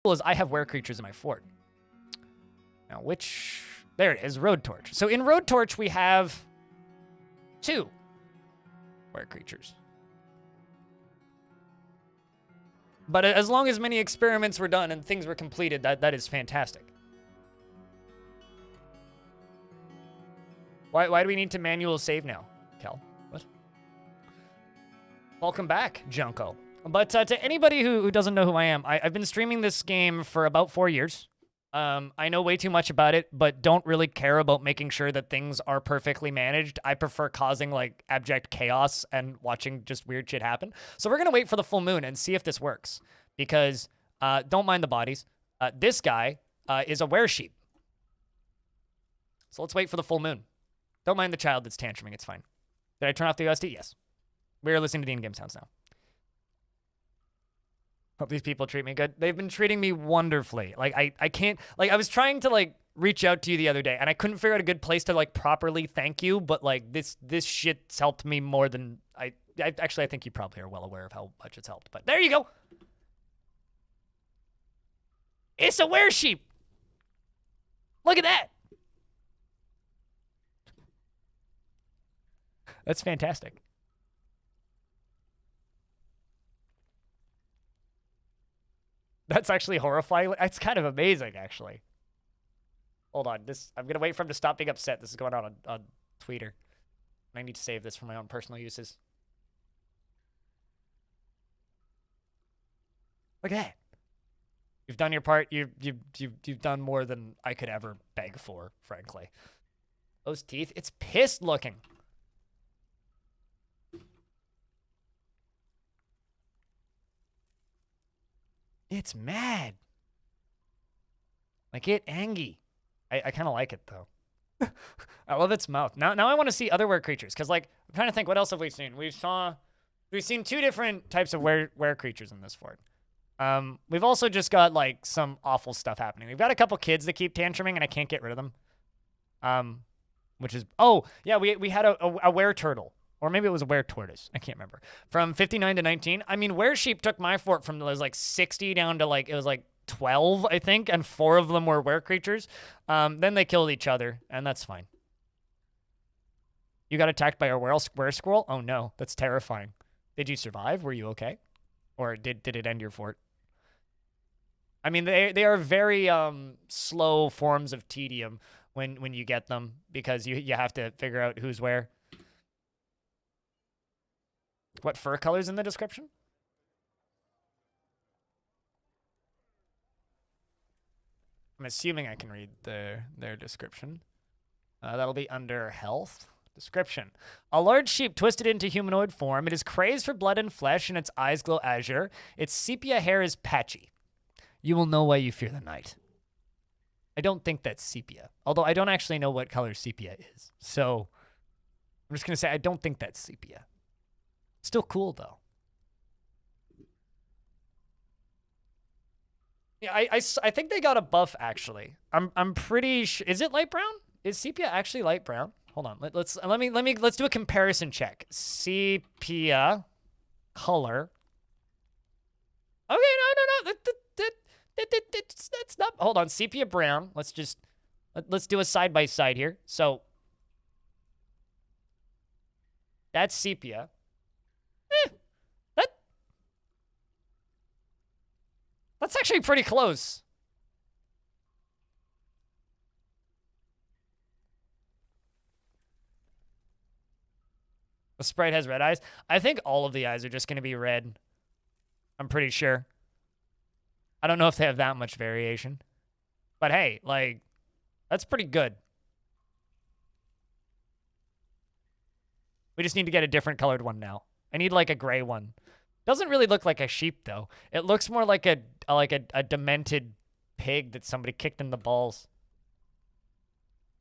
is I have were creatures in my fort. Now, there it is, Roadtorch. So in Roadtorch, we have 2 were creatures. But as long as many experiments were done and things were completed, that is fantastic. Why do we need to manual save now, Kel? What? Welcome back, Junko. But to anybody who doesn't know who I am, I've been streaming this game for about 4 years. I know way too much about it, but don't really care about making sure that things are perfectly managed. I prefer causing, like, abject chaos and watching just weird shit happen. So we're going to wait for the full moon and see if this works. Because, don't mind the bodies. This guy is a were-sheep. So let's wait for the full moon. Don't mind the child that's tantruming. It's fine. Did I turn off the OST? Yes. We're listening to the in-game sounds now. Hope these people treat me good. They've been treating me wonderfully. Like, I can't... Like, I was trying to, like, reach out to you the other day, and I couldn't figure out a good place to, like, properly thank you, but, like, this shit's helped me more than... Actually, I think you probably are well aware of how much it's helped, but there you go! It's a were-sheep! Look at that! That's fantastic. That's actually horrifying. It's kind of amazing, actually. Hold on. I'm going to wait for him to stop being upset. This is going on Twitter. I need to save this for my own personal uses. Look at that. You've done your part. You've done more than I could ever beg for, frankly. Those teeth. It's pissed looking. It's mad. Like, it angry. I kind of like it, though. I love its mouth. Now I want to see other were creatures, because, like, I'm trying to think, what else have we seen? We've seen 2 different types of were creatures in this fort. We've also just got, like, some awful stuff happening. We've got a couple kids that keep tantruming, and I can't get rid of them. Which is... Oh, yeah, we had a were turtle. Or maybe it was a were tortoise. I can't remember. From 59 to 19. I mean, were sheep took my fort from, it was like 60 down to like, it was like 12, I think. And 4 of them were were creatures. Then they killed each other. And that's fine. You got attacked by a were squirrel? Oh no, that's terrifying. Did you survive? Were you okay? Or did it end your fort? I mean, they are very slow forms of tedium when you get them. Because you have to figure out who's where. What fur color's in the description? I'm assuming I can read their description. That'll be under health. Description. A large sheep twisted into humanoid form. It is crazed for blood and flesh, and its eyes glow azure. Its sepia hair is patchy. You will know why you fear the night. I don't think that's sepia. Although I don't actually know what color sepia is. So I'm just going to say I don't think that's sepia. Still cool, though. Yeah, I think they got a buff, actually. I'm pretty sure. Is it light brown? Is sepia actually light brown? Hold on. Let's do a comparison check. Sepia color. Okay, no. That's not. Hold on. Sepia brown. Let's do a side by side here. So that's sepia. That's actually pretty close. The sprite has red eyes. I think all of the eyes are just going to be red. I'm pretty sure. I don't know if they have that much variation. But hey, like, that's pretty good. We just need to get a different colored one now. I need like a gray one. Doesn't really look like a sheep, though. It looks more like a demented pig that somebody kicked in the balls.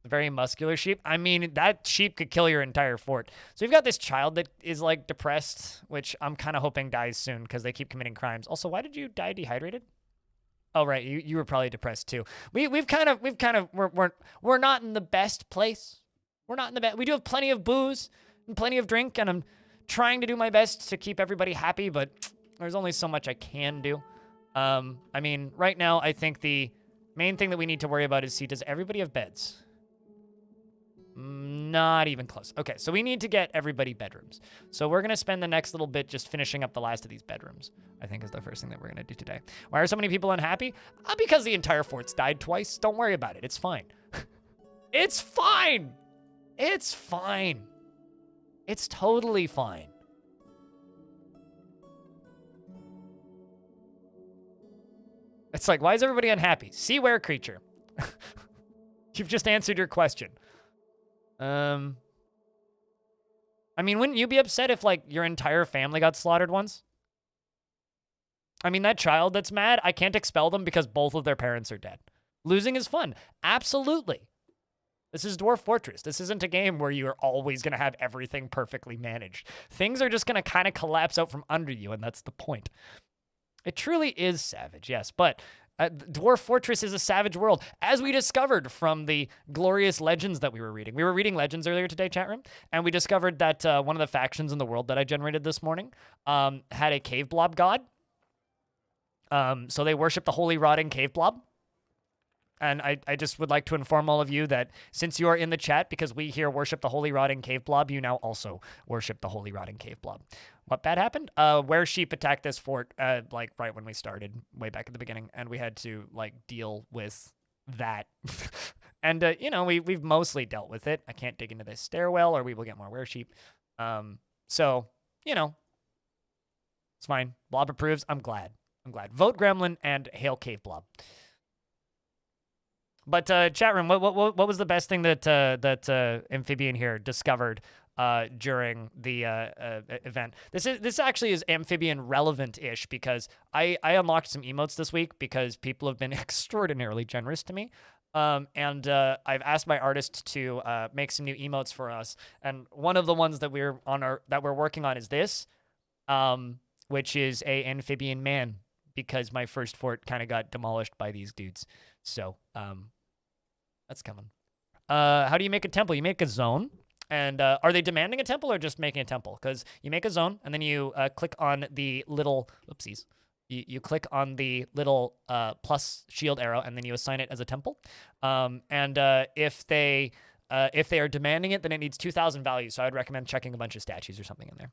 A very muscular sheep. I mean, that sheep could kill your entire fort. So we've got this child that is, like, depressed, which I'm kind of hoping dies soon because they keep committing crimes. Also, why did you die dehydrated? Oh, right. You were probably depressed, too. We're not in the best place. We're not in the best. We do have plenty of booze and plenty of drink, and I'm trying to do my best to keep everybody happy, but there's only so much I can do. I mean, right now, I think the main thing that we need to worry about is, see, does everybody have beds? Not even close. Okay, so we need to get everybody bedrooms. So we're going to spend the next little bit just finishing up the last of these bedrooms, I think is the first thing that we're going to do today. Why are so many people unhappy? Because the entire fort's died twice. Don't worry about it. It's fine. It's fine. It's fine. It's totally fine. It's like, why is everybody unhappy? See where creature. You've just answered your question. I mean, wouldn't you be upset if, like, your entire family got slaughtered once? I mean, that child that's mad, I can't expel them because both of their parents are dead. Losing is fun. Absolutely. This is Dwarf Fortress. This isn't a game where you're always going to have everything perfectly managed. Things are just going to kind of collapse out from under you, and that's the point. It truly is savage, yes, but Dwarf Fortress is a savage world, as we discovered from the glorious legends that we were reading. We were reading legends earlier today, chat room, and we discovered that one of the factions in the world that I generated this morning had a cave blob god. So they worship the holy rotting cave blob. And I just would like to inform all of you that since you are in the chat, because we here worship the holy rotting cave blob, you now also worship the holy rotting cave blob. What bad happened? Where sheep attacked this fort, like right when we started, way back at the beginning, and we had to like deal with that. And you know, we've mostly dealt with it. I can't dig into this stairwell, or we will get more were sheep. So you know, it's fine. Blob approves. I'm glad. I'm glad. Vote Gremlin and hail cave blob. But chat room, what was the best thing that Amphibian here discovered during the event? This actually is Amphibian relevant-ish because I unlocked some emotes this week because people have been extraordinarily generous to me. And I've asked my artist to make some new emotes for us, and one of the ones that we're working on is this, which is a amphibian man, because my first fort kind of got demolished by these dudes. So that's coming. How do you make a temple? You make a zone. And are they demanding a temple or just making a temple? Because you make a zone, and then you click on the little, oopsies. You click on the little plus shield arrow, and then you assign it as a temple. And if they are demanding it, then it needs 2,000 values. So I'd recommend checking a bunch of statues or something in there.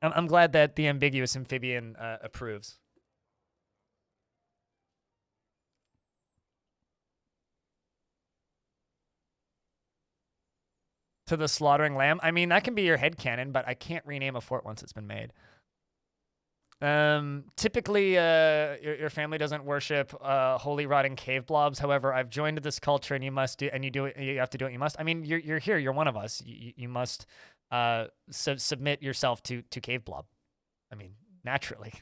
I'm glad that the ambiguous amphibian approves. To the slaughtering lamb. I mean, that can be your headcanon, but I can't rename a fort once it's been made. Typically, your family doesn't worship holy rotting cave blobs. However, I've joined this culture, and you must do, and you do it. You have to do what you must. I mean, you're here. You're one of us. You must submit yourself to cave blob. I mean, naturally.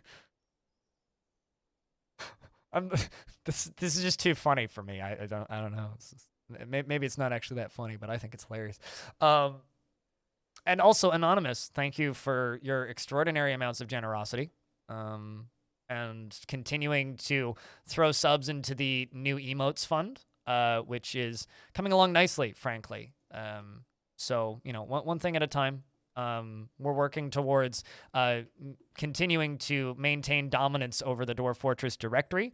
This is just too funny for me. I don't know. Maybe it's not actually that funny, but I think it's hilarious. And also, Anonymous, thank you for your extraordinary amounts of generosity. And continuing to throw subs into the new emotes fund, which is coming along nicely, frankly. So, you know, one thing at a time. We're working towards continuing to maintain dominance over the Dwarf Fortress directory.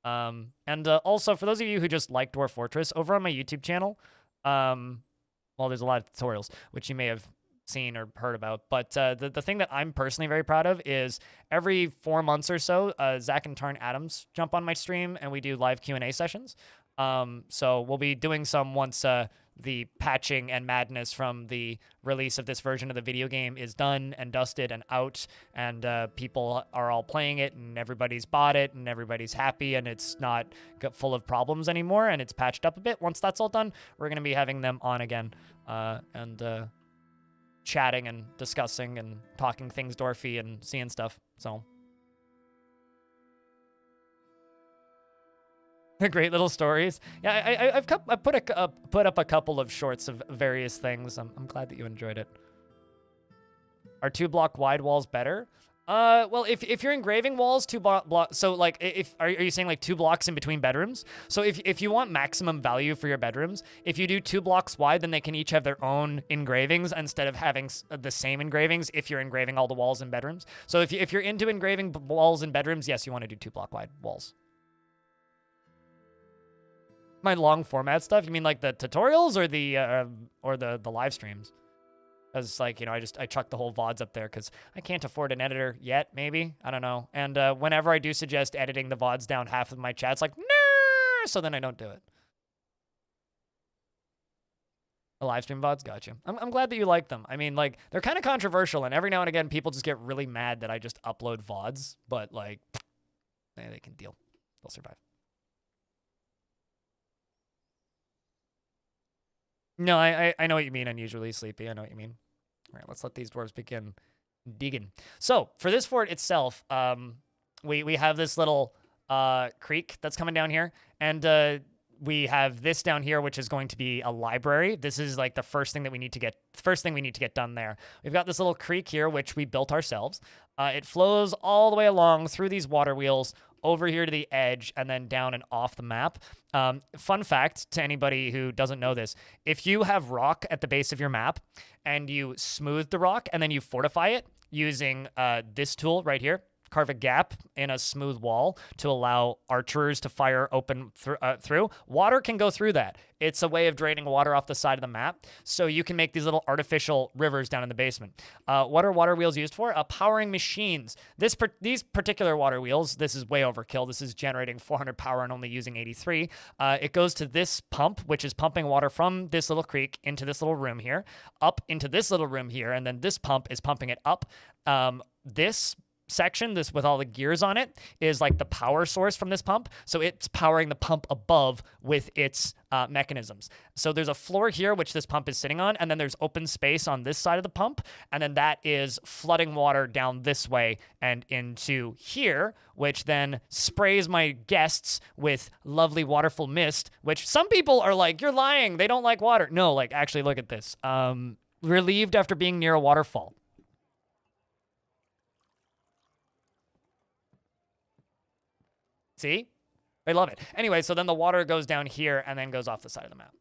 And also, for those of you who just like Dwarf Fortress, over on my YouTube channel, well, there's a lot of tutorials, which you may have seen or heard about, but the thing that I'm personally very proud of is every 4 months or so, Zach and Tarn Adams jump on my stream, and we do live Q&A sessions. So we'll be doing some once the patching and madness from the release of this version of the video game is done and dusted and out, and people are all playing it, and everybody's bought it, and everybody's happy, and it's not full of problems anymore, and it's patched up a bit. Once that's all done, we're going to be having them on again, and chatting and discussing and talking things Dwarfy and seeing stuff. So great little stories. Yeah, I've put up a couple of shorts of various things. I'm glad that you enjoyed it. Are 2-block wide walls better? Well, if you're engraving walls, so like, if are you saying like 2 blocks in between bedrooms? So if you want maximum value for your bedrooms, if you do 2 blocks wide, then they can each have their own engravings instead of having the same engravings. If you're engraving all the walls in bedrooms, so if you're into engraving walls in bedrooms, yes, you want to do 2 block wide walls. My long format stuff? You mean like the tutorials or the live streams? Because, like, you know, I chuck the whole VODs up there because I can't afford an editor yet, maybe. I don't know. And whenever I do suggest editing the VODs down half of my chat's like, no, so then I don't do it. The live stream VODs? Got you. I'm glad that you like them. I mean, like, they're kind of controversial, and every now and again, people just get really mad that I just upload VODs, but, like, they can deal. They'll survive. No, I know what you mean, unusually sleepy. I know what you mean. All right, let's let these dwarves begin digging. So for this fort itself, we have this little creek that's coming down here, and we have this down here, which is going to be a library. This is like the first thing that we need to get done there. We've got this little creek here, which we built ourselves. It flows all the way along through these water wheels over here to the edge and then down and off the map. Fun fact to anybody who doesn't know this, if you have rock at the base of your map and you smooth the rock and then you fortify it using this tool right here, carve a gap in a smooth wall to allow archers to fire open through. Water can go through that. It's a way of draining water off the side of the map, so you can make these little artificial rivers down in the basement. What are water wheels used for? Powering machines. These particular water wheels, this is way overkill. This is generating 400 power and only using 83. It goes to this pump, which is pumping water from this little creek into this little room here, up into this little room here, and then this pump is pumping it up. This section, this with all the gears on it, is like the power source from this pump, so it's powering the pump above with its mechanisms. So there's a floor here which this pump is sitting on, and then there's open space on this side of the pump, and then that is flooding water down this way and into here, which then sprays my guests with lovely waterful mist, which some people are like, you're lying, they don't like water. No, like, actually, look at this. Relieved after being near a waterfall. See? They love it. Anyway, so then the water goes down here and then goes off the side of the map.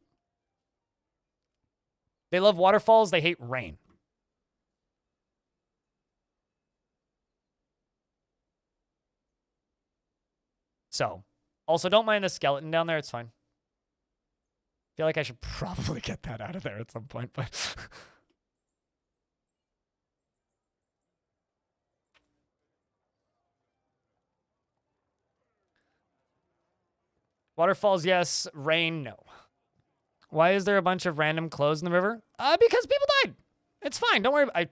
They love waterfalls. They hate rain. So, also, don't mind the skeleton down there. It's fine. I feel like I should probably get that out of there at some point, but... Waterfalls, yes. Rain, no. Why is there a bunch of random clothes in the river? Because people died. It's fine. Don't worry. I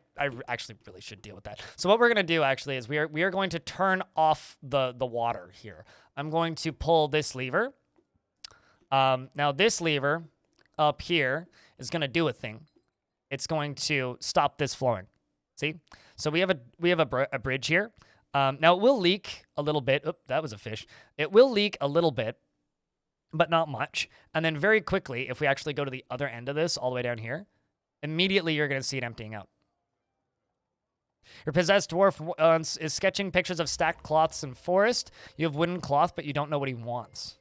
actually really should deal with that. So what we're going to do, actually, is we are going to turn off the water here. I'm going to pull this lever. Now, this lever up here is going to do a thing. It's going to stop this flowing. See? So we have a bridge here. Now, it will leak a little bit. Oop, that was a fish. It will leak a little bit, but not much. And then very quickly, if we actually go to the other end of this, all the way down here, immediately you're going to see it emptying out. Your possessed dwarf is sketching pictures of stacked cloths in forest. You have wooden cloth, but you don't know what he wants.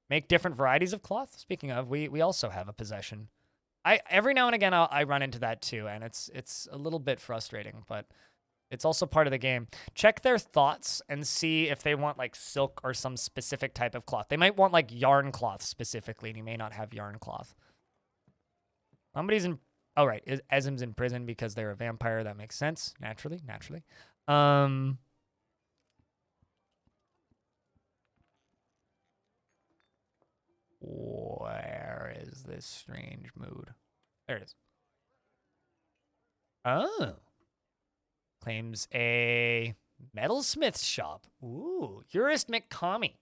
Make different varieties of cloth. Speaking of, we also have a possession. Every now and again I run into that too, and it's a little bit frustrating, but it's also part of the game. Check their thoughts and see if they want like silk or some specific type of cloth. They might want like yarn cloth specifically, and you may not have yarn cloth. Somebody's in... Oh, right. Ezim's in prison because they're a vampire. That makes sense. Naturally. Where is this strange mood? There it is. Oh. Claims a metalsmith shop. Ooh. Jurist McCommy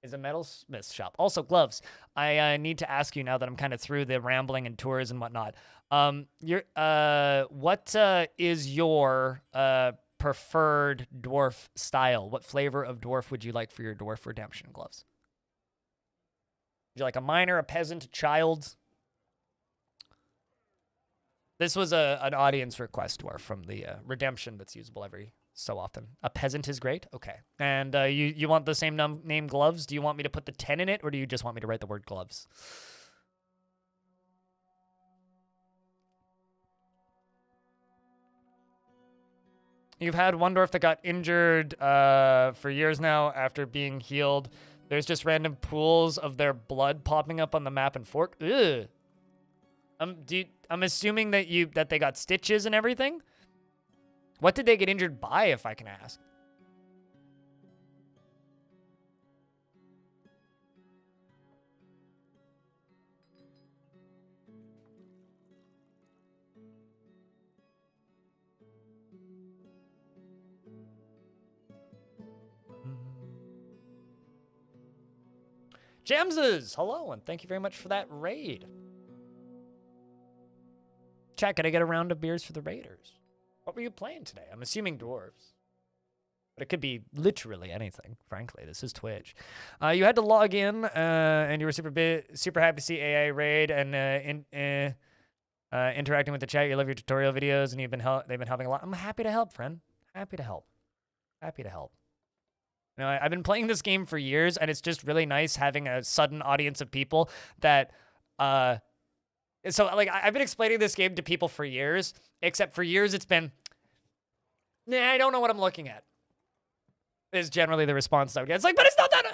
is a metalsmith shop. Also, gloves. I need to ask you now that I'm kind of through the rambling and tours and whatnot. What is your preferred dwarf style? What flavor of dwarf would you like for your dwarf redemption gloves? Would you like a miner, a peasant, a child? This was an audience request dwarf from the redemption that's usable every so often. A peasant is great. Okay. And you want the same name gloves? Do you want me to put the 10 in it, or do you just want me to write the word gloves? You've had one dwarf that got injured for years now after being healed. There's just random pools of their blood popping up on the map and fork. Ugh. I'm assuming that they got stitches and everything. What did they get injured by, if I can ask? Jamses, hello, and thank you very much for that raid. Chat, can I get a round of beers for the raiders? What were you playing today? I'm assuming dwarves. But it could be literally anything, frankly. This is Twitch. You had to log in, and you were super happy to see AI raid and interacting with the chat. You love your tutorial videos, and they've been helping a lot. I'm happy to help, friend. Happy to help. Happy to help. You know, I've been playing this game for years, and it's just really nice having a sudden audience of people that, so like I've been explaining this game to people for years, except for years it's been, nah, I don't know what I'm looking at. Is generally the response I would get. It's like, but it's not that.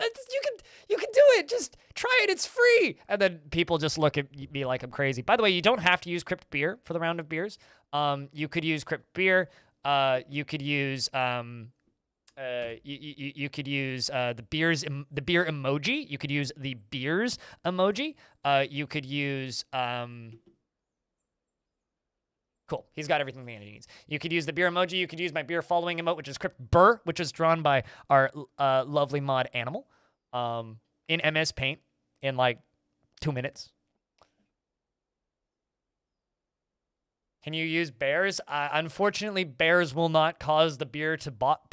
You can do it. Just try it. It's free. And then people just look at me like I'm crazy. By the way, you don't have to use crypt beer for the round of beers. You could use crypt beer. You could use you could use the beer emoji. You could use the beers emoji. You could use Cool. He's got everything that he needs. You could use the beer emoji. You could use my beer following emote, which is Crypt Burr, which is drawn by our lovely mod Animal in MS Paint in like 2 minutes. Can you use bears? Unfortunately, bears will not cause the bot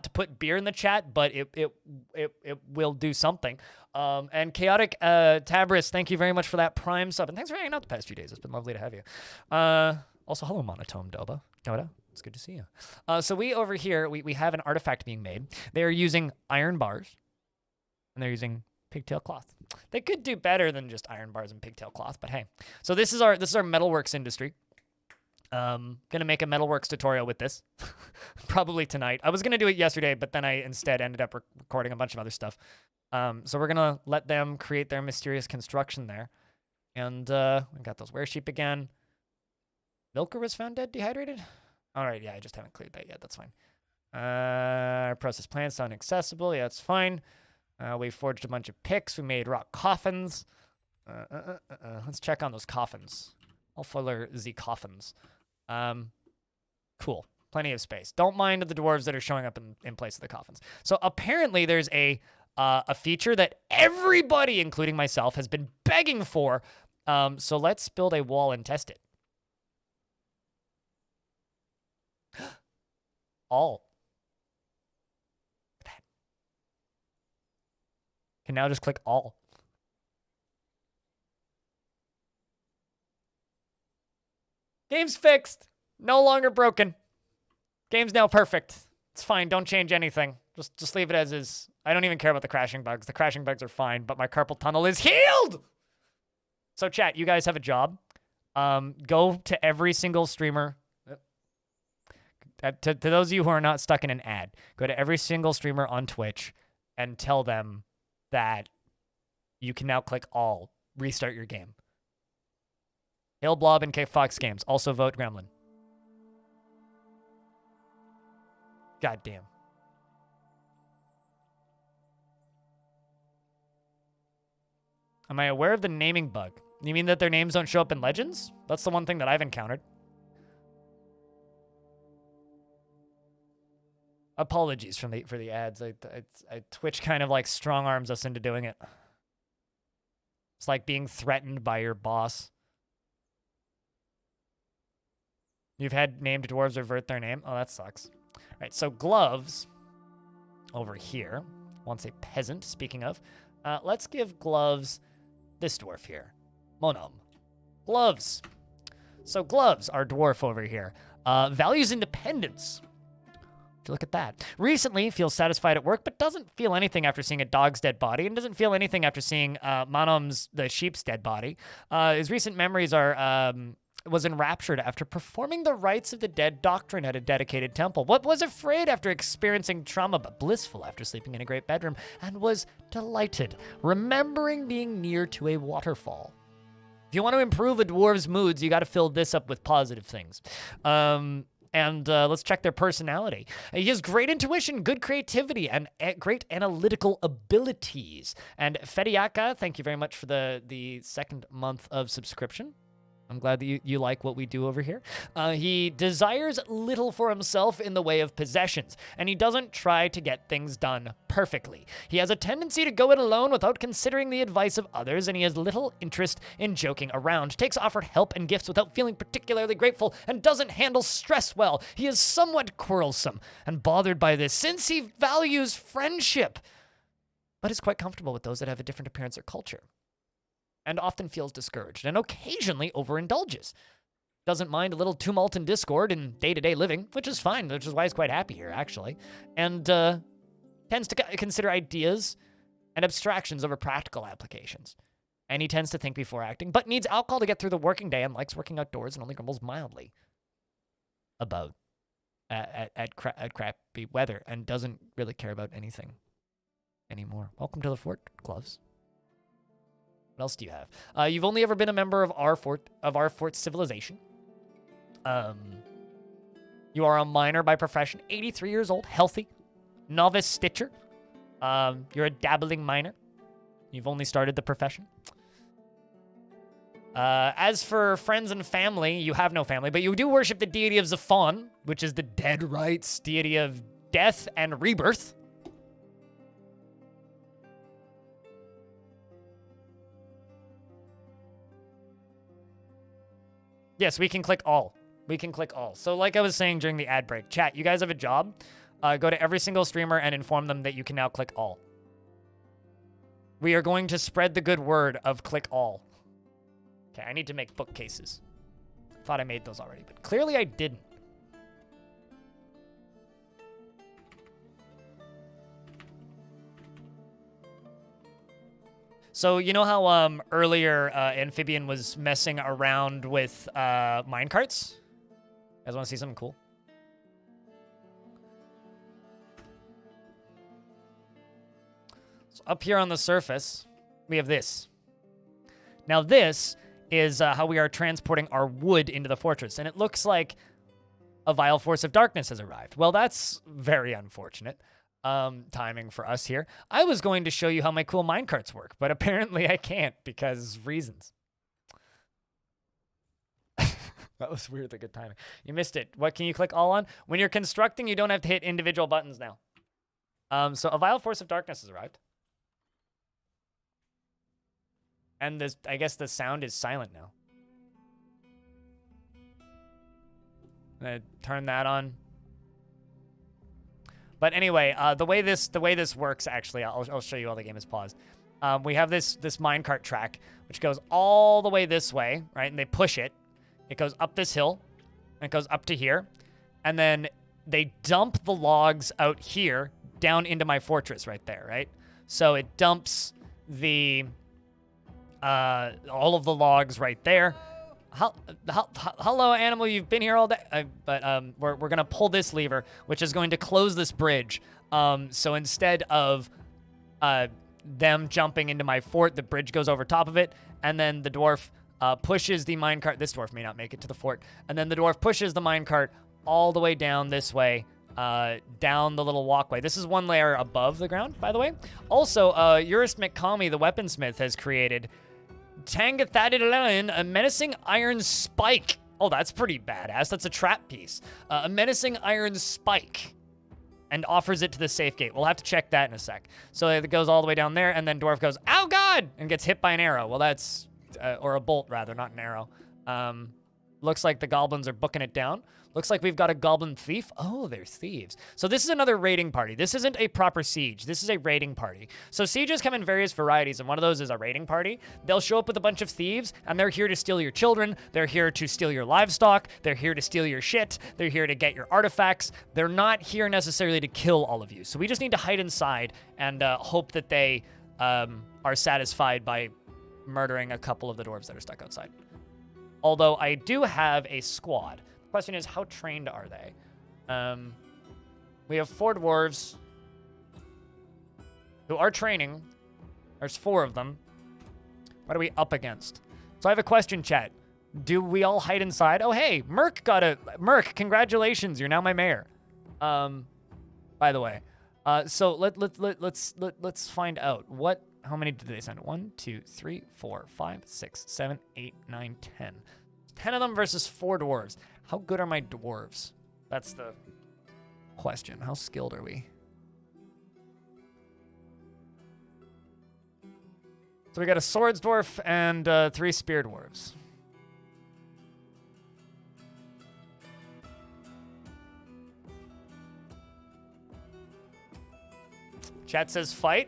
to put beer in the chat, but it will do something. And Chaotic Tabris, thank you very much for that Prime sub, and thanks for hanging out the past few days. It's been lovely to have you. Also, hello, Monotone Doba. It's good to see you. So we over here, we have an artifact being made. They are using iron bars, and they're using pigtail cloth. They could do better than just iron bars and pigtail cloth, but hey. So this is our metalworks industry. Gonna make a metalworks tutorial with this, probably tonight. I was gonna do it yesterday, but then I instead ended up recording a bunch of other stuff. So we're gonna let them create their mysterious construction there. And we got those were sheep again. Milker was found dead, dehydrated? All right, yeah, I just haven't cleared that yet. That's fine. Process plants inaccessible. Yeah, that's fine. We forged a bunch of picks. We made rock coffins. Let's check on those coffins. I'll fuller the coffins. Cool. Plenty of space. Don't mind the dwarves that are showing up in place of the coffins. So apparently there's a feature that everybody, including myself, has been begging for. So let's build a wall and test it. All. Can now just click all. Game's fixed. No longer broken. Game's now perfect. It's fine. Don't change anything. Just leave it as is. I don't even care about the crashing bugs. The crashing bugs are fine, but my carpal tunnel is healed! So chat, you guys have a job. Go to every single streamer. To those of you who are not stuck in an ad, go to every single streamer on Twitch and tell them that you can now click all, restart your game. Hail Blob and K Fox Games. Also vote Gremlin. God damn. Am I aware of the naming bug? You mean that their names don't show up in Legends? That's the one thing that I've encountered. Apologies for the ads. Twitch kind of like strong arms us into doing it. It's like being threatened by your boss. You've had named dwarves revert their name? Oh, that sucks. All right, so gloves over here. Wants a peasant, speaking of. Let's give gloves this dwarf here. Monum. Gloves. So Gloves, our dwarf over here, values independence. Look at that. Recently feels satisfied at work, but doesn't feel anything after seeing a dog's dead body, and doesn't feel anything after seeing Manom's, the sheep's, dead body. His recent memories are was enraptured after performing the rites of the dead doctrine at a dedicated temple. What was afraid after experiencing trauma, but blissful after sleeping in a great bedroom, and was delighted, remembering being near to a waterfall. If you want to improve a dwarf's moods, you got to fill this up with positive things. And let's check their personality. He has great intuition, good creativity, and great analytical abilities. And Fediaka, thank you very much for the second month of subscription. I'm glad that you like what we do over here. He desires little for himself in the way of possessions, and he doesn't try to get things done perfectly. He has a tendency to go it alone without considering the advice of others, and he has little interest in joking around, takes offered help and gifts without feeling particularly grateful, and doesn't handle stress well. He is somewhat quarrelsome and bothered by this, since he values friendship, but is quite comfortable with those that have a different appearance or culture, and often feels discouraged, and occasionally overindulges. Doesn't mind a little tumult and discord in day-to-day living, which is fine, which is why he's quite happy here, actually. And tends to consider ideas and abstractions over practical applications. And he tends to think before acting, but needs alcohol to get through the working day, and likes working outdoors, and only grumbles mildly about at crappy weather, and doesn't really care about anything anymore. Welcome to the fort, Gloves. What else do you have? You've only ever been a member of our fort's civilization. You are a miner by profession, 83 years old, healthy, novice stitcher. You're a dabbling miner. You've only started the profession. As for friends and family, you have no family, but you do worship the deity of Zaphon, which is the dead rites, deity of death and rebirth. Yes, we can click all. We can click all. So like I was saying during the ad break, chat, you guys have a job. Go to every single streamer and inform them that you can now click all. We are going to spread the good word of click all. Okay, I need to make bookcases. Thought I made those already, but clearly I didn't. So you know how earlier Amphibian was messing around with minecarts? You guys want to see something cool? So up here on the surface, we have this. Now this is how we are transporting our wood into the fortress, and it looks like a vile force of darkness has arrived. Well, that's very unfortunate. Timing for us here. I was going to show you how my cool minecarts work, but apparently I can't because reasons. That was weirdly good timing. You missed it. What can you click all on? When you're constructing, you don't have to hit individual buttons now. So a vile force of darkness has arrived. And this, I guess the sound is silent now. I'm gonna turn that on. But anyway, the way this works, actually, I'll show you while the game is paused. We have this minecart track, which goes all the way this way, right? And they push it. It goes up this hill, and it goes up to here. And then they dump the logs out here down into my fortress right there, right? So it dumps the all of the logs right there. Hello, animal. You've been here all day. But we're going to pull this lever, which is going to close this bridge. So instead of them jumping into my fort, the bridge goes over top of it. And then the dwarf pushes the minecart. This dwarf may not make it to the fort. And then the dwarf pushes the minecart all the way down this way, down the little walkway. This is one layer above the ground, by the way. Also, Urist McCalmy, the weaponsmith, has created Tangathadidalian, a menacing iron spike. Oh, that's pretty badass. That's a trap piece. A menacing iron spike. And offers it to the safe gate. We'll have to check that in a sec. So it goes all the way down there, and then Dwarf goes, "Ow, God!" and gets hit by an arrow. Well, that's... or a bolt, rather, not an arrow. Looks like the goblins are booking it down. Looks like we've got a goblin thief. Oh, they're thieves. So this is another raiding party. This isn't a proper siege. This is a raiding party. So sieges come in various varieties, and one of those is a raiding party. They'll show up with a bunch of thieves, and they're here to steal your children. They're here to steal your livestock. They're here to steal your shit. They're here to get your artifacts. They're not here necessarily to kill all of you. So we just need to hide inside and hope that they are satisfied by murdering a couple of the dwarves that are stuck outside. Although I do have a squad. The question is, how trained are they? We have 4 dwarves who are training. There's 4 of them. What are we up against? So I have a question, chat. Do we all hide inside? Oh, hey, Merc got a... Merc, congratulations. You're now my mayor. By the way. So let's find out. How many did they send? 1, 2, 3, 4, 5, 6, 7, 8, 9, 10. 10 of them versus 4 dwarves. How good are my dwarves? That's the question. How skilled are we? So we got a swords dwarf and 3 spear dwarves. Chat says fight.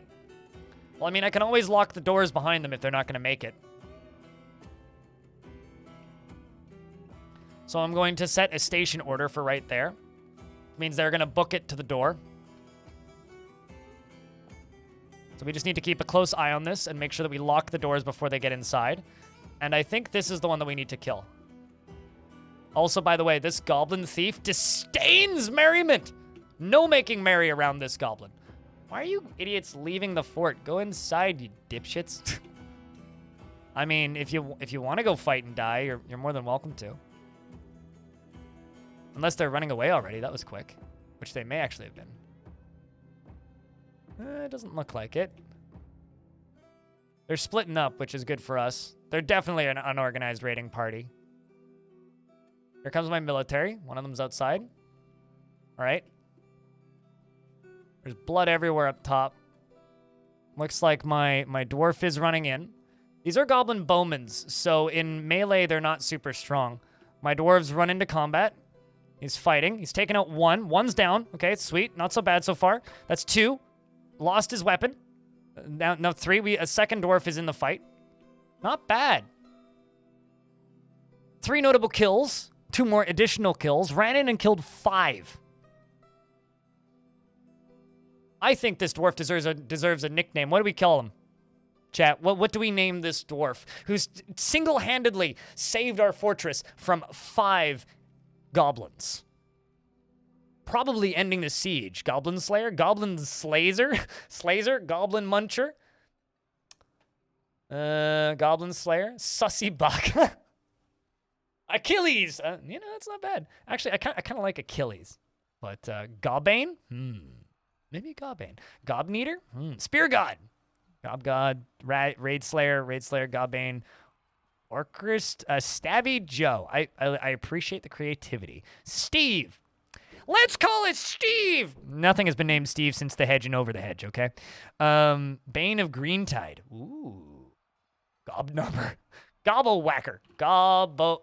Well, I mean, I can always lock the doors behind them if they're not going to make it. So I'm going to set a station order for right there. Means they're going to book it to the door. So we just need to keep a close eye on this and make sure that we lock the doors before they get inside. And I think this is the one that we need to kill. Also, by the way, this goblin thief disdains merriment. No making merry around this goblin. Why are you idiots leaving the fort? Go inside, you dipshits. I mean, if you want to go fight and die, you're more than welcome to. Unless they're running away already. That was quick. Which they may actually have been. It doesn't look like it. They're splitting up, which is good for us. They're definitely an unorganized raiding party. Here comes my military. One of them's outside. All right. There's blood everywhere up top. Looks like my dwarf is running in. These are goblin bowmans, so in melee, they're not super strong. My dwarves run into combat. He's fighting. He's taken out 1. 1's down. Okay, it's sweet. Not so bad so far. That's 2. Lost his weapon. Now 3. A second dwarf is in the fight. Not bad. 3 notable kills. 2 more additional kills. Ran in and killed 5. I think this dwarf deserves a nickname. What do we call him? Chat, what do we name this dwarf who's single-handedly saved our fortress from 5 goblins? Probably ending the siege. Goblin Slayer? Goblin Slazer? Slazer? Goblin Muncher? Goblin Slayer? Sussy Buck? Achilles! That's not bad. Actually, I kind of like Achilles. But, Gobane? Maybe Gobane. Gobneater? Spear God. Gob God. Raid Slayer, Gobane. Orcrist, Stabby Joe. I appreciate the creativity. Steve. Let's call it Steve. Nothing has been named Steve since the hedge and over the hedge, okay? Bane of Greentide. Ooh. Gob number. Gobble Whacker. Gobbo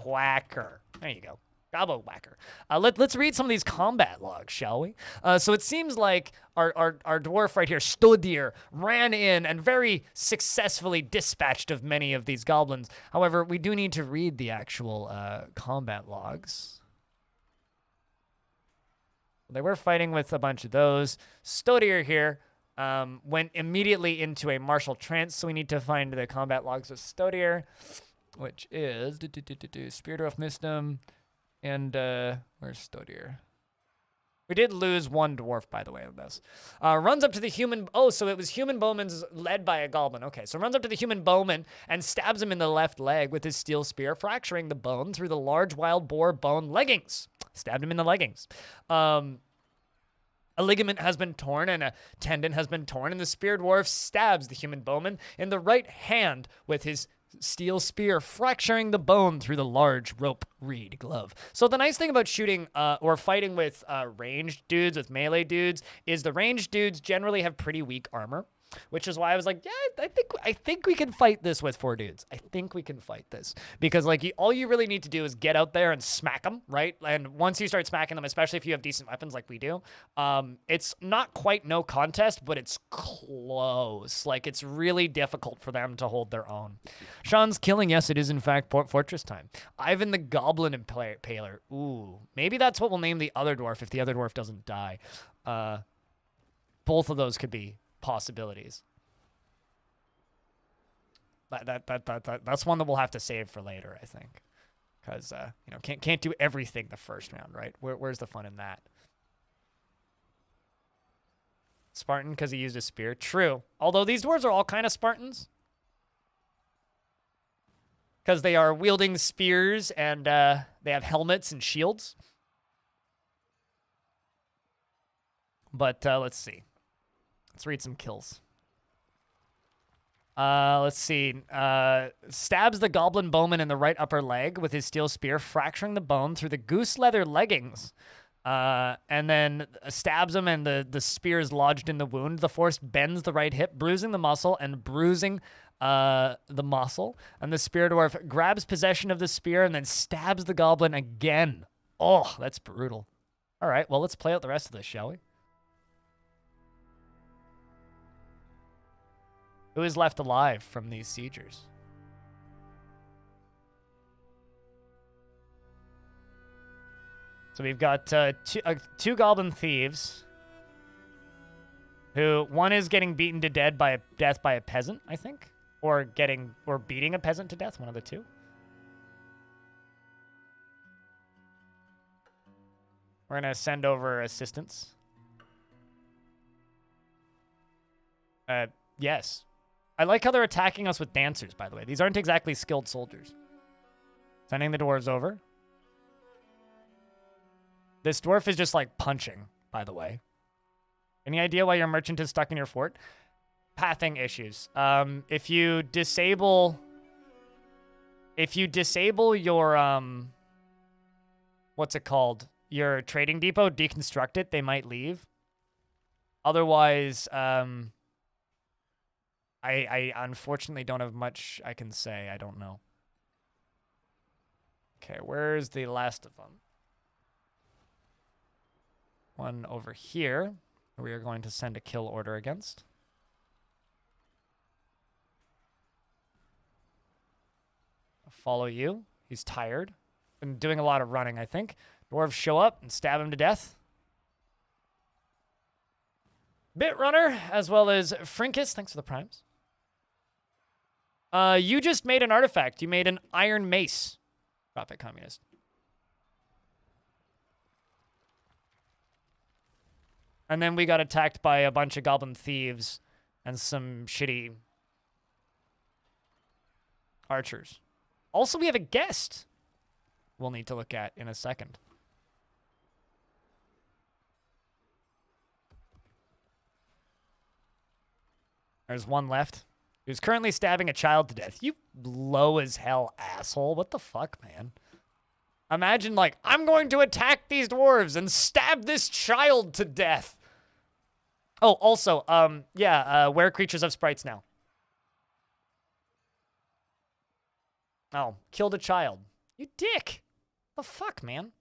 Whacker. There you go. Gobbo Whacker. Let's read some of these combat logs, shall we? So it seems like our dwarf right here, Stodir, ran in and very successfully dispatched of many of these goblins. However, we do need to read the actual combat logs. They were fighting with a bunch of those. Stodir here went immediately into a martial trance, so we need to find the combat logs of Stodir, which is Spirit of Misdom. And, where's Stodir? We did lose 1 dwarf, by the way, on this. Runs up to the human... Oh, so it was human bowman's led by a goblin. Okay, so runs up to the human bowman and stabs him in the left leg with his steel spear, fracturing the bone through the large wild boar bone leggings. Stabbed him in the leggings. A ligament has been torn and a tendon has been torn, and the spear dwarf stabs the human bowman in the right hand with his steel spear, fracturing the bone through the large rope reed glove. So the nice thing about shooting or fighting with ranged dudes, with melee dudes, is the ranged dudes generally have pretty weak armor. Which is why I was like, yeah, I think we can fight this with 4 dudes. I think we can fight this because like all you really need to do is get out there and smack them, right? And once you start smacking them, especially if you have decent weapons like we do, it's not quite no contest, but it's close. Like it's really difficult for them to hold their own. Sean's killing. Yes, it is in fact Fortress time. Ivan the Goblin Impaler. Ooh, maybe that's what we'll name the other dwarf if the other dwarf doesn't die. Both of those could be possibilities. That's one that we'll have to save for later, I think, because you know can't do everything the first round, right? Where's the fun in that? Spartan because he used a spear. True. Although these dwarves are all kind of Spartans because they are wielding spears and they have helmets and shields. But let's see. Let's read some kills. Let's see. Stabs the goblin bowman in the right upper leg with his steel spear, fracturing the bone through the goose leather leggings. And then stabs him, and the spear is lodged in the wound. The force bends the right hip, bruising the muscle and bruising the muscle. And the spear dwarf grabs possession of the spear and then stabs the goblin again. Oh, that's brutal. All right, well, let's play out the rest of this, shall we? Who is left alive from these siegers? So we've got two goblin thieves. Who one is getting beaten to death by a peasant, I think, or beating a peasant to death. One of the two. We're gonna send over assistance. Yes. I like how they're attacking us with dancers, by the way. These aren't exactly skilled soldiers. Sending the dwarves over. This dwarf is just, like, punching, by the way. Any idea why your merchant is stuck in your fort? Pathing issues. If you disable your, what's it called? Your trading depot, deconstruct it, they might leave. Otherwise, I unfortunately don't have much I can say. I don't know. Okay, where's the last of them? One over here. We are going to send a kill order against. Follow you. He's tired. Been doing a lot of running, I think. Dwarves show up and stab him to death. Bit Runner, as well as Frinkus. Thanks for the primes. You just made an artifact. You made an iron mace. Drop it, communist. And then we got attacked by a bunch of goblin thieves and some shitty archers. Also, we have a guest we'll need to look at in a second. There's one left. Who's currently stabbing a child to death. You low as hell asshole. What the fuck, man? Imagine, like, I'm going to attack these dwarves and stab this child to death. Oh, also, where creatures have sprites now. Oh, killed a child. You dick. The fuck, man?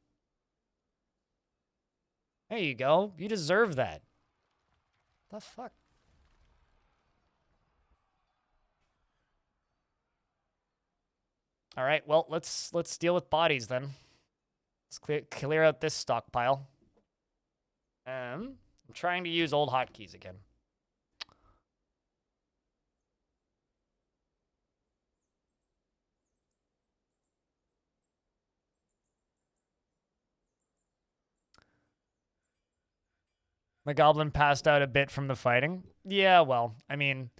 There you go. You deserve that. The fuck? All right, well, let's deal with bodies then. Let's clear out this stockpile. I'm trying to use old hotkeys again. The goblin passed out a bit from the fighting. Yeah, well, I mean...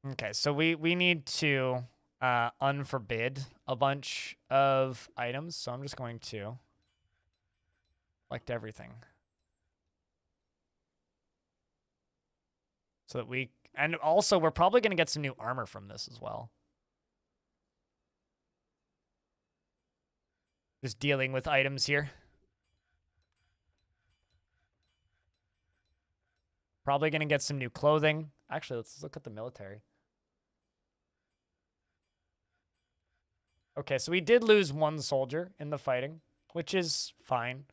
Okay, so we need to unforbid a bunch of items, so I'm just going to select everything. So that we... And also, we're probably going to get some new armor from this as well. Just dealing with items here. Probably going to get some new clothing. Actually, let's look at the military. Okay, so we did lose one soldier in the fighting, which is fine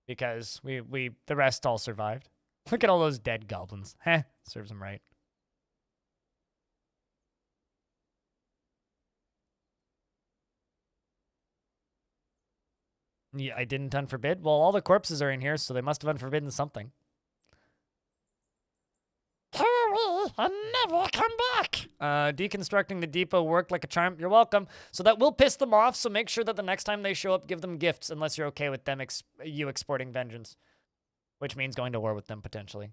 because the rest all survived. Look at all those dead goblins. Heh, serves them right. Yeah, I didn't unforbid. Well, all the corpses are in here, so they must have unforbidden something. Hurry and never come back. Deconstructing the depot worked like a charm. You're welcome. So that will piss them off, so make sure that the next time they show up, give them gifts, unless you're okay with them you exporting vengeance. Which means going to war with them, potentially.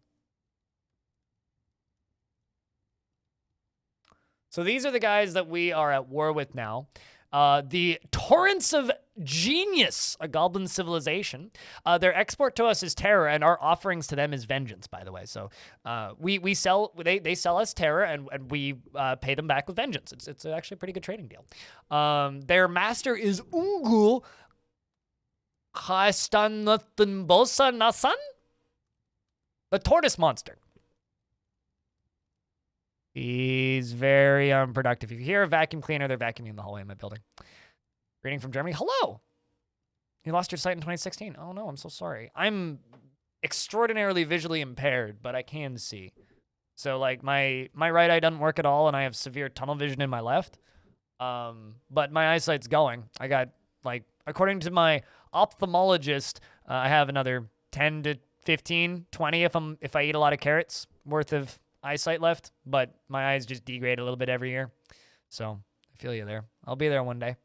So these are the guys that we are at war with now. The Torrents of Genius, a goblin civilization. Their export to us is terror, and our offerings to them is vengeance, by the way. So they sell us terror, and we pay them back with vengeance. It's actually a pretty good trading deal. Their master is Ungul Kastanathanbosa Nasan? The tortoise monster. He's very unproductive. If you hear a vacuum cleaner, they're vacuuming in the hallway in my building. Reading from Germany. Hello. You lost your sight in 2016. Oh, no, I'm so sorry. I'm extraordinarily visually impaired, but I can see. So, like, my right eye doesn't work at all, and I have severe tunnel vision in my left. But my eyesight's going. I got, like, according to my ophthalmologist, I have another 10 to 15, 20 if I eat a lot of carrots worth of eyesight left, but my eyes just degrade a little bit every year. So I feel you there. I'll be there one day.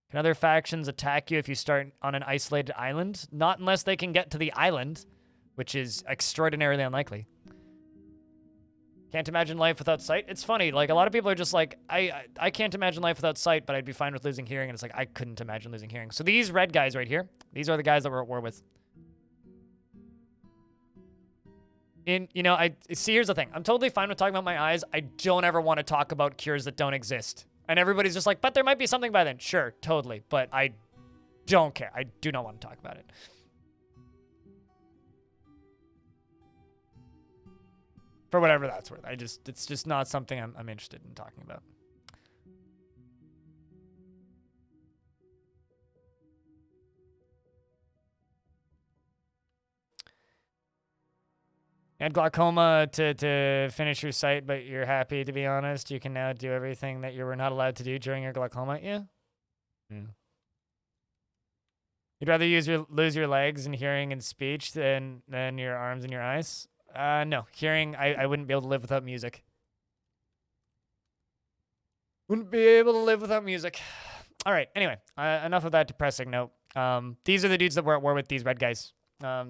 Can other factions attack you if you start on an isolated island? Not unless they can get to the island, which is extraordinarily unlikely. Can't imagine life without sight. It's funny, like a lot of people are just like, I can't imagine life without sight, but I'd be fine with losing hearing. And it's like, I couldn't imagine losing hearing. So these red guys right here, these are the guys that we're at war with. Here's the thing. I'm totally fine with talking about my eyes. I don't ever want to talk about cures that don't exist. And everybody's just like, but there might be something by then. Sure, totally. But I don't care. I do not want to talk about it. For whatever that's worth. It's just not something I'm interested in talking about. You had glaucoma to finish your sight, but you're happy, to be honest. You can now do everything that you were not allowed to do during your glaucoma. Yeah. You'd rather lose your legs and hearing and speech than your arms and your eyes? No. Hearing, I wouldn't be able to live without music. Wouldn't be able to live without music. All right. Anyway, enough of that depressing note. These are the dudes that we're at war with, these red guys.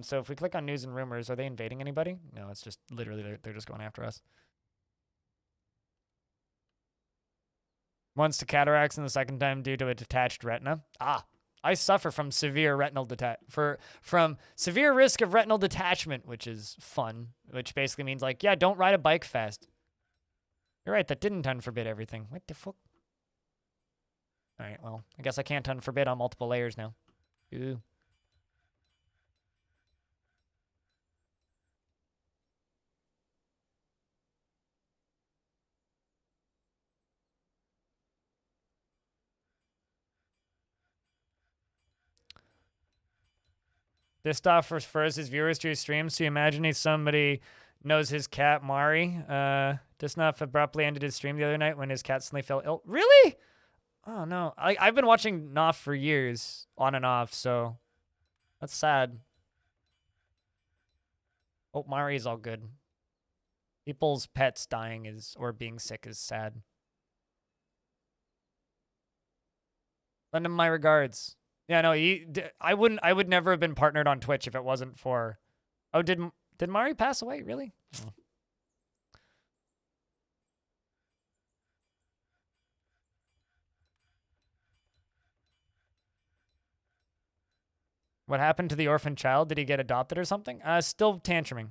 So if we click on news and rumors, are they invading anybody? No, it's just literally they're just going after us. Once to cataracts and the second time due to a detached retina. I suffer from severe retinal from severe risk of retinal detachment, which is fun, which basically means like, yeah, don't ride a bike fast. You're right, that didn't unforbid everything. What the fuck? All right, well, I guess I can't unforbid on multiple layers now. Ooh. This stuff refers his viewers to his streams, so you imagine he's somebody knows his cat, Mari. Disnuff abruptly ended his stream the other night when his cat suddenly fell ill. Really? Oh, no. I've been watching Noff for years, on and off, so that's sad. Oh, Mari's all good. People's pets dying or being sick is sad. Lend him my regards. Yeah, no, I would never have been partnered on Twitch if it wasn't for... Oh, did Mari pass away? Really? Oh. What happened to the orphan child? Did he get adopted or something? Still tantruming.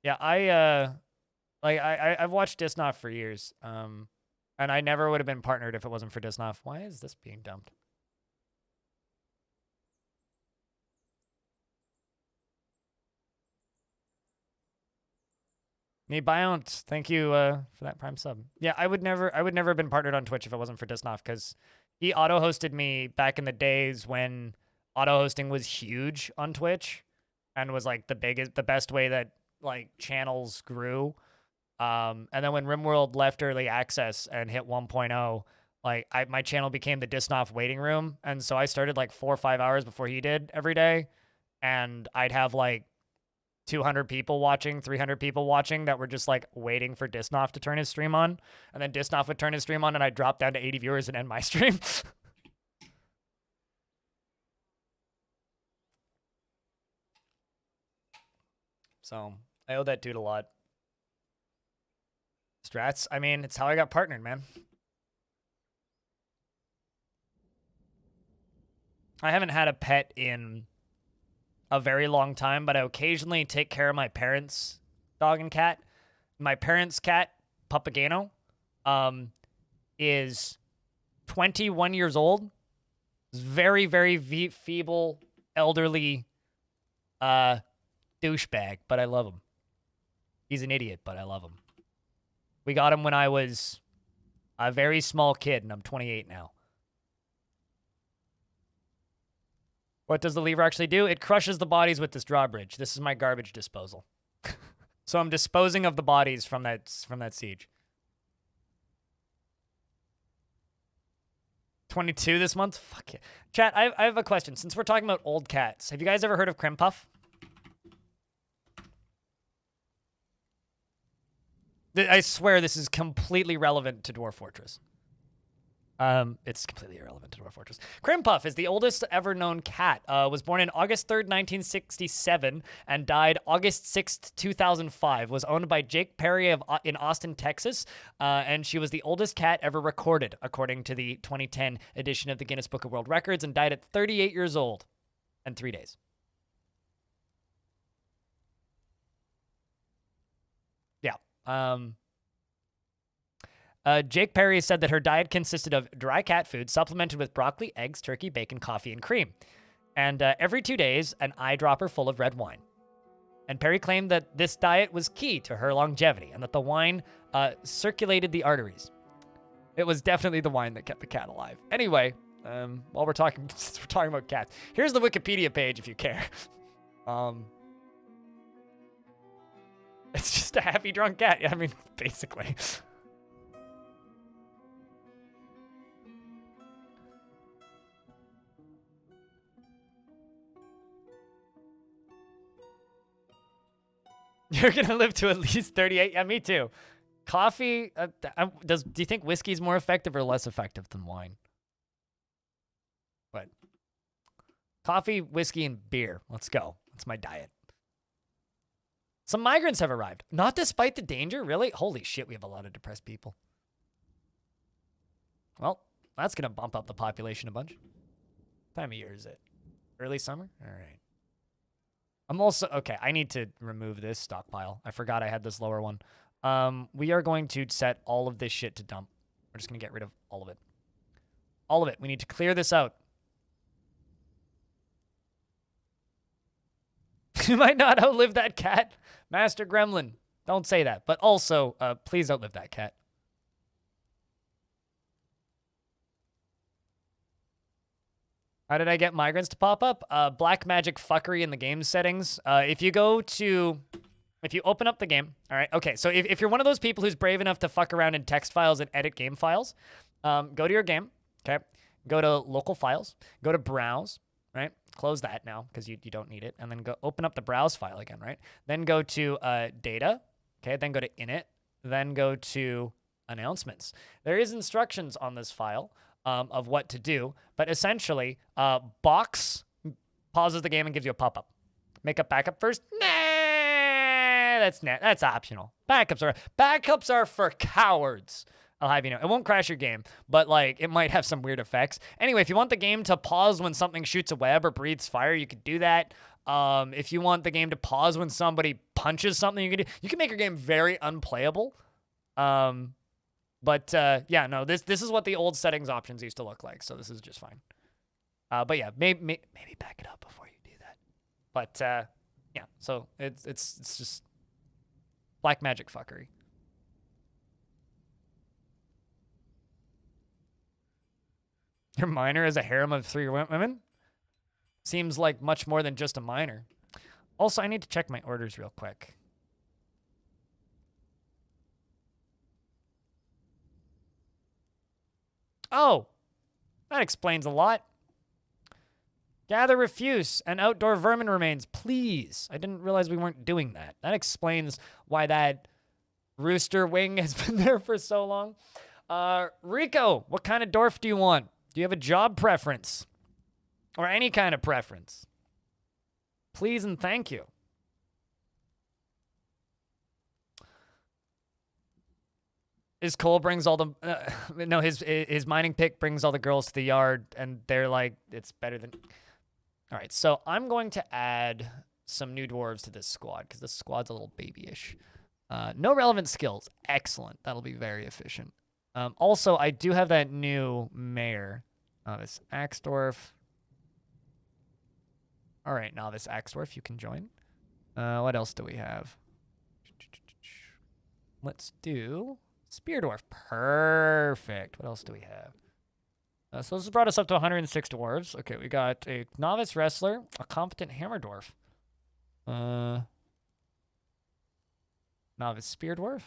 Yeah, I've watched Disnoff for years. And I never would have been partnered if it wasn't for Disnoff. Why is this being dumped? Me Biounce, thank you for that Prime sub. Yeah, I would never have been partnered on Twitch if it wasn't for Disnoff, because he auto-hosted me back in the days when auto-hosting was huge on Twitch and was like the best way that like channels grew. And then when RimWorld left early access and hit 1.0, like my channel became the Disnoff waiting room, and so I started like 4 or 5 hours before he did every day, and I'd have like 200 people watching, 300 people watching that were just like waiting for Disnoff to turn his stream on. And then Disnoff would turn his stream on and I'd drop down to 80 viewers and end my stream. So I owe that dude a lot. Strats, I mean, it's how I got partnered, man. I haven't had a pet in a very long time, but I occasionally take care of my parents' dog and cat. My parents' cat, Papageno, is 21 years old. Very, very feeble, elderly douchebag, but I love him. He's an idiot, but I love him. We got him when I was a very small kid, and I'm 28 now. What does the lever actually do? It crushes the bodies with this drawbridge. This is my garbage disposal. So I'm disposing of the bodies from that siege. 22 this month? Fuck it. Chat, I have a question. Since we're talking about old cats, have you guys ever heard of Crimpuff? I swear this is completely relevant to Dwarf Fortress. It's completely irrelevant to Dwarf Fortress. Crimpuff is the oldest ever known cat. Was born in August 3rd, 1967, and died August 6th, 2005. Was owned by Jake Perry in Austin, Texas, and she was the oldest cat ever recorded, according to the 2010 edition of the Guinness Book of World Records, and died at 38 years old and 3 days. Yeah. Jake Perry said that her diet consisted of dry cat food supplemented with broccoli, eggs, turkey, bacon, coffee, and cream. And every 2 days, an eyedropper full of red wine. And Perry claimed that this diet was key to her longevity and that the wine circulated the arteries. It was definitely the wine that kept the cat alive. Anyway, while we're talking about cats, here's the Wikipedia page if you care. It's just a happy drunk cat. I mean, basically. You're gonna live to at least 38. Yeah, me too. Coffee. Do you think whiskey's more effective or less effective than wine? But coffee, whiskey, and beer. Let's go. That's my diet. Some migrants have arrived. Not despite the danger, really? Holy shit, we have a lot of depressed people. Well, that's gonna bump up the population a bunch. What time of year is it? Early summer? All right. I'm also, okay, I need to remove this stockpile. I forgot I had this lower one. We are going to set all of this shit to dump. We're just going to get rid of all of it. All of it. We need to clear this out. You might not outlive that cat, Master Gremlin. Don't say that. But also, please outlive that cat. How did I get migrants to pop up? Black magic fuckery in the game settings. If you open up the game, all right, okay, so if you're one of those people who's brave enough to fuck around in text files and edit game files, go to your game, okay? Go to local files, go to browse, right? Close that now because you don't need it, and then go open up the browse file again, right? Then go to data, okay? Then go to init, then go to announcements. There is instructions on this file of what to do, but essentially, box pauses the game and gives you a pop-up. Make a backup first? Nah, that's optional. Backups are for cowards. I'll have you know. It won't crash your game, but like it might have some weird effects. Anyway, if you want the game to pause when something shoots a web or breathes fire, you could do that. If you want the game to pause when somebody punches something, you can make your game very unplayable. But yeah, no, this is what the old settings options used to look like, so this is just fine. But yeah, maybe back it up before you do that. But yeah, so it's just Black magic fuckery. Your miner is a harem of 3 women? Seems like much more than just a miner. Also, I need to check my orders real quick. Oh, that explains a lot. Gather refuse and outdoor vermin remains, please. I didn't realize we weren't doing that. That explains why that rooster wing has been there for so long. Rico, what kind of dwarf do you want? Do you have a job preference? Or any kind of preference? Please and thank you. His Cole brings all the... no, his mining pick brings all the girls to the yard, and they're like, it's better than... All right, so I'm going to add some new dwarves to this squad, because this squad's a little babyish. No relevant skills. Excellent. That'll be very efficient. Also, I do have that new mayor. This Axe Dwarf. All right, now this Axe Dwarf, you can join. What else do we have? Let's do Spear Dwarf. Perfect. What else do we have? So this has brought us up to 106 dwarves. Okay, we got a novice wrestler, a competent hammer dwarf, novice spear dwarf.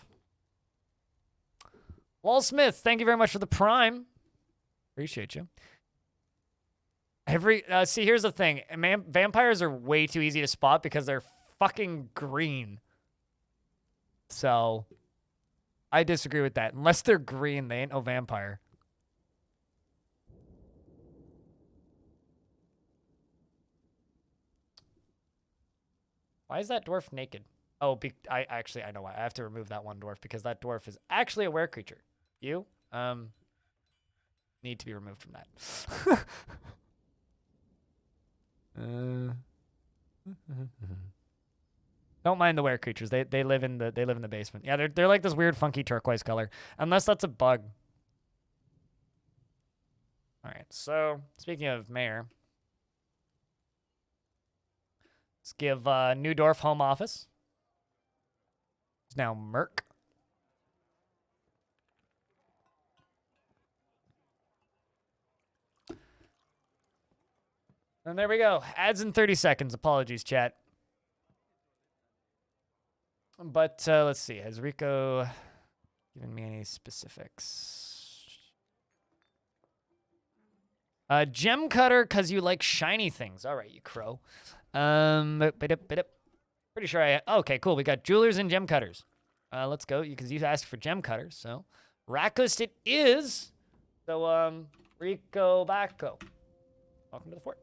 Wall Smith, thank you very much for the prime. Appreciate you. See, here's the thing. Vampires are way too easy to spot because they're fucking green. So, I disagree with that. Unless they're green, they ain't no vampire. Why is that dwarf naked? Oh, I know why. I have to remove that one dwarf because that dwarf is actually a were creature. You, need to be removed from that. Don't mind the were creatures. They live in the basement. Yeah, they're like this weird funky turquoise color. Unless that's a bug. All right. So speaking of mayor, let's give new dwarf home office. It's now Merc. And there we go. Ads in 30 seconds. Apologies, chat. But let's see. Has Rico given me any specifics? Gem cutter, because you like shiny things. All right, you crow. Pretty sure okay, cool. We got jewelers and gem cutters. Let's go. Because you asked for gem cutters. So, Rakust it is. So, Rico Bacco. Welcome to the fort.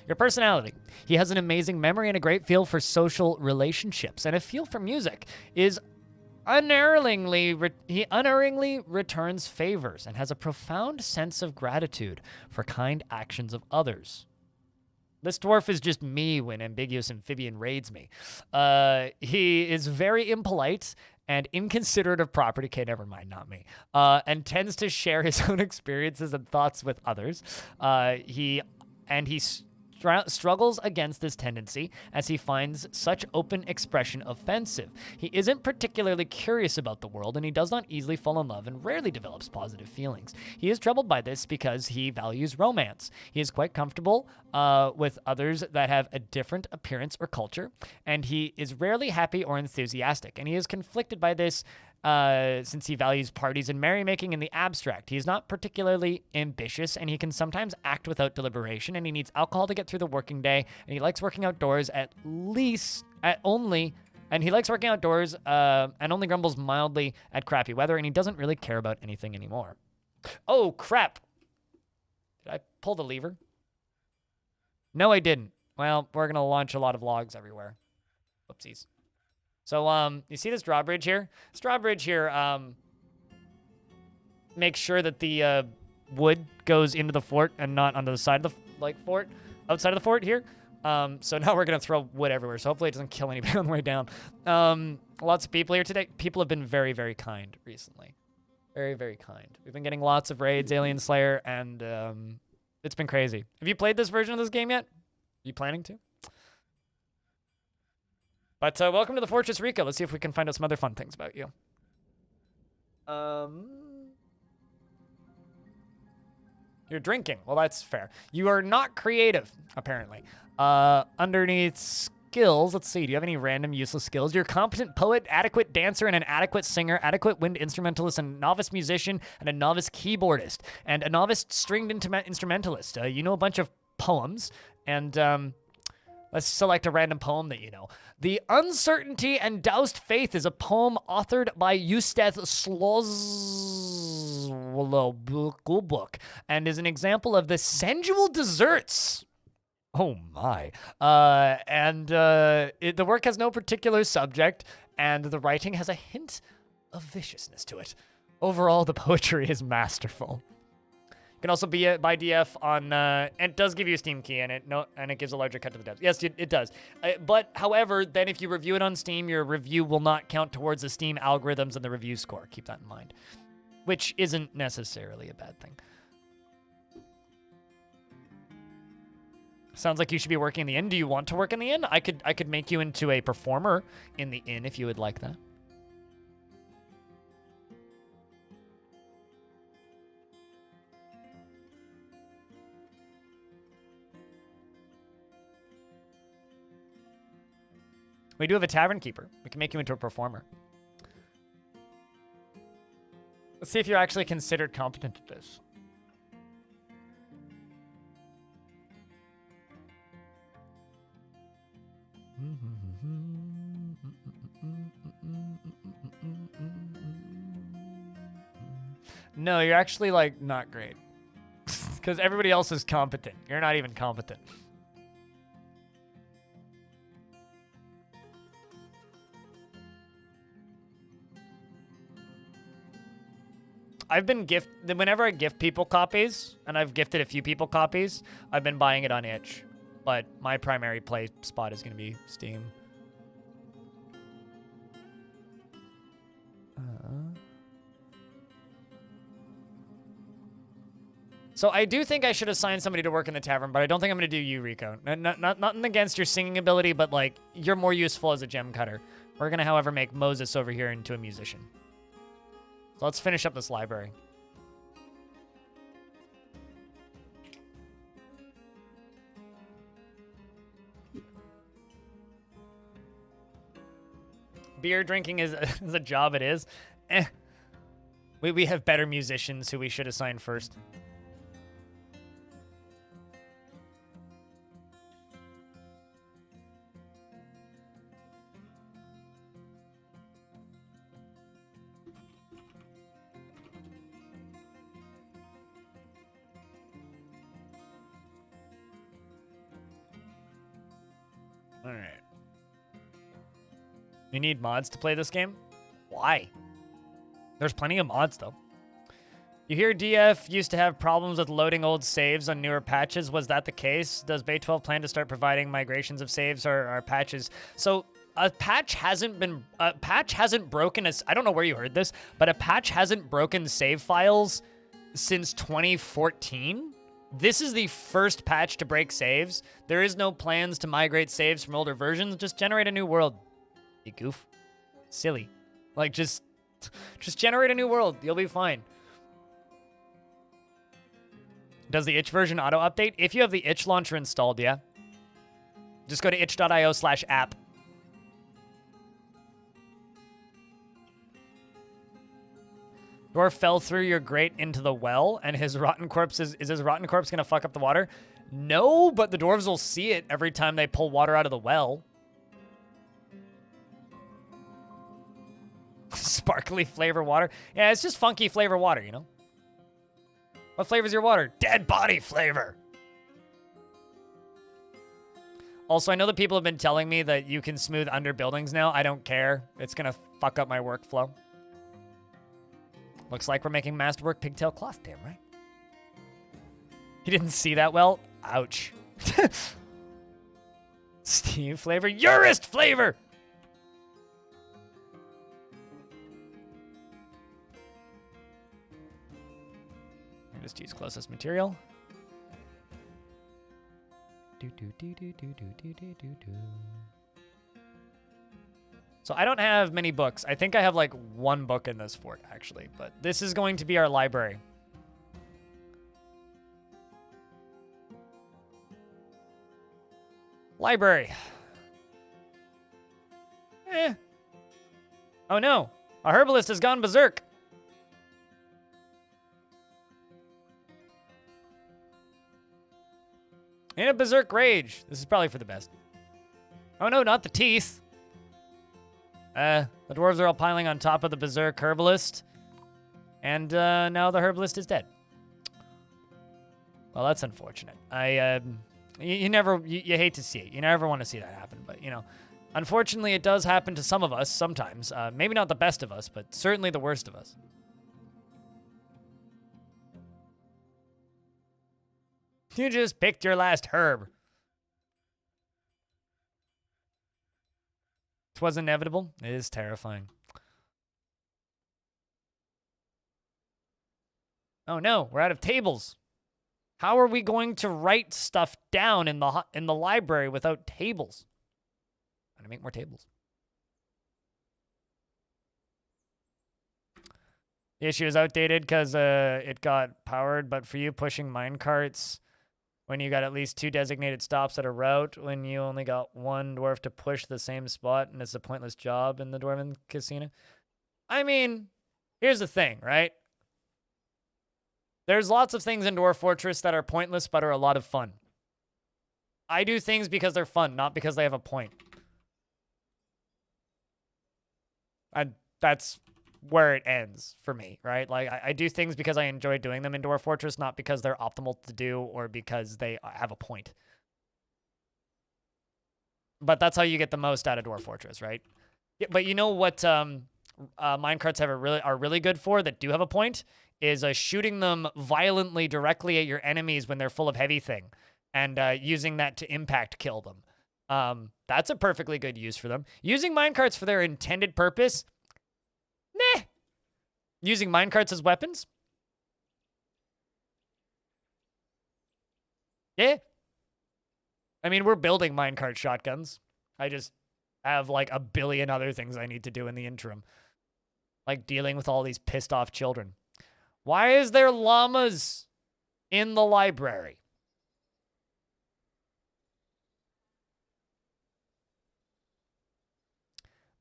Your personality. He has an amazing memory and a great feel for social relationships, and a feel for music. He unerringly returns favors and has a profound sense of gratitude for kind actions of others. This dwarf is just me when ambiguous amphibian raids me. He is very impolite and inconsiderate of property. Okay, never mind, not me. And tends to share his own experiences and thoughts with others. He struggles against this tendency as he finds such open expression offensive. He isn't particularly curious about the world, and he does not easily fall in love and rarely develops positive feelings. He is troubled by this because he values romance. He is quite comfortable with others that have a different appearance or culture, and he is rarely happy or enthusiastic. And he is conflicted by this since he values parties and merrymaking in the abstract. He is not particularly ambitious, and he can sometimes act without deliberation, and he needs alcohol to get through the working day, and he likes working outdoors and only grumbles mildly at crappy weather, and he doesn't really care about anything anymore. Oh, crap. Did I pull the lever? No, I didn't. Well, we're going to launch a lot of logs everywhere. Whoopsies. So, you see this drawbridge here? This drawbridge here, makes sure that the, wood goes into the fort and not onto the side of the, fort, outside of the fort here. So now we're gonna throw wood everywhere, so hopefully it doesn't kill anybody on the way down. Lots of people here today. People have been very, very kind recently. Very, very kind. We've been getting lots of raids, Alien Slayer, and, it's been crazy. Have you played this version of this game yet? Are you planning to? But welcome to the Fortress, Rico. Let's see if we can find out some other fun things about you. You're drinking. Well, that's fair. You are not creative, apparently. Underneath skills, let's see. Do you have any random useless skills? You're a competent poet, adequate dancer, and an adequate singer, adequate wind instrumentalist, and a novice musician, and a novice keyboardist, and a novice stringed instrumentalist. You know a bunch of poems, and let's select a random poem that you know. The Uncertainty and Doused Faith is a poem authored by Eusteth Slozlobuk and is an example of the sensual desserts. Oh my. The work has no particular subject, and the writing has a hint of viciousness to it. Overall, the poetry is masterful. Can also be by DF on, and it does give you a Steam key, and it gives a larger cut to the depth. Yes, it does. But however, then if you review it on Steam, your review will not count towards the Steam algorithms and the review score. Keep that in mind, which isn't necessarily a bad thing. Sounds like you should be working in the inn. Do you want to work in the inn? I could make you into a performer in the inn if you would like that. We do have a tavern keeper. We can make you into a performer. Let's see if you're actually considered competent at this. No, you're actually, like, not great. Because everybody else is competent. You're not even competent. I've been whenever I gift people copies, and I've gifted a few people copies, I've been buying it on itch. But my primary play spot is going to be Steam. So I do think I should assign somebody to work in the tavern, but I don't think I'm going to do you, Rico. Nothing against your singing ability, but like you're more useful as a gem cutter. We're going to, however, make Moses over here into a musician. So let's finish up this library. Beer drinking is a job, it is. We have better musicians who we should assign first. All right. You need mods to play this game? Why? There's plenty of mods, though. You hear DF used to have problems with loading old saves on newer patches. Was that the case? Does Bay 12 plan to start providing migrations of saves or patches? So a patch hasn't broken I don't know where you heard this, but a patch hasn't broken save files since 2014. This is the first patch to break saves. There is no plans to migrate saves from older versions. Just generate a new world. You goof. Silly. Like, just generate a new world. You'll be fine. Does the itch version auto-update? If you have the itch launcher installed, yeah. Just go to itch.io/app. Dwarf fell through your grate into the well, and his rotten corpse is his rotten corpse gonna fuck up the water? No, but the dwarves will see it every time they pull water out of the well. Sparkly flavor water. Yeah, it's just funky flavor water, you know? What flavor's your water? Dead body flavor. Also, I know that people have been telling me that you can smooth under buildings now. I don't care. It's gonna fuck up my workflow. Looks like we're making masterwork pigtail cloth, damn right. You didn't see that well? Ouch. Steam flavor, Urist flavor! Just use closest material. So I don't have many books. I think I have like one book in this fort, actually. But this is going to be our library. Library. Oh no, a herbalist has gone berserk. In a berserk rage. This is probably for the best. Oh no, not the teeth. The dwarves are all piling on top of the berserk herbalist. And now the herbalist is dead. Well, that's unfortunate. You hate to see it. You never want to see that happen, but you know, unfortunately it does happen to some of us sometimes. Maybe not the best of us, but certainly the worst of us. You just picked your last herb. It was inevitable. It is terrifying. Oh no, we're out of tables. How are we going to write stuff down in the library without tables? I'm gonna make more tables. The issue is outdated because it got powered, but for you pushing minecarts, when you got at least 2 designated stops at a route, when you only got 1 dwarf to push the same spot, and it's a pointless job in the Dwarven Casino. I mean, here's the thing, right? There's lots of things in Dwarf Fortress that are pointless but are a lot of fun. I do things because they're fun, not because they have a point. And that's where it ends for me, right? Like, I do things because I enjoy doing them in Dwarf Fortress, not because they're optimal to do or because they have a point. But that's how you get the most out of Dwarf Fortress, right? Yeah, but you know what minecarts are really good for that do have a point is shooting them violently directly at your enemies when they're full of heavy thing and using that to impact kill them. That's a perfectly good use for them. Using minecarts for their intended purpose, meh. Using minecarts as weapons, yeah. I mean, we're building minecart shotguns. I just have like a billion other things I need to do in the interim. Like dealing with all these pissed off children. Why is there llamas in the library?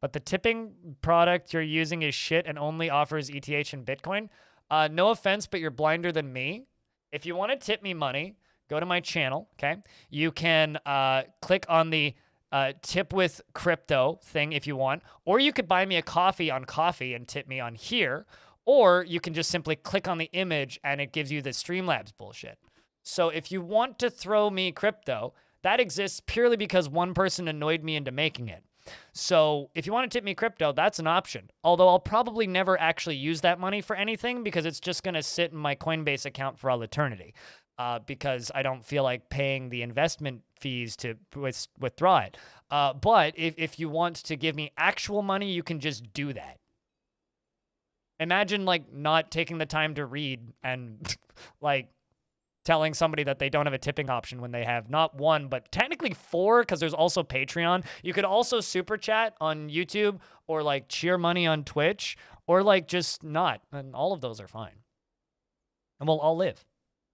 But the tipping product you're using is shit and only offers ETH and Bitcoin. No offense, but you're blinder than me. If you want to tip me money, go to my channel, okay? You can click on the tip with crypto thing if you want, or you could buy me a coffee on Coffee and tip me on here, or you can just simply click on the image and it gives you the Streamlabs bullshit. So if you want to throw me crypto, that exists purely because one person annoyed me into making it. So if you want to tip me crypto, that's an option. Although I'll probably never actually use that money for anything because it's just going to sit in my Coinbase account for all eternity. Because I don't feel like paying the investment fees to withdraw it. But if you want to give me actual money, you can just do that. Imagine like not taking the time to read and like telling somebody that they don't have a tipping option when they have not 1, but technically 4, because there's also Patreon. You could also super chat on YouTube or like cheer money on Twitch or like just not. And all of those are fine. And we'll all live.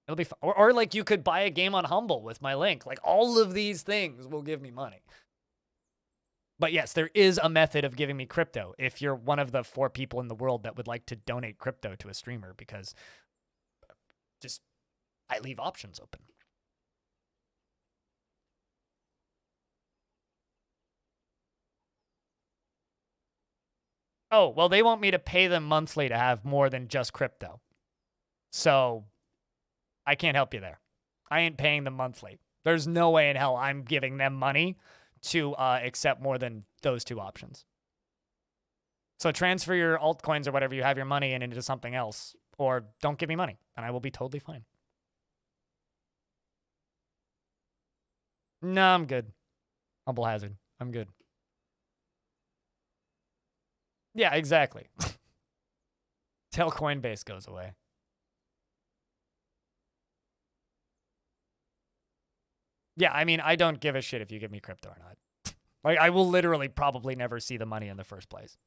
It'll be fun. Or like you could buy a game on Humble with my link. Like all of these things will give me money. But yes, there is a method of giving me crypto if you're one of the 4 people in the world that would like to donate crypto to a streamer because just I leave options open. Oh, well, they want me to pay them monthly to have more than just crypto. So I can't help you there. I ain't paying them monthly. There's no way in hell I'm giving them money to accept more than those 2 options. So transfer your altcoins or whatever you have your money in into something else, or don't give me money, and I will be totally fine. No, I'm good. Humble hazard. I'm good. Yeah, exactly. Till Coinbase goes away. Yeah, I mean, I don't give a shit if you give me crypto or not. Like, I will literally probably never see the money in the first place.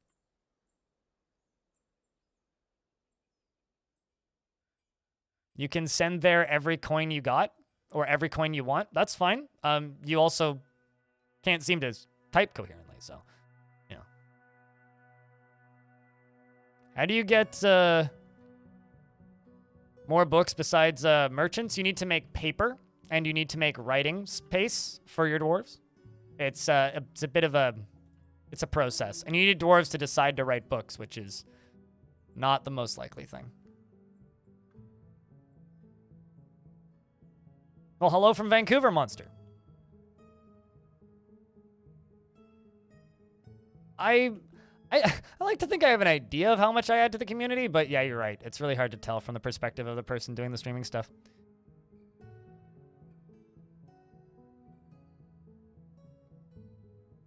You can send there every coin you got or every coin you want. That's fine. You also can't seem to type coherently, so, you know. How do you get more books besides merchants? You need to make paper, and you need to make writing space for your dwarves. It's a bit of a... It's a process. And you need dwarves to decide to write books, which is not the most likely thing. Well, hello from Vancouver, Monster. I like to think I have an idea of how much I add to the community, but yeah, you're right. It's really hard to tell from the perspective of the person doing the streaming stuff.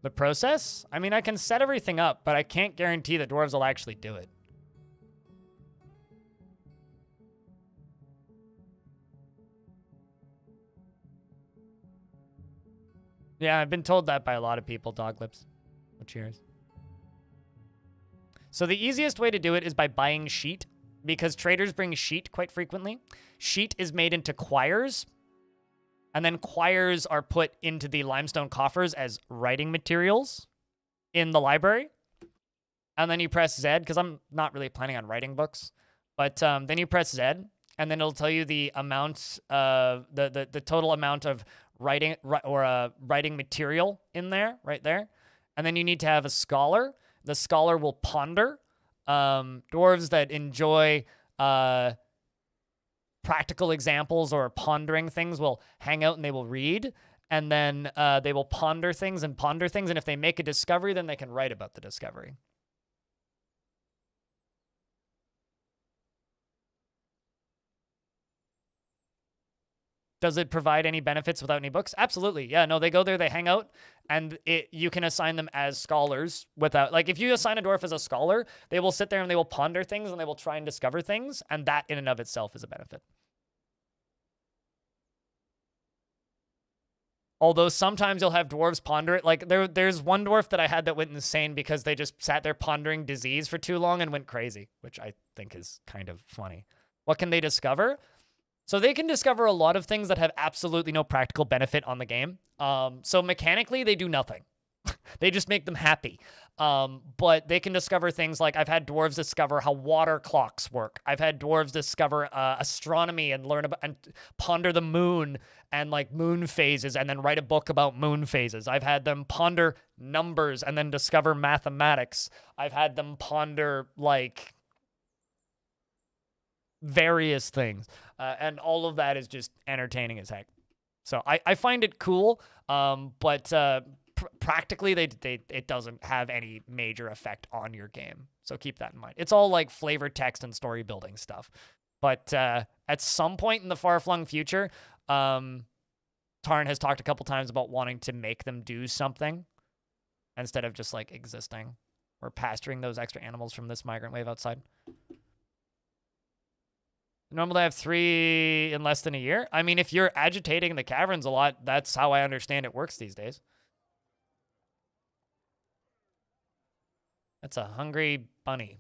The process? I mean, I can set everything up, but I can't guarantee that dwarves will actually do it. Yeah, I've been told that by a lot of people, Doglips. Oh, cheers. So the easiest way to do it is by buying sheet, because traders bring sheet quite frequently. Sheet is made into quires, and then quires are put into the limestone coffers as writing materials in the library. And then you press Z, because I'm not really planning on writing books. But then you press Z, and then it'll tell you the amount of the total amount of writing material in there, right there. And then you need to have a scholar. The scholar will ponder. Dwarves that enjoy practical examples or pondering things will hang out and they will read. And then they will ponder things. And if they make a discovery, then they can write about the discovery. Does it provide any benefits without any books? Absolutely. Yeah, no, they go there, they hang out, and you can assign them as scholars without... Like, if you assign a dwarf as a scholar, they will sit there and they will ponder things and they will try and discover things, and that in and of itself is a benefit. Although sometimes you'll have dwarves ponder it. Like, there's one dwarf that I had that went insane because they just sat there pondering disease for too long and went crazy, which I think is kind of funny. What can they discover? So they can discover a lot of things that have absolutely no practical benefit on the game. So mechanically, they do nothing. They just make them happy. But they can discover things like I've had dwarves discover how water clocks work. I've had dwarves discover astronomy and learn about and ponder the moon and like moon phases and then write a book about moon phases. I've had them ponder numbers and then discover mathematics. I've had them ponder like various things. And all of that is just entertaining as heck. So I find it cool, but practically it doesn't have any major effect on your game. So keep that in mind. It's all like flavor text and story building stuff. But at some point in the far-flung future, Tarn has talked a couple times about wanting to make them do something instead of just like existing or pasturing those extra animals from this migrant wave outside. Normally I have 3 in less than a year. I mean, if you're agitating the caverns a lot, that's how I understand it works these days. That's a hungry bunny.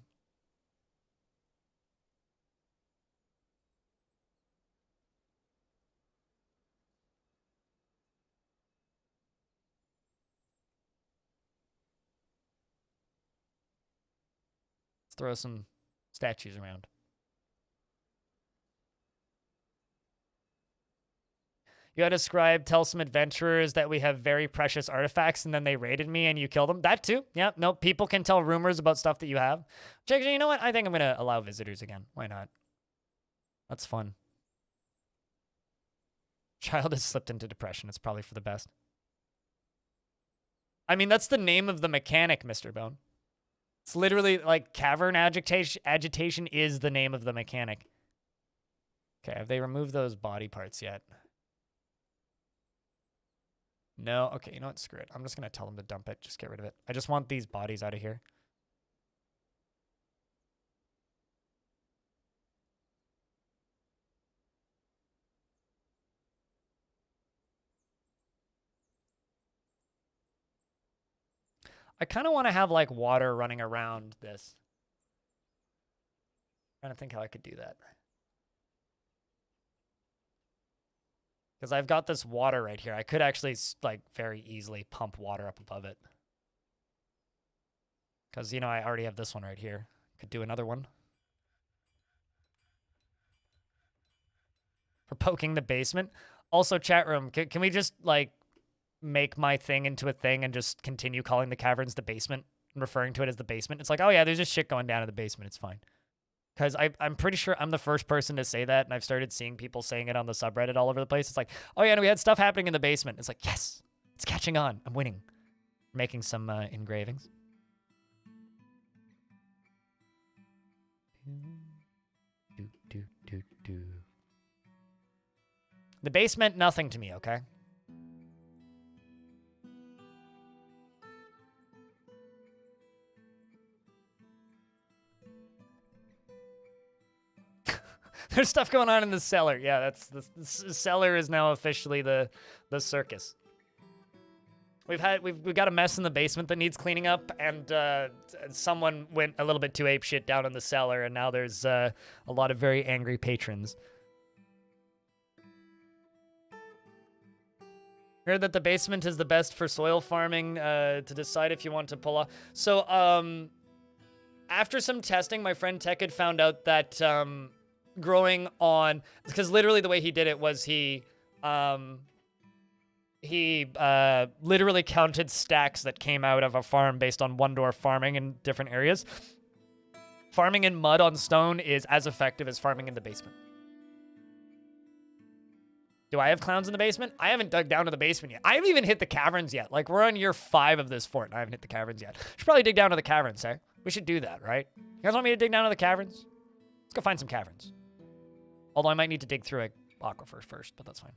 Let's throw some statues around. You had a scribe tell some adventurers that we have very precious artifacts, and then they raided me and you killed them. That too. Yeah, no, people can tell rumors about stuff that you have. Actually, you know what? I think I'm going to allow visitors again. Why not? That's fun. Child has slipped into depression. It's probably for the best. I mean, that's the name of the mechanic, Mr. Bone. It's literally like cavern agitation is the name of the mechanic. Okay, have they removed those body parts yet? No? Okay, you know what? Screw it. I'm just going to tell them to dump it. Just get rid of it. I just want these bodies out of here. I kind of want to have like water running around this. Trying to think how I could do that. Because I've got this water right here. I could actually like very easily pump water up above it. Because, you know, I already have this one right here. Could do another one. For poking the basement. Also, chat room, can we just, like, make my thing into a thing and just continue calling the caverns the basement and referring to it as the basement? It's like, oh, yeah, there's just shit going down in the basement. It's fine. Because I'm pretty sure I'm the first person to say that, and I've started seeing people saying it on the subreddit all over the place. It's like, oh, yeah, and we had stuff happening in the basement. It's like, yes, it's catching on. I'm winning. We're making some engravings. The base meant nothing to me, okay? There's stuff going on in the cellar. Yeah, that's the cellar is now officially the circus. We've got a mess in the basement that needs cleaning up, and someone went a little bit too apeshit down in the cellar, and now there's a lot of very angry patrons. Heard that the basement is the best for soil farming to decide if you want to pull off. So, after some testing, my friend Tech had found out that growing on, because literally the way he did it was he literally counted stacks that came out of a farm based on one dwarf farming in different areas. Farming in mud on stone is as effective as farming in the basement. Do I have clowns in the basement? I haven't dug down to the basement yet. I haven't even hit the caverns yet. Like, we're on year 5 of this fort, and I haven't hit the caverns yet. Should probably dig down to the caverns, eh? We should do that, right? You guys want me to dig down to the caverns? Let's go find some caverns. Although I might need to dig through a aquifer first, but that's fine.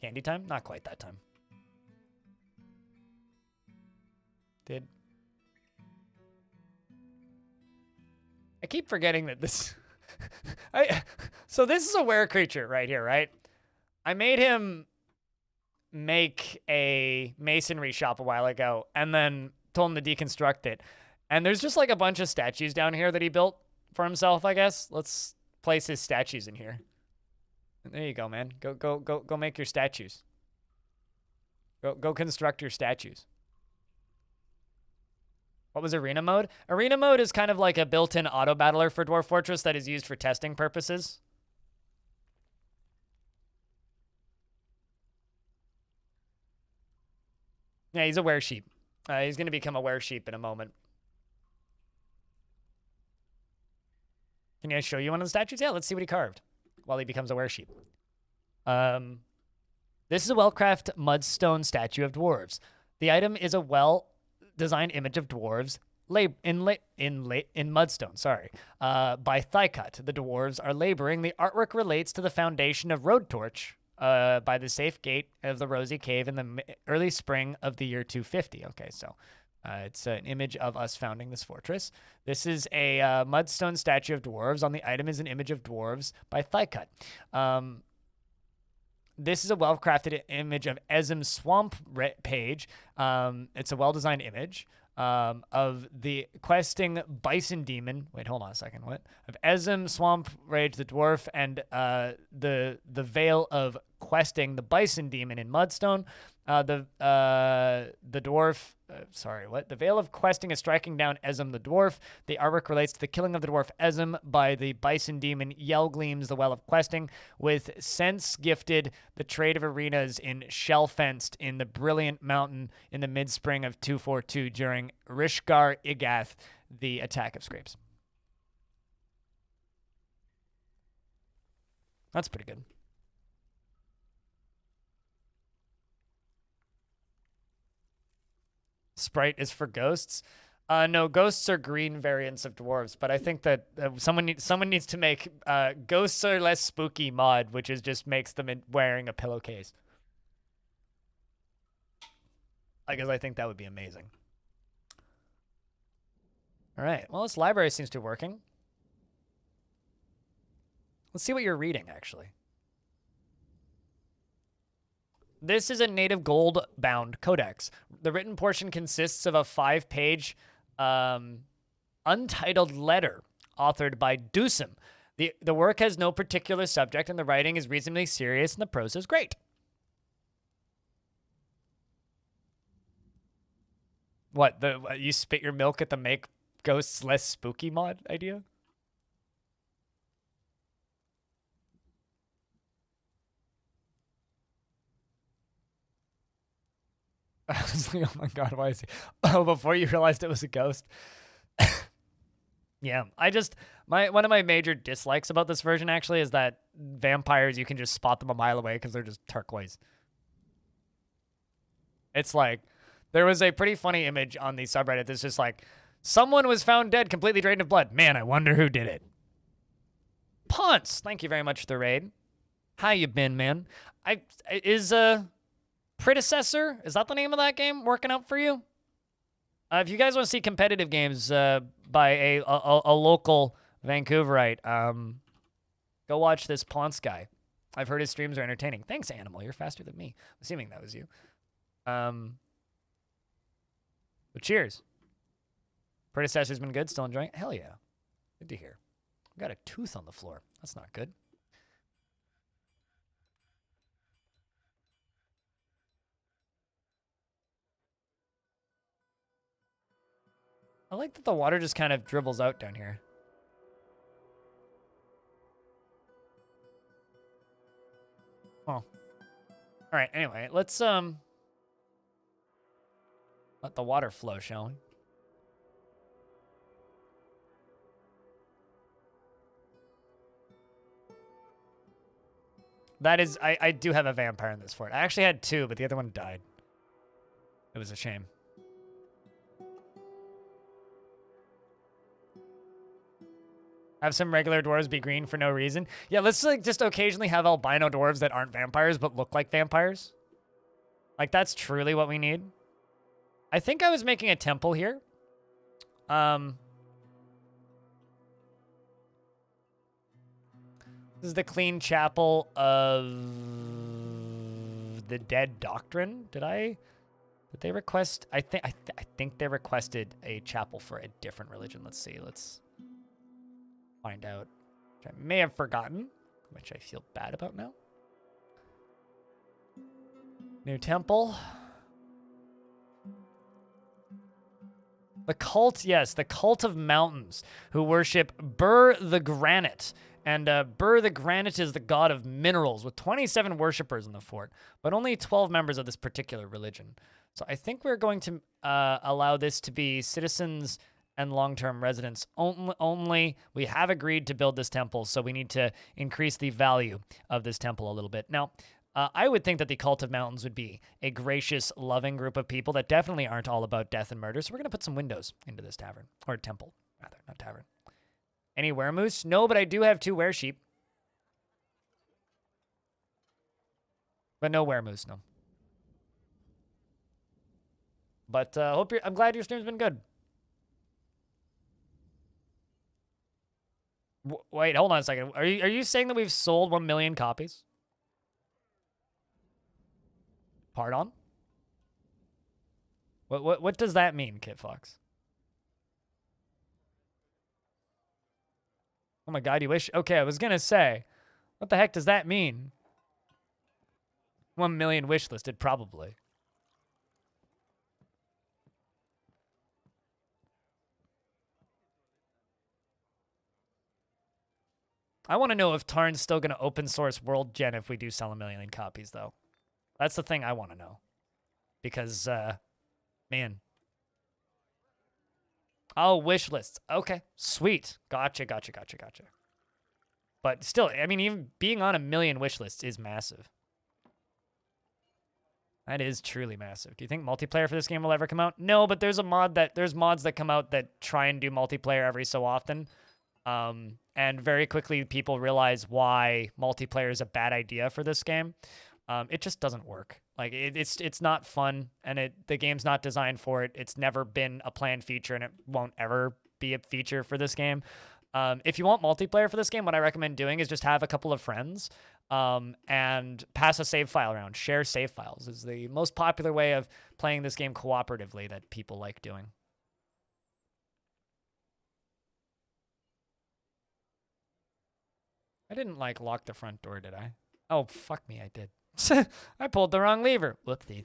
Candy time? Not quite that time. I keep forgetting that this... So this is a were creature right here, right? I made him make a masonry shop a while ago and then told him to deconstruct it. And there's just like a bunch of statues down here that he built for himself, I guess. Let's place his statues in here. There you go, man. Go make your statues. Go construct your statues. What was arena mode? Arena mode is kind of like a built-in auto battler for Dwarf Fortress that is used for testing purposes. Yeah, he's a were-sheep. He's going to become a were-sheep in a moment. Can I show you one of the statues? Yeah, let's see what he carved while he becomes a were-sheep. This is a well-crafted mudstone statue of dwarves. The item is a well-designed image of dwarves in mudstone, by Thigh-Cut. The dwarves are laboring. The artwork relates to the foundation of Roadtorch by the safe gate of the Rosy Cave in the early spring of the year 250. Okay, so it's an image of us founding this fortress. This is a mudstone statue of dwarves. On the item is an image of dwarves by Thigh-Cut. This is a well-crafted image of Ezem Swamp Page. It's a well-designed image of the questing bison demon. Wait, hold on a second. What? Of Ezem Swamp Rage the dwarf and the veil of questing the bison demon in Mudstone. The dwarf. The veil of questing is striking down Ezem the dwarf. The artwork relates to the killing of the dwarf Ezem by the bison demon Yell Gleams the well of questing, with sense gifted the trade of arenas in shell fenced in the brilliant mountain in the mid-spring of 242 during Rishgar Igath, the attack of Scrapes. That's pretty good. Sprite is for ghosts. No, ghosts are green variants of dwarves, but I think that someone needs to make ghosts are less spooky mod, which is just makes them wearing a pillowcase. Because I think that would be amazing. All right. Well, this library seems to be working. Let's see what you're reading, actually. This is a native gold-bound codex. The written portion consists of a 5-page untitled letter authored by Dusum. The work has no particular subject, and the writing is reasonably serious, and the prose is great. What, you spit your milk at the make ghosts less spooky mod idea? I was like, oh my god, why is he? Oh, before you realized it was a ghost. Yeah, one of my major dislikes about this version actually is that vampires, you can just spot them a mile away because they're just turquoise. It's like, there was a pretty funny image on the subreddit that's just like, someone was found dead, completely drained of blood. Man, I wonder who did it. Ponce, thank you very much for the raid. How you been, man? Is Predecessor, is that the name of that game, working out for you? If you guys want to see competitive games by a local Vancouverite, go watch this Ponce guy. I've heard his streams are entertaining. Thanks, Animal. You're faster than me. Assuming that was you. But cheers. Predecessor's been good. Still enjoying it? Hell yeah. Good to hear. We got a tooth on the floor. That's not good. I like that the water just kind of dribbles out down here. Oh. All right, anyway, let's let the water flow, shall we? That is, I do have a vampire in this fort. I actually had 2, but the other one died. It was a shame. Have some regular dwarves be green for no reason. Yeah, let's like just occasionally have albino dwarves that aren't vampires but look like vampires. Like, that's truly what we need. I think I was making a temple here. This is the clean chapel of the Dead Doctrine. Did they request? I think they requested a chapel for a different religion. Let's see. Let's find out. Which I may have forgotten, which I feel bad about now. New temple. The cult, yes, the cult of mountains, who worship Bur the Granite. And Bur the Granite is the god of minerals, with 27 worshippers in the fort, but only 12 members of this particular religion. So I think we're going to allow this to be citizens and long-term residents only. We have agreed to build this temple, so we need to increase the value of this temple a little bit. Now, I would think that the Cult of Mountains would be a gracious, loving group of people that definitely aren't all about death and murder, so we're going to put some windows into this tavern. Or temple, rather, not tavern. Any weremoose? No, but I do have 2 weresheep. But no weremoose, no. But I'm glad your stream's been good. Wait, hold on a second. Are you saying that we've sold 1 million copies? Pardon? What does that mean, Kit Fox? Oh my god, you wish? Okay, I was gonna say, what the heck does that mean? 1 million wishlisted, probably. I want to know if Tarn's still going to open source World Gen if we do sell 1 million copies, though. That's the thing I want to know. Because, man. Oh, wish lists. Okay, sweet. Gotcha. But still, I mean, even being on 1 million wish lists is massive. That is truly massive. Do you think multiplayer for this game will ever come out? No, but there's mods that come out that try and do multiplayer every so often. And very quickly people realize why multiplayer is a bad idea for this game. It just doesn't work. Like it's not fun, and the game's not designed for it. It's never been a planned feature, and it won't ever be a feature for this game. If you want multiplayer for this game, what I recommend doing is just have a couple of friends and pass a save file around. Share save files is the most popular way of playing this game cooperatively that people like doing. I didn't like lock the front door, did I? Oh, fuck me, I did. I pulled the wrong lever. Whoopsies.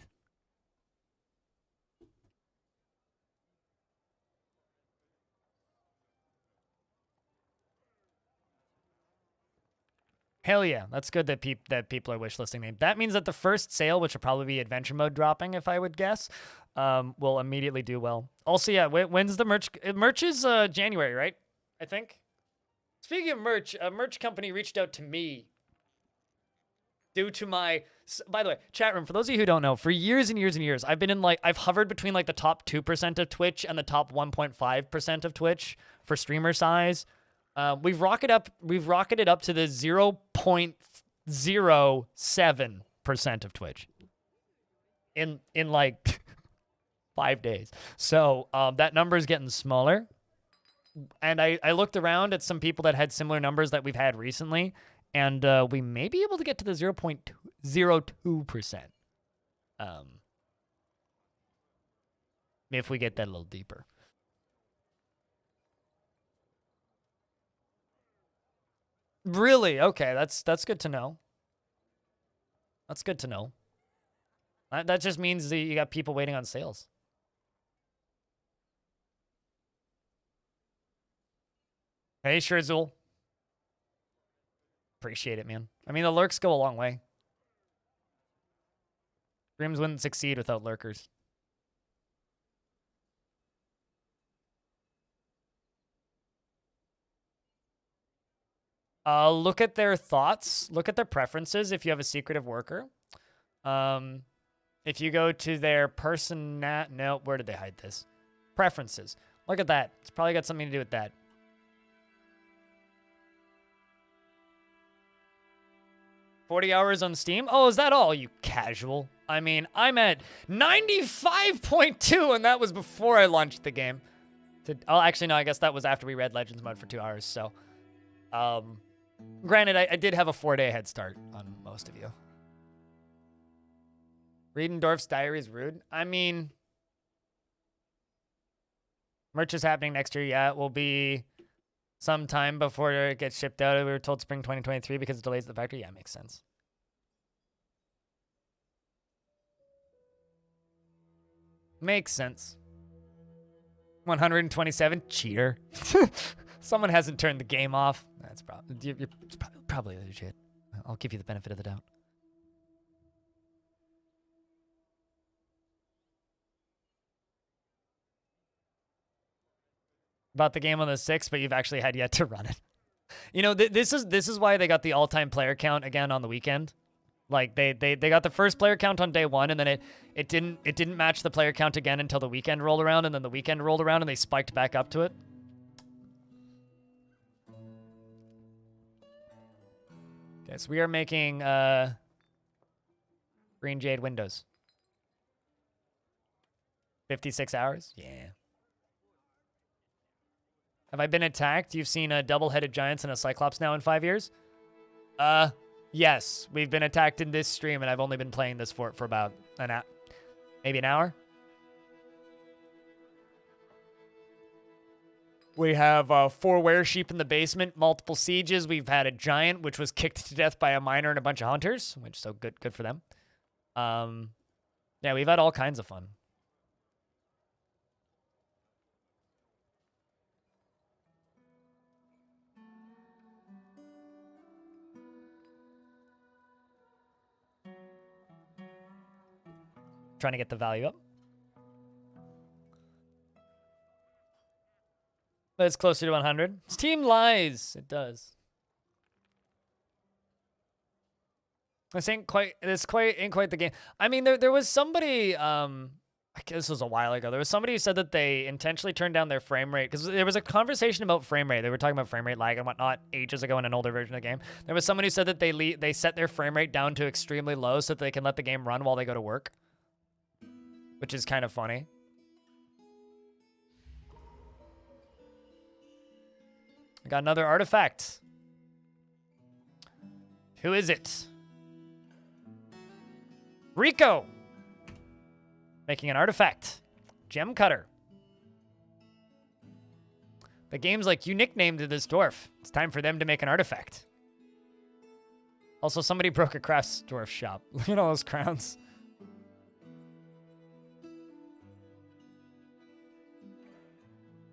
Hell yeah, that's good that people are wishlisting me. That means that the first sale, which will probably be adventure mode dropping, if I would guess, will immediately do well. Also, yeah, when's the merch? Merch is January, right? I think. Speaking of merch, a merch company reached out to me due to my. By the way, chat room. For those of you who don't know, for years and years and years, I've been in I've hovered between like the top 2% of Twitch and the top 1.5% of Twitch for streamer size. We've rocketed up to the 0.07% of Twitch in like 5 days. So that number is getting smaller. And I looked around at some people that had similar numbers that we've had recently, and we may be able to get to the 0.02%. If we get that a little deeper. Really? Okay, that's good to know. That's good to know. That just means that you got people waiting on sales. Hey, Shirzul. Appreciate it, man. I mean, the lurks go a long way. Streams wouldn't succeed without lurkers. Look at their thoughts. Look at their preferences if you have a secretive worker. If you go to their no, where did they hide this? Preferences. Look at that. It's probably got something to do with that. $40 hours on Steam? Oh, is that all, you casual? I mean, I'm at 95.2, and that was before I launched the game. Oh, actually, no, I guess that was after we read Legends mode for 2 hours, so. Granted, I did have a 4-day head start on most of you. Reading Dwarf's diary is rude. I mean, merch is happening next year. Yeah, it will be sometime before it gets shipped out. We were told spring 2023 because it delays the factory. Yeah, makes sense. Makes sense. 127, cheater. Someone hasn't turned the game off. That's probably legit. I'll give you the benefit of the doubt. About the game on the 6th, but you've actually had yet to run it. You know, this is why they got the all-time player count again on the weekend. Like they got the first player count on day 1, and then it didn't match the player count again until the weekend rolled around, and then the weekend rolled around, and they spiked back up to it. Okay, so we are making green jade windows. 56 hours? Yeah. Have I been attacked? You've seen double-headed giants and a cyclops now in 5 years? Yes. We've been attacked in this stream, and I've only been playing this for about maybe an hour. We have 4 were-sheep in the basement, multiple sieges. We've had a giant, which was kicked to death by a miner and a bunch of hunters, which so good for them. Yeah, we've had all kinds of fun. Trying to get the value up. But it's closer to 100. Steam lies. It does. This ain't quite the game. I mean, there was somebody, I guess this was a while ago. There was somebody who said that they intentionally turned down their frame rate because there was a conversation about frame rate. They were talking about frame rate lag and whatnot ages ago in an older version of the game. There was somebody who said that they set their frame rate down to extremely low so that they can let the game run while they go to work, which is kind of funny. We got another artifact. Who is it? Rico! Making an artifact. Gem cutter. The game's like, you nicknamed this dwarf. It's time for them to make an artifact. Also, somebody broke a crafts dwarf shop. Look at all those crowns.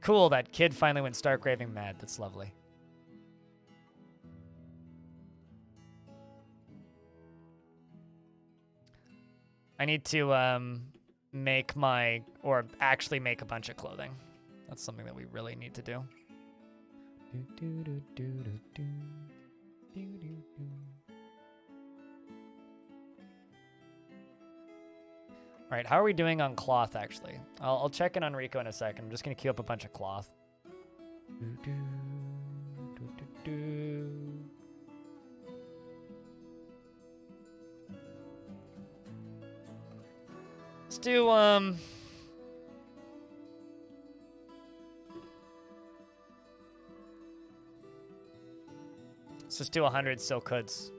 Cool, that kid finally went stark raving mad. That's lovely. I need to make actually make a bunch of clothing. That's something that we really need to do. All right, how are we doing on cloth, actually? I'll check in on Rico in a second. I'm just going to queue up a bunch of cloth. Let's do, let's just do 100 silk hoods.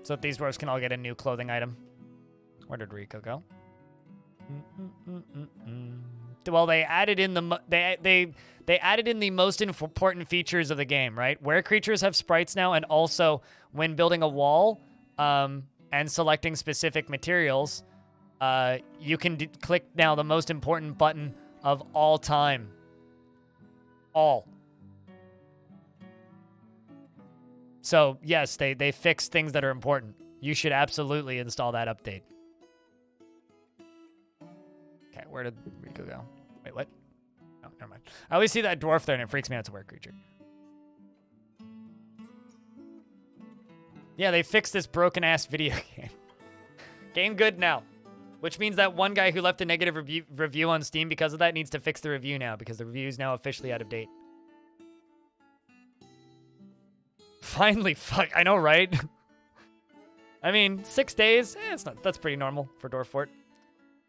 So that these dwarves can all get a new clothing item. Where did Rico go? Well, they added in the they added in the most important features of the game, right? Where creatures have sprites now, and also when building a wall and selecting specific materials, you can click now the most important button of all time. All. So, yes, they fix things that are important. You should absolutely install that update. Okay, where did Rico go? Wait, what? Oh, never mind. I always see that dwarf there, and it freaks me out. It's a weird creature. Yeah, they fixed this broken-ass video game. Game good now. Which means that one guy who left a negative review on Steam because of that needs to fix the review now, because the review is now officially out of date. Finally, fuck. I know, right? I mean, 6 days. That's pretty normal for Dwarf Fort.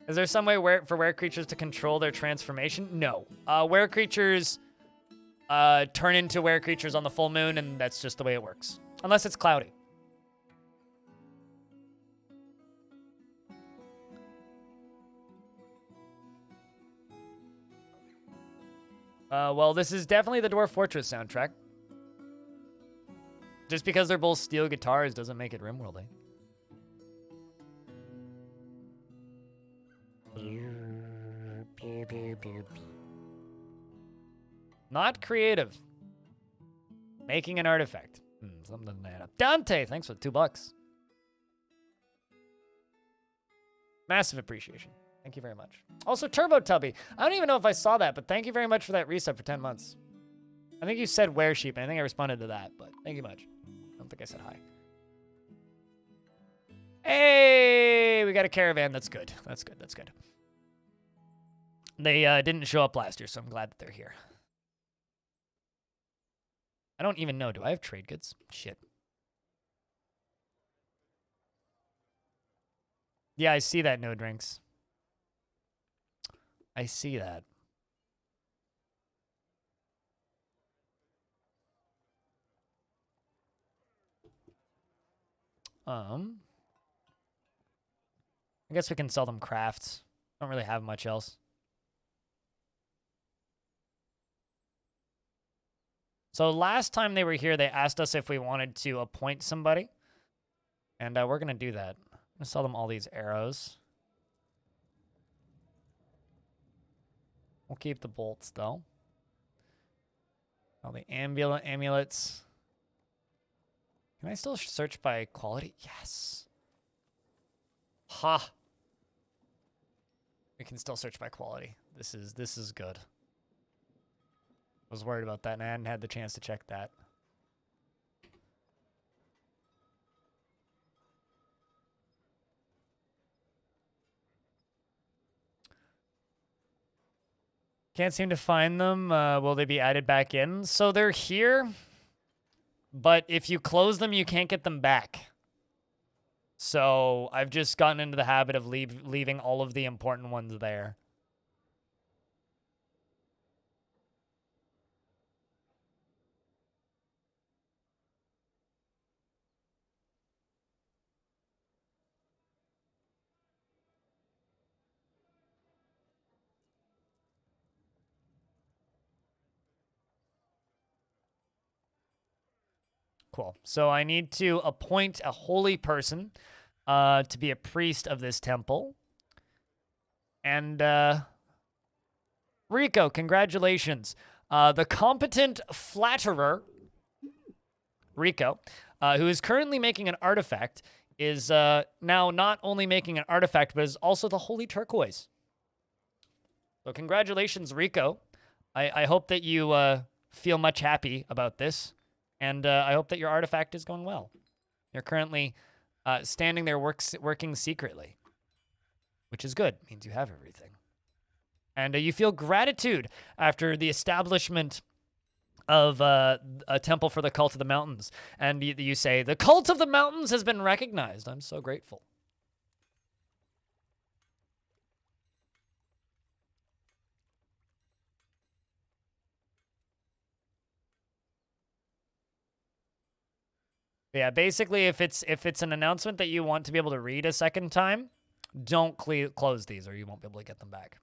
Is there some way for were creatures to control their transformation? No. Were creatures turn into were creatures on the full moon, and that's just the way it works. Unless it's cloudy. Well, this is definitely the Dwarf Fortress soundtrack. Just because they're both steel guitars doesn't make it Rimworldy. Not creative. Making an artifact. Something doesn't add up. Dante, thanks for $2. Massive appreciation. Thank you very much. Also, Turbo Tubby. I don't even know if I saw that, but thank you very much for that resub for 10 months. I think you said were sheep, and I think I responded to that, but thank you much. I don't think I said hi. Hey, we got a caravan. That's good. That's good. That's good. They didn't show up last year, so I'm glad that they're here. I don't even know. Do I have trade goods? Shit. Yeah, I see that, no drinks. I see that. I guess we can sell them crafts. Don't really have much else. So last time they were here, they asked us if we wanted to appoint somebody. And we're going to do that. I'm going to sell them all these arrows. We'll keep the bolts, though. All the amulets. Can I still search by quality? Yes. Ha. We can still search by quality. This is good. I was worried about that, and I hadn't had the chance to check that. Can't seem to find them. Will they be added back in? So they're here, but if you close them, you can't get them back. So I've just gotten into the habit of leaving all of the important ones there. Cool. So I need to appoint a holy person to be a priest of this temple. And Rico, congratulations. The competent flatterer, Rico, who is currently making an artifact, is now not only making an artifact, but is also the holy turquoise. So congratulations, Rico. I hope that you feel much happy about this, and I hope that your artifact is going well. You're currently standing there working secretly, which is good. It means you have everything. And you feel gratitude after the establishment of a temple for the cult of the mountains. And you say, the cult of the mountains has been recognized. I'm so grateful. Yeah, basically, if it's an announcement that you want to be able to read a second time, don't close these or you won't be able to get them back.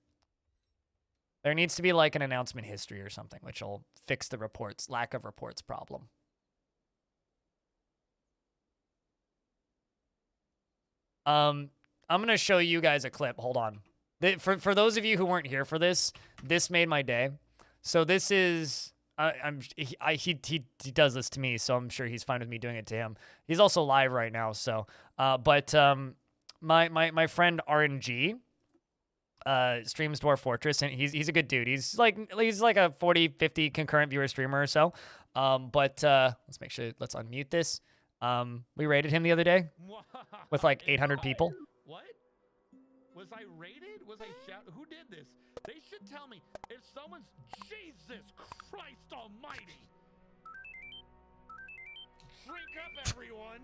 There needs to be like an announcement history or something, which will fix the lack of reports problem. I'm going to show you guys a clip. Hold on. For those of you who weren't here for this made my day. So this is... he does this to me, so I'm sure he's fine with me doing it to him. He's also live right now, so but my friend RNG streams Dwarf Fortress, and he's a good dude. He's like a 40-50 concurrent viewer streamer or so. But let's make sure, let's unmute this. We raided him the other day with like 800 people. What? Was I raided? Was I shouted? Who did this? They should tell me. If someone's... Jesus Christ almighty! Drink up, everyone!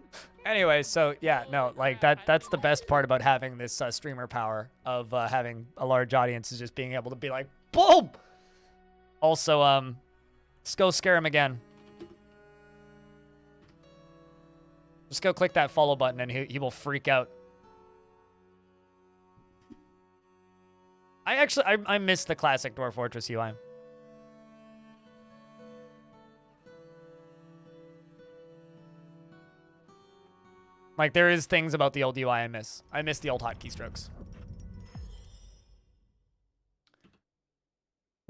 Anyway, so yeah, no, like that's the best part about having this streamer power of having a large audience, is just being able to be like, boom! Also, let's go scare him again. Just go click that follow button and he will freak out. I miss the classic Dwarf Fortress UI. Like, there is things about the old UI I miss. I miss the old hot keystrokes.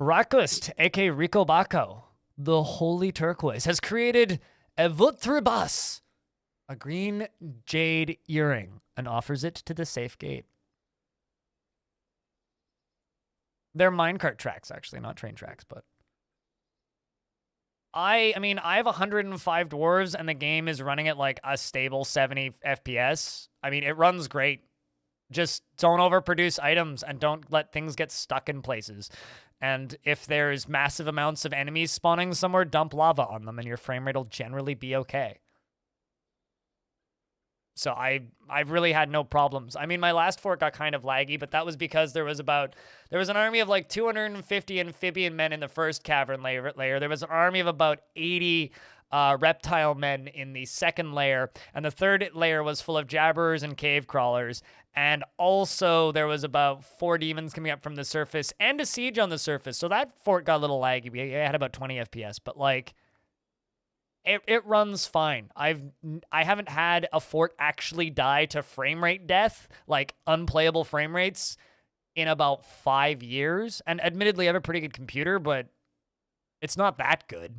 Rakust, aka Rico Baco, the Holy Turquoise, has created a Vutribas, a green jade earring, and offers it to the safe gate. They're minecart tracks, actually, not train tracks, but... I mean, I have 105 dwarves, and the game is running at, like, a stable 70 FPS. I mean, it runs great. Just don't overproduce items, and don't let things get stuck in places. And if there's massive amounts of enemies spawning somewhere, dump lava on them, and your frame rate will generally be okay. So I've really had no problems. I mean, my last fort got kind of laggy, but that was because there was an army of like 250 amphibian men in the first cavern layer. There was an army of about 80 reptile men in the second layer, and the third layer was full of jabberers and cave crawlers. And also there was about 4 demons coming up from the surface and a siege on the surface. So that fort got a little laggy. We had about 20 FPS, but like... It runs fine. I haven't had a fort actually die to frame rate death, like unplayable frame rates, in about 5 years. And admittedly, I have a pretty good computer, but it's not that good.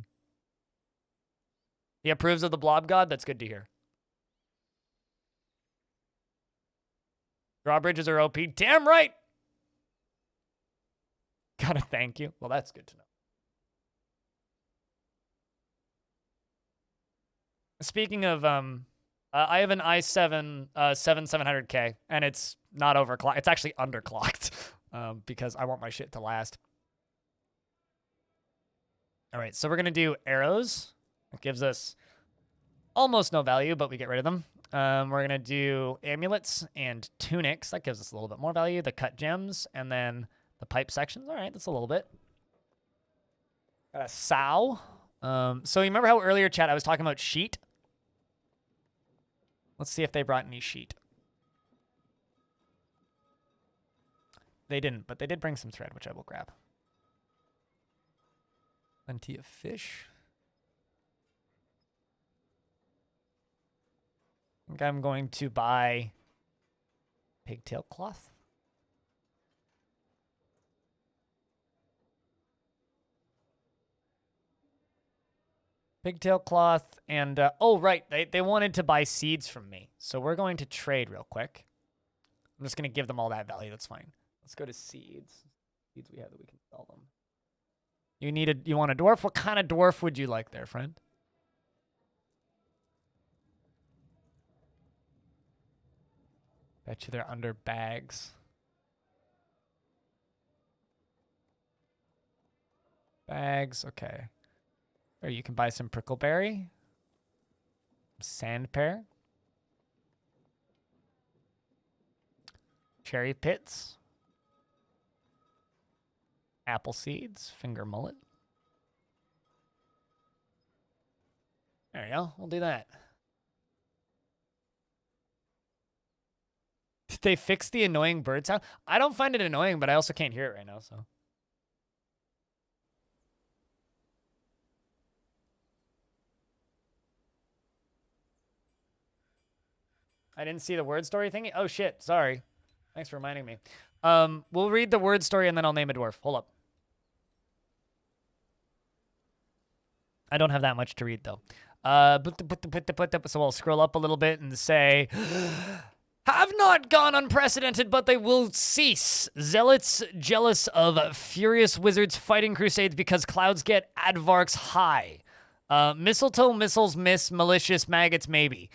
He approves of the Blob God? That's good to hear. Drawbridges are OP. Damn right! Gotta thank you. Well, that's good to know. Speaking of, I have an i7 7700K, and it's not overclocked. It's actually underclocked, because I want my shit to last. All right, so we're gonna do arrows. It gives us almost no value, but we get rid of them. We're gonna do amulets and tunics. That gives us a little bit more value. The cut gems, and then the pipe sections. All right, that's a little bit. Got a sow. So you remember how earlier, chat, I was talking about sheet? Let's see if they brought any sheet. They didn't, but they did bring some thread, which I will grab. Plenty of fish. think I'm going to buy pigtail cloth. Pigtail cloth and, oh, right. They wanted to buy seeds from me. So we're going to trade real quick. I'm just going to give them all that value. That's fine. Let's go to seeds. Seeds we have that we can sell them. You want a dwarf? What kind of dwarf would you like there, friend? Bet you they're under bags. Bags, okay. Or you can buy some prickleberry. Sand pear. Cherry pits. Apple seeds. Finger mullet. There you go. We'll do that. Did they fix the annoying bird sound? I don't find it annoying, but I also can't hear it right now, so. I didn't see the word story thingy. Oh, shit. Sorry. Thanks for reminding me. We'll read the word story and then I'll name a dwarf. Hold up. I don't have that much to read, though. So I'll scroll up a little bit and say, have not gone unprecedented, but they will cease. Zealots jealous of furious wizards fighting crusades because clouds get advarks high. Mistletoe missiles miss, malicious maggots maybe.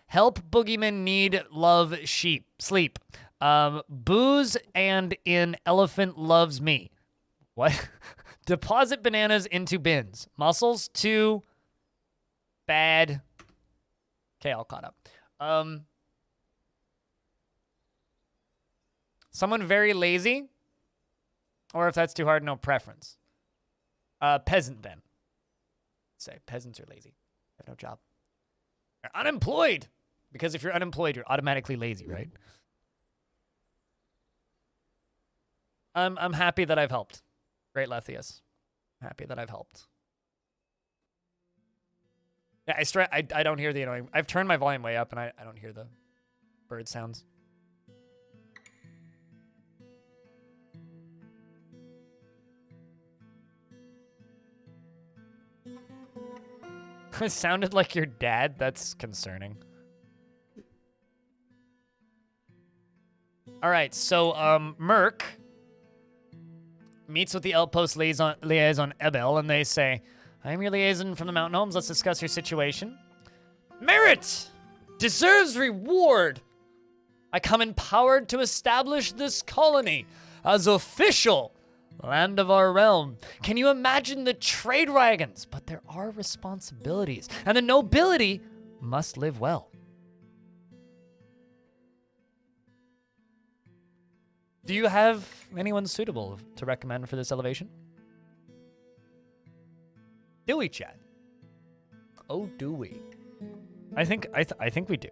Help boogeymen need love sleep. Booze and an elephant loves me. What? Deposit bananas into bins. Muscles too bad. Okay, all caught up. Someone very lazy, or if that's too hard, no preference. Peasant then. Say peasants are lazy. Have no job. They're unemployed. Because if you're unemployed, you're automatically lazy, right? I'm happy that I've helped. Great Lethius. Happy that I've helped. Yeah, I don't hear the annoying. I've turned my volume way up and I don't hear the bird sounds. It sounded like your dad. That's concerning. All right, so Merc meets with the outpost liaison Ebel, and they say, I am your liaison from the Mountain Homes. Let's discuss your situation. Merit deserves reward. I come empowered to establish this colony as official land of our realm. Can you imagine the trade wagons? But there are responsibilities, and the nobility must live well. Do you have anyone suitable to recommend for this elevation? Do we, chat? Oh, do we? I think we do.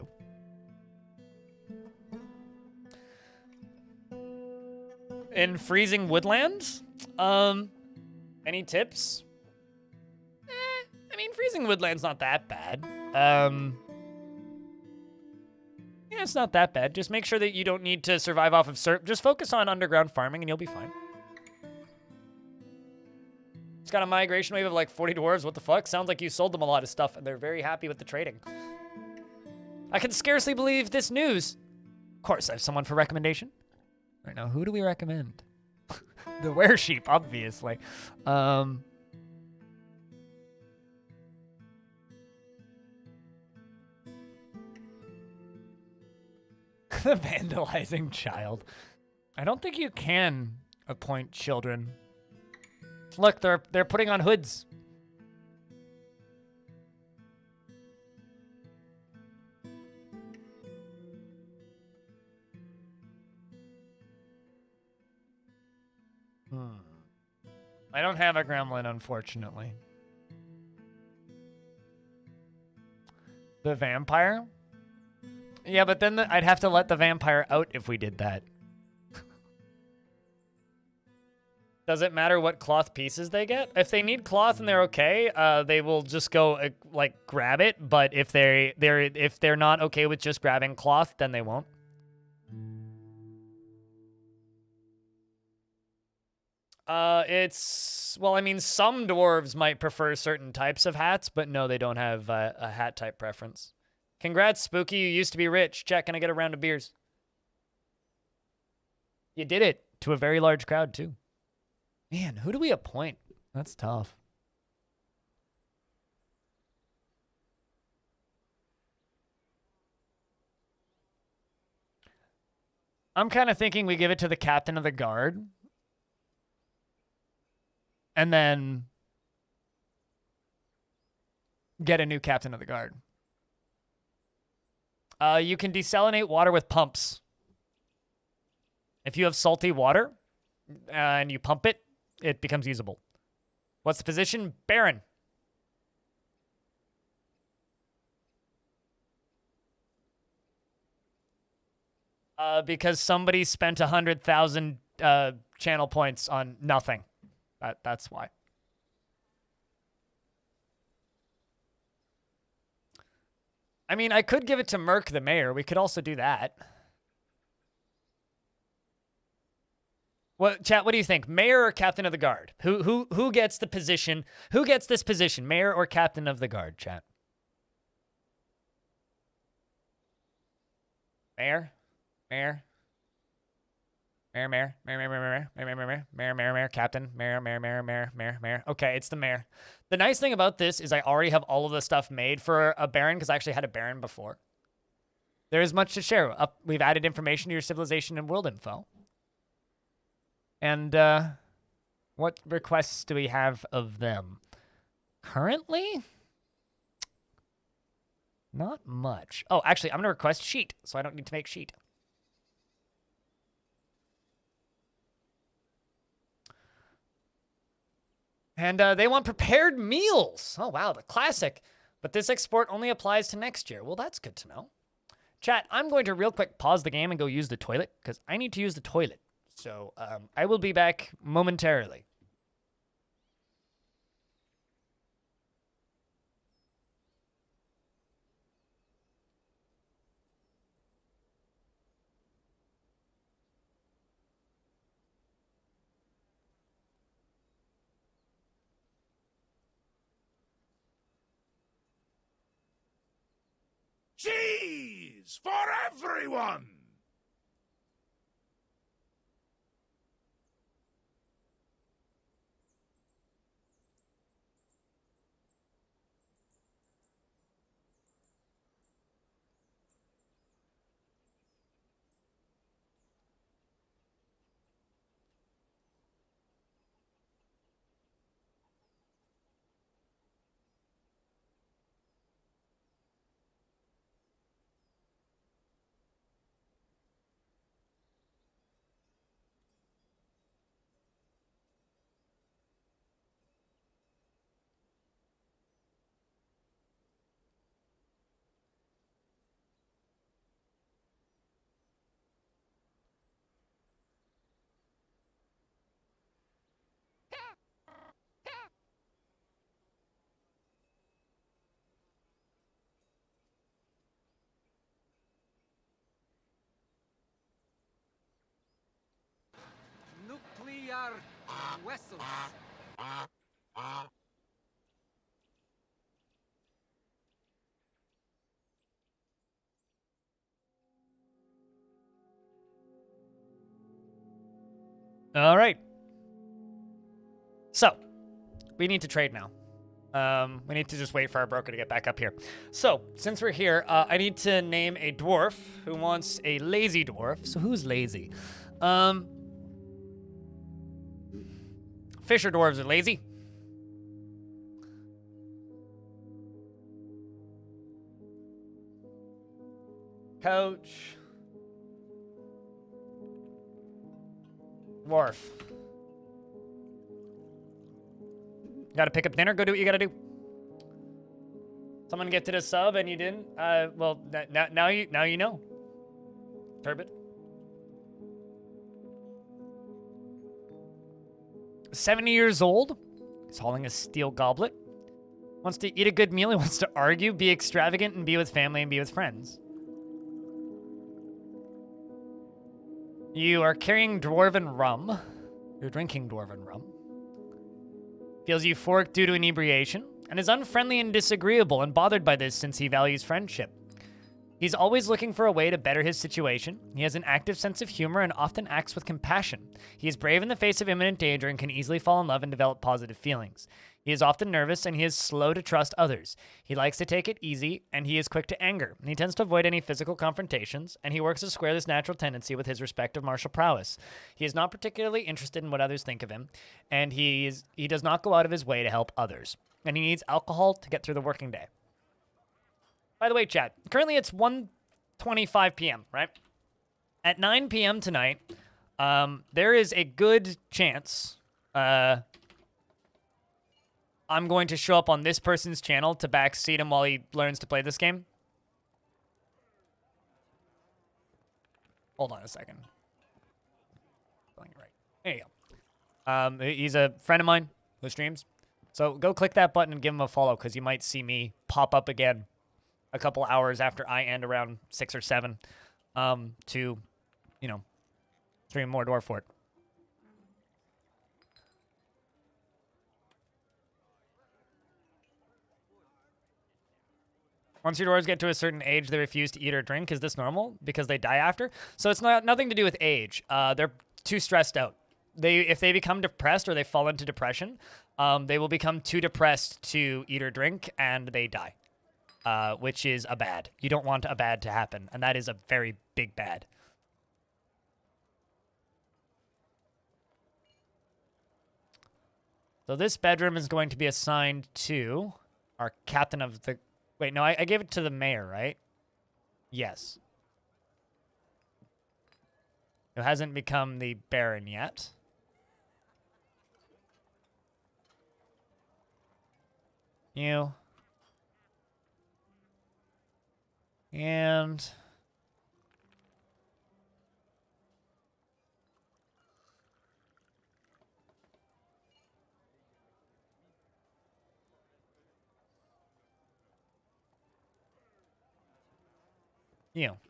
In freezing woodlands? Any tips? I mean, freezing woodland's not that bad. Yeah, it's not that bad. Just make sure that you don't need to survive off of just focus on underground farming and you'll be fine. It's got a migration wave of like 40 dwarves. What the fuck? Sounds like you sold them a lot of stuff and they're very happy with the trading. I can scarcely believe this news. Of course, I have someone for recommendation. Right now, who do we recommend? The were-sheep, obviously. The vandalizing child. I don't think you can appoint children. Look, they're putting on hoods. I don't have a gremlin, unfortunately. The vampire? Yeah, but then I'd have to let the vampire out if we did that. Does it matter what cloth pieces they get? If they need cloth and they're okay, they will just go like grab it. But if they're not okay with just grabbing cloth, then they won't. Well, I mean, some dwarves might prefer certain types of hats, but no, they don't have a hat type preference. Congrats, Spooky. You used to be rich. Chat, can I get a round of beers? You did it to a very large crowd too. Man, who do we appoint? That's tough. I'm kind of thinking we give it to the captain of the guard. And then get a new captain of the guard. You can desalinate water with pumps. If you have salty water and you pump it, it becomes usable. What's the position? Baron. Because somebody spent 100,000 channel points on nothing. That's why. I mean, I could give it to Merc, the mayor. We could also do that. Well, chat, what do you think? Mayor or captain of the guard? Who gets the position? Who gets this position? Mayor or captain of the guard, chat? Mayor? Mayor? Mayor, captain, mayor. Okay, it's the mayor. The nice thing about this is I already have all of the stuff made for a baron because I actually had a baron before. There is much to share. We've added information to your civilization and world info. And what requests do we have of them? Currently? Not much. Oh, actually, I'm going to request sheet, so I don't need to make sheet. And they want prepared meals. Oh, wow, the classic. But this export only applies to next year. Well, that's good to know. Chat, I'm going to real quick pause the game and go use the toilet because I need to use the toilet. So I will be back momentarily. Cheese for everyone! Nuclear vessels. All right. So, we need to trade now. We need to just wait for our broker to get back up here. So, since we're here, I need to name a dwarf who wants a lazy dwarf. So, who's lazy? Fisher dwarves are lazy. Coach. Dwarf. Gotta pick up dinner? Go do what you gotta do. Someone get to the sub and you didn't? Well, now you know. Turbid. 70 years old. He's hauling a steel goblet. Wants to eat a good meal. He wants to argue, be extravagant, and be with family and be with friends. You are carrying dwarven rum. You're drinking dwarven rum. Feels euphoric due to inebriation, and is unfriendly and disagreeable and bothered by this since he values friendship. He's always looking for a way to better his situation. He has an active sense of humor and often acts with compassion. He is brave in the face of imminent danger and can easily fall in love and develop positive feelings. He is often nervous and he is slow to trust others. He likes to take it easy and he is quick to anger. He tends to avoid any physical confrontations and he works to square this natural tendency with his respect of martial prowess. He is not particularly interested in what others think of him and he does not go out of his way to help others. And he needs alcohol to get through the working day. By the way, chat, currently it's 1:25 p.m., right? At 9 p.m. tonight, there is a good chance I'm going to show up on this person's channel to backseat him while he learns to play this game. Hold on a second. Right. There you go. He's a friend of mine who streams. So go click that button and give him a follow because you might see me pop up again a couple hours after I end around 6 or 7 to, you know, stream more Dwarf Fort. Once your dwarves get to a certain age, they refuse to eat or drink. Is this normal? Because they die after? So it's nothing to do with age. They're too stressed out. If they become depressed or they fall into depression, they will become too depressed to eat or drink, and they die. Which is a bad. You don't want a bad to happen, and that is a very big bad. So this bedroom is going to be assigned to our captain of the... Wait, no, I gave it to the mayor, right? Yes. Who hasn't become the baron yet. You... And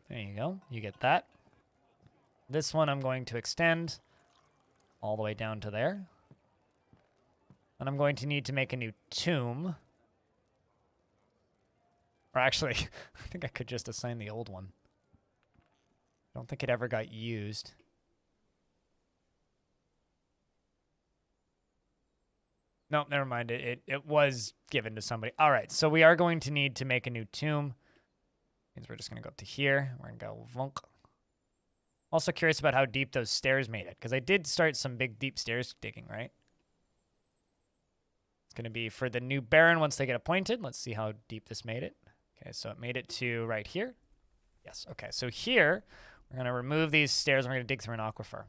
there you go. You get that. This one I'm going to extend all the way down to there. And I'm going to need to make a new tomb. Or actually, I think I could just assign the old one. I don't think it ever got used. No, never mind. It was given to somebody. All right, so we are going to need to make a new tomb. Means we're just going to go up to here. We're going to go vonk. Also curious about how deep those stairs made it, because I did start some big, deep stairs digging, right? It's going to be for the new baron once they get appointed. Let's see how deep this made it. Okay, so it made it to right here. Yes, okay. So here, we're going to remove these stairs and we're going to dig through an aquifer.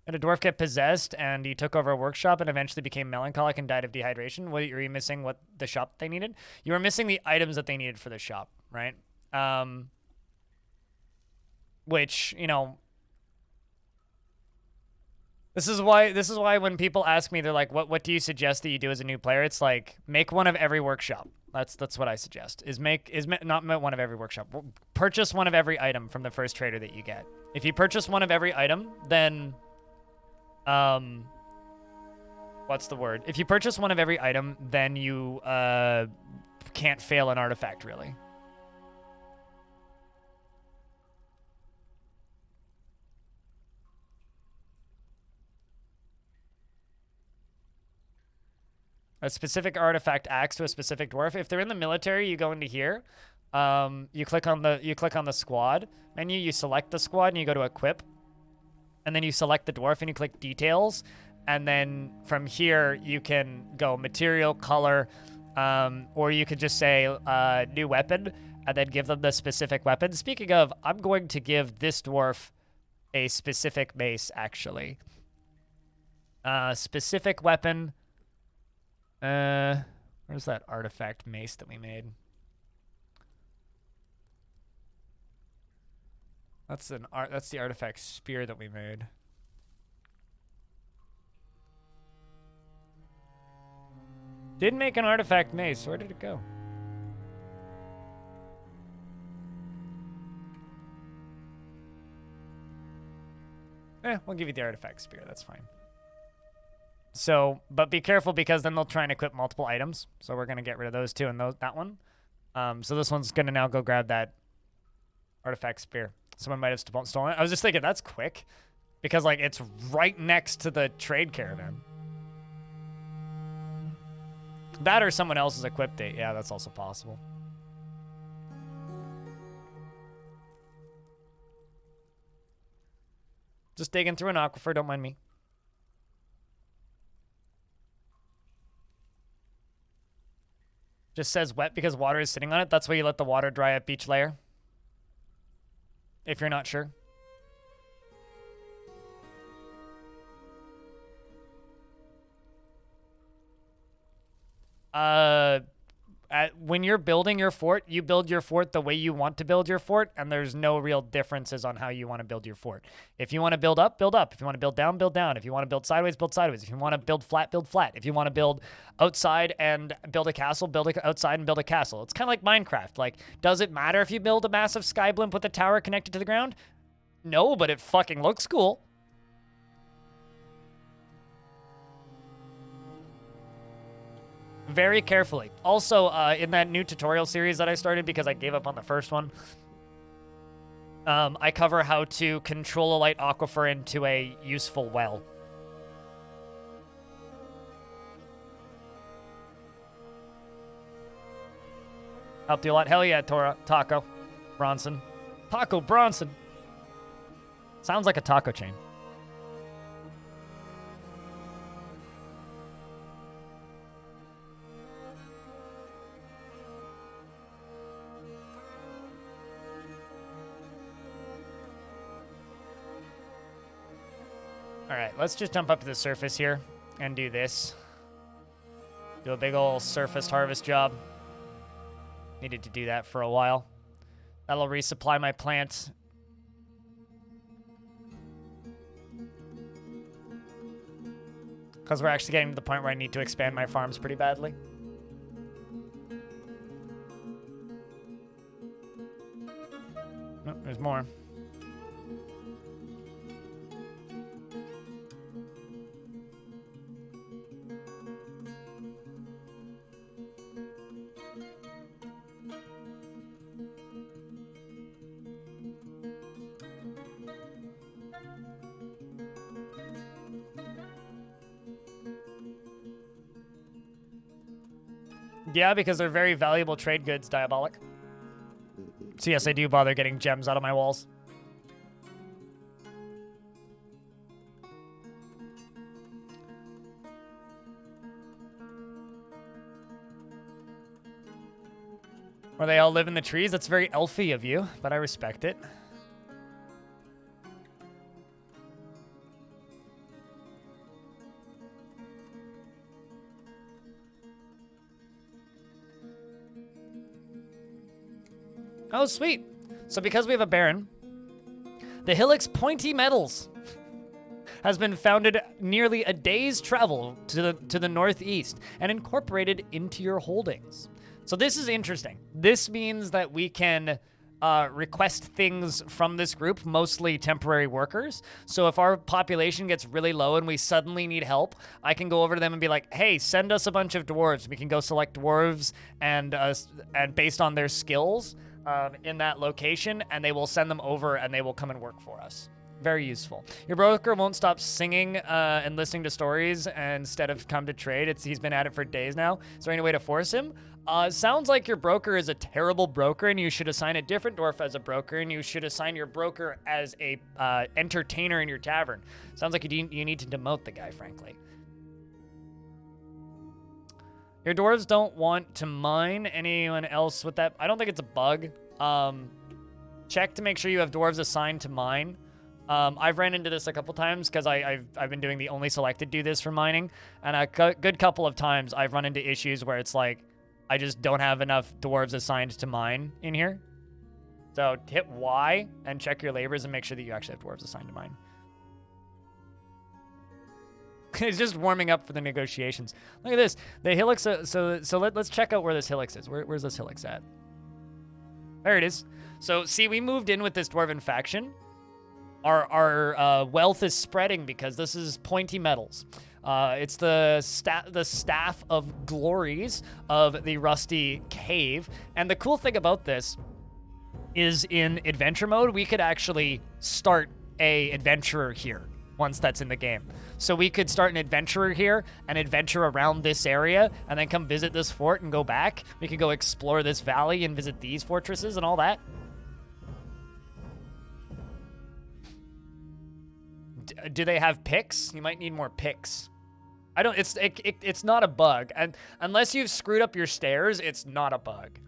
Did a dwarf get possessed and he took over a workshop and eventually became melancholic and died of dehydration? Were you missing what the shop they needed? You were missing the items that they needed for the shop, right? Which, you know... This is why when people ask me, they're like, what do you suggest that you do as a new player? It's like, make one of every workshop. That's what I suggest. Not one of every workshop. Purchase one of every item from the first trader that you get. If you purchase one of every item, then what's the word? If you purchase one of every item, then you can't fail an artifact, really. A specific artifact acts to a specific dwarf. If they're in the military, you go into here. You click on the squad menu. You select the squad and you go to equip, and then you select the dwarf and you click details, and then from here you can go material, color, or you could just say new weapon and then give them the specific weapon. Speaking of, I'm going to give this dwarf a specific mace actually. Specific weapon. Where's that artifact mace that we made? That's the artifact spear that we made. Did make an artifact mace. Where did it go? We'll give you the artifact spear. That's fine. So, but be careful because then they'll try and equip multiple items. So we're going to get rid of those two and that one. So this one's going to now go grab that artifact spear. Someone might have stolen it. I was just thinking, that's quick. Because, like, it's right next to the trade caravan. That or someone else has equipped it. Yeah, that's also possible. Just digging through an aquifer, don't mind me. Just says wet because water is sitting on it. That's why you let the water dry at beach layer. If you're not sure. When you're building your fort, you build your fort the way you want to build your fort, and there's no real differences on how you want to build your fort. If you want to build up, build up. If you want to build down, build down. If you want to build sideways, build sideways. If you want to build flat, build flat. If you want to build outside and build a castle, outside and build a castle. It's kind of like Minecraft. Like, does it matter if you build a massive sky blimp with a tower connected to the ground? No, but it fucking looks cool. Very carefully. Also, in that new tutorial series that I started because I gave up on the first one, I cover how to control a light aquifer into a useful well. Helped you a lot. Hell yeah, Taco Bronson. Taco Bronson. Sounds like a taco chain. All right, let's just jump up to the surface here and do this. Do a big ol' surface harvest job. Needed to do that for a while. That'll resupply my plants. Because we're actually getting to the point where I need to expand my farms pretty badly. Nope, there's more. Yeah, because they're very valuable trade goods, Diabolic. So yes, I do bother getting gems out of my walls. Or they all live in the trees. That's very elfy of you, but I respect it. Oh, sweet. So because we have a Baron, the Hillock's Pointy Metals has been founded nearly a day's travel to the northeast and incorporated into your holdings. So this is interesting. This means that we can request things from this group, mostly temporary workers. So if our population gets really low and we suddenly need help, I can go over to them and be like, hey, send us a bunch of dwarves. We can go select dwarves and based on their skills, in that location, and they will send them over and they will come and work for us. Very useful. Your broker won't stop singing and listening to stories instead of come to trade. He's been at it for days now. Is there any way to force him? Sounds like your broker is a terrible broker and you should assign a different dwarf as a broker, and you should assign your broker as a entertainer in your tavern. Sounds like you need to demote the guy, frankly. Your dwarves don't want to mine anyone else with that. I don't think it's a bug. Check to make sure you have dwarves assigned to mine. I've ran into this a couple times because I've been doing the only selected do this for mining, and a good couple of times I've run into issues where it's like I just don't have enough dwarves assigned to mine in here. So hit Y and check your labors and make sure that you actually have dwarves assigned to mine. It's just warming up for the negotiations. Look at this. The Helix. Let's check out where this Helix is. Where's this Helix at? There it is. So see, we moved in with this dwarven faction. Our wealth is spreading because this is pointy metals. It's the staff of glories of the rusty cave. And the cool thing about this is in adventure mode, we could actually start a adventurer here once that's in the game. So we could start an adventurer here and adventure around this area and then come visit this fort and go back. We could go explore this valley and visit these fortresses and all that. Do they have picks? You might need more picks. I don't. It's not a bug, and unless you've screwed up your stairs, it's not a bug.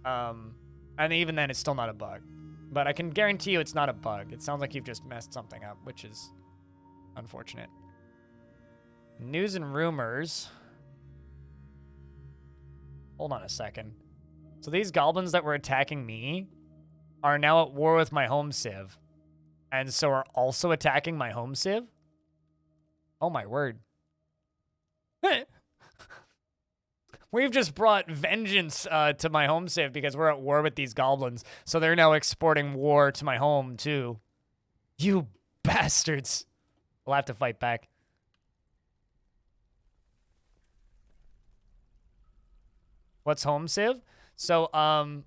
And even then, it's still not a bug. But I can guarantee you, it's not a bug. It sounds like you've just messed something up, which is unfortunate. News and rumors. Hold on a second. So these goblins that were attacking me are now at war with my home civ. And so are also attacking my home civ? Oh my word. We've just brought vengeance to my home civ because we're at war with these goblins. So they're now exporting war to my home too. You bastards. We'll have to fight back. What's home civ? So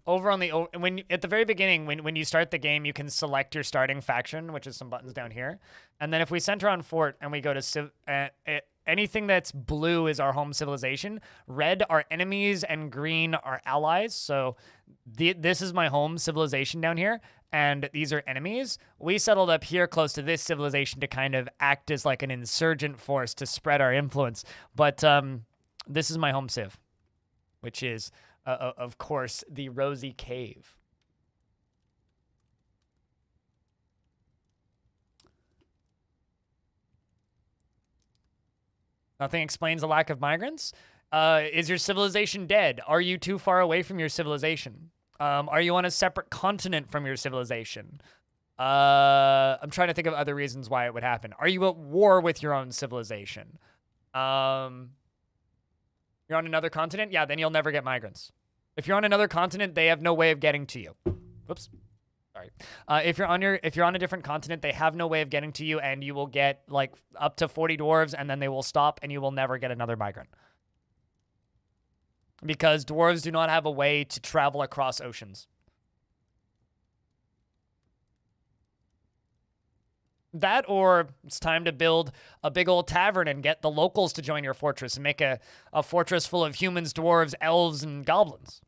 over on the at the very beginning, when you start the game, you can select your starting faction, which is some buttons down here. And then if we center on fort and we go to anything that's blue is our home civilization, red are enemies, and green are allies. So this is my home civilization down here, and these are enemies. We settled up here close to this civilization to kind of act as like an insurgent force to spread our influence. But this is my home civ, which is, of course, the Rosy Cave. Nothing explains the lack of migrants. Is your civilization dead? Are you too far away from your civilization? Are you on a separate continent from your civilization? I'm trying to think of other reasons why it would happen. Are you at war with your own civilization? You're on another continent? Yeah, then you'll never get migrants. If you're on another continent, they have no way of getting to you. Whoops. Sorry. If you're on a different continent, they have no way of getting to you, and you will get like up to 40 dwarves, and then they will stop, and you will never get another migrant. Because dwarves do not have a way to travel across oceans. That, or it's time to build a big old tavern and get the locals to join your fortress and make a fortress full of humans, dwarves, elves, and goblins.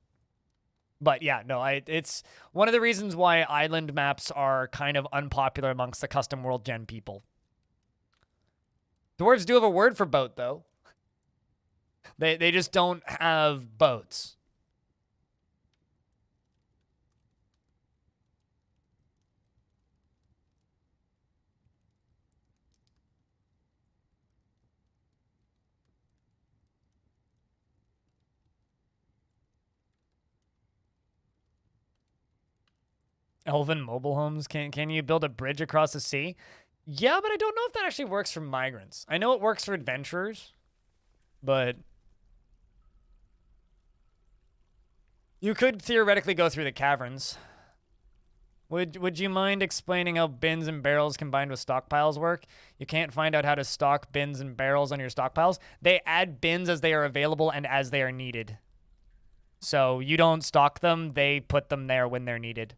But yeah, no, it's one of the reasons why island maps are kind of unpopular amongst the custom world gen people. Dwarves do have a word for boat, though. They just don't have boats. Elven mobile homes. Can you build a bridge across the sea? Yeah, but I don't know if that actually works for migrants. I know it works for adventurers, but you could theoretically go through the caverns. Would you mind explaining how bins and barrels combined with stockpiles work? You can't find out how to stock bins and barrels on your stockpiles. They add bins as they are available and as they are needed. So you don't stock them, they put them there when they're needed.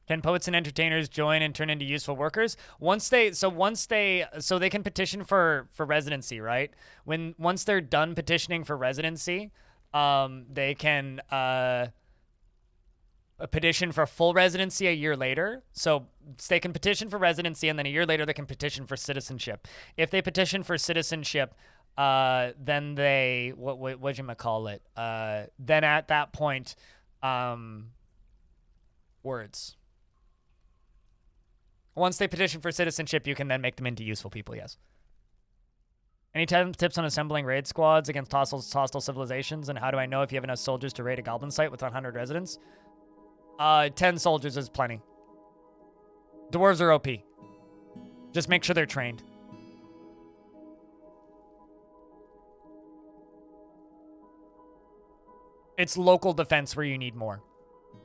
Can poets and entertainers join and turn into useful workers? Once they can petition for residency, right? Once they're done petitioning for residency, they can petition for full residency a year later. So they can petition for residency, and then a year later they can petition for citizenship. If they petition for citizenship, then they whatchamacallit? Then at that point, words. Once they petition for citizenship, you can then make them into useful people, yes. Any tips on assembling raid squads against hostile civilizations? And how do I know if you have enough soldiers to raid a goblin site with 100 residents? 10 soldiers is plenty. Dwarves are OP. Just make sure they're trained. It's local defense where you need more.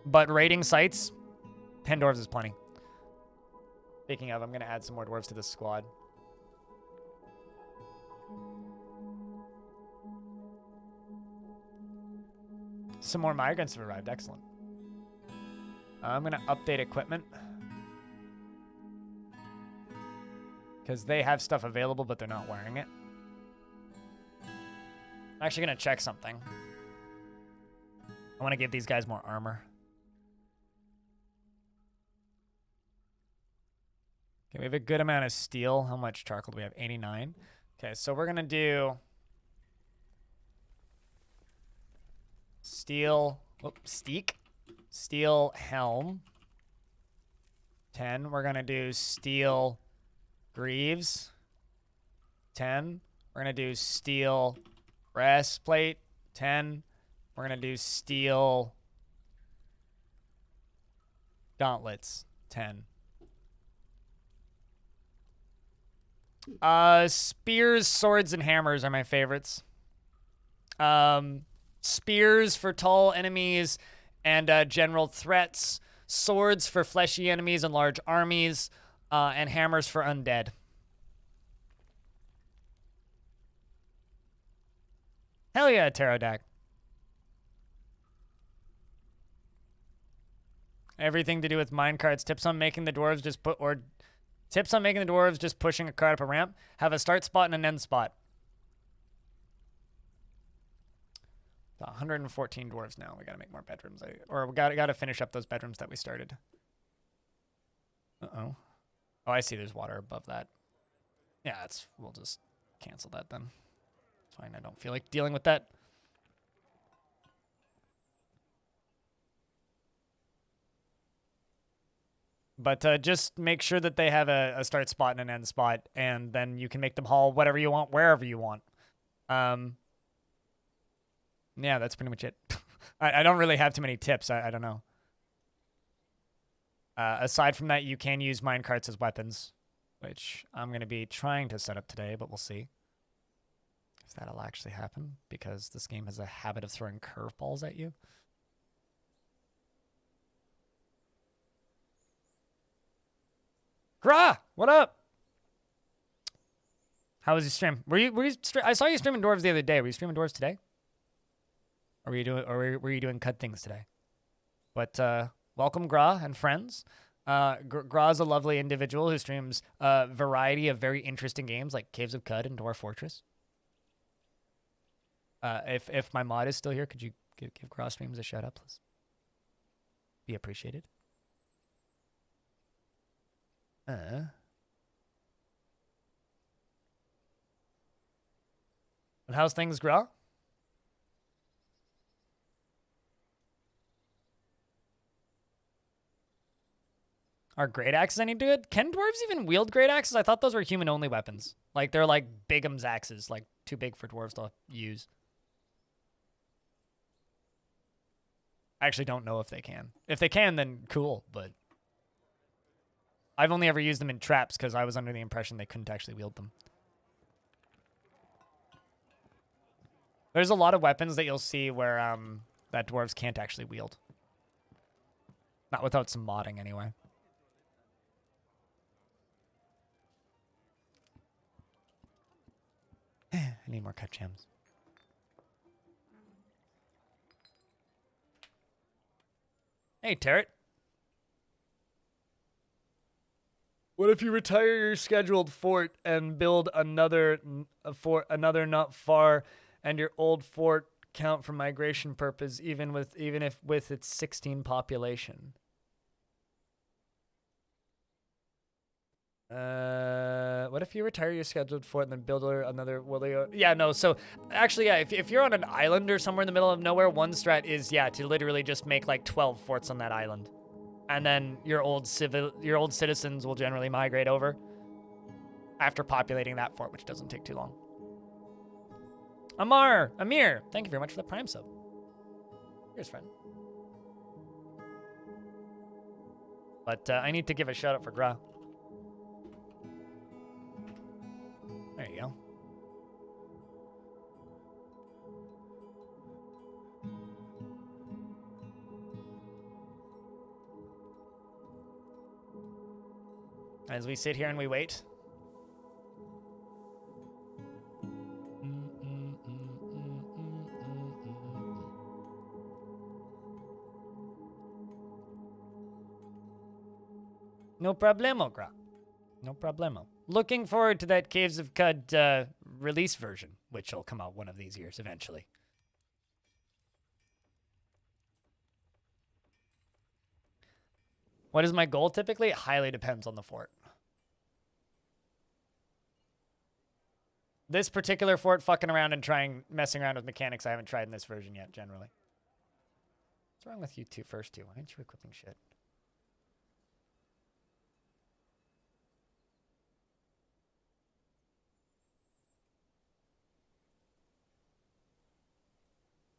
But raiding sites, 10 dwarves is plenty. Speaking of, I'm going to add some more dwarves to this squad. Some more migrants have arrived. Excellent. I'm going to update equipment. Because they have stuff available, but they're not wearing it. I'm actually going to check something. I want to give these guys more armor. Okay, we have a good amount of steel. How much charcoal do we have? 89. Okay, so we're going to do steel, steel helm. 10. We're going to do steel greaves. 10. We're going to do steel breastplate. 10. We're going to do steel gauntlets. 10. Spears, swords, and hammers are my favorites. Spears for tall enemies and general threats. Swords for fleshy enemies and large armies. And hammers for undead. Hell yeah, Pterodact. Everything to do with minecarts. Tips on making the dwarves just pushing a cart up a ramp. Have a start spot and an end spot. 114 dwarves now. We gotta make more bedrooms. We gotta finish up those bedrooms that we started. Uh-oh. Oh, I see there's water above that. Yeah, we'll just cancel that then. It's fine. I don't feel like dealing with that. But just make sure that they have a start spot and an end spot, and then you can make them haul whatever you want, wherever you want. Yeah, that's pretty much it. I don't really have too many tips. I don't know. Aside from that, you can use minecarts as weapons, which I'm going to be trying to set up today, but we'll see if that'll actually happen, because this game has a habit of throwing curveballs at you. Gra, what up? How was your stream? I saw you streaming dwarves the other day. Were you streaming dwarves today? Or were you doing cut things today? But welcome, Gra and friends. Gra is a lovely individual who streams a variety of very interesting games like Caves of Cud and Dwarf Fortress. If my mod is still here, could you give Gra streams a shout out, please? Be appreciated. But how's things, Gra? Are great axes any good? Can dwarves even wield great axes? I thought those were human-only weapons. Like, they're like Bigum's axes, like too big for dwarves to use. I actually don't know if they can. If they can, then cool, but I've only ever used them in traps because I was under the impression they couldn't actually wield them. There's a lot of weapons that you'll see where that dwarves can't actually wield. Not without some modding, anyway. I need more cut gems. Hey, Tarot. What if you retire your scheduled fort and build another not far, and your old fort count for migration purpose, even if with its 16 population? What if you retire your scheduled fort and then build another? Yeah, no. So actually, yeah, if you're on an island or somewhere in the middle of nowhere, one strat is to literally just make like 12 forts on that island. And then your old citizens will generally migrate over after populating that fort, which doesn't take too long. Amir, thank you very much for the Prime sub. Here's friend. But I need to give a shout out for Gra. There you go. As we sit here and we wait. No problemo, Gra. No problemo. Looking forward to that Caves of Cud release version, which will come out one of these years eventually. What is my goal typically? It highly depends on the fort. This particular fort, fucking around and messing around with mechanics I haven't tried in this version yet, generally. What's wrong with you two first two? Why aren't you equipping shit?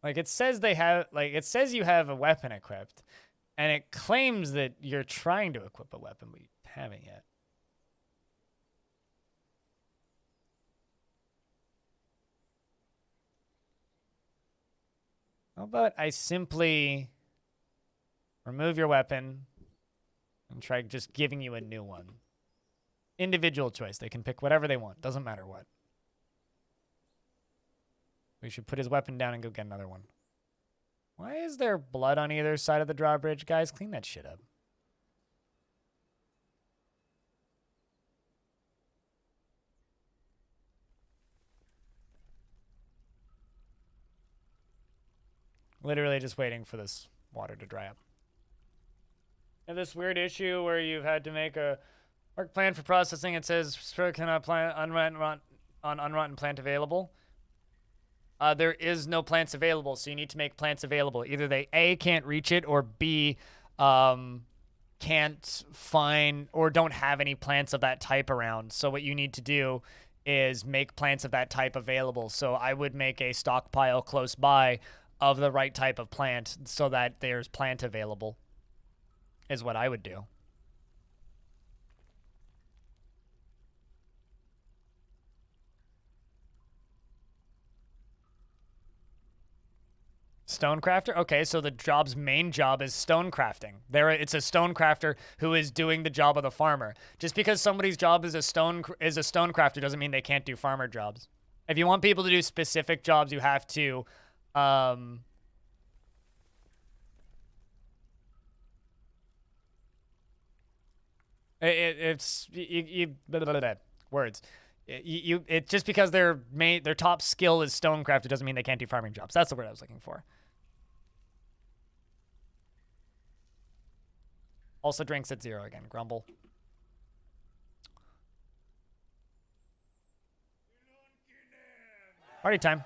Like, it says it says you have a weapon equipped, and it claims that you're trying to equip a weapon, but you haven't yet. How about I simply remove your weapon and try just giving you a new one? Individual choice. They can pick whatever they want. Doesn't matter what. We should put his weapon down and go get another one. Why is there blood on either side of the drawbridge? Guys, clean that shit up. Literally just waiting for this water to dry up. And this weird issue where you've had to make a work plan for processing. It says cannot plant unrotten plant available. There is no plants available, so you need to make plants available. Either they A, can't reach it, or B, can't find or don't have any plants of that type around. So what you need to do is make plants of that type available. So I would make a stockpile close by of the right type of plant so that there's plant available, is what I would do. Stonecrafter? Okay, so the job's main job is stonecrafting. It's a stonecrafter who is doing the job of the farmer. Just because somebody's job is a stonecrafter doesn't mean they can't do farmer jobs. If you want people to do specific jobs, you have to words. It just because their top skill is stonecrafter doesn't mean they can't do farming jobs. That's the word I was looking for. Also drinks at 0 again. Grumble. Party time.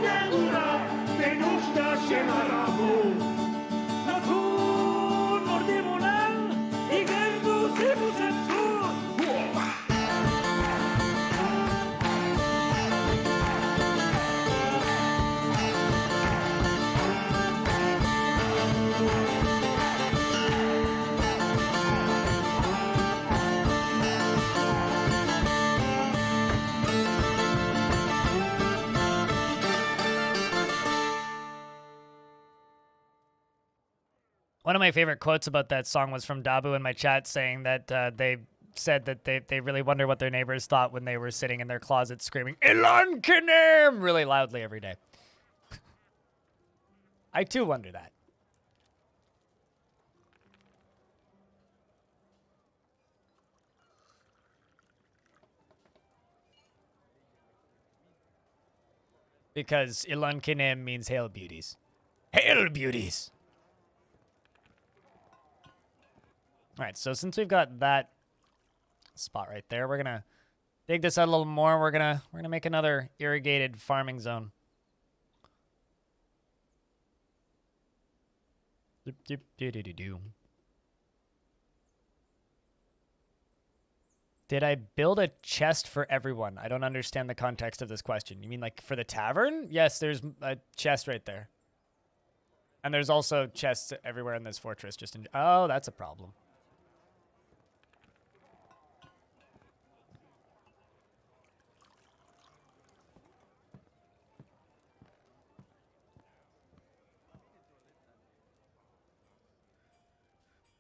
Natura, Venusta, Shemarabu. Natura. One of my favorite quotes about that song was from Dabu in my chat saying that they said that they really wonder what their neighbors thought when they were sitting in their closet screaming Ilan Kinem really loudly every day. I too wonder that. Because Ilan Kinem means hail beauties. Hail beauties! Alright, so since we've got that spot right there, we're gonna dig this out a little more. We're gonna make another irrigated farming zone. Did I build a chest for everyone? I don't understand the context of this question. You mean like for the tavern? Yes, there's a chest right there. And there's also chests everywhere in this fortress. Oh, that's a problem.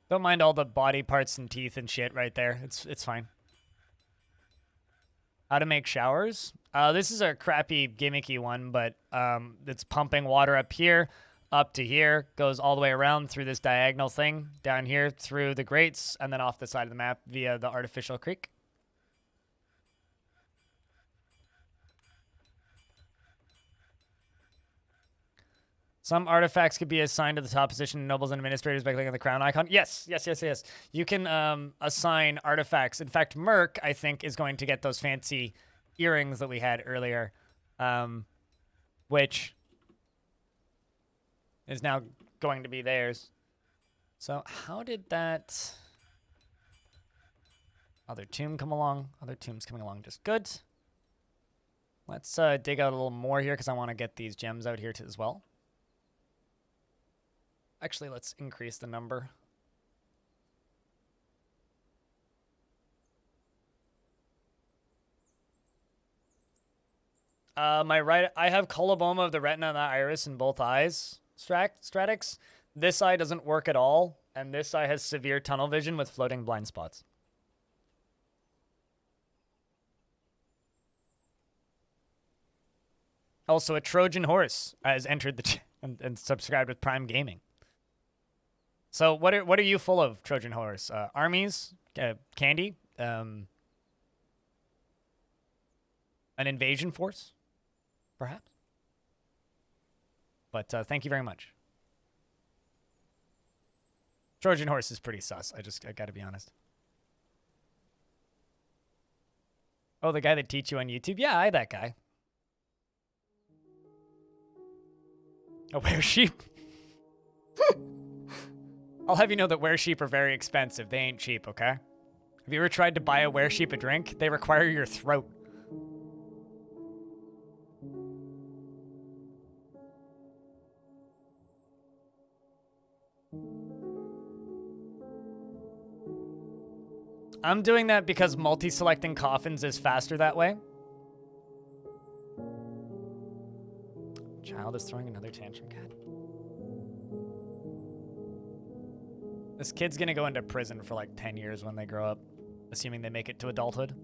Don't mind all the body parts and teeth and shit right there. It's fine. How to make showers? This is a crappy gimmicky one, but it's pumping water up here, up to here, goes all the way around through this diagonal thing, down here through the grates, and then off the side of the map via the artificial creek. Some artifacts could be assigned to the top position of nobles and administrators by clicking on the crown icon. Yes. You can assign artifacts. In fact, Merc, I think, is going to get those fancy earrings that we had earlier, which is now going to be theirs. So how did that other tomb come along? Other tomb's coming along just good. Let's dig out a little more here because I want to get these gems out here too as well. Actually, let's increase the number. My right, I have coloboma of the retina and the iris in both eyes, Stratix. This eye doesn't work at all, and this eye has severe tunnel vision with floating blind spots. Also, a Trojan horse has entered the and subscribed with Prime Gaming. So what are you full of, Trojan horse? Armies, candy, an invasion force, perhaps. But thank you very much. Trojan horse is pretty sus. I gotta be honest. Oh, the guy that teach you on YouTube? Yeah, I that guy. A were sheep. I'll have you know that were sheep are very expensive. They ain't cheap, okay? Have you ever tried to buy a were sheep a drink? They require your throat. I'm doing that because multi-selecting coffins is faster that way. Child is throwing another tantrum, God. This kid's gonna go into prison for like 10 years when they grow up, assuming they make it to adulthood.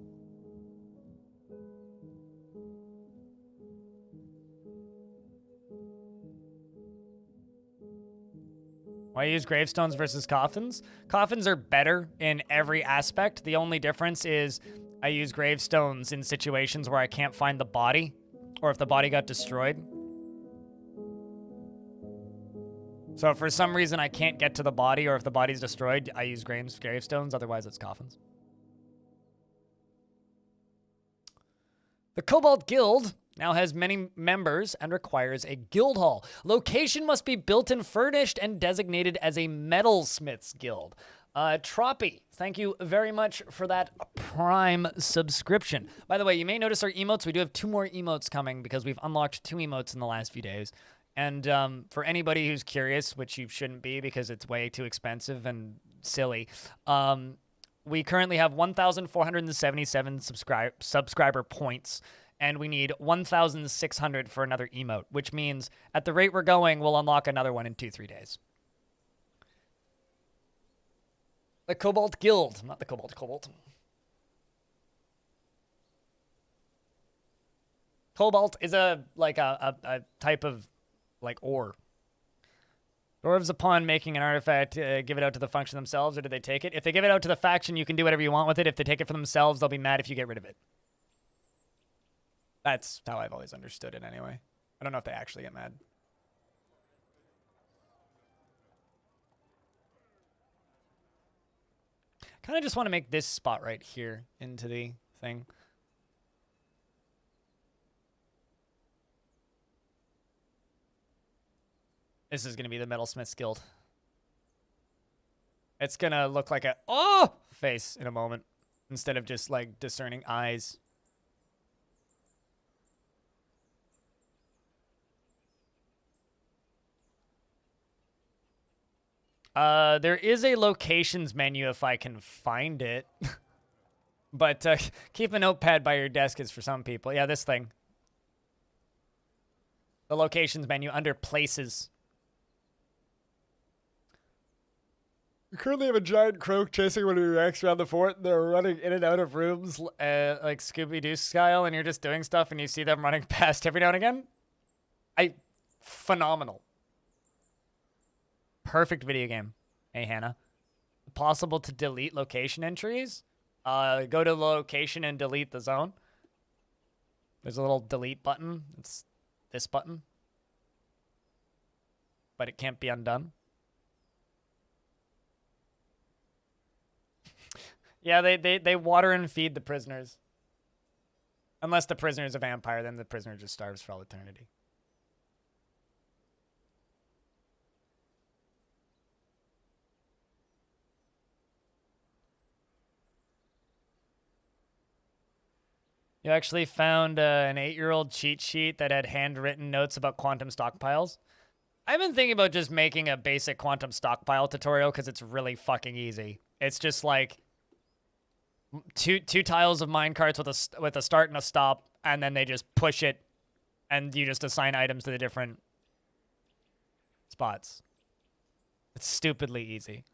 Why use gravestones versus coffins? Coffins are better in every aspect. The only difference is I use gravestones in situations where I can't find the body, or if the body got destroyed. So if for some reason I can't get to the body, or if the body's destroyed, I use gravestones, otherwise it's coffins. The Cobalt Guild now has many members and requires a guild hall. Location must be built and furnished and designated as a metalsmith's guild. Troppy, thank you very much for that Prime subscription. By the way, you may notice our emotes. We do have 2 more emotes coming because we've unlocked 2 emotes in the last few days. And for anybody who's curious, which you shouldn't be because it's way too expensive and silly, we currently have 1,477 subscriber points, and we need 1,600 for another emote, which means at the rate we're going, we'll unlock another one in 2-3 days. The Cobalt Guild, not the Cobalt. Cobalt is a type of like ore. Dwarves, upon making an artifact, give it out to the function themselves, or do they take it? If they give it out to the faction, you can do whatever you want with it. If they take it for themselves, they'll be mad if you get rid of it. That's how I've always understood it anyway. I don't know if they actually get mad. Kind of just want to make this spot right here into the thing. This is going to be the Metalsmith's Guild. It's going to look like a face in a moment instead of just like discerning eyes. There is a locations menu if I can find it. But keep a notepad by your desk is for some people. Yeah, this thing. The locations menu under places. You currently have a giant croak chasing one of your ex around the fort. They're running in and out of rooms like Scooby-Doo style, and you're just doing stuff, and you see them running past every now and again. Phenomenal. Perfect video game. Hey, Hannah. Possible to delete location entries. Go to location and delete the zone. There's a little delete button. It's this button. But it can't be undone. Yeah, they water and feed the prisoners. Unless the prisoner is a vampire, then the prisoner just starves for all eternity. You actually found an 8-year-old cheat sheet that had handwritten notes about quantum stockpiles. I've been thinking about just making a basic quantum stockpile tutorial because it's really fucking easy. It's just like two tiles of minecarts with a start and a stop, and then they just push it, and you just assign items to the different spots. It's stupidly easy.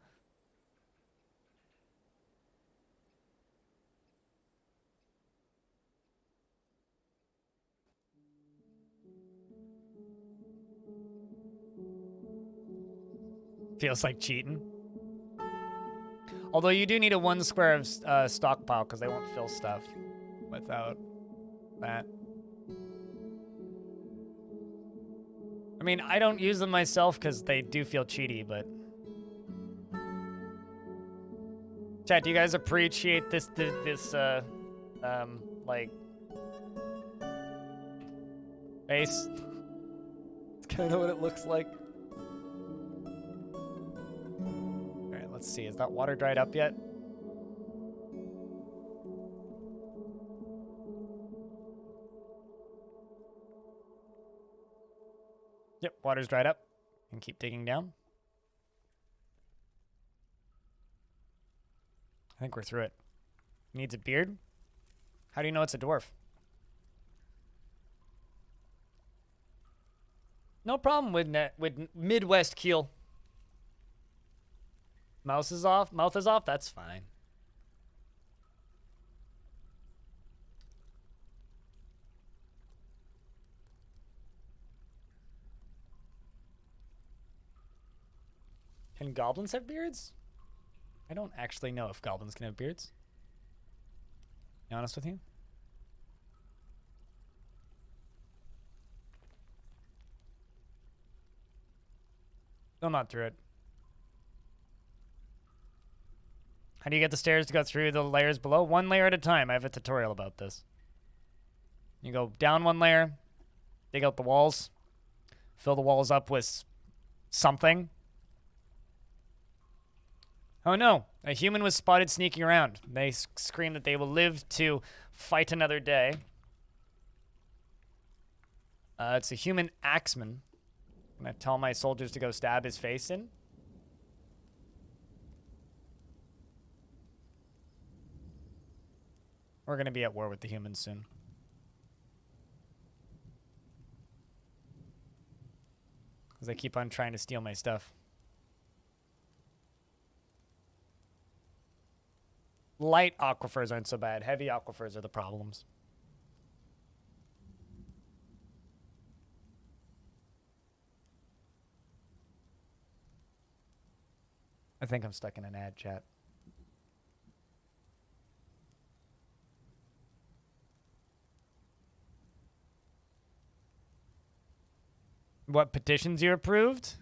Feels like cheating. Although you do need a 1 square of stockpile because they won't fill stuff without that. I mean, I don't use them myself because they do feel cheaty, but... Chat, do you guys appreciate this like... base? It's kind of what it looks like. Let's see, is that water dried up yet? Yep, water's dried up. And keep digging down. I think we're through it. Needs a beard? How do you know it's a dwarf? No problem with Midwest Keel. Mouth is off, that's fine. Can goblins have beards? I don't actually know if goblins can have beards. Be honest with you. Still not through it. How do you get the stairs to go through the layers below? 1 layer at a time. I have a tutorial about this. You go down 1 layer, dig out the walls, fill the walls up with something. Oh no, a human was spotted sneaking around. They scream that they will live to fight another day. It's a human axeman. I'm gonna tell my soldiers to go stab his face in. We're going to be at war with the humans soon. Because they keep on trying to steal my stuff. Light aquifers aren't so bad. Heavy aquifers are the problems. I think I'm stuck in an ad chat. What petitions you approved?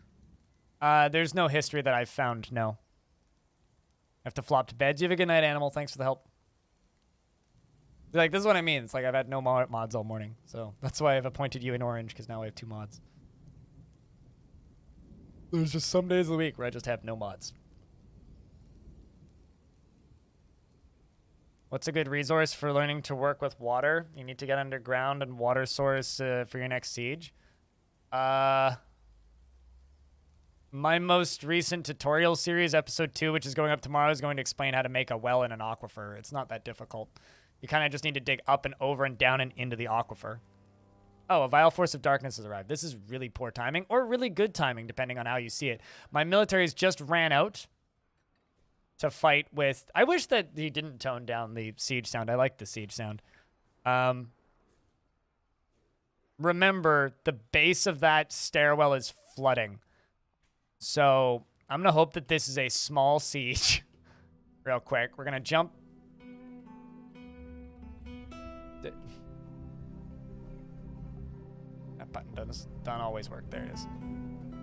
There's no history that I've found, no. I have to flop to beds. You have a good night, Animal. Thanks for the help. Like, this is what I mean. It's like I've had no mods all morning. So that's why I've appointed you in orange, because now I have 2 mods. There's just some days of the week where I just have no mods. What's a good resource for learning to work with water? You need to get underground and water source for your next siege. My most recent tutorial series, episode 2, which is going up tomorrow, is going to explain how to make a well in an aquifer. It's not that difficult. You kind of just need to dig up and over and down and into the aquifer. Oh, a vile force of darkness has arrived. This is really poor timing, or really good timing, depending on how you see it. My militaries just ran out to fight with... I wish that he didn't tone down the siege sound. I like the siege sound. Remember, the base of that stairwell is flooding. So I'm going to hope that this is a small siege. Real quick. We're going to jump. That button doesn't always work. There it is.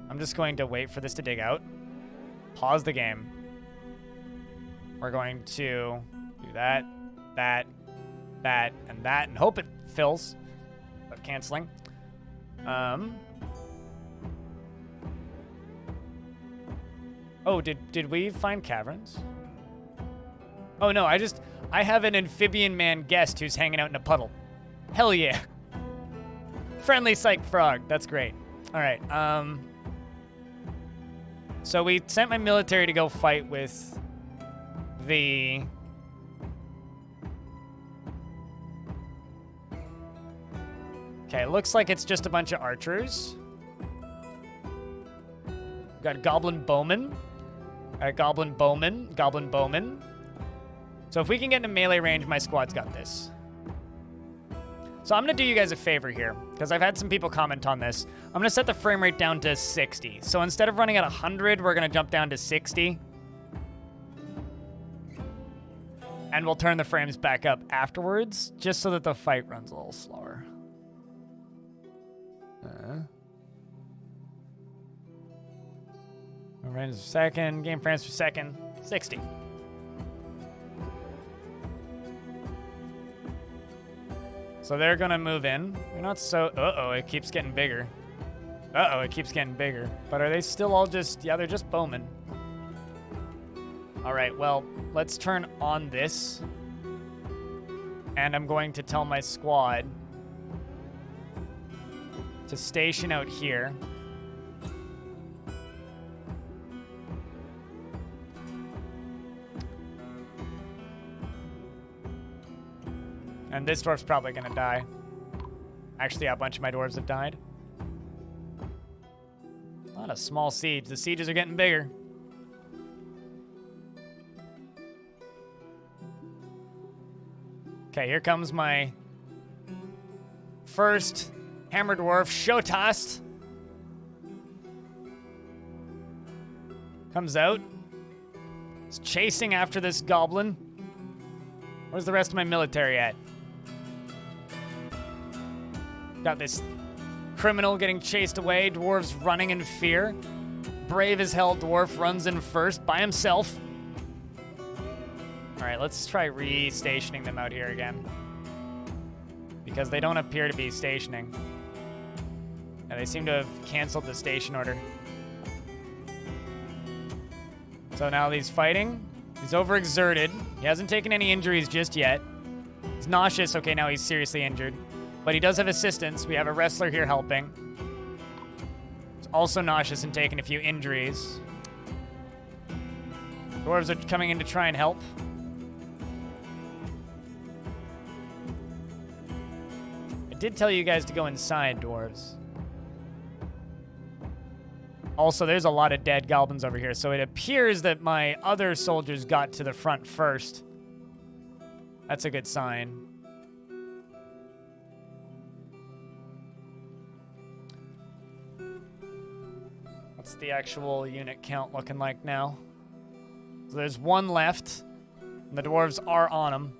I'm just going to wait for this to dig out. Pause the game. We're going to do that, that, and that, and hope it fills. But canceling. Oh, did we find caverns? Oh no, I have an amphibian man guest who's hanging out in a puddle. Hell yeah. Friendly psych frog. That's great. All right. So we sent my military to go fight with the... Okay, looks like it's just a bunch of archers. Got Goblin Bowman. Goblin Bowman. So if we can get into melee range, my squad's got this. So I'm going to do you guys a favor here, because I've had some people comment on this. I'm going to set the frame rate down to 60. So instead of running at 100, we're going to jump down to 60. And we'll turn the frames back up afterwards, just so that the fight runs a little slower. Range per second, game frames per second, 60. So they're gonna move in. They're not so, it keeps getting bigger. It keeps getting bigger. But are they still all just, yeah, they're just bowmen. All right, well, let's turn on this. And I'm going to tell my squad to station out here. And this dwarf's probably gonna die. Actually, a bunch of my dwarves have died. Not a small siege. The sieges are getting bigger. Okay, here comes my first hammer dwarf, Shotost. Comes out. It's chasing after this goblin. Where's the rest of my military at? Got this criminal getting chased away. Dwarves running in fear. Brave as hell dwarf runs in first by himself. All right, let's try re-stationing them out here again. Because they don't appear to be stationing. And they seem to have canceled the station order. So now he's fighting. He's overexerted. He hasn't taken any injuries just yet. He's nauseous. Okay, now he's seriously injured. But he does have assistance. We have a wrestler here helping. He's also nauseous and taking a few injuries. Dwarves are coming in to try and help. I did tell you guys to go inside, dwarves. Also, there's a lot of dead goblins over here, so it appears that my other soldiers got to the front first. That's a good sign. What's the actual unit count looking like now? So there's one left. And the dwarves are on them.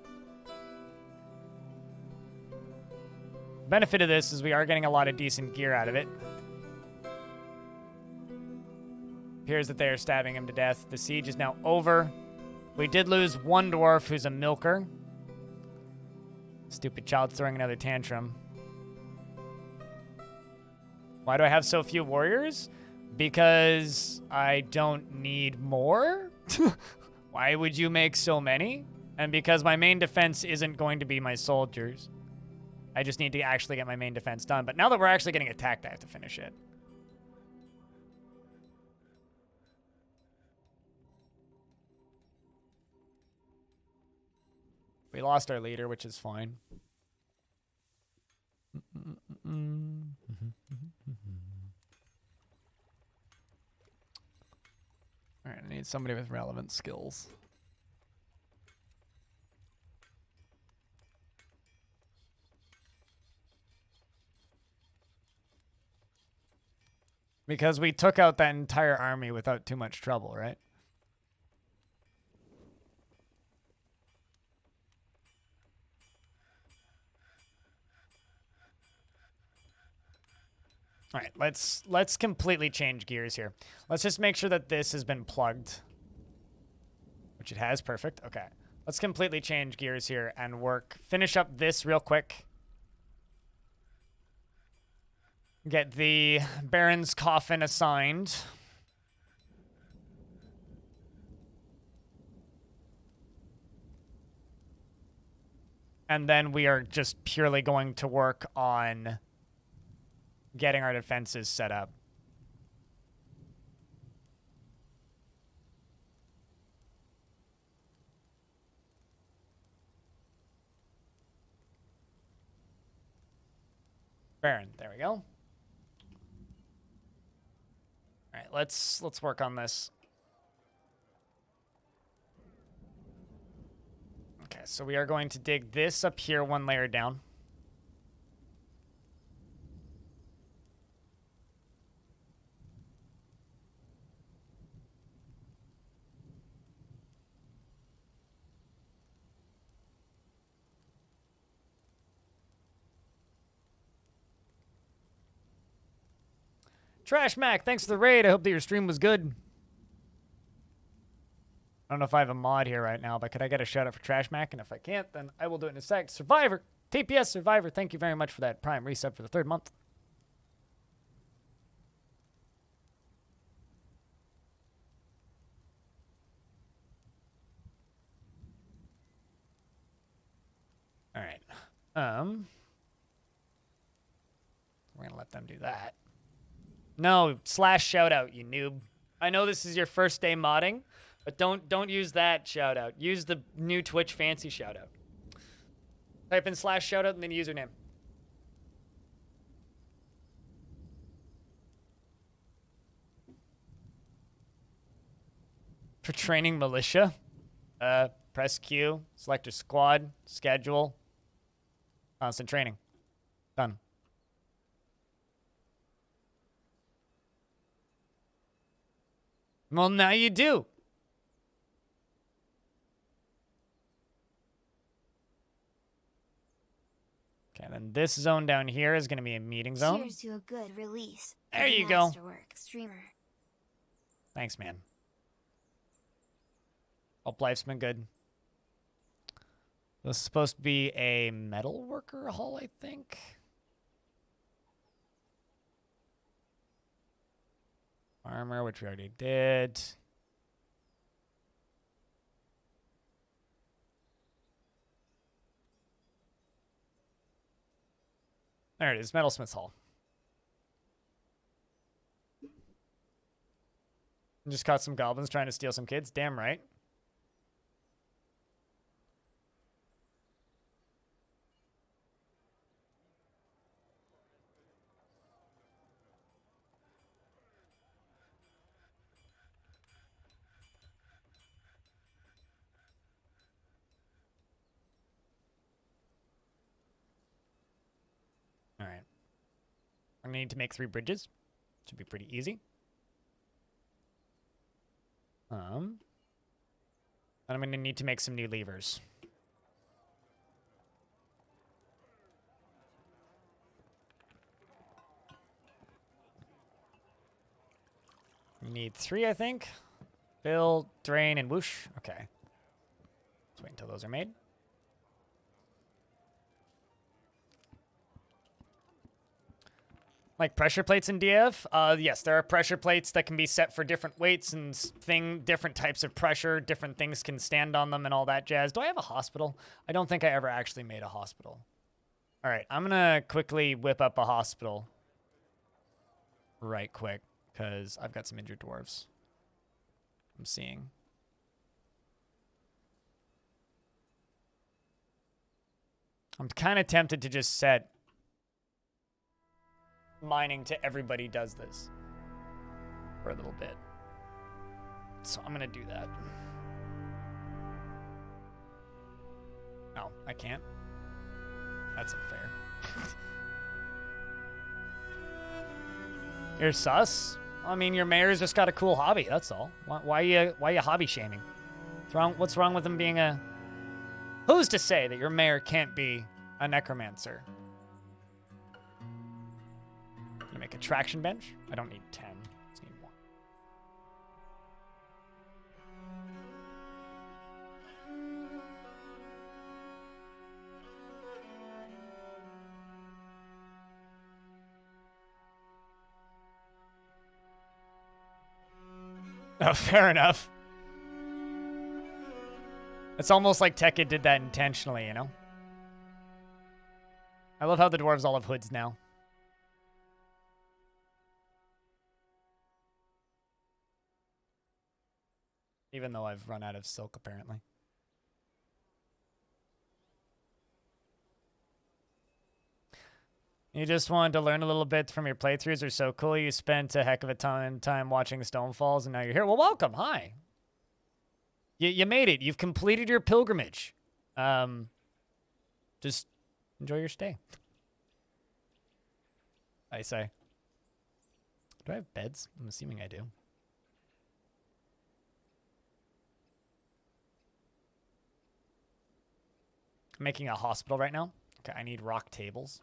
Benefit of this is we are getting a lot of decent gear out of it. Appears that they are stabbing him to death. The siege is now over. We did lose one dwarf who's a milker. Stupid child throwing another tantrum. Why do I have so few warriors? Because I don't need more? Why would you make so many? And because my main defense isn't going to be my soldiers. I just need to actually get my main defense done. But now that we're actually getting attacked, I have to finish it. We lost our leader, which is fine. All right, I need somebody with relevant skills. Because we took out that entire army without too much trouble, right? All right, let's completely change gears here. Let's just make sure that this has been plugged, which it has. Perfect. Okay, let's completely change gears here and finish up this real quick. Get the Baron's coffin assigned. And then we are just purely going to work on getting our defenses set up. Baron, there we go. All right, let's work on this. Okay, so we are going to dig this up here one layer down. Trash Mac, thanks for the raid. I hope that your stream was good. I don't know if I have a mod here right now, but could I get a shout out for Trash Mac? And if I can't, then I will do it in a sec. Survivor, TPS Survivor, thank you very much for that Prime resub for the 3rd month. All right. We're gonna let them do that. No, slash shout out, you noob. I know this is your first day modding, but don't use that shout out. Use the new Twitch fancy shout out. Type in slash shout out and then username. For training militia, press Q, select your squad, schedule, constant training. Done. Well, now you do. Okay, then this zone down here is going to be a meeting zone. Cheers to a good release. There you go. Masterwork streamer. Thanks, man. Hope life's been good. This is supposed to be a metal worker hall, I think. Armor, which we already did. There it is, Metalsmith's Hall. Just caught some goblins trying to steal some kids. Damn right. gonna need to make 3 bridges. Should be pretty easy. And I'm gonna need to make some new levers. We need 3, I think. Fill, drain, and whoosh. Okay. Let's wait until those are made. Like pressure plates in DF? Yes, there are pressure plates that can be set for different weights and different types of pressure. Different things can stand on them and all that jazz. Do I have a hospital? I don't think I ever actually made a hospital. All right, I'm gonna quickly whip up a hospital right quick because I've got some injured dwarves I'm seeing. I'm kind of tempted to just set mining to everybody does this for a little bit. So I'm gonna do that. No, I can't. That's unfair. You're sus? I mean, your mayor's just got a cool hobby, that's all. Why you hobby shaming? What's wrong with him being a... Who's to say that your mayor can't be a necromancer? Gonna make a traction bench. I don't need 10. Just need 1. Oh, fair enough. It's almost like Tekka did that intentionally, you know? I love how the dwarves all have hoods now. Even though I've run out of silk, apparently. You just wanted to learn a little bit from your playthroughs. They're so cool. You spent a heck of a time watching Stonefalls, and now you're here. Well, welcome. Hi. You made it. You've completed your pilgrimage. Just enjoy your stay. I say. Do I have beds? I'm assuming I do. I'm making a hospital right now. Okay, I need rock tables.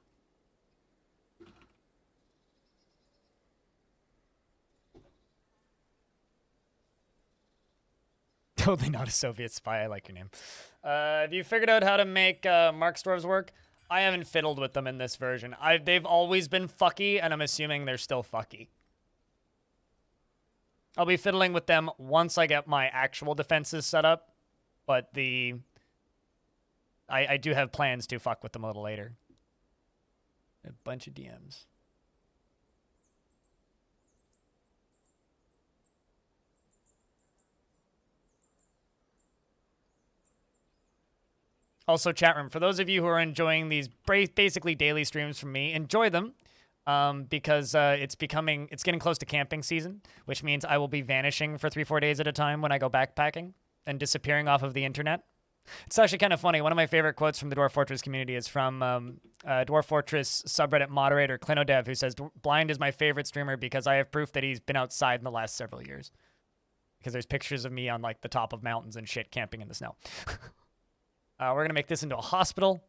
Totally not a Soviet spy. I like your name. Have you figured out how to make Mark's dwarves work? I haven't fiddled with them in this version. They've always been fucky, and I'm assuming they're still fucky. I'll be fiddling with them once I get my actual defenses set up, but I do have plans to fuck with them a little later. A bunch of DMs. Also, chat room, for those of you who are enjoying these basically daily streams from me, enjoy them because it's getting close to camping season, which means I will be vanishing for 3-4 days at a time when I go backpacking and disappearing off of the internet. It's actually kind of funny. One of my favorite quotes from the Dwarf Fortress community is from Dwarf Fortress subreddit moderator Clinodev, who says, "Blind is my favorite streamer because I have proof that he's been outside in the last several years." Because there's pictures of me on like the top of mountains and shit camping in the snow. We're going to make this into a hospital.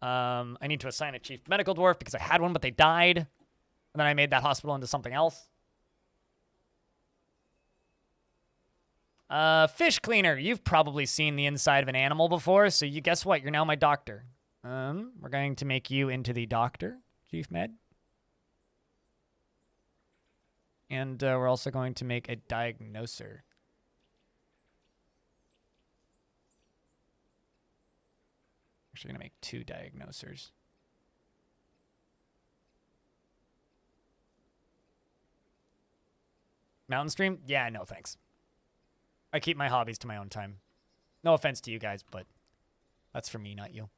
I need to assign a chief medical dwarf because I had one, but they died. And then I made that hospital into something else. Fish cleaner. You've probably seen the inside of an animal before, so guess what? You're now my doctor. We're going to make you into the doctor, chief med. And we're also going to make a diagnoser. Actually going to make 2 diagnosers. Mountain stream? Yeah, no thanks. I keep my hobbies to my own time. No offense to you guys, but that's for me, not you.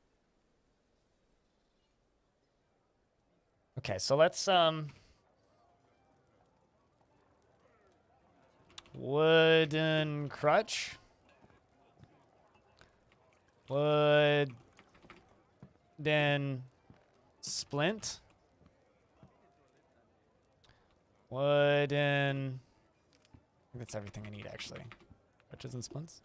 Okay, so let's wooden crutch. Wooden splint. Wooden. I think that's everything I need, actually. Witches and splints.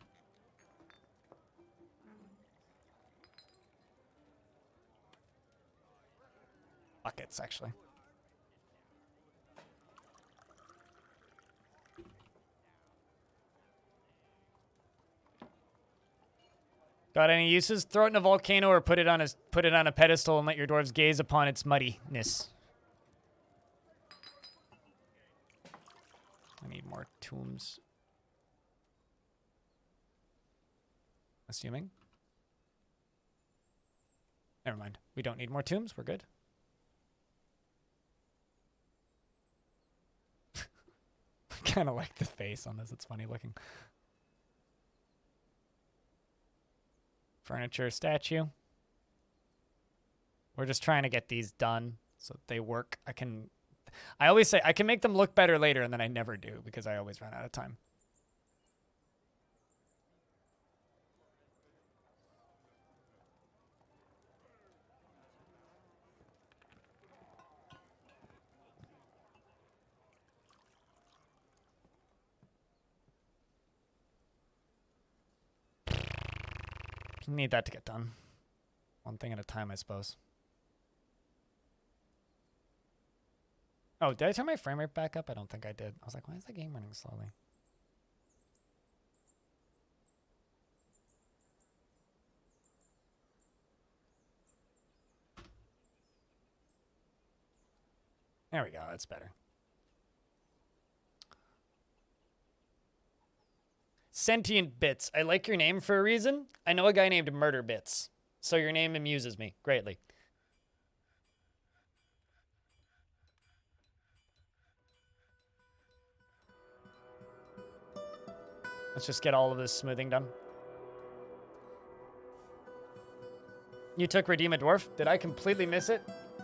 Buckets, actually. Got any uses? Throw it in a volcano or put it on a pedestal and let your dwarves gaze upon its muddiness. I need more tombs. Assuming. Never mind. We don't need more tombs. We're good. I kind of like the face on this. It's funny looking. Furniture, statue. We're just trying to get these done so that they work. I always say I can make them look better later, and then I never do because I always run out of time. Need that to get done. One thing at a time, I suppose. Oh, did I turn my frame rate back up? I don't think I did. I was like, why is the game running slowly? There we go. That's better. Sentient Bits. I like your name for a reason. I know a guy named Murder Bits, so your name amuses me greatly. Let's just get all of this smoothing done. You took Redeem a Dwarf? Did I completely miss it?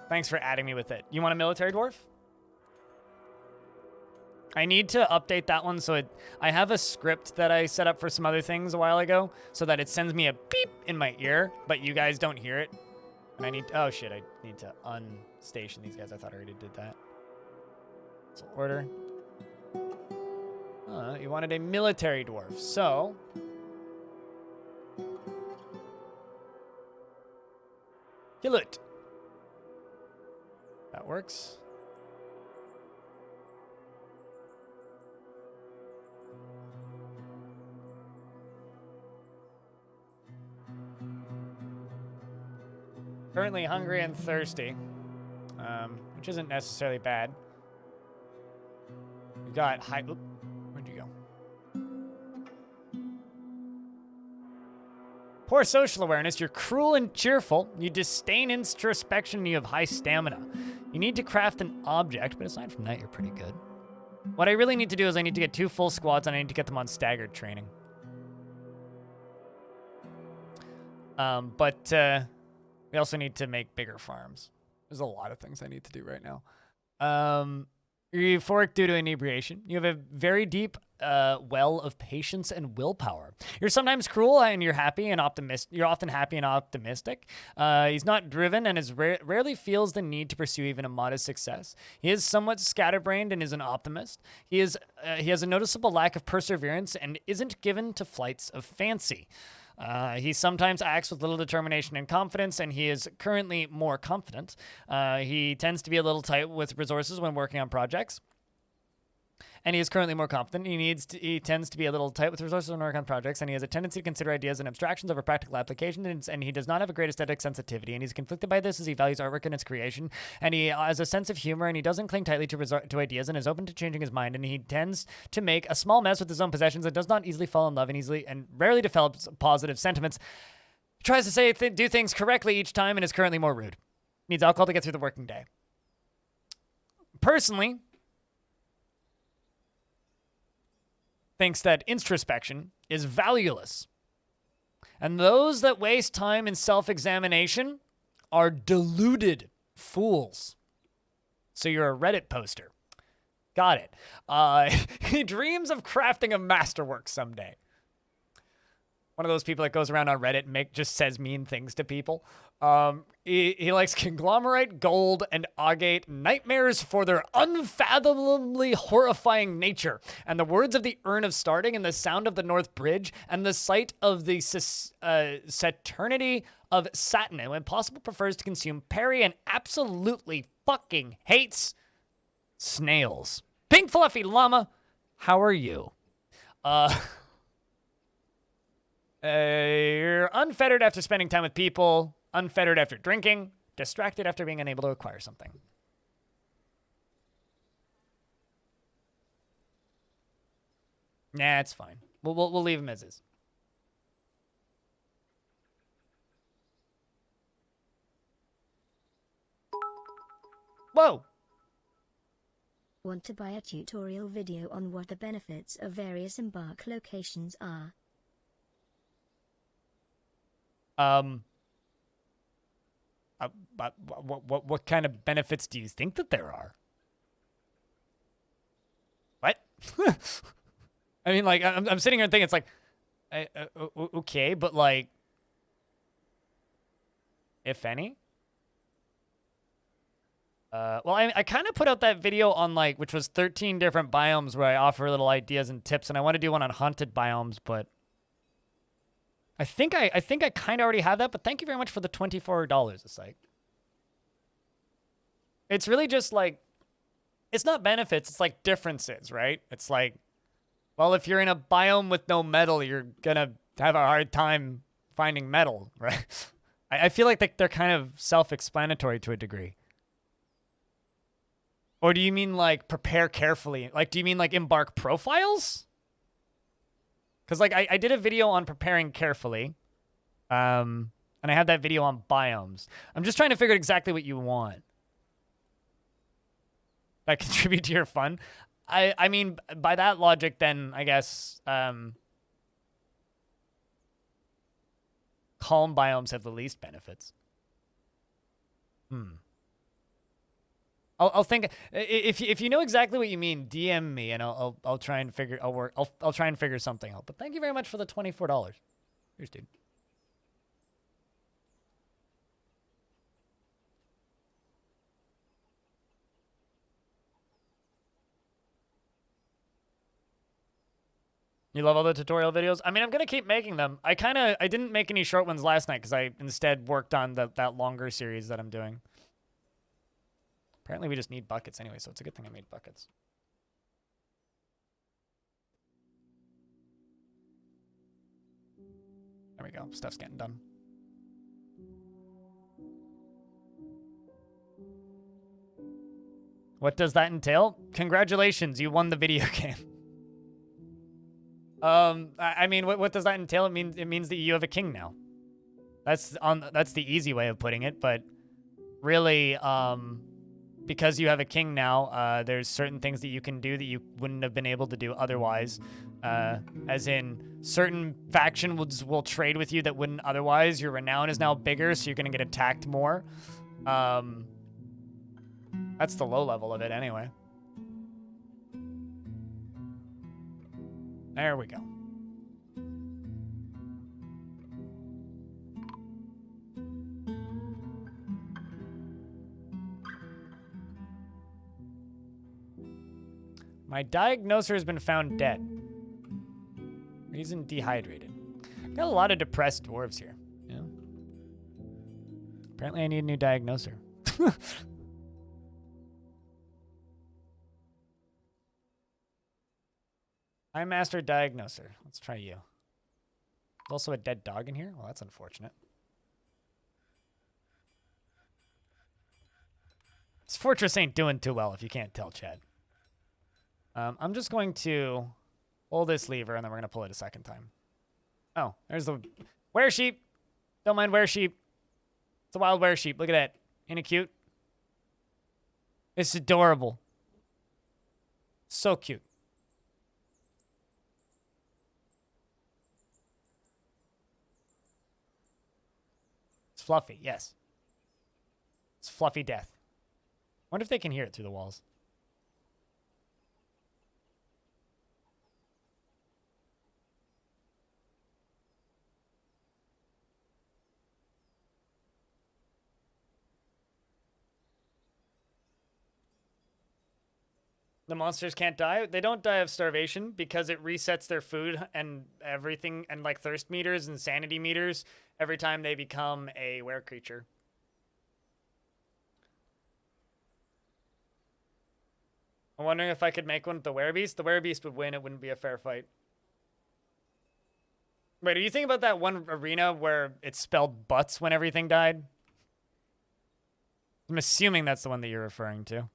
Thanks for adding me with it. You want a military dwarf? I need to update that one so I have a script that I set up for some other things a while ago so that it sends me a beep in my ear, but you guys don't hear it. And oh shit, I need to unstation these guys. I thought I already did that. So order. You wanted a military dwarf, so. Kill it. That works. Currently hungry and thirsty, which isn't necessarily bad. We got high. Oop, where'd you go? Poor social awareness. You're cruel and cheerful. You disdain introspection. And you have high stamina. You need to craft an object, but aside from that, you're pretty good. What I really need to do is I need to get 2 full squads, and I need to get them on staggered training. We also need to make bigger farms. There's a lot of things I need to do right now. You're euphoric due to inebriation. You have a very deep well of patience and willpower. You're sometimes cruel and you're happy and optimistic. You're often happy and optimistic. He's not driven and rarely feels the need to pursue even a modest success. He is somewhat scatterbrained and is an optimist. He has a noticeable lack of perseverance and isn't given to flights of fancy. He sometimes acts with little determination and confidence, and he is currently more confident. He tends to be a little tight with resources when working on projects. And he is currently more confident. He tends to be a little tight with resources when working on projects, and he has a tendency to consider ideas and abstractions over practical applications, and he does not have a great aesthetic sensitivity, and he's conflicted by this as he values artwork and its creation, and he has a sense of humor, and he doesn't cling tightly to ideas, and is open to changing his mind, and he tends to make a small mess with his own possessions and does not easily fall in love and rarely develops positive sentiments. He tries to do things correctly each time and is currently more rude. Needs alcohol to get through the working day. Personally, thinks that introspection is valueless. And those that waste time in self-examination are deluded fools. So you're a Reddit poster. Got it. He dreams of crafting a masterwork someday. one of those people that goes around on Reddit and just says mean things to people. He likes conglomerate, gold, and agate nightmares for their unfathomably horrifying nature, and the words of the urn of starting, and the sound of the North Bridge, and the sight of the saturnity of Satin, and when possible prefers to consume Perry and absolutely fucking hates snails. Pink Fluffy Llama, how are you? You're unfettered after spending time with people, unfettered after drinking, distracted after being unable to acquire something. Nah, it's fine. We'll leave him as is. Whoa! Want to buy a tutorial video on what the benefits of various embark locations are? But what kind of benefits do you think that there are? What? I mean, like, I'm sitting here and thinking, it's like, okay, but like, if any? Well, I kind of put out that video on, like, which was 13 different biomes where I offer little ideas and tips, and I want to do one on haunted biomes, but I think I kind of already have that, but thank you very much for the $24 a site. It's really just like, it's not benefits, it's like differences, right? It's like, well, if you're in a biome with no metal, you're gonna have a hard time finding metal, right? I feel like they're kind of self-explanatory to a degree. Or do you mean like prepare carefully? Like, do you mean like embark profiles? Because, like, I did a video on preparing carefully, and I have that video on biomes. I'm just trying to figure out exactly what you want. That contribute to your fun? I mean, by that logic, then, I guess, calm biomes have the least benefits. I'll think if you know exactly what you mean, DM me and I'll try and figure I'll try and figure something out. But thank you very much for the $24. Here's dude. You love all the tutorial videos? I mean, I'm gonna keep making them. I didn't make any short ones last night because I instead worked on that longer series that I'm doing. Apparently we just need buckets anyway, so it's a good thing I made buckets. There we go. Stuff's getting done. What does that entail? Congratulations, you won the video game. I mean, what does that entail? It means that you have a king now. That's the easy way of putting it, but really, because you have a king now, there's certain things that you can do that you wouldn't have been able to do otherwise. As in, certain factions will trade with you that wouldn't otherwise. Your renown is now bigger, so you're going to get attacked more. That's the low level of it anyway. There we go. My diagnoser has been found dead. Reason dehydrated. Got a lot of depressed dwarves here. Yeah. Apparently I need a new diagnoser. I'm Master Diagnoser. Let's try you. There's also a dead dog in here. Well, that's unfortunate. This fortress ain't doing too well if you can't tell, Chad. I'm just going to pull this lever, and then we're going to pull it a second time. Oh, there's the were-sheep. Don't mind were-sheep. It's a wild were-sheep. Look at that. Ain't it cute? It's adorable. So cute. It's fluffy, yes. It's fluffy death. Wonder if they can hear it through the walls. The monsters can't die. They don't die of starvation because it resets their food and everything, and like thirst meters and sanity meters every time they become a were creature. I'm wondering if I could make one with the werebeast. The werebeast would win. It wouldn't be a fair fight. Wait, are you thinking about that one arena where it spelled butts when everything died? I'm assuming that's the one that you're referring to.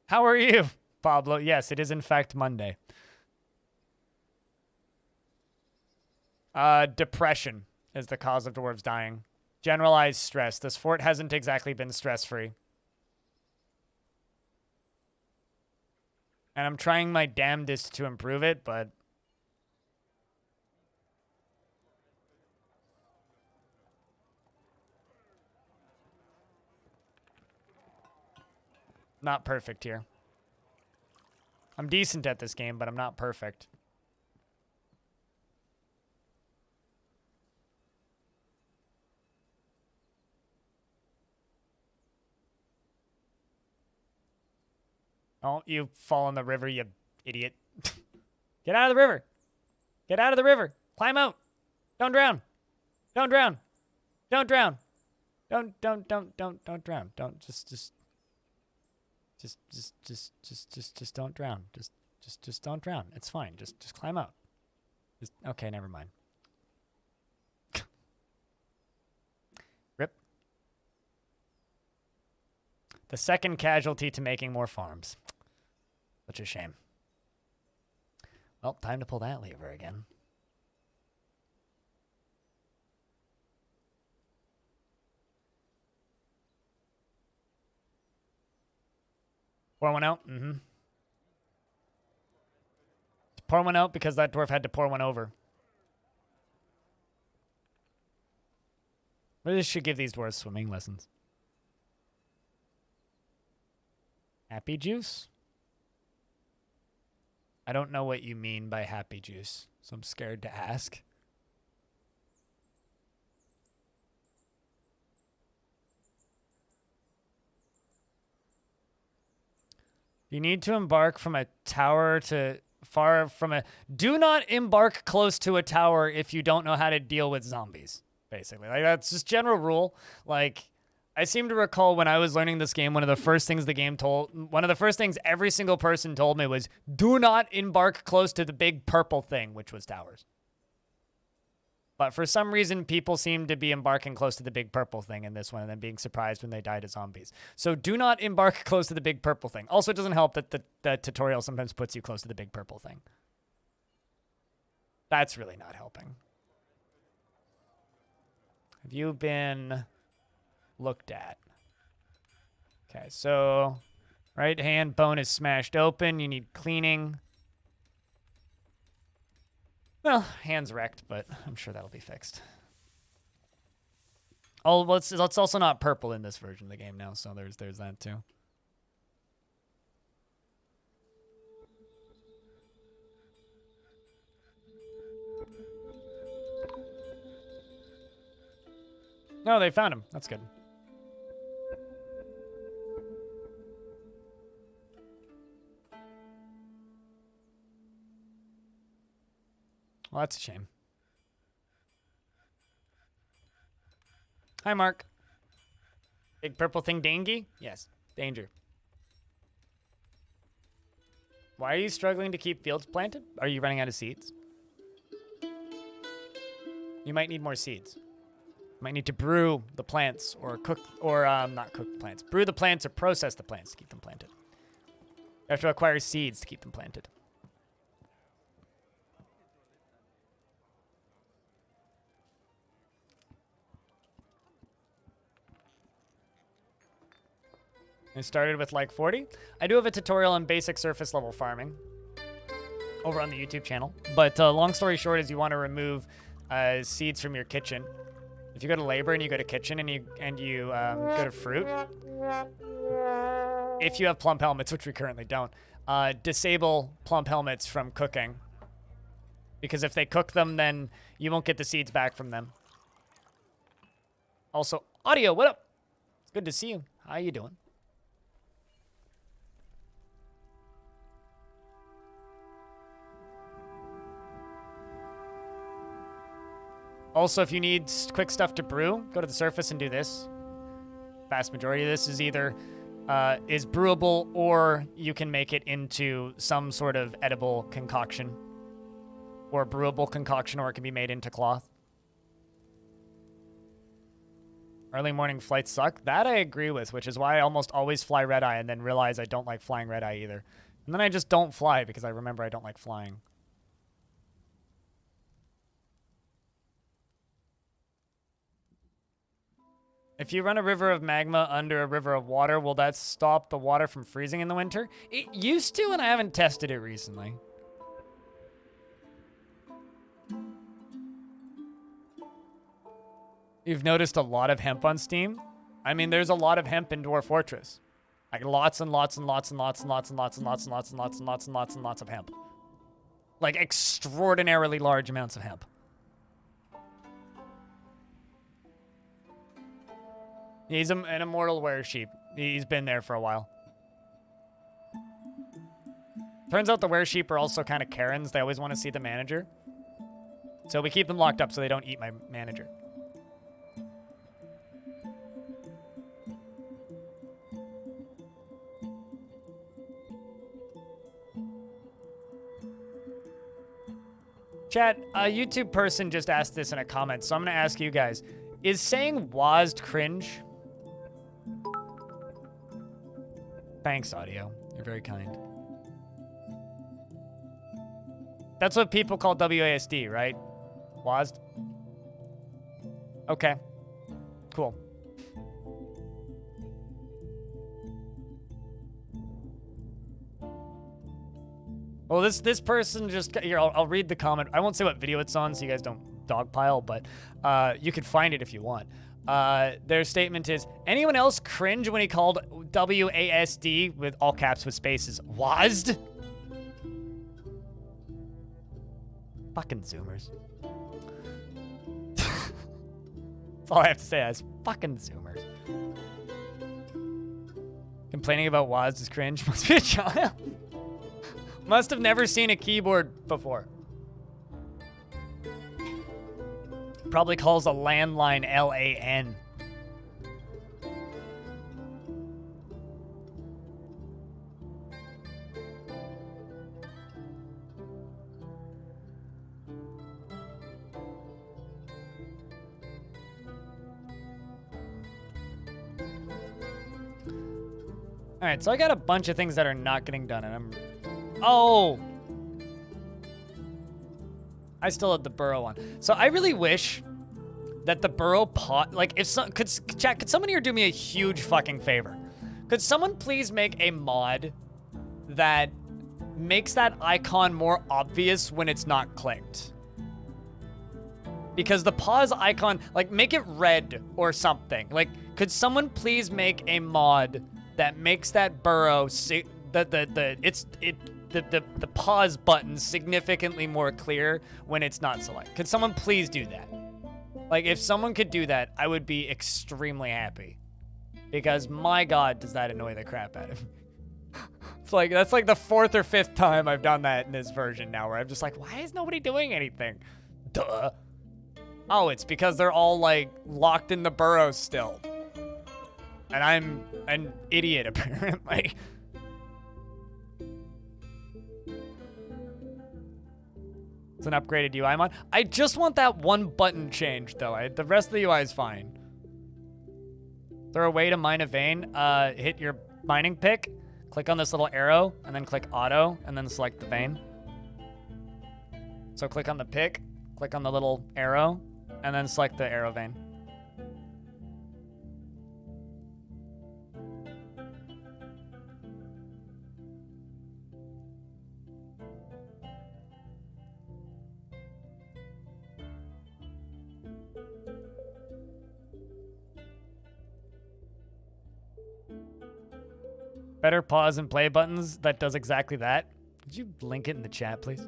How are you, Pablo? Yes, it is in fact Monday. Depression is the cause of dwarves dying. Generalized stress. This fort hasn't exactly been stress-free. And I'm trying my damnedest to improve it, but... not perfect here. I'm decent at this game, but I'm not perfect. Oh, you fall in the river, you idiot. Get out of the river. Get out of the river. Climb out. Don't drown. Don't drown. Don't drown. Don't drown. Don't just don't drown. Just don't drown. It's fine. Just climb out. Okay, never mind. Rip. The second casualty to making more farms. Such a shame. Well, time to pull that lever again. Pour one out? Mm-hmm. Pour one out because that dwarf had to pour one over. Maybe should give these dwarves swimming lessons. Happy juice? I don't know what you mean by happy juice, so I'm scared to ask. You need to embark from a tower to far from a... do not embark close to a tower if you don't know how to deal with zombies, basically. Like, that's just general rule. Like, I seem to recall when I was learning this game, one of the first things every single person told me was, do not embark close to the big purple thing, which was towers. But for some reason, people seem to be embarking close to the big purple thing in this one and then being surprised when they die to zombies. So do not embark close to the big purple thing. Also, it doesn't help that the tutorial sometimes puts you close to the big purple thing. That's really not helping. Have you been looked at? Okay, so right hand bone is smashed open. You need cleaning. Well, hand's wrecked, but I'm sure that'll be fixed. Oh, well, it's also not purple in this version of the game now, so there's that too. No, they found him. That's good. Well, that's a shame. Hi, Mark. Big purple thing dangy? Yes, danger. Why are you struggling to keep fields planted? Are you running out of seeds? You might need more seeds. You might need to brew the plants or cook, or not cook the plants. Brew the plants or process the plants to keep them planted. You have to acquire seeds to keep them planted. I started with like 40. I do have a tutorial on basic surface level farming over on the YouTube channel. But long story short is you want to remove seeds from your kitchen. If you go to labor and you go to kitchen and you go to fruit, if you have plump helmets, which we currently don't, disable plump helmets from cooking. Because if they cook them, then you won't get the seeds back from them. Also, Audio, what up? It's good to see you. How you doing? Also, if you need quick stuff to brew, go to the surface and do this. Vast majority of this is either is brewable or you can make it into some sort of edible concoction. Or brewable concoction, or it can be made into cloth. Early morning flights suck. That I agree with, which is why I almost always fly red-eye and then realize I don't like flying red-eye either. And then I just don't fly because I remember I don't like flying. If you run a river of magma under a river of water, will that stop the water from freezing in the winter? It used to, and I haven't tested it recently. You've noticed a lot of hemp on Steam? I mean, there's a lot of hemp in Dwarf Fortress. Like lots and lots and lots and lots and lots and lots and lots and lots and lots and lots and lots and lots of hemp. Like extraordinarily large amounts of hemp. He's an immortal were-sheep. He's been there for a while. Turns out the were-sheep are also kind of Karens. They always want to see the manager. So we keep them locked up so they don't eat my manager. Chat, a YouTube person just asked this in a comment, so I'm going to ask you guys. Is saying WASD cringe? Thanks, Audio. You're very kind. That's what people call WASD, right? WASD? Okay. Cool. Well, this person just... Here, I'll read the comment. I won't say what video it's on so you guys don't dogpile, but you can find it if you want. Their statement is, anyone else cringe when he called WASD, with all caps with spaces, WASD? Fucking Zoomers. That's all I have to say is fucking Zoomers. Complaining about WASD is cringe. Must be a child. Must have never seen a keyboard before. Probably calls a landline LAN. All right, so I got a bunch of things that are not getting done, and I'm... Oh! I still had the burrow on. So I really wish that the burrow pot... Like, if some... Could someone here do me a huge fucking favor? Could someone please make a mod that makes that icon more obvious when it's not clicked? Because the pause icon... Like, make it red or something. Like, could someone please make a mod that makes that burrow... The pause button significantly more clear when it's not select. Could someone please do that? Like, if someone could do that, I would be extremely happy. Because, my God, does that annoy the crap out of me. It's like, that's like the 4th or 5th time I've done that in this version now, where I'm just like, why is nobody doing anything? Duh. Oh, it's because they're all, like, locked in the burrow still. And I'm an idiot, apparently. It's an upgraded UI mod. I just want that one button changed, though. The rest of the UI is fine. Is there a way to mine a vein? Hit your mining pick, click on this little arrow, and then click auto, and then select the vein. So click on the pick, click on the little arrow, and then select the arrow vein. Better pause and play buttons that does exactly that. Could you link it in the chat, please?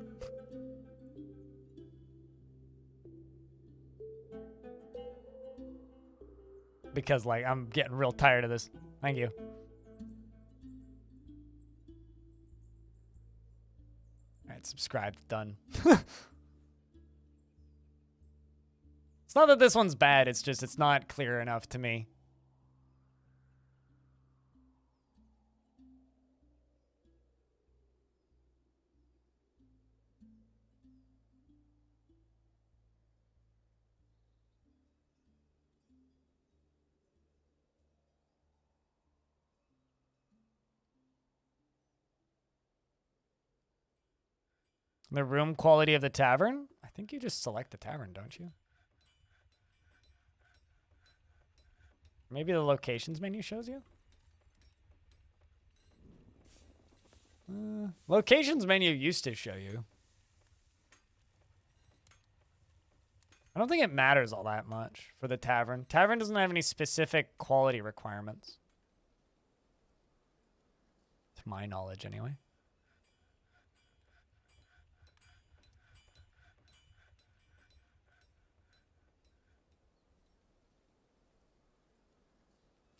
Because, like, I'm getting real tired of this. Thank you. Alright, subscribe. Done. It's not that this one's bad, it's just it's not clear enough to me. The room quality of the tavern? I think you just select the tavern, don't you? Maybe the locations menu shows you? Locations menu used to show you. I don't think it matters all that much for the tavern. Tavern doesn't have any specific quality requirements. To my knowledge, anyway.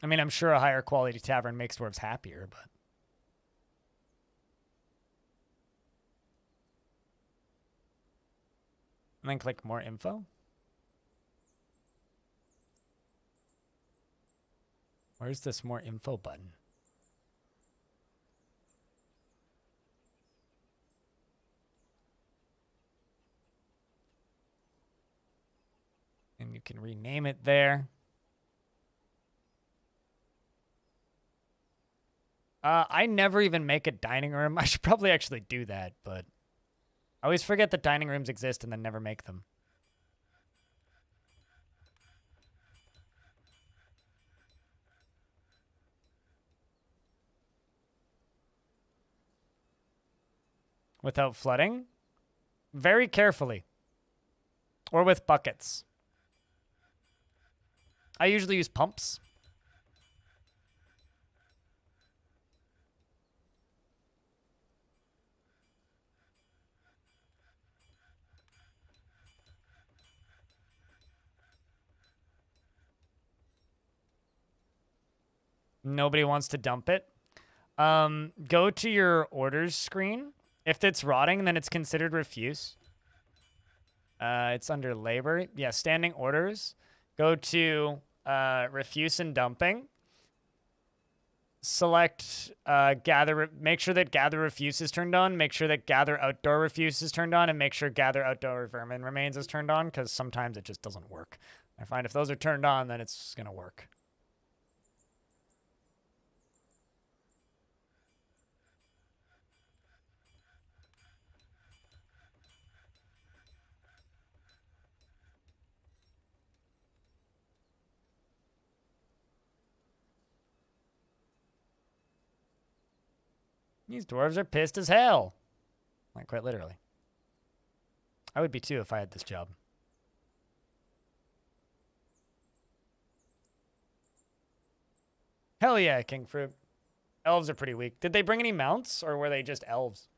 I mean, I'm sure a higher quality tavern makes dwarves happier, but... And then click more info. Where's this more info button? And you can rename it there. I never even make a dining room. I should probably actually do that, but I always forget that dining rooms exist and then never make them. Without flooding? Very carefully. Or with buckets. I usually use pumps. Nobody wants to dump it. Go to your orders screen. If it's rotting, then it's considered refuse. It's under labor. Yeah, standing orders. Go to refuse and dumping. Select gather. Make sure that gather refuse is turned on. Make sure that gather outdoor refuse is turned on, and make sure gather outdoor vermin remains is turned on, because sometimes it just doesn't work. I find if those are turned on, then it's gonna work. These dwarves are pissed as hell. Like, quite literally. I would be too if I had this job. Hell yeah, King Fruit. Elves are pretty weak. Did they bring any mounts, or were they just elves?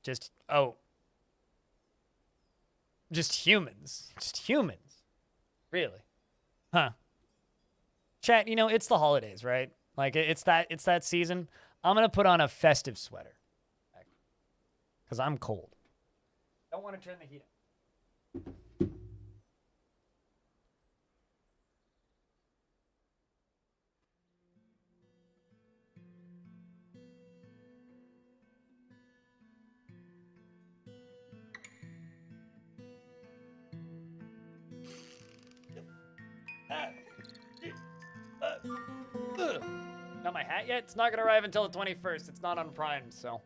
Just, oh. Just humans. Just humans. Really? Huh. Chat, you know, it's the holidays, right? Like, it's that season. I'm going to put on a festive sweater. Because I'm cold. Don't want to turn the heat up. Not my hat yet? It's not going to arrive until the 21st. It's not on Prime, so...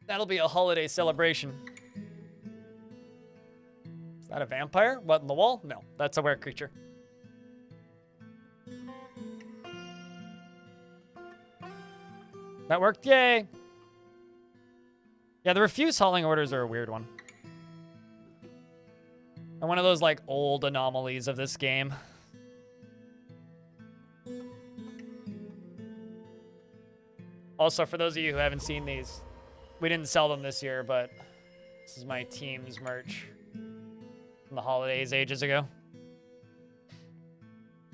That'll be a holiday celebration. Is that a vampire? What, in the wall? No, that's a were creature. That worked, yay! Yeah, the refuse hauling orders are a weird one. They're one of those like old anomalies of this game. Also, for those of you who haven't seen these, we didn't sell them this year, but this is my team's merch from the holidays ages ago.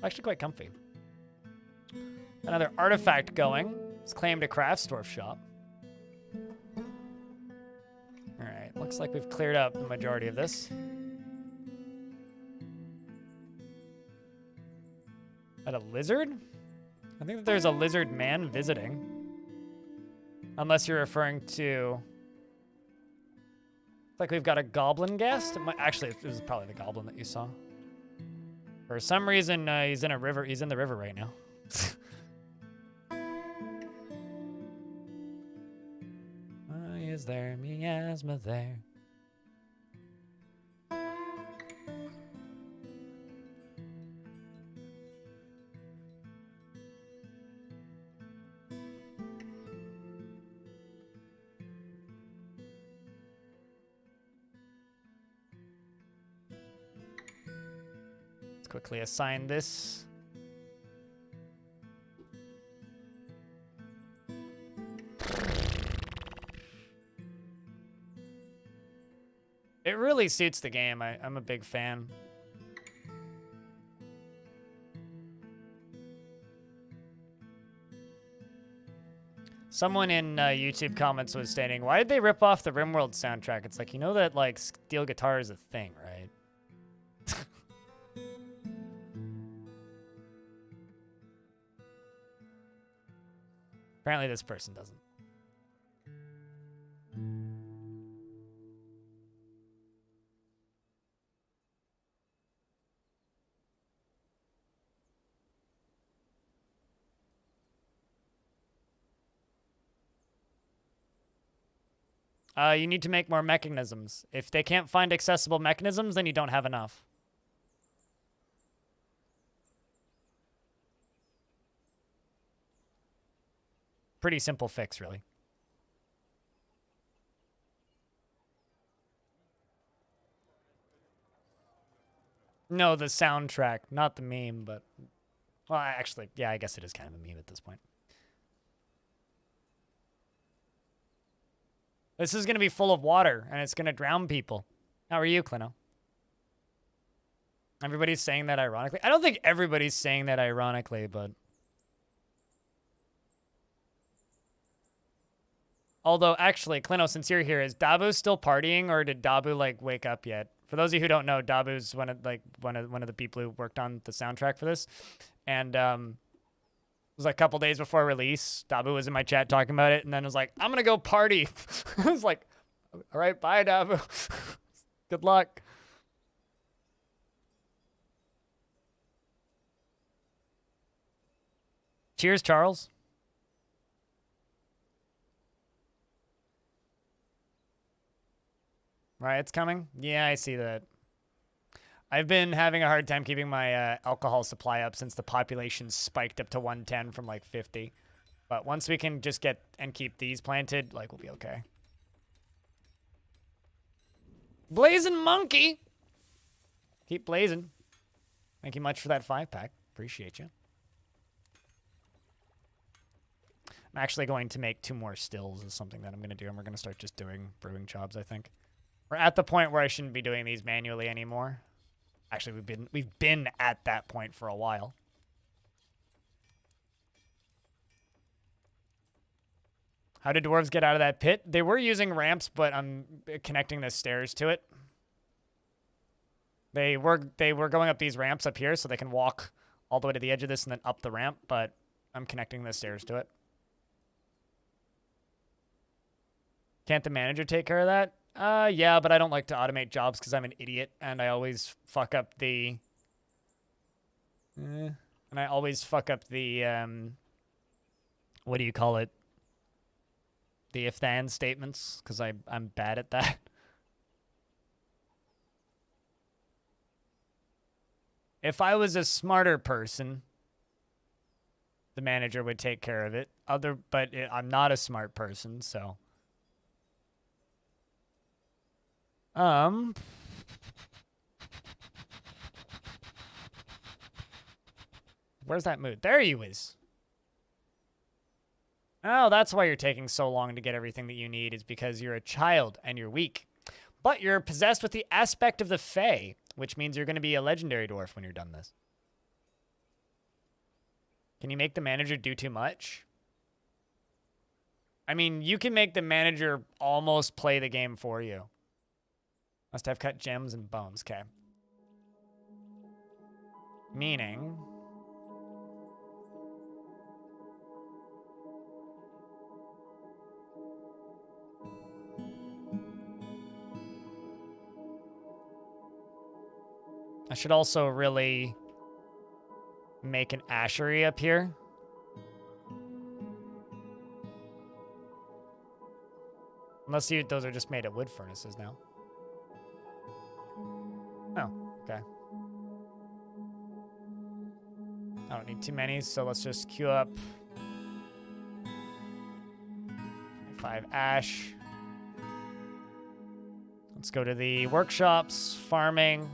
Actually quite comfy. Another artifact going. It's claimed a crafts dwarf shop. Alright, looks like we've cleared up the majority of this. That a lizard? I think that there's a lizard man visiting. Unless you're referring to... It's like we've got a goblin guest. Actually, it was probably the goblin that you saw. For some reason, he's in a river. He's in the river right now. Is there miasma there? Let's quickly assign this. It really suits the game. I'm a big fan. Someone in YouTube comments was stating, why did they rip off the RimWorld soundtrack? It's like, you know that like steel guitar is a thing, right? Apparently this person doesn't. You need to make more mechanisms. If they can't find accessible mechanisms, then you don't have enough. Pretty simple fix, really. No, the soundtrack, not the meme, but... Well, actually, yeah, I guess it is kind of a meme at this point. This is going to be full of water, and it's going to drown people. How are you, Clino? Everybody's saying that ironically. I don't think everybody's saying that ironically, but... Although, actually, Clino, since you're here, is Dabu still partying, or did Dabu, like, wake up yet? For those of you who don't know, Dabu's one of the people who worked on the soundtrack for this. And, it was like a couple days before release. Dabu was in my chat talking about it, and then was like, I'm gonna go party. I was like, all right, bye, Dabu. Good luck. Cheers, Charles. Riot's coming? Yeah, I see that. I've been having a hard time keeping my alcohol supply up since the population spiked up to 110 from like 50. But once we can just get and keep these planted, like, we'll be okay. Blazing Monkey! Keep blazing. Thank you much for that 5-pack. Appreciate you. I'm actually going to make 2 more stills is something that I'm going to do, and we're going to start just doing brewing jobs, I think. We're at the point where I shouldn't be doing these manually anymore. Actually, we've been at that point for a while. How did dwarves get out of that pit? They were using ramps, but I'm connecting the stairs to it. They were going up these ramps up here so they can walk all the way to the edge of this and then up the ramp, but I'm connecting the stairs to it. Can't the manager take care of that? Yeah, but I don't like to automate jobs because I'm an idiot and I always fuck up the... what do you call it? The if-then statements, because I'm bad at that. If I was a smarter person, the manager would take care of it. But I'm not a smart person, so... Where's that mood? There you is. Oh, that's why you're taking so long to get everything that you need, is because you're a child and you're weak. But you're possessed with the aspect of the Fae, which means you're going to be a legendary dwarf when you're done this. Can you make the manager do too much? I mean, you can make the manager almost play the game for you. Must have cut gems and bones, okay. Meaning... I should also really make an ashery up here. Unless those are just made of wood furnaces now. Oh, okay. I don't need too many, so let's just queue up 5 ash. Let's go to the workshops, farming.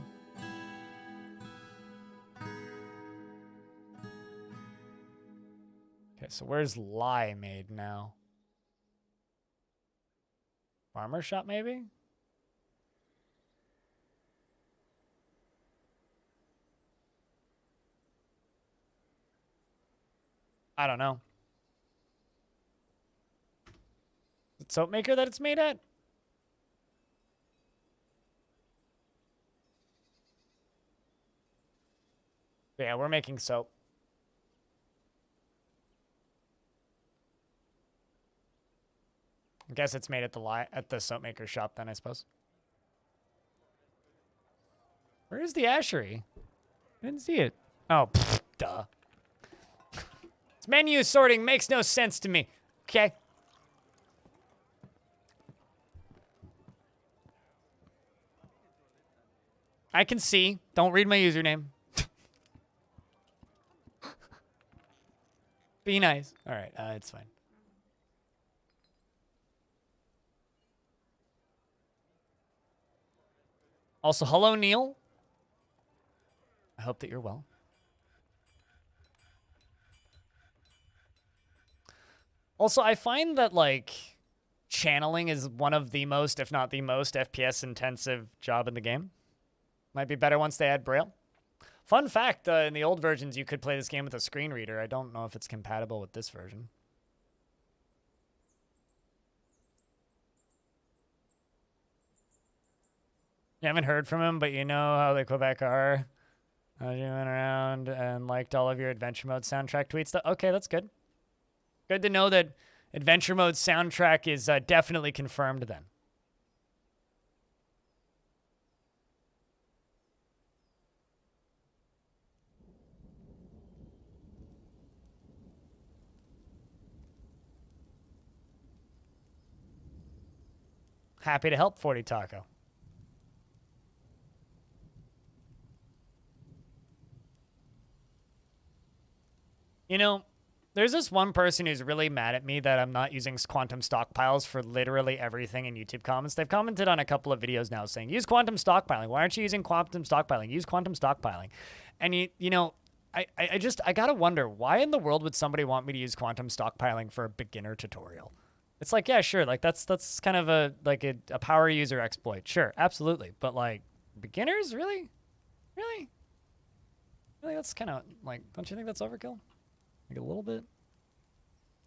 Okay, so where's lye made now? Farmer shop, maybe? I don't know. Is it soap maker that it's made at? Yeah, we're making soap. I guess it's made at the soap maker shop then, I suppose. Where is the ashery? I didn't see it. Oh, pfft, duh. This menu sorting makes no sense to me. Okay. I can see. Don't read my username. Be nice. All right, it's fine. Also, hello, Neil. I hope that you're well. Also, I find that, like, channeling is one of the most, if not the most, FPS-intensive job in the game. Might be better once they add Braille. Fun fact, in the old versions, you could play this game with a screen reader. I don't know if it's compatible with this version. You haven't heard from him, but you know how the Quebec are. You went around and liked all of your Adventure Mode soundtrack tweets. Okay, that's good. Good to know that Adventure Mode soundtrack is definitely confirmed then. Happy to help, 40 Taco. You know, there's this one person who's really mad at me that I'm not using quantum stockpiles for literally everything in YouTube comments. They've commented on a couple of videos now saying, use quantum stockpiling. Why aren't you using quantum stockpiling? Use quantum stockpiling. And, you know, I gotta wonder, why in the world would somebody want me to use quantum stockpiling for a beginner tutorial? It's like, yeah, sure. Like, that's kind of a power user exploit. Sure, absolutely. But, like, beginners? Really? Really? Really, that's kind of, like, don't you think that's overkill? Like a little bit.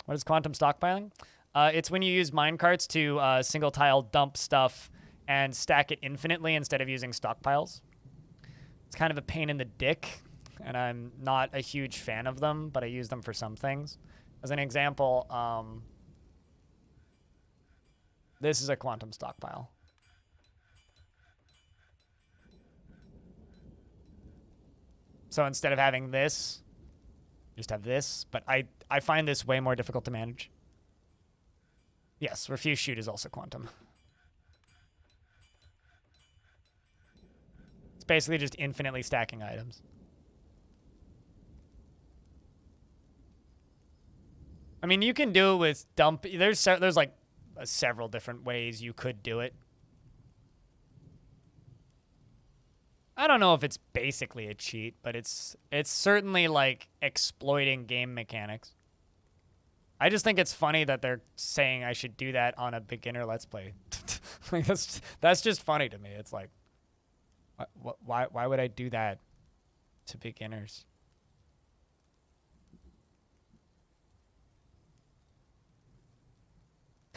What is quantum stockpiling? It's when you use minecarts to single tile dump stuff and stack it infinitely instead of using stockpiles. It's kind of a pain in the dick, and I'm not a huge fan of them, but I use them for some things. As an example, this is a quantum stockpile. So instead of having this, just have this, but I find this way more difficult to manage. Yes, refuse shoot is also quantum. It's basically just infinitely stacking items. I mean, you can do it with dump. There's like several different ways you could do it. I don't know if it's basically a cheat, but it's certainly like exploiting game mechanics. I just think it's funny that they're saying I should do that on a beginner Let's Play. Like that's just funny to me. It's like, why would I do that to beginners?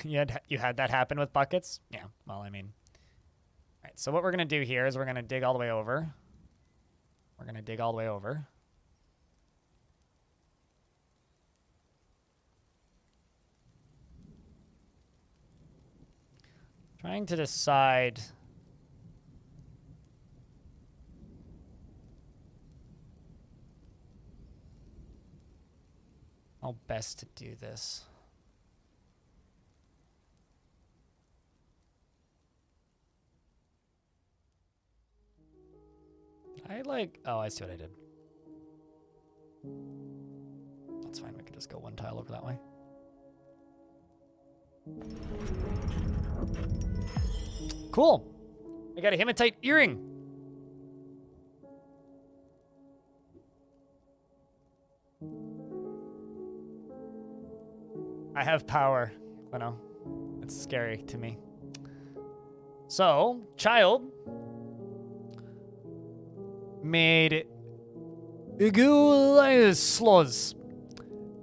You had that happen with buckets? Yeah. Well, I mean, all right. So what we're gonna do here is we're gonna dig all the way over. We're gonna dig all the way over. Trying to decide how best to do this. Oh, I see what I did. That's fine, we can just go one tile over that way. Cool. I got a hematite earring. I have power, Leno. It's scary to me. So, child made sloz.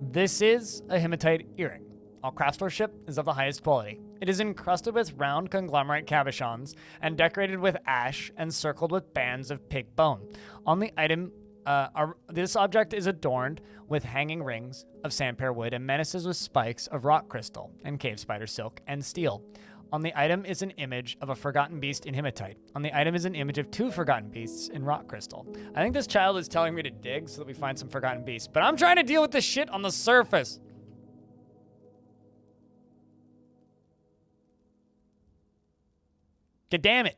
This is a hematite earring. All craftsmanship is of the highest quality. It is encrusted with round conglomerate cabochons and decorated with ash and circled with bands of pig bone. On the item, this object is adorned with hanging rings of sandpear wood and menaces with spikes of rock crystal and cave spider silk and steel. On the item is an image of a forgotten beast in hematite. On the item is an image of 2 forgotten beasts in rock crystal. I think this child is telling me to dig so that we find some forgotten beasts, but I'm trying to deal with this shit on the surface. God damn it.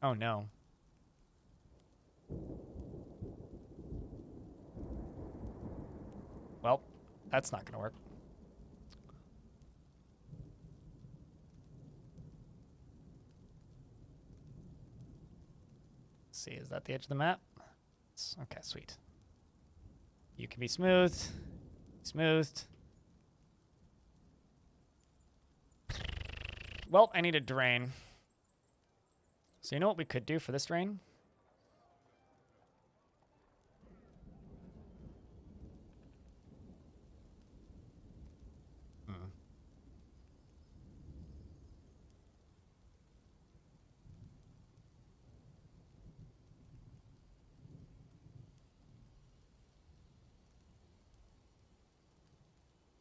Oh no. Well, that's not gonna work. Let's see, is that the edge of the map? Okay, sweet. You can be smoothed. Smoothed. Well, I need a drain. So you know what we could do for this drain?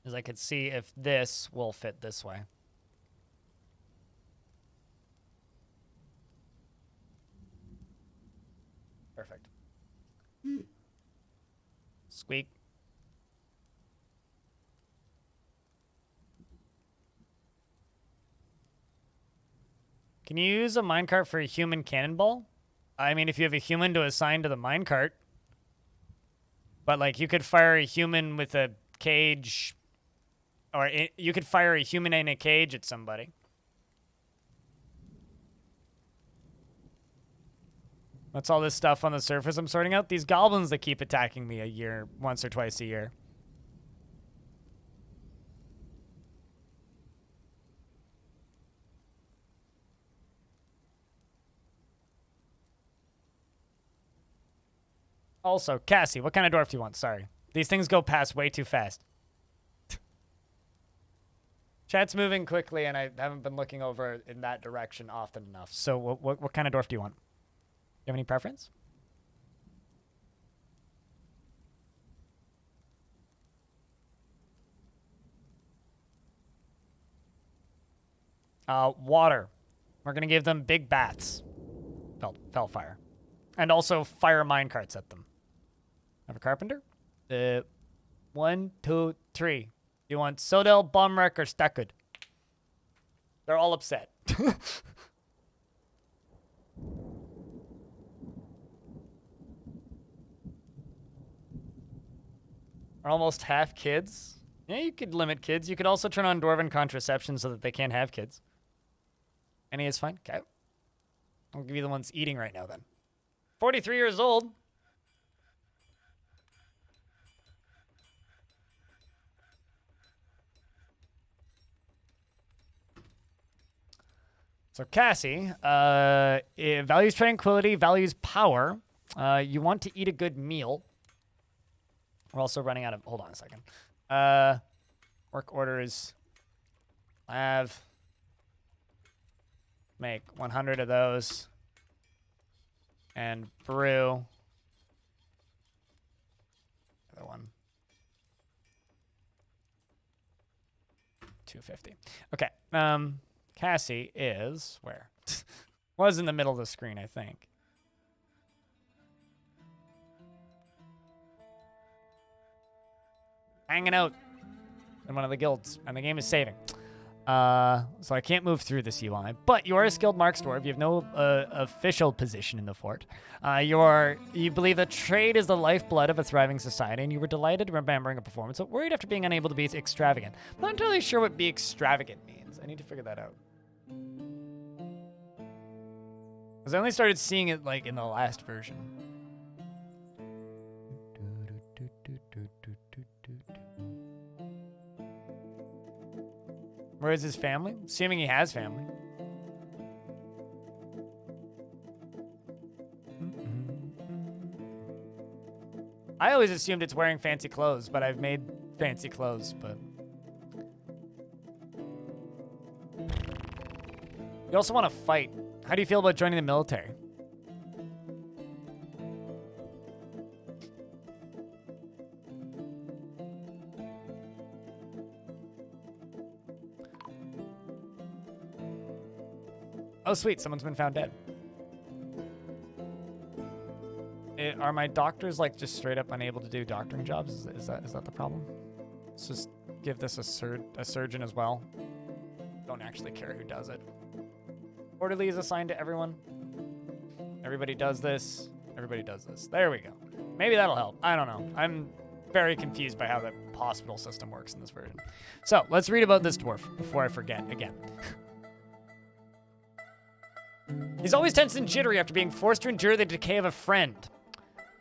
Is I could see if this will fit this way. Perfect. Squeak. Can you use a minecart for a human cannonball? I mean, if you have a human to assign to the minecart. But, like, you could fire a human with a cage. Or you could fire a human in a cage at somebody. That's all this stuff on the surface I'm sorting out. These goblins that keep attacking me once or twice a year. Also, Cassie, what kind of dwarf do you want? Sorry. These things go past way too fast. Chat's moving quickly, and I haven't been looking over in that direction often enough. So what kind of dwarf do you want? Do you have any preference? Water. We're going to give them big baths. Fellfire. And also fire minecarts at them. Have a carpenter? 1, 2, 3. You want Sodel, Bombwreck, or Stakud? They're all upset. Are almost half kids? Yeah, you could limit kids. You could also turn on dwarven contraception so that they can't have kids. Any is fine? Okay. I'll give you the ones eating right now then. 43 years old. So Cassie, it values tranquility, values power. You want to eat a good meal. We're also running out of, hold on a second. Work orders, have, make 100 of those, and brew. Other one. 250. Okay. Cassie is where? Was in the middle of the screen, I think. Hanging out in one of the guilds, and the game is saving. So I can't move through this UI, but you are a skilled marks dwarf. You have no official position in the fort. You believe that trade is the lifeblood of a thriving society, and you were delighted remembering a performance, but worried after being unable to be extravagant. I'm not entirely sure what be extravagant means. I need to figure that out. Because I only started seeing it like in the last version. Where is his family? Assuming he has family. I always assumed it's wearing fancy clothes, but I've made fancy clothes, but... You also want to fight. How do you feel about joining the military? Oh, sweet. Someone's been found dead. Are my doctors, like, just straight up unable to do doctoring jobs? Is that the problem? Let's just give this a surgeon as well. Don't actually care who does it. Orderly is assigned to everyone. Everybody does this. Everybody does this. There we go. Maybe that'll help. I don't know. I'm very confused by how the hospital system works in this version. So, let's read about this dwarf before I forget again. He's always tense and jittery after being forced to endure the decay of a friend.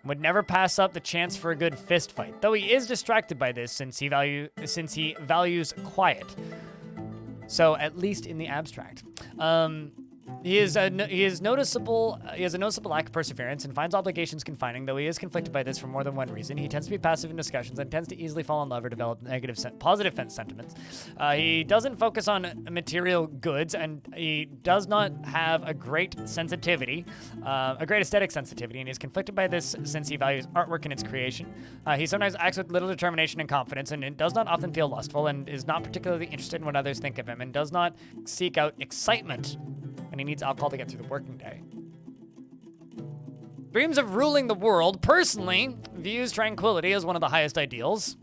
Would never pass up the chance for a good fist fight, though he is distracted by this since he values quiet. So at least in the abstract. He has a noticeable lack of perseverance and finds obligations confining, though he is conflicted by this for more than one reason. He tends to be passive in discussions and tends to easily fall in love or develop positive sentiments. He doesn't focus on material goods, and he does not have a great sensitivity, a great aesthetic sensitivity, and he is conflicted by this since he values artwork and its creation. He sometimes acts with little determination and confidence, and does not often feel lustful, and is not particularly interested in what others think of him, and does not seek out excitement. And he needs alcohol to get through the working day. Dreams of ruling the world, personally views tranquility as one of the highest ideals,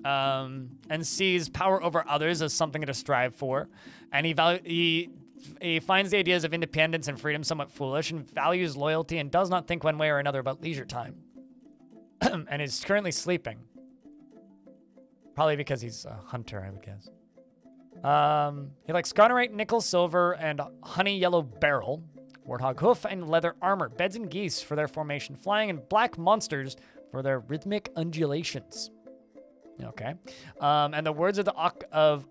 and sees power over others as something to strive for. And he finds the ideas of independence and freedom somewhat foolish, and values loyalty, and does not think one way or another about leisure time. And is currently sleeping. Probably because he's a hunter, I would guess. He likes Sconorite, nickel, silver, and honey yellow barrel, warthog hoof, and leather armor, beds and geese for their formation flying, and black monsters for their rhythmic undulations. Okay. And the words of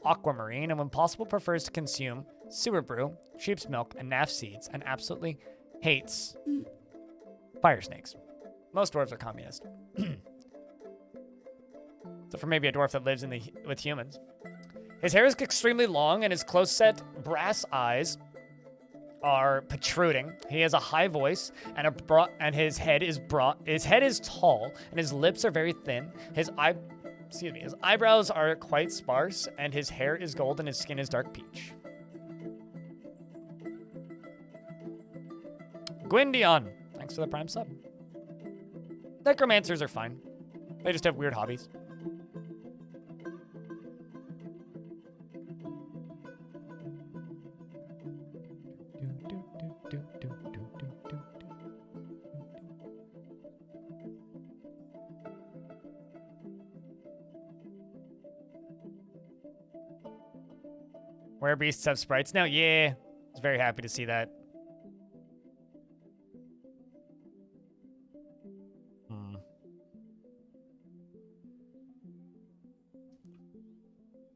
aquamarine, and when possible prefers to consume sewer brew, sheep's milk, and naff seeds, and absolutely hates fire snakes. Most dwarves are communist. So for maybe a dwarf that lives with humans. His hair is extremely long, and his close-set brass eyes are protruding. He has a high voice, and his head is broad. His head is tall, and his lips are very thin. His eyebrows are quite sparse, and his hair is gold, and his skin is dark peach. Gwyndion, thanks for the prime sub. Necromancers are fine. They just have weird hobbies. Where beasts have sprites now? Yeah. I was very happy to see that.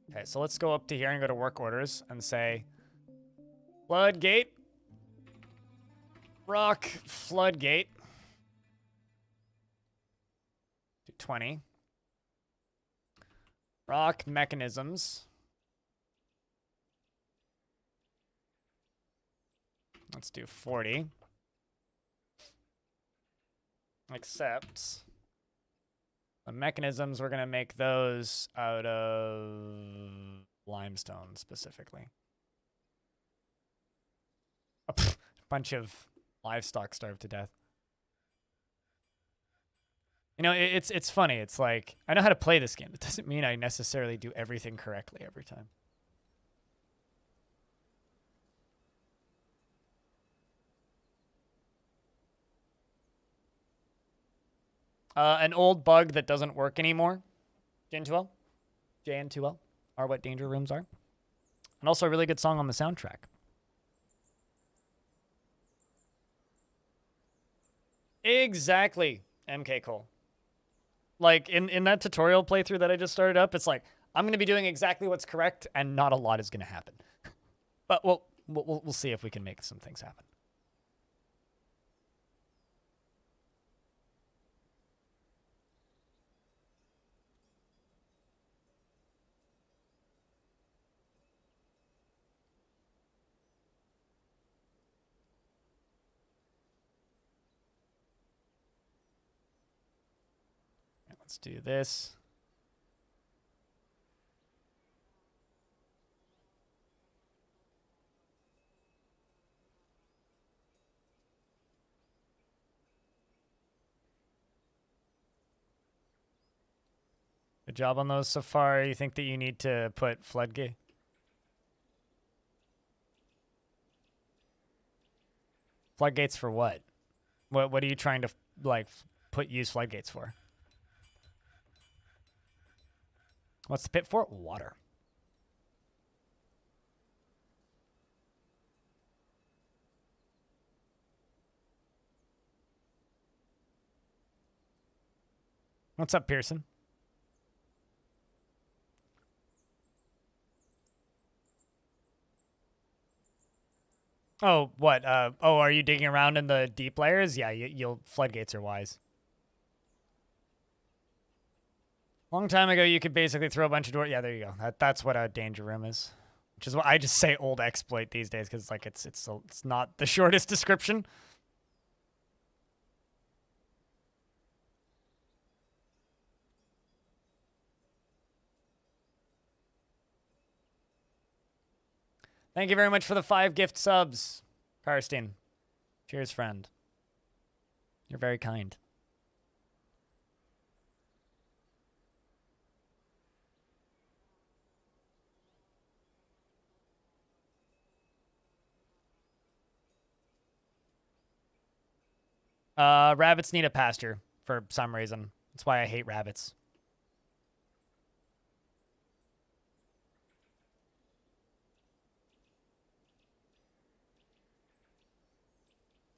Okay, so let's go up to here and go to work orders and say floodgate. Rock floodgate. Do 20. Rock mechanisms. Let's do 40. Except the mechanisms, we're going to make those out of limestone specifically. A bunch of livestock starved to death. You know, it's funny. It's like, I know how to play this game. That doesn't mean I necessarily do everything correctly every time. An old bug that doesn't work anymore. JN2L are what danger rooms are. And also a really good song on the soundtrack. Exactly, MK Cole. Like, in that tutorial playthrough that I just started up, it's like, I'm going to be doing exactly what's correct, and not a lot is going to happen. But we'll see if we can make some things happen. Let's do this. Good job on those so far. You think that you need to put floodgate? Floodgates for what? What are you trying to like use floodgates for? What's the pit for? Water. What's up, Pearson? Oh, what? Oh, are you digging around in the deep layers? Yeah, you'll floodgates are wise. Long time ago, you could basically throw a bunch of doors. Yeah, there you go. That's what a danger room is. Which is what I just say old exploit these days because like it's not the shortest description. Thank you very much for the 5 gift subs, Karstein. Cheers, friend. You're very kind. Rabbits need a pasture for some reason. That's why I hate rabbits.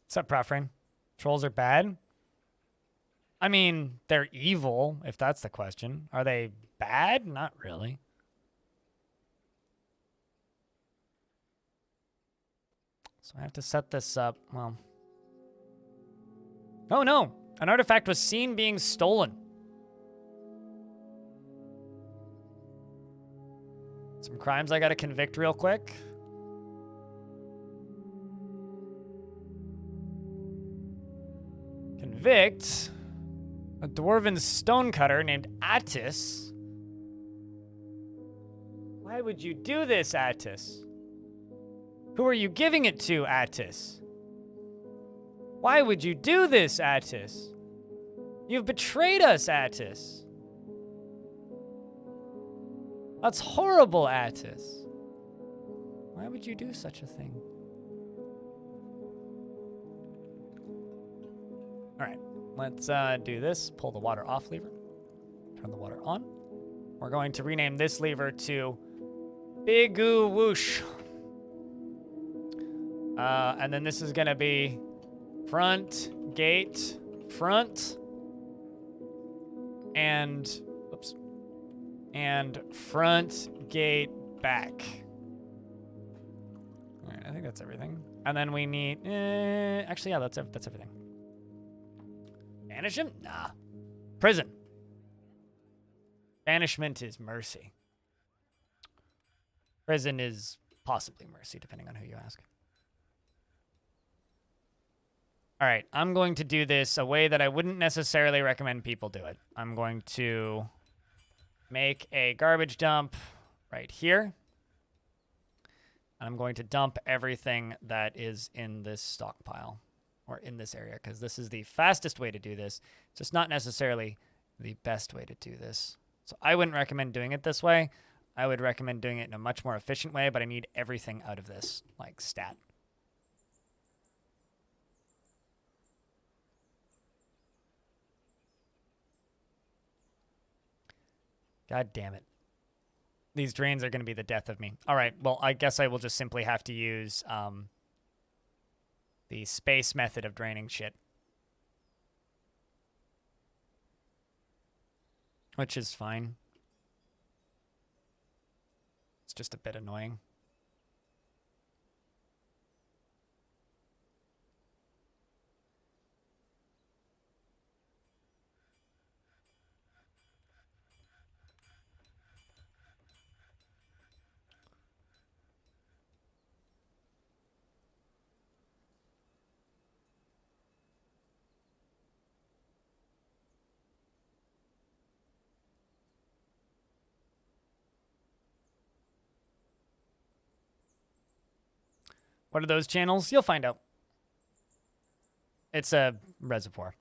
What's up, Proffrain? Trolls are bad? I mean, they're evil, if that's the question. Are they bad? Not really. So I have to set this up. Well. Oh no! An artifact was seen being stolen. Some crimes I gotta convict real quick. Convict a dwarven stonecutter named Attis. Why would you do this, Attis? Who are you giving it to, Attis? Why would you do this, Attis? You've betrayed us, Attis. That's horrible, Attis. Why would you do such a thing? All right, let's do this. Pull the water off lever. Turn the water on. We're going to rename this lever to Big oo whoosh. And then this is gonna be front, gate, front, and, oops, and front, gate, back. All right, I think that's everything. And then we need, actually, yeah, that's everything. Banish him? Nah. Prison. Banishment is mercy. Prison is possibly mercy, depending on who you ask. All right, I'm going to do this a way that I wouldn't necessarily recommend people do it. I'm going to make a garbage dump right here. I'm going to dump everything that is in this stockpile or in this area because this is the fastest way to do this. It's just not necessarily the best way to do this. So I wouldn't recommend doing it this way. I would recommend doing it in a much more efficient way, but I need everything out of this, like stat. God damn it. These drains are going to be the death of me. All right, well, I guess I will just simply have to use the space method of draining shit. Which is fine. It's just a bit annoying. What are those channels? You'll find out. It's a reservoir.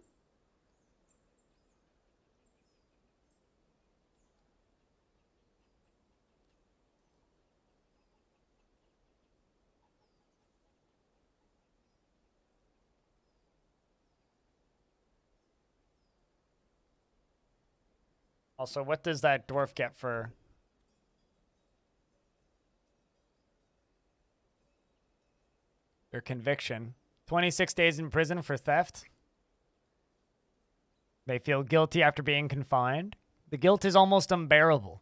Also, what does that dwarf get for... their conviction? 26 days in prison for theft. They feel guilty after being confined. The guilt is almost unbearable,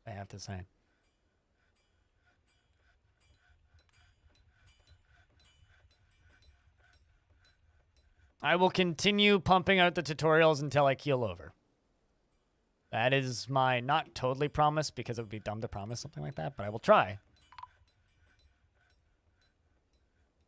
I have to say. I will continue pumping out the tutorials until I keel over. That is my not totally promise, because it would be dumb to promise something like that, but I will try.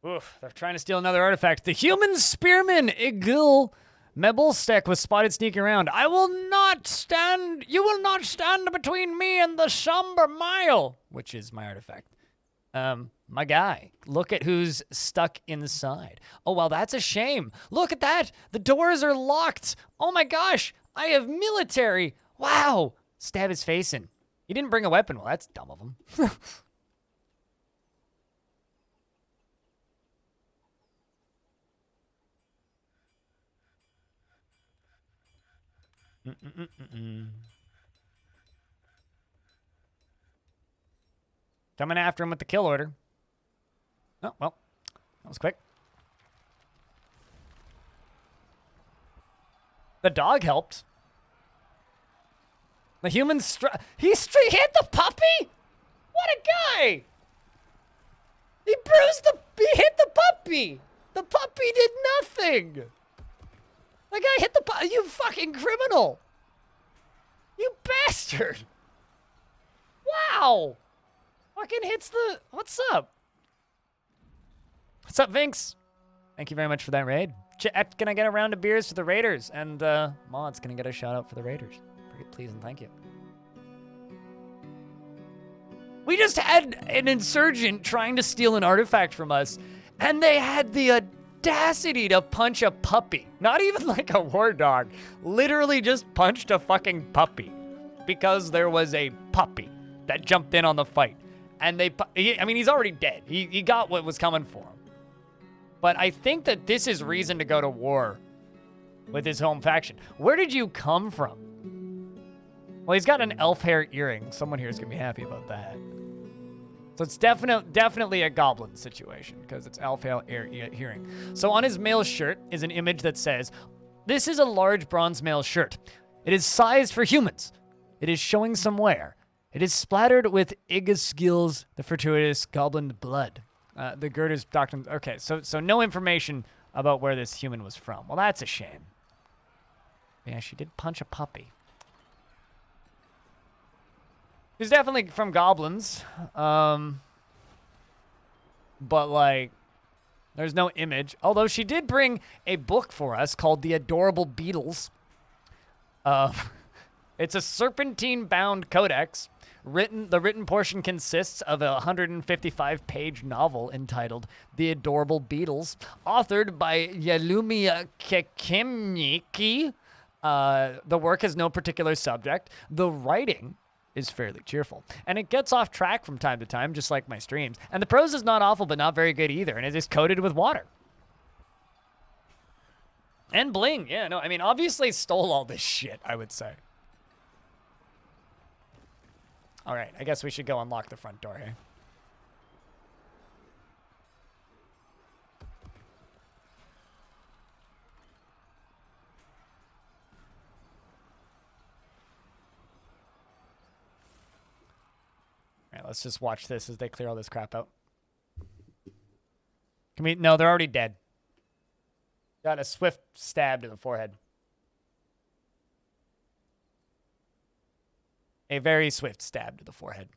Oof, they're trying to steal another artifact. The human spearman, Igil Mebelstek, was spotted sneaking around. I will not stand, you will not stand between me and the somber mile, which is my artifact. My guy, look at who's stuck inside. Oh, well, that's a shame. Look at that. The doors are locked. Oh my gosh, I have military. Wow. Stab his face in. He didn't bring a weapon. Well, that's dumb of him. Coming after him with the kill order. Oh, well, that was quick. The dog helped. The human he hit the puppy? What a guy! He hit the puppy! The puppy did nothing! The guy hit the puppy, you fucking criminal! You bastard! Wow! Fucking hits the, what's up? What's up, Vinx? Thank you very much for that raid. Can I get a round of beers for the Raiders? And Mod's gonna get a shout out for the Raiders. Please and thank you. We just had an insurgent trying to steal an artifact from us, and they had the audacity to punch a puppy. Not even like a war dog. Literally just punched a fucking puppy. Because there was a puppy that jumped in on the fight. And I mean, he's already dead. He got what was coming for him. But I think that this is reason to go to war with his home faction. Where did you come from? Well, he's got an elf hair earring. Someone here is going to be happy about that. So it's definitely a goblin situation because it's alpha hearing. So on his male shirt is an image that says, "This is a large bronze male shirt. It is sized for humans. It is showing some wear. It is splattered with Igasgil's, the fortuitous goblin blood." The Gerder's doctrine. Okay, so no information about where this human was from. Well, that's a shame. Yeah, she did punch a puppy. He's definitely from goblins. But, like, there's no image. Although she did bring a book for us called The Adorable Beetles. It's a serpentine-bound codex. The written portion consists of a 155-page novel entitled The Adorable Beetles, authored by Yelumia Kekimniki. The work has no particular subject. The writing is fairly cheerful, and it gets off track from time to time, just like my streams. And the prose is not awful, but not very good either, and it is coated with water. And bling, yeah, no, I mean, obviously stole all this shit, I would say. All right, I guess we should go unlock the front door here. All right, let's just watch this as they clear all this crap out. Can we? No, they're already dead. Got a swift stab to the forehead. A very swift stab to the forehead.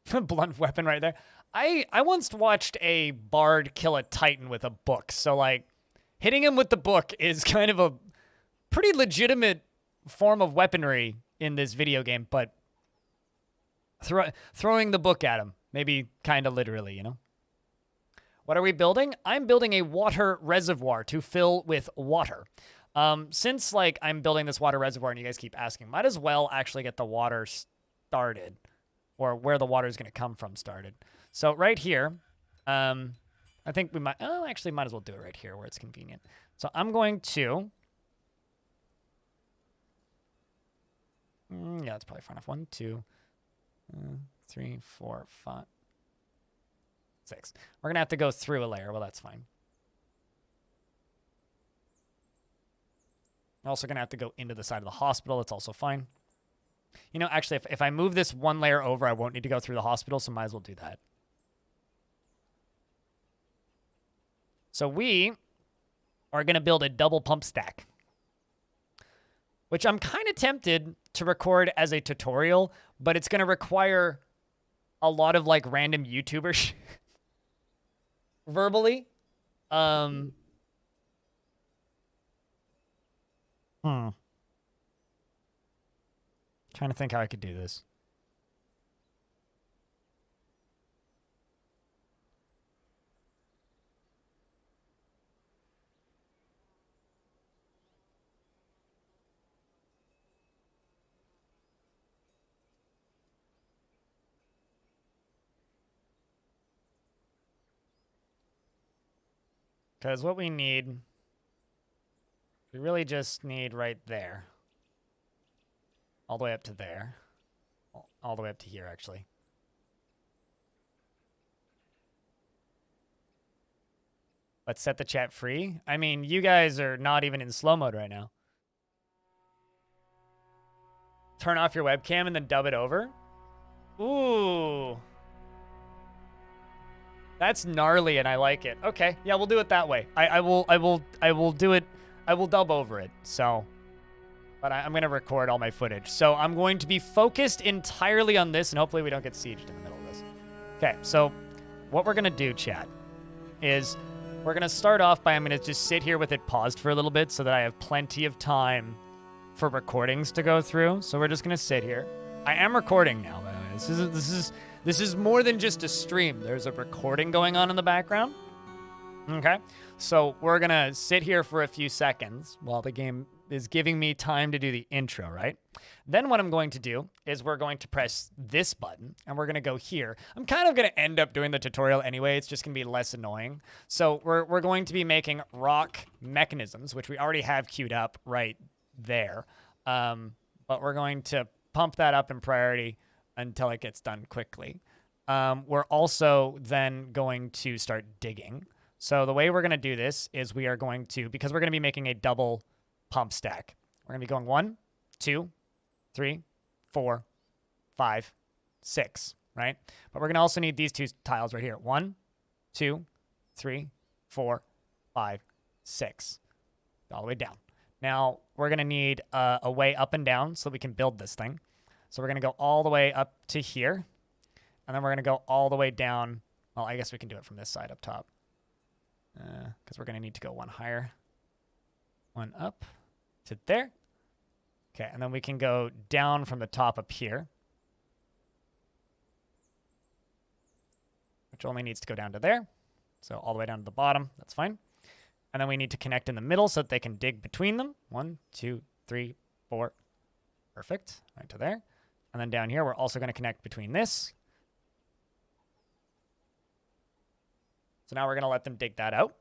Blunt weapon right there. I once watched a bard kill a titan with a book. So, like, hitting him with the book is kind of a pretty legitimate form of weaponry in this video game. But throwing the book at him, maybe kind of literally, you know? What are we building? I'm building a water reservoir to fill with water. Since, like, I'm building this water reservoir and you guys keep asking, might as well actually get the water started, or where the water is going to come from started. So right here, I think we might, actually might as well do it right here where it's convenient. So I'm going to, yeah, that's probably far enough. 1, 2, 3, 4, 5, 6. We're going to have to go through a layer. Well, that's fine. Also going to have to go into the side of the hospital. That's also fine. You know, actually, if I move this one layer over, I won't need to go through the hospital, so might as well do that. So we are going to build a double pump stack, which I'm kind of tempted to record as a tutorial, but it's going to require a lot of, like, random YouTubers verbally. Trying to think how I could do this. Because what we need, we really just need right there. All the way up to there. All the way up to here, actually. Let's set the chat free. I mean, you guys are not even in slow mode right now. Turn off your webcam and then dub it over. Ooh. That's gnarly and I like it. Okay, yeah, we'll do it that way. I will do it. I will dub over it. So, but I'm going to record all my footage. So I'm going to be focused entirely on this, and hopefully we don't get sieged in the middle of this. Okay, so what we're going to do, chat, is we're going to start off by I'm going to just sit here with it paused for a little bit so that I have plenty of time for recordings to go through. So we're just going to sit here. I am recording now, by the way. This is more than just a stream. There's a recording going on in the background. Okay, so we're going to sit here for a few seconds while the game is giving me time to do the intro, right? Then what I'm going to do is we're going to press this button, and we're going to go here. I'm kind of going to end up doing the tutorial anyway. It's just going to be less annoying. So we're going to be making rock mechanisms, which we already have queued up right there. But we're going to pump that up in priority until it gets done quickly. We're also then going to start digging. So the way we're going to do this is we are going to, because we're going to be making a double pump stack, we're going to be going 1, 2, 3, 4, 5, 6, right? But we're going to also need these 2 tiles right here. 1, 2, 3, 4, 5, 6. All the way down. Now, we're going to need a way up and down so we can build this thing. So we're going to go all the way up to here. And then we're going to go all the way down. Well, I guess we can do it from this side up top. Because we're going to need to go 1 higher. 1 up to there. Okay, and then we can go down from the top up here. Which only needs to go down to there. So all the way down to the bottom. That's fine. And then we need to connect in the middle so that they can dig between them. 1, 2, 3, 4. Perfect. Right to there. And then down here, we're also going to connect between this. So now we're going to let them dig that out.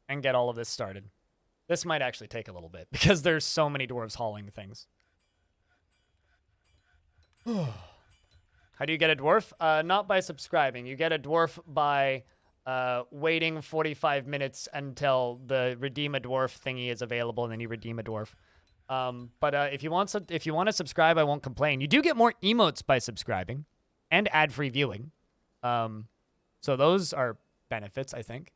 And get all of this started. This might actually take a little bit because there's so many dwarves hauling things. How do you get a dwarf? Not by subscribing. You get a dwarf by waiting 45 minutes until the redeem a dwarf thingy is available, and then you redeem a dwarf. But if you want to subscribe, I won't complain. You do get more emotes by subscribing, and ad-free viewing. So those are benefits, I think.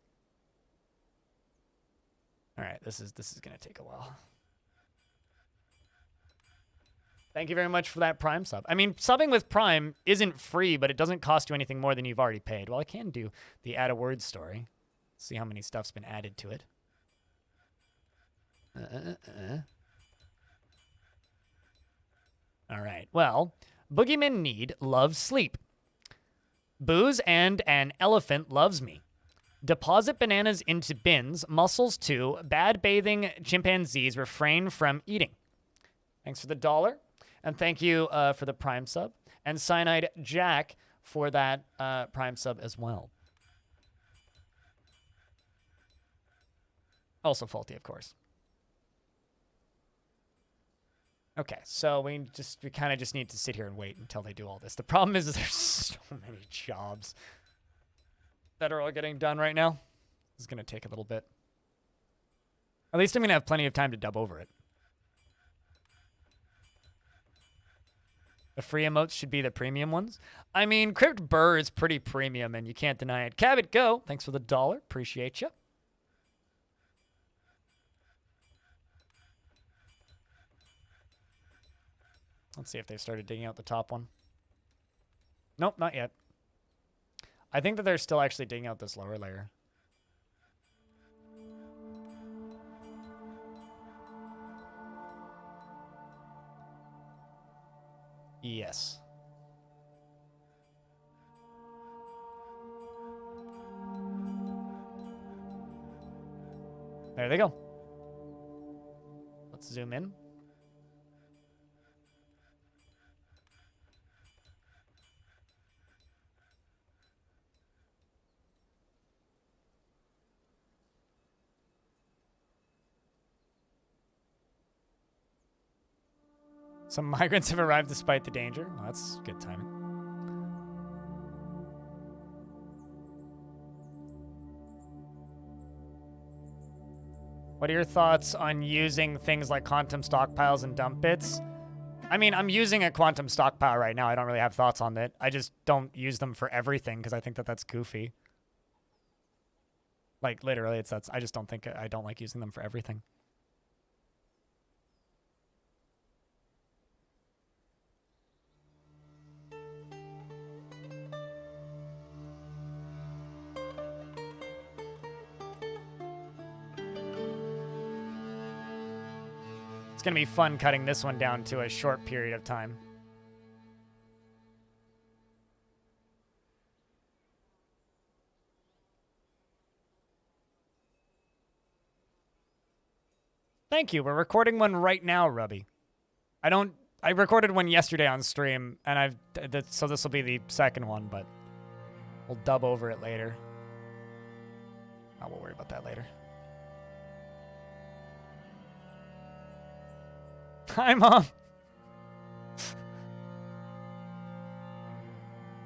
All right, this is gonna take a while. Thank you very much for that Prime sub. I mean, subbing with Prime isn't free, but it doesn't cost you anything more than you've already paid. Well, I can do the add a word story. See how many stuff's been added to it. All right. Well, Boogeyman need loves sleep. Booze and an elephant loves me. Deposit bananas into bins. Mussels too. Bad bathing chimpanzees refrain from eating. Thanks for the $1. And thank you for the Prime sub. And Cyanide Jack for that Prime sub as well. Also faulty, of course. Okay, so we kind of just need to sit here and wait until they do all this. The problem is there's so many jobs that are all getting done right now. This is going to take a little bit. At least I'm going to have plenty of time to dub over it. The free emotes should be the premium ones. I mean, Crypt Burr is pretty premium, and you can't deny it. Cabot Go, thanks for the $1. Appreciate you. Let's see if they've started digging out the top one. Nope, not yet. I think that they're still actually digging out this lower layer. Yes. There they go. Let's zoom in. Some migrants have arrived despite the danger. Well, that's good timing. What are your thoughts on using things like quantum stockpiles and dump bits? I mean, I'm using a quantum stockpile right now. I don't really have thoughts on it. I just don't use them for everything because I think that that's goofy. Like, literally, I just don't think, I don't like using them for everything. It's going to be fun cutting this one down to a short period of time. Thank you. We're recording one right now, Rubby. I recorded one yesterday on stream, and so this will be the second one, but we'll dub over it later. Oh, we'll worry about that later. Hi, Mom.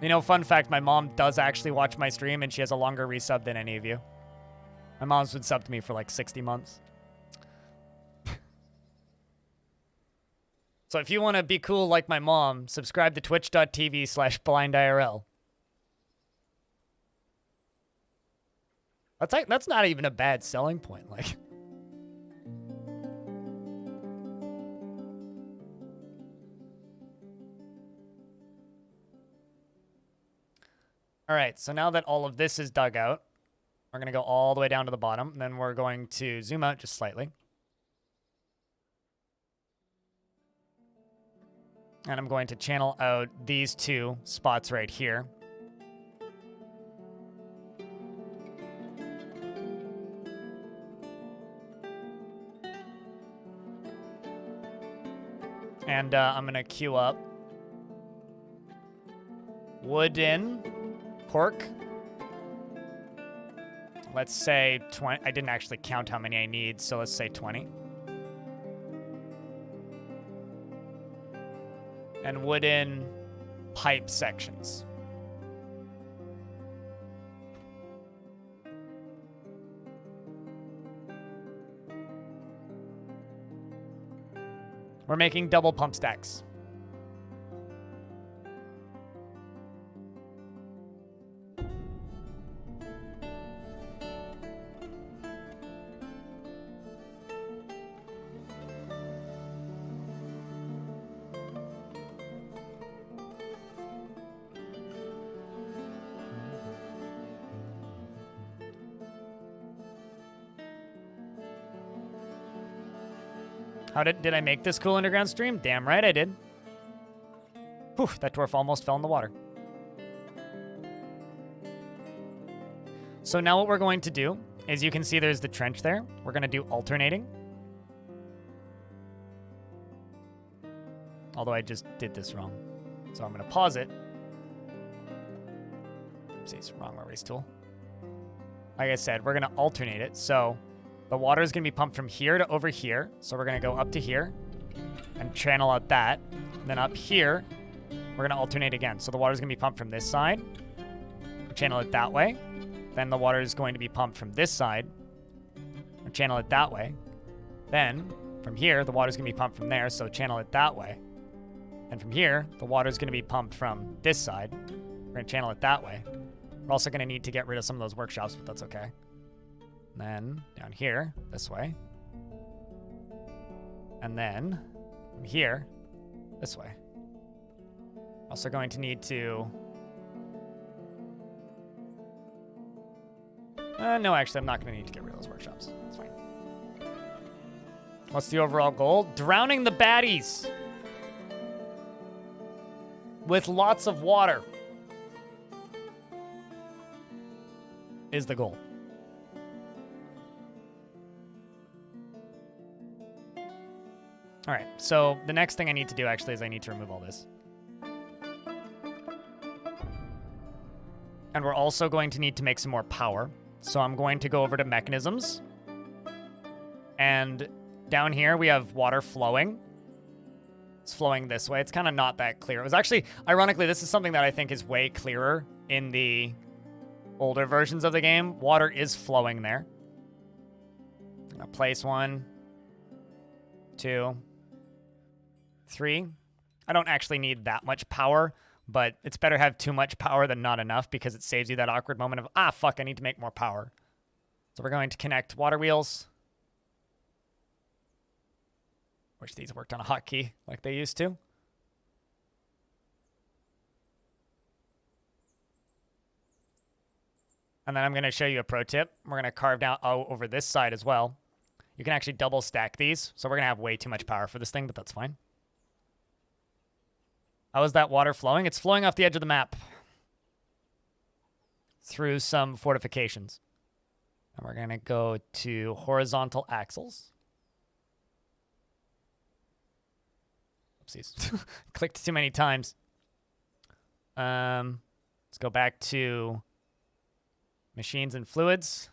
You know, fun fact, my mom does actually watch my stream, and she has a longer resub than any of you. My mom's been subbed to me for like 60 months. So if you want to be cool like my mom, subscribe to twitch.tv/blindIRL. That's not even a bad selling point. Like, all right, so now that all of this is dug out, we're going to go all the way down to the bottom, and then we're going to zoom out just slightly. And I'm going to channel out these two spots right here. And I'm going to queue up wooden pork. Let's say 20. I didn't actually count how many I need, so let's say 20. And wooden pipe sections. We're making double pump stacks. How did I make this cool underground stream? Damn right I did. Whew, that dwarf almost fell in the water. So now what we're going to do is, you can see there's the trench there. We're going to do alternating. Although I just did this wrong. So I'm going to pause it. Oopsies, wrong erase tool. Like I said, we're going to alternate it. So the water is going to be pumped from here to over here. So we're going to go up to here and channel out that. And then up here, we're going to alternate again. So the water is going to be pumped from this side. Channel it that way. Then the water is going to be pumped from this side. Channel it that way. Then from here, the water is going to be pumped from there. So channel it that way. And from here, the water is going to be pumped from this side. We're going to channel it that way. We're also going to need to get rid of some of those workshops, but that's okay. Then down here, this way. And then from here, this way. Also going to need to... no, actually, I'm not going to need to get rid of those workshops. That's fine. What's the overall goal? Drowning the baddies with lots of water is the goal. All right, so the next thing I need to do actually is I need to remove all this. And we're also going to need to make some more power. So I'm going to go over to mechanisms. And down here we have water flowing. It's flowing this way. It's kind of not that clear. It was actually, ironically, this is something that I think is way clearer in the older versions of the game. Water is flowing there. I'm gonna place 1, 2, 3. I don't actually need that much power, but it's better to have too much power than not enough, because it saves you that awkward moment of, ah, fuck, I need to make more power. So we're going to connect water wheels. Wish these worked on a hotkey like they used to. And then I'm going to show you a pro tip. We're going to carve down over this side as well. You can actually double stack these. So we're going to have way too much power for this thing, but that's fine. How is that water flowing? It's flowing off the edge of the map through some fortifications. And we're going to go to horizontal axles. Oopsies. Clicked too many times. Let's go back to machines and fluids.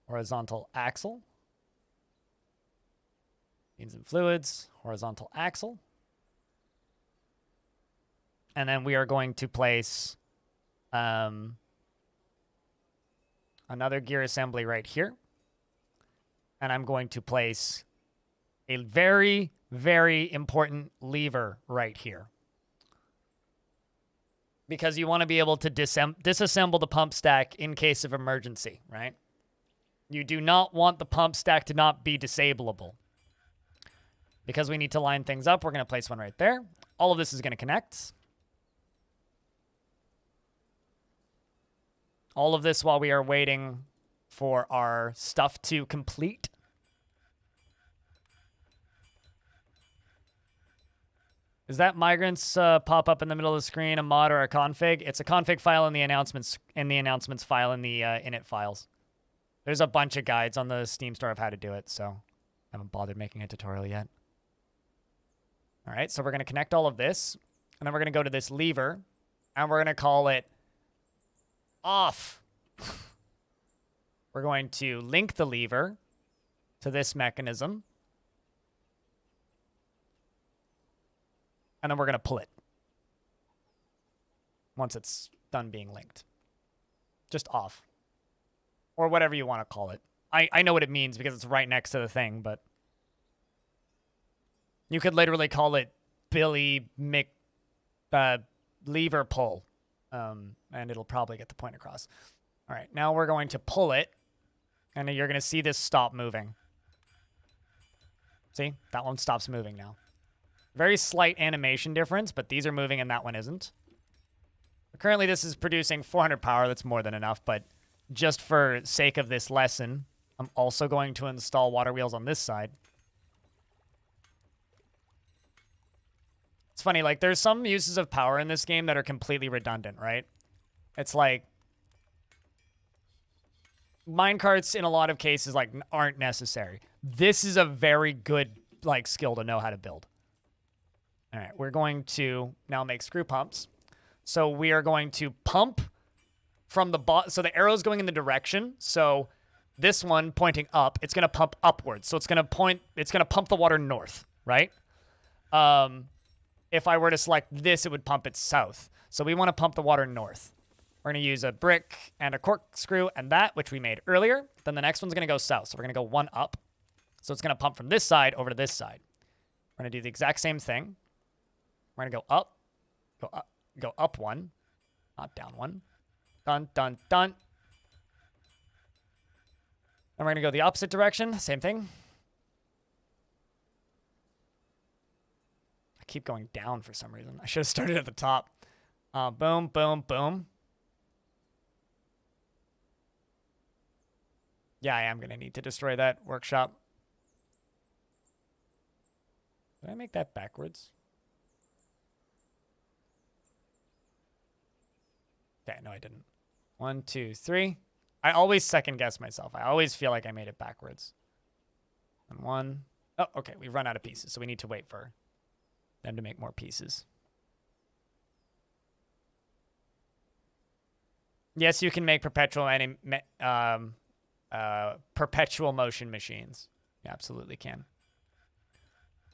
Horizontal axle. Beans and fluids, horizontal axle. And then we are going to place another gear assembly right here. And I'm going to place a very, very important lever right here. Because you want to be able to disassemble the pump stack in case of emergency, right? You do not want the pump stack to not be disableable. Because we need to line things up, we're going to place one right there. All of this is going to connect. All of this while we are waiting for our stuff to complete. Is that migrants pop up in the middle of the screen a mod or a config? It's a config file in the announcements file in the init files. There's a bunch of guides on the Steam store of how to do it, so I haven't bothered making a tutorial yet. All right, so we're going to connect all of this, and then we're going to go to this lever, and we're going to call it off. We're going to link the lever to this mechanism, and then we're going to pull it once it's done being linked. Just off. Or whatever you want to call it. I know what it means because it's right next to the thing, but you could literally call it Billy lever pull, and it'll probably get the point across. All right, now we're going to pull it, and you're going to see this stop moving. See? That one stops moving now. Very slight animation difference, but these are moving and that one isn't. Currently, this is producing 400 power. That's more than enough, but just for sake of this lesson, I'm also going to install water wheels on this side. It's funny, like, there's some uses of power in this game that are completely redundant, right? It's like, minecarts in a lot of cases, like, aren't necessary. This is a very good, like, skill to know how to build. All right, we're going to now make screw pumps. So we are going to pump from the bottom. So the arrow's going in the direction. So this one pointing up, it's going to pump upwards. So it's going to pump the water north, right? If I were to select this, it would pump it south. So we want to pump the water north. We're going to use a brick and a corkscrew and that, which we made earlier. Then the next one's going to go south. So we're going to go one up. So it's going to pump from this side over to this side. We're going to do the exact same thing. We're going to go up one, not down one. Dun, dun, dun. And we're going to go the opposite direction. Same thing. I keep going down for some reason. I should have started at the top. Boom, boom, boom. Yeah, I am going to need to destroy that workshop. Did I make that backwards? Okay, no, I didn't. 1, 2, 3. I always second guess myself. I always feel like I made it backwards. And 1. Oh, okay, we've run out of pieces, so we need to wait for them to make more pieces. Yes, you can make perpetual motion machines. You absolutely can.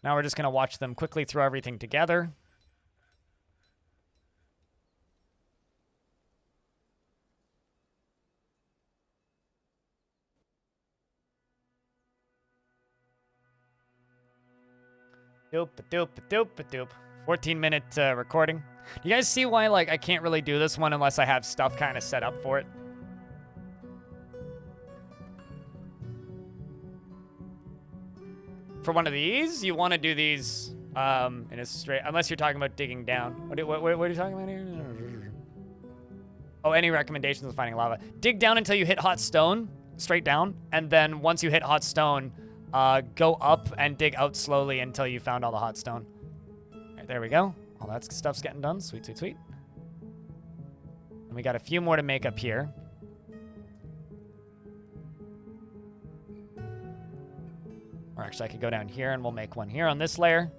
Now we're just going to watch them quickly throw everything together. Doop. 14-minute recording. You guys see why, like, I can't really do this one unless I have stuff kind of set up for it? For one of these, you want to do these in a straight, unless you're talking about digging down. What are you talking about here? Oh, any recommendations of finding lava? Dig down until you hit hot stone, straight down, and then once you hit hot stone, go up and dig out slowly until you found all the hot stone. Right, there we go. All that stuff's getting done. Sweet, sweet, sweet. And we got a few more to make up here. Or actually, I could go down here and we'll make one here on this layer.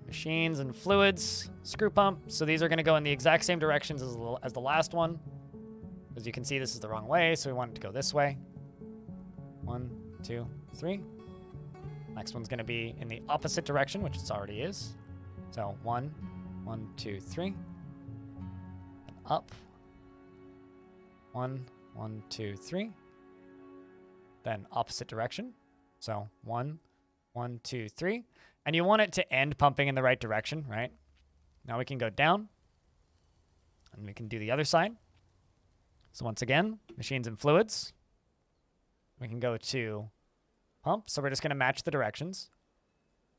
Machines and fluids, screw pump. So these are going to go in the exact same directions as the last one. As you can see, this is the wrong way, so we want it to go this way. 1, 2, 3. Next one's going to be in the opposite direction, which it already is. So 1, 1, 2, 3. And up. 1, 1, 2, 3. Then opposite direction. So 1, 1, 2, 3. And you want it to end pumping in the right direction, right? Now we can go down. And we can do the other side. So once again, machines and fluids. We can go to pump. So we're just going to match the directions.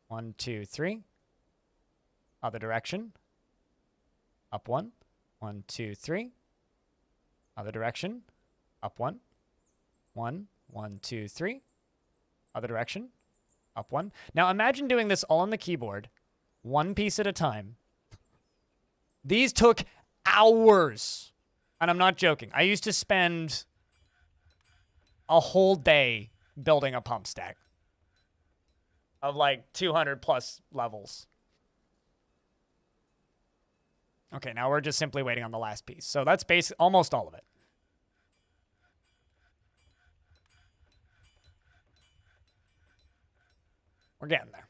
1, 2, 3. Other direction. Up 1. 1, 2, 3. Other direction. Up 1. 1, 1, 2, 3. Other direction. Up 1. Now imagine doing this all on the keyboard, one piece at a time. These took hours. And I'm not joking. I used to spend a whole day building a pump stack of like 200 plus levels. Okay, now we're just simply waiting on the last piece. So that's almost all of it. We're getting there.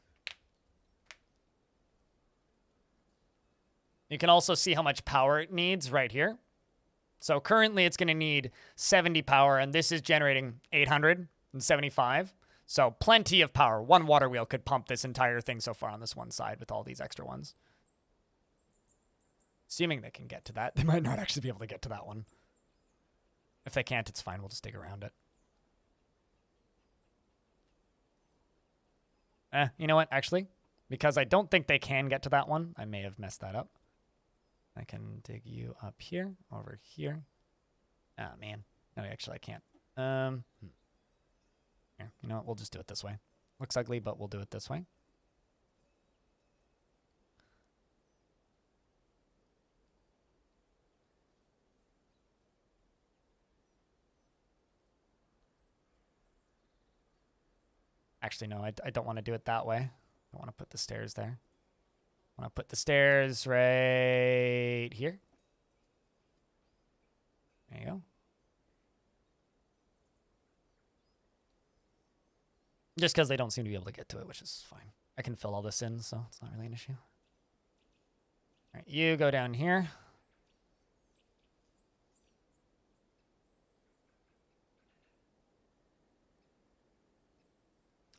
You can also see how much power it needs right here. So currently it's going to need 70 power, and this is generating 875. So plenty of power. One water wheel could pump this entire thing so far on this one side with all these extra ones. Assuming they can get to that. They might not actually be able to get to that one. If they can't, it's fine. We'll just dig around it. You know what? Actually, because I don't think they can get to that one, I may have messed that up. I can dig you up here, over here. Ah, man. No, actually, I can't. Here, you know what? We'll just do it this way. Looks ugly, but we'll do it this way. Actually, no, I don't want to do it that way. I want to put the stairs there. I want to put the stairs right here. There you go. Just because they don't seem to be able to get to it, which is fine. I can fill all this in, so it's not really an issue. All right, you go down here.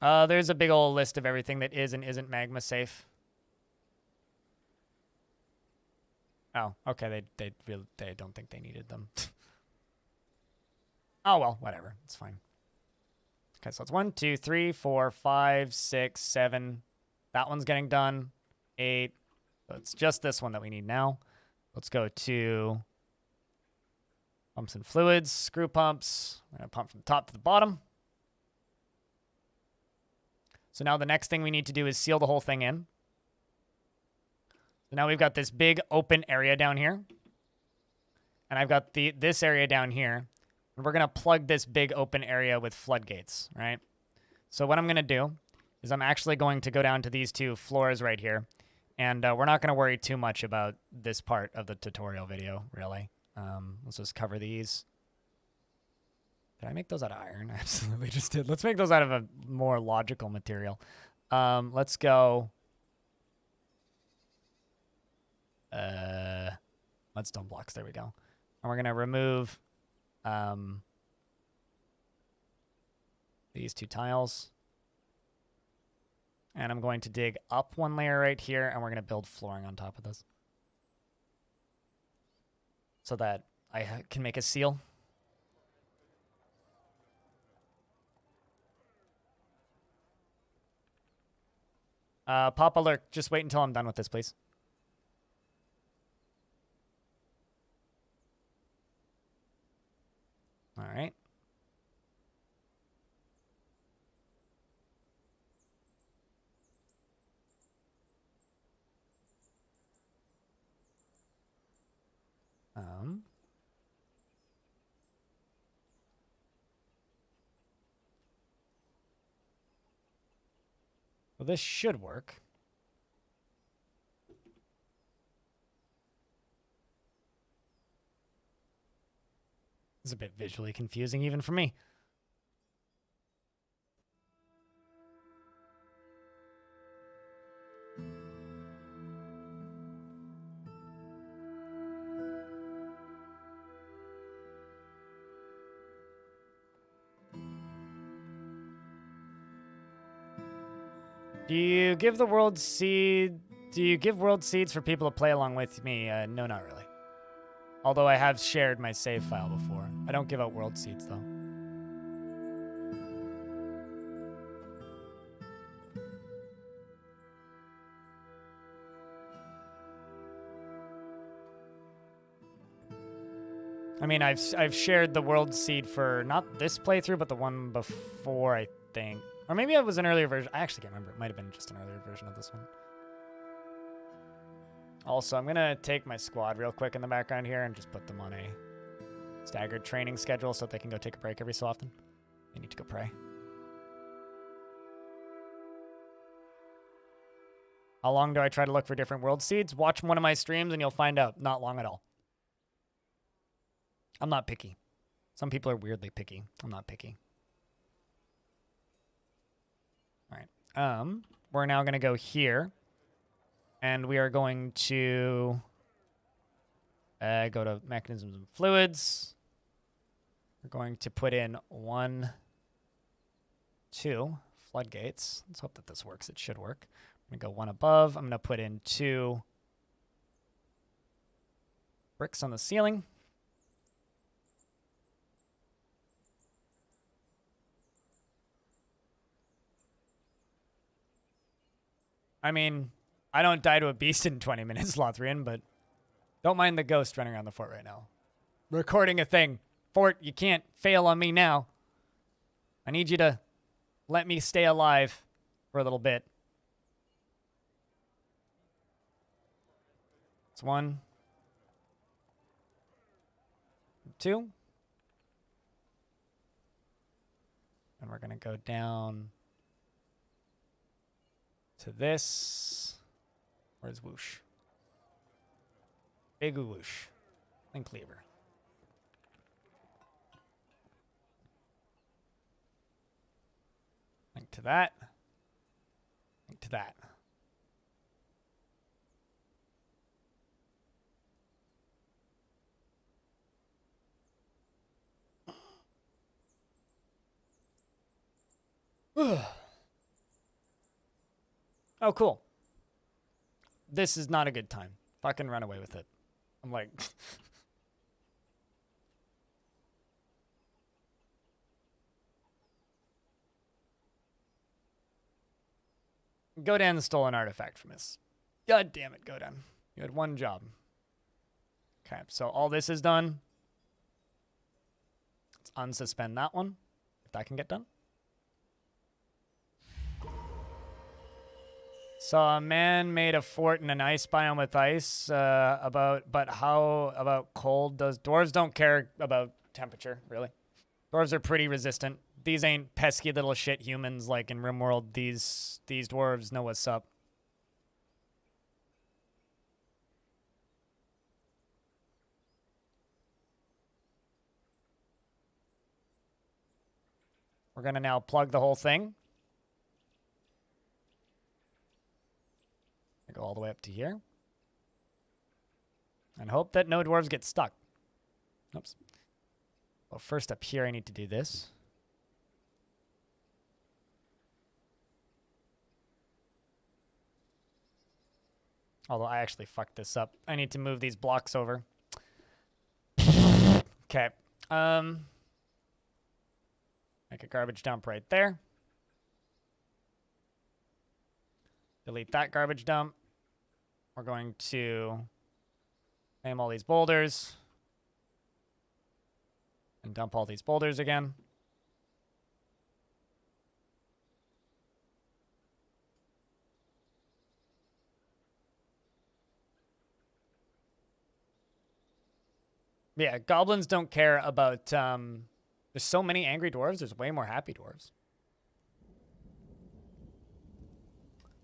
There's a big old list of everything that is and isn't magma safe. Oh, okay. They don't think they needed them. Oh well, whatever. It's fine. Okay, so it's 1, 2, 3, 4, 5, 6, 7. That one's getting done. 8. So it's just this one that we need now. Let's go to pumps and fluids, screw pumps. We're gonna pump from the top to the bottom. So now the next thing we need to do is seal the whole thing in. So now we've got this big open area down here. And I've got this area down here. And we're going to plug this big open area with floodgates, right? So what I'm going to do is I'm actually going to go down to these two floors right here. And we're not going to worry too much about this part of the tutorial video, really. Let's just cover these. Did I make those out of iron? I absolutely just did. Let's make those out of a more logical material. Let's go. Mudstone blocks. There we go. And we're going to remove these two tiles. And I'm going to dig up one layer right here, and we're going to build flooring on top of this. So that I can make a seal. Papa Lurk, just wait until I'm done with this, please. All right. Well, this should work. It's a bit visually confusing even for me. Do you give the world seed? Do you give world seeds for people to play along with me? No, not really. Although I have shared my save file before. I don't give out world seeds though. I mean, I've shared the world seed for not this playthrough, but the one before, I think. Or maybe it was an earlier version. I actually can't remember. It might have been just an earlier version of this one. Also, I'm going to take my squad real quick in the background here and just put them on a staggered training schedule so that they can go take a break every so often. They need to go pray. How long do I try to look for different world seeds? Watch one of my streams and you'll find out. Not long at all. I'm not picky. Some people are weirdly picky. I'm not picky. All right. We're now going to go here. And we are going to go to mechanisms and fluids. We're going to put in 1, 2 floodgates. Let's hope that this works. It should work. I'm going to go 1 above. I'm going to put in 2 bricks on the ceiling. I mean, I don't die to a beast in 20 minutes, Lothrian, but don't mind the ghost running around the fort right now. Recording a thing. Fort, you can't fail on me now. I need you to let me stay alive for a little bit. It's 1, 2. And we're going to go down to this. Where's whoosh? Big whoosh. And cleaver. Link to that. Link to that. Oh, cool. This is not a good time. Fucking run away with it. I'm like... Godan stole an artifact from us. God damn it, Godan. You had one job. Okay, so all this is done. Let's unsuspend that one, if that can get done. Saw a man made a fort in an ice biome with ice. But how about cold? Dwarves don't care about temperature, really. Dwarves are pretty resistant. These ain't pesky little shit humans like in RimWorld. These dwarves know what's up. We're gonna now plug the whole thing. Go all the way up to here. And hope that no dwarves get stuck. Oops. Well, first up here, I need to do this. Although I actually fucked this up. I need to move these blocks over. Okay. Make a garbage dump right there. Delete that garbage dump. We're going to name all these boulders. And dump all these boulders again. Yeah, goblins don't care about... there's so many angry dwarves. There's way more happy dwarves.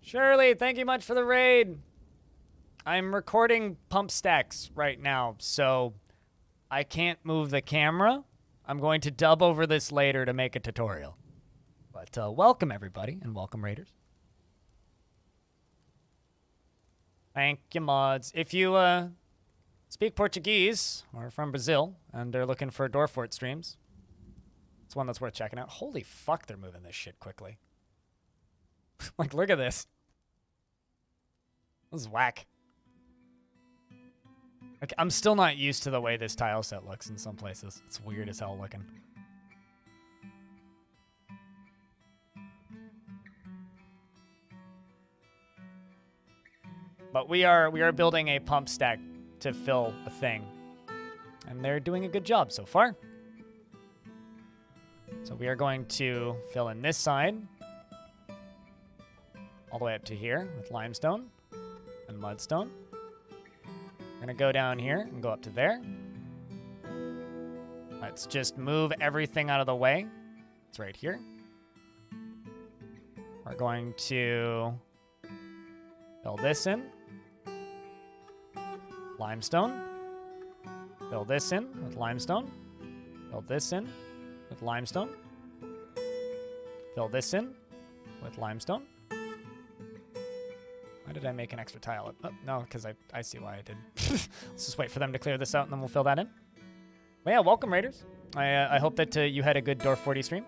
Shirley, thank you much for the raid. I'm recording pump stacks right now, so I can't move the camera. I'm going to dub over this later to make a tutorial. But welcome, everybody, and welcome, raiders. Thank you, mods. If you speak Portuguese or from Brazil and they're looking for Dwarf Fort streams, it's one that's worth checking out. Holy fuck, they're moving this shit quickly. Like, look at this. This is whack. Like, I'm still not used to the way this tile set looks in some places. It's weird as hell looking. But we are building a pump stack to fill a thing. And they're doing a good job so far. So we are going to fill in this side all the way up to here with limestone and mudstone. We're gonna go down here and go up to there. Let's just move everything out of the way. It's right here. We're going to fill this in. Limestone. Fill this in with limestone. Fill this in with limestone. Fill this in with limestone. Why did I make an extra tile? Oh, no, because I see why I did. Let's just wait for them to clear this out, and then we'll fill that in. But yeah, welcome, Raiders. I hope that you had a good Dwarf 40 stream.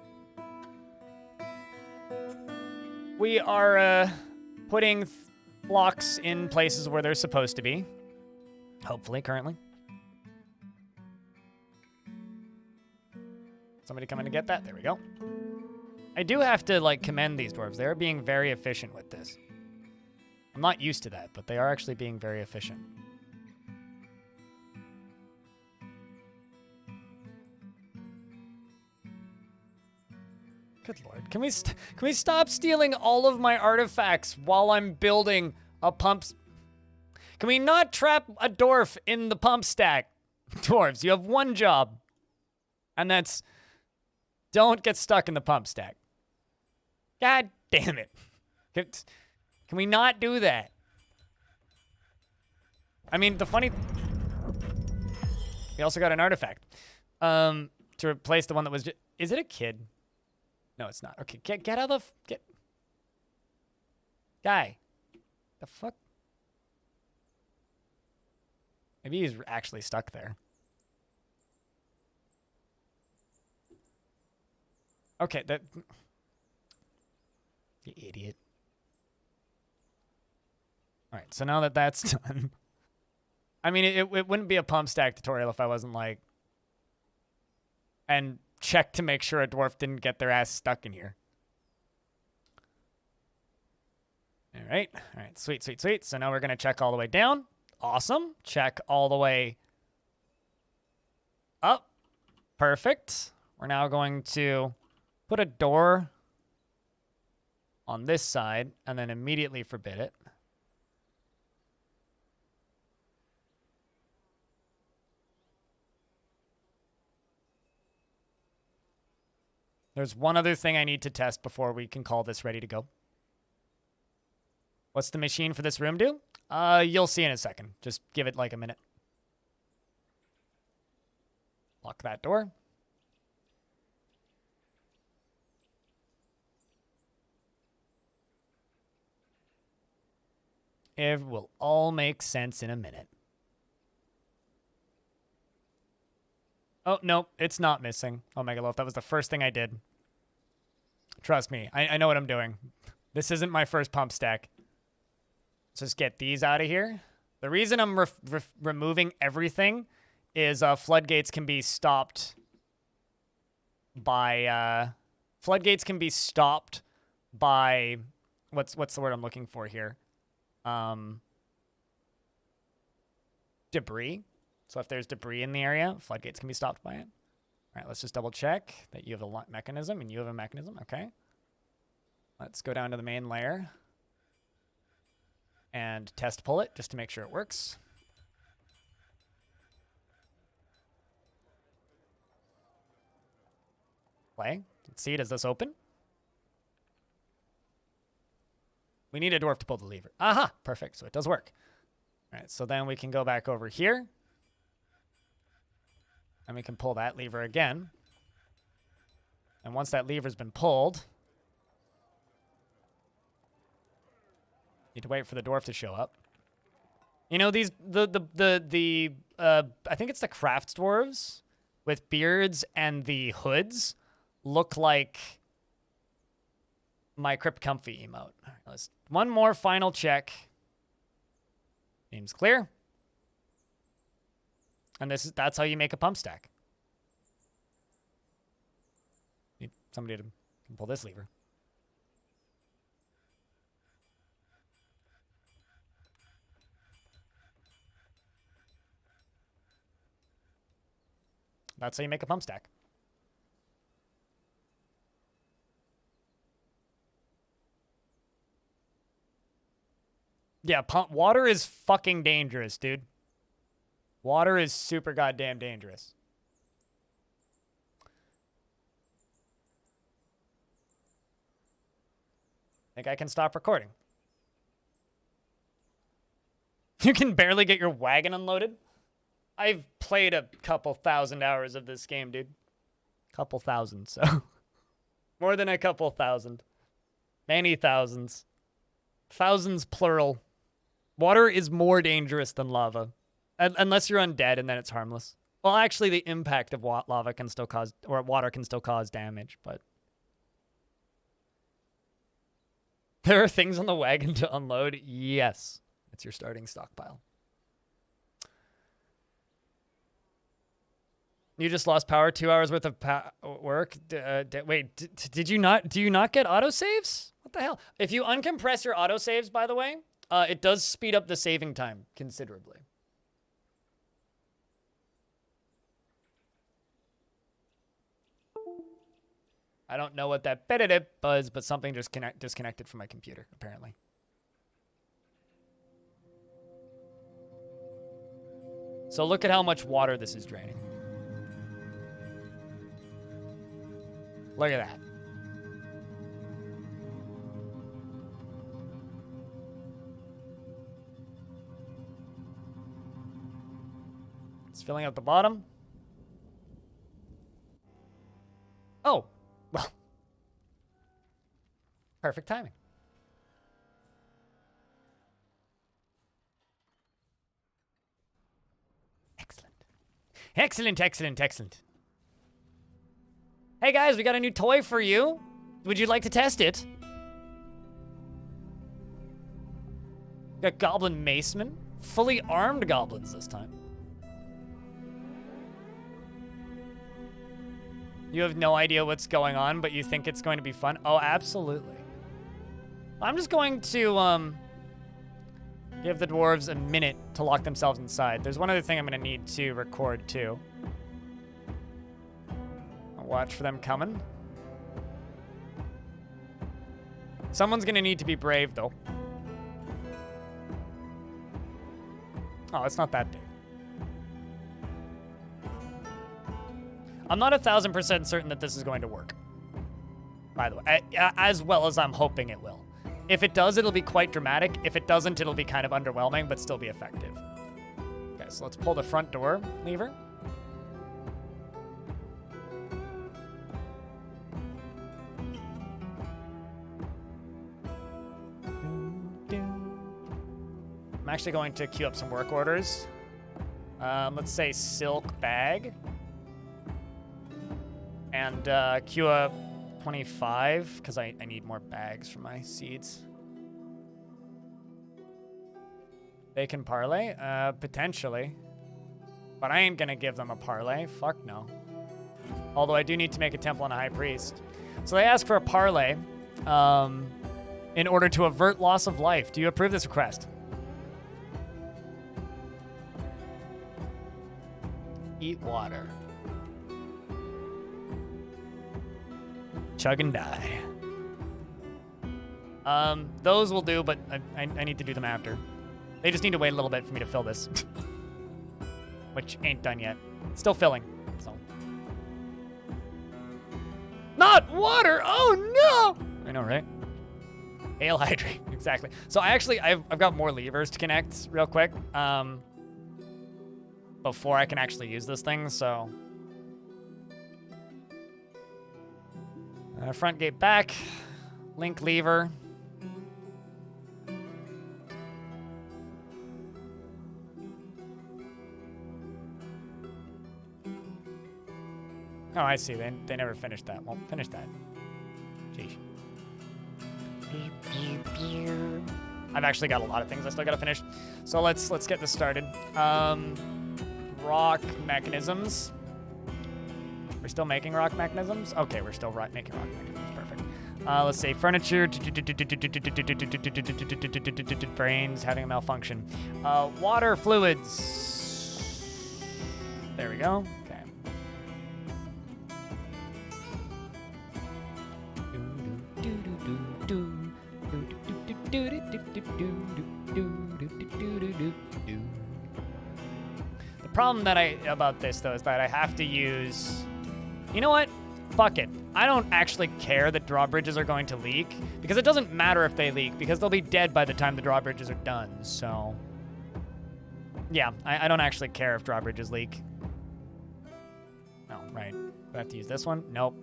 We are putting blocks in places where they're supposed to be. Hopefully, currently. Somebody coming to get that? There we go. I do have to, like, commend these dwarves. They're being very efficient with this. I'm not used to that, but they are actually being very efficient. Good lord. Can we stop stealing all of my artifacts while I'm building a pump? Can we not trap a dwarf in the pump stack? Dwarves, you have one job. And that's don't get stuck in the pump stack. God damn it. Can we not do that? I mean, the funny... We also got an artifact. To replace the one that was just... Is it a kid? No, it's not. Okay, get out of the... Guy. The fuck? Maybe he's actually stuck there. Okay, that... You idiot. Alright, so now that that's done... I mean, it wouldn't be a pump stack tutorial if I wasn't like... And check to make sure a dwarf didn't get their ass stuck in here. Alright, sweet, sweet, sweet. So now we're going to check all the way down. Awesome. Check all the way up. Perfect. We're now going to put a door on this side and then immediately forbid it. There's one other thing I need to test before we can call this ready to go. What's the machine for this room do? You'll see in a second. Just give it like a minute. Lock that door. It will all make sense in a minute. Oh, no, it's not missing. Oh, Megaloaf, that was the first thing I did. Trust me, I know what I'm doing. This isn't my first pump stack. Let's just get these out of here. The reason I'm removing everything is floodgates can be stopped by... floodgates can be stopped by... What's the word I'm looking for here? Debris. So if there's debris in the area, floodgates can be stopped by it. All right, let's just double check that you have a mechanism and you have a mechanism. Okay. Let's go down to the main layer and test pull it just to make sure it works. Play. Let's see, does this open? We need a dwarf to pull the lever. Aha, perfect. So it does work. All right, so then we can go back over here. And we can pull that lever again. And once that lever's been pulled, need to wait for the dwarf to show up. You know, these I think it's the crafts dwarves with beards and the hoods look like my Crypt Comfy emote. All right, let's one more final check. Seems clear. And that's how you make a pump stack. Need somebody to pull this lever. That's how you make a pump stack. Yeah, water is fucking dangerous, dude. Water is super goddamn dangerous. Think I can stop recording? You can barely get your wagon unloaded? I've played a couple thousand hours of this game, dude. Couple thousand, so. More than a couple thousand. Many thousands. Thousands plural. Water is more dangerous than lava. Unless you're undead and then it's harmless. Well, actually, the impact of lava can still cause, or water can still cause damage, but. There are things on the wagon to unload? Yes. It's your starting stockpile. You just lost power, 2 hours worth of work. Wait, did you not? Do you not get autosaves? What the hell? If you uncompress your autosaves, by the way, it does speed up the saving time considerably. I don't know what that bit was, but something just disconnected from my computer, apparently. So look at how much water this is draining. Look at that. It's filling out the bottom. Oh, well. Perfect timing. Excellent. Excellent, excellent, excellent. Hey guys, we got a new toy for you. Would you like to test it? Got Goblin Maceman. Fully armed goblins this time. You have no idea what's going on, but you think it's going to be fun? Oh, absolutely. I'm just going to give the dwarves a minute to lock themselves inside. There's one other thing I'm going to need to record too. I'll watch for them coming. Someone's going to need to be brave though. Oh, it's not that big. I'm not 1,000% certain that this is going to work. By the way, as well as I'm hoping it will. If it does, it'll be quite dramatic. If it doesn't, it'll be kind of underwhelming, but still be effective. Okay, so let's pull the front door lever. I'm actually going to queue up some work orders. Let's say silk bag. And queue up 25, because I need more bags for my seeds. They can parlay? Potentially. But I ain't gonna give them a parlay. Fuck no. Although I do need to make a temple and a high priest. So they ask for a parlay in order to avert loss of life. Do you approve this request? Eat water. Chug and die. Those will do, but I need to do them after. They just need to wait a little bit for me to fill this. Which ain't done yet. Still filling, so. Not water! Oh no! I know, right? Ale hydrate, exactly. So I've got more levers to connect real quick. Before I can actually use this thing, so. Front gate back, link lever. Oh, I see. They never finished that. Well, finish that. Jeez. I've actually got a lot of things I still gotta finish. So let's get this started. Rock mechanisms. We're still making rock mechanisms? Okay, we're still making rock mechanisms. Perfect. Let's say furniture. Brains having a malfunction. Water fluids. There we go. Okay. The problem about this though is that I have to use. You know what? Fuck it. I don't actually care that drawbridges are going to leak because it doesn't matter if they leak because they'll be dead by the time the drawbridges are done. So, yeah, I don't actually care if drawbridges leak. Oh, right. Do I have to use this one? Nope.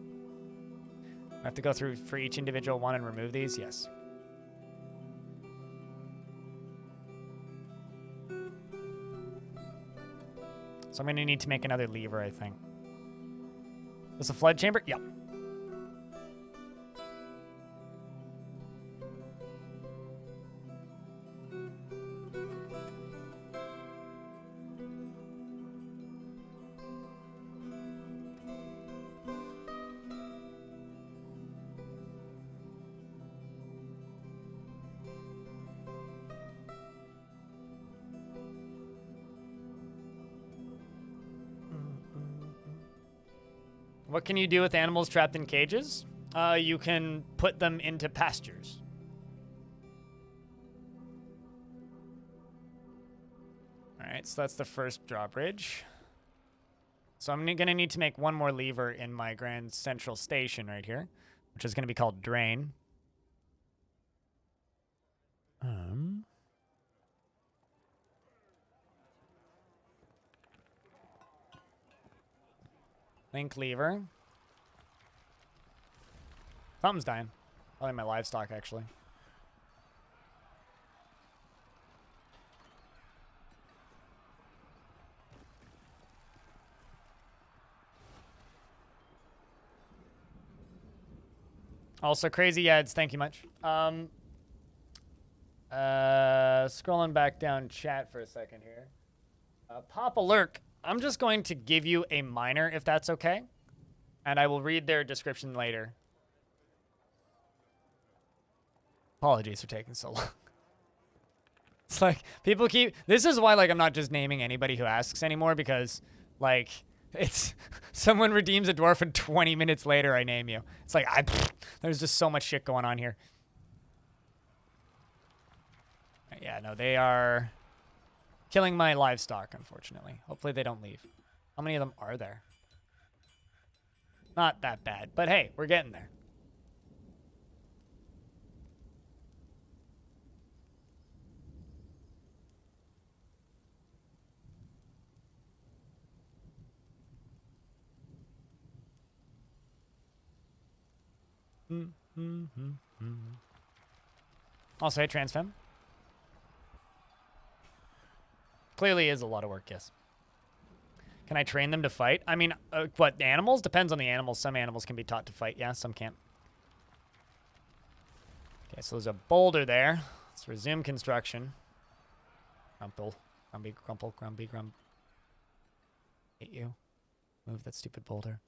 I have to go through for each individual one and remove these? Yes. So I'm going to need to make another lever, I think. This a flood chamber? Yep. What can you do with animals trapped in cages? You can put them into pastures. All right, so that's the first drawbridge. So I'm gonna need to make one more lever in my grand central station right here, which is gonna be called drain. Link lever. Something's dying. Probably my livestock, actually. Also, crazy ads. Thank you much. Scrolling back down chat for a second here. Papa Lurk. I'm just going to give you a miner, if that's okay. And I will read their description later. Apologies for taking so long. It's like, people keep... This is why, like, I'm not just naming anybody who asks anymore, because, like, it's... Someone redeems a dwarf and 20 minutes later I name you. It's like, there's just so much shit going on here. Yeah, no, they are... killing my livestock, unfortunately. Hopefully they don't leave. How many of them are there? Not that bad, but hey, we're getting there. Also, hey, Transfem. Clearly is a lot of work, yes. Can I train them to fight? I mean, what, animals? Depends on the animals. Some animals can be taught to fight, yeah, some can't. Okay, so there's a boulder there. Let's resume construction. Grumple. Grumpy, grumple, grumpy, grump. Hate you. Move that stupid boulder.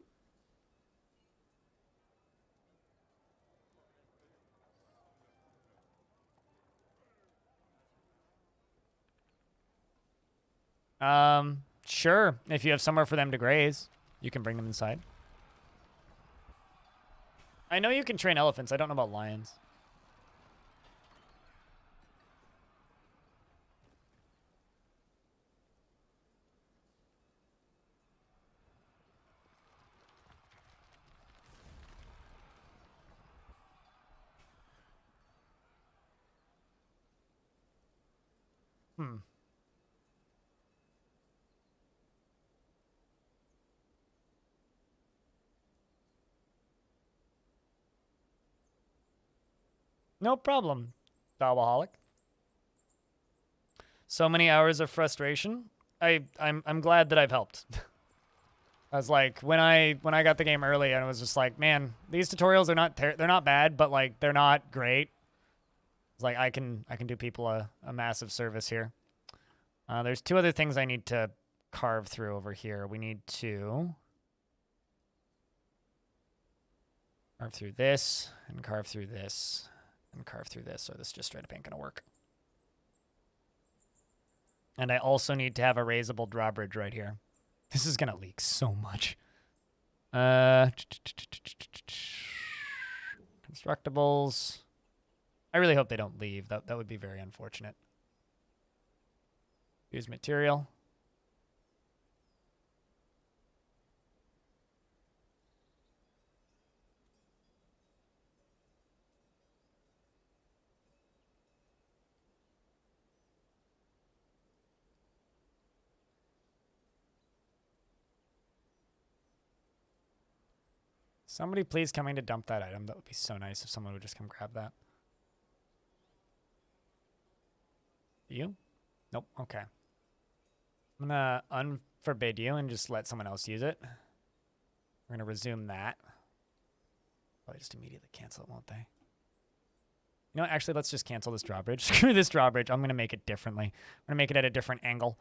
Sure. If you have somewhere for them to graze, you can bring them inside. I know you can train elephants. I don't know about lions. No problem, Dawaholic. So many hours of frustration. I'm glad that I've helped. I was like, when I got the game early, and I was just like, man, these tutorials are they're not bad, but like they're not great. It's like I can do people a massive service here. There's two other things I need to carve through over here. We need to carve through this, and carve through this, and carve through this, or this just straight up ain't gonna work. And I also need to have a raisable drawbridge right here. This is gonna leak so much. Constructibles. I really hope they don't leave. That would be very unfortunate. Use material. Somebody please coming to dump that item. That would be so nice if someone would just come grab that. You? Nope. Okay. I'm gonna unforbid you and just let someone else use it. We're gonna resume that. Probably just immediately cancel it, won't they? You know what? Actually, let's just cancel this drawbridge. Screw this drawbridge. I'm gonna make it differently. I'm gonna make it at a different angle.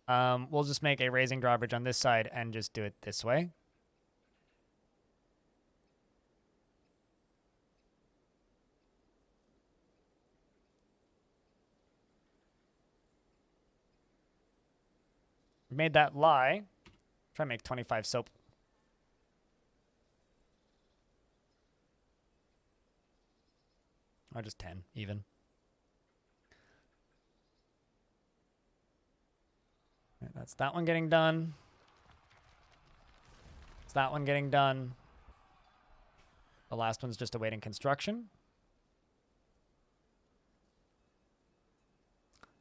We'll just make a raising drawbridge on this side and just do it this way. Made that lie. Try to make 25 soap. Or just 10, even. Right, that's that one getting done. It's that one getting done. The last one's just awaiting construction.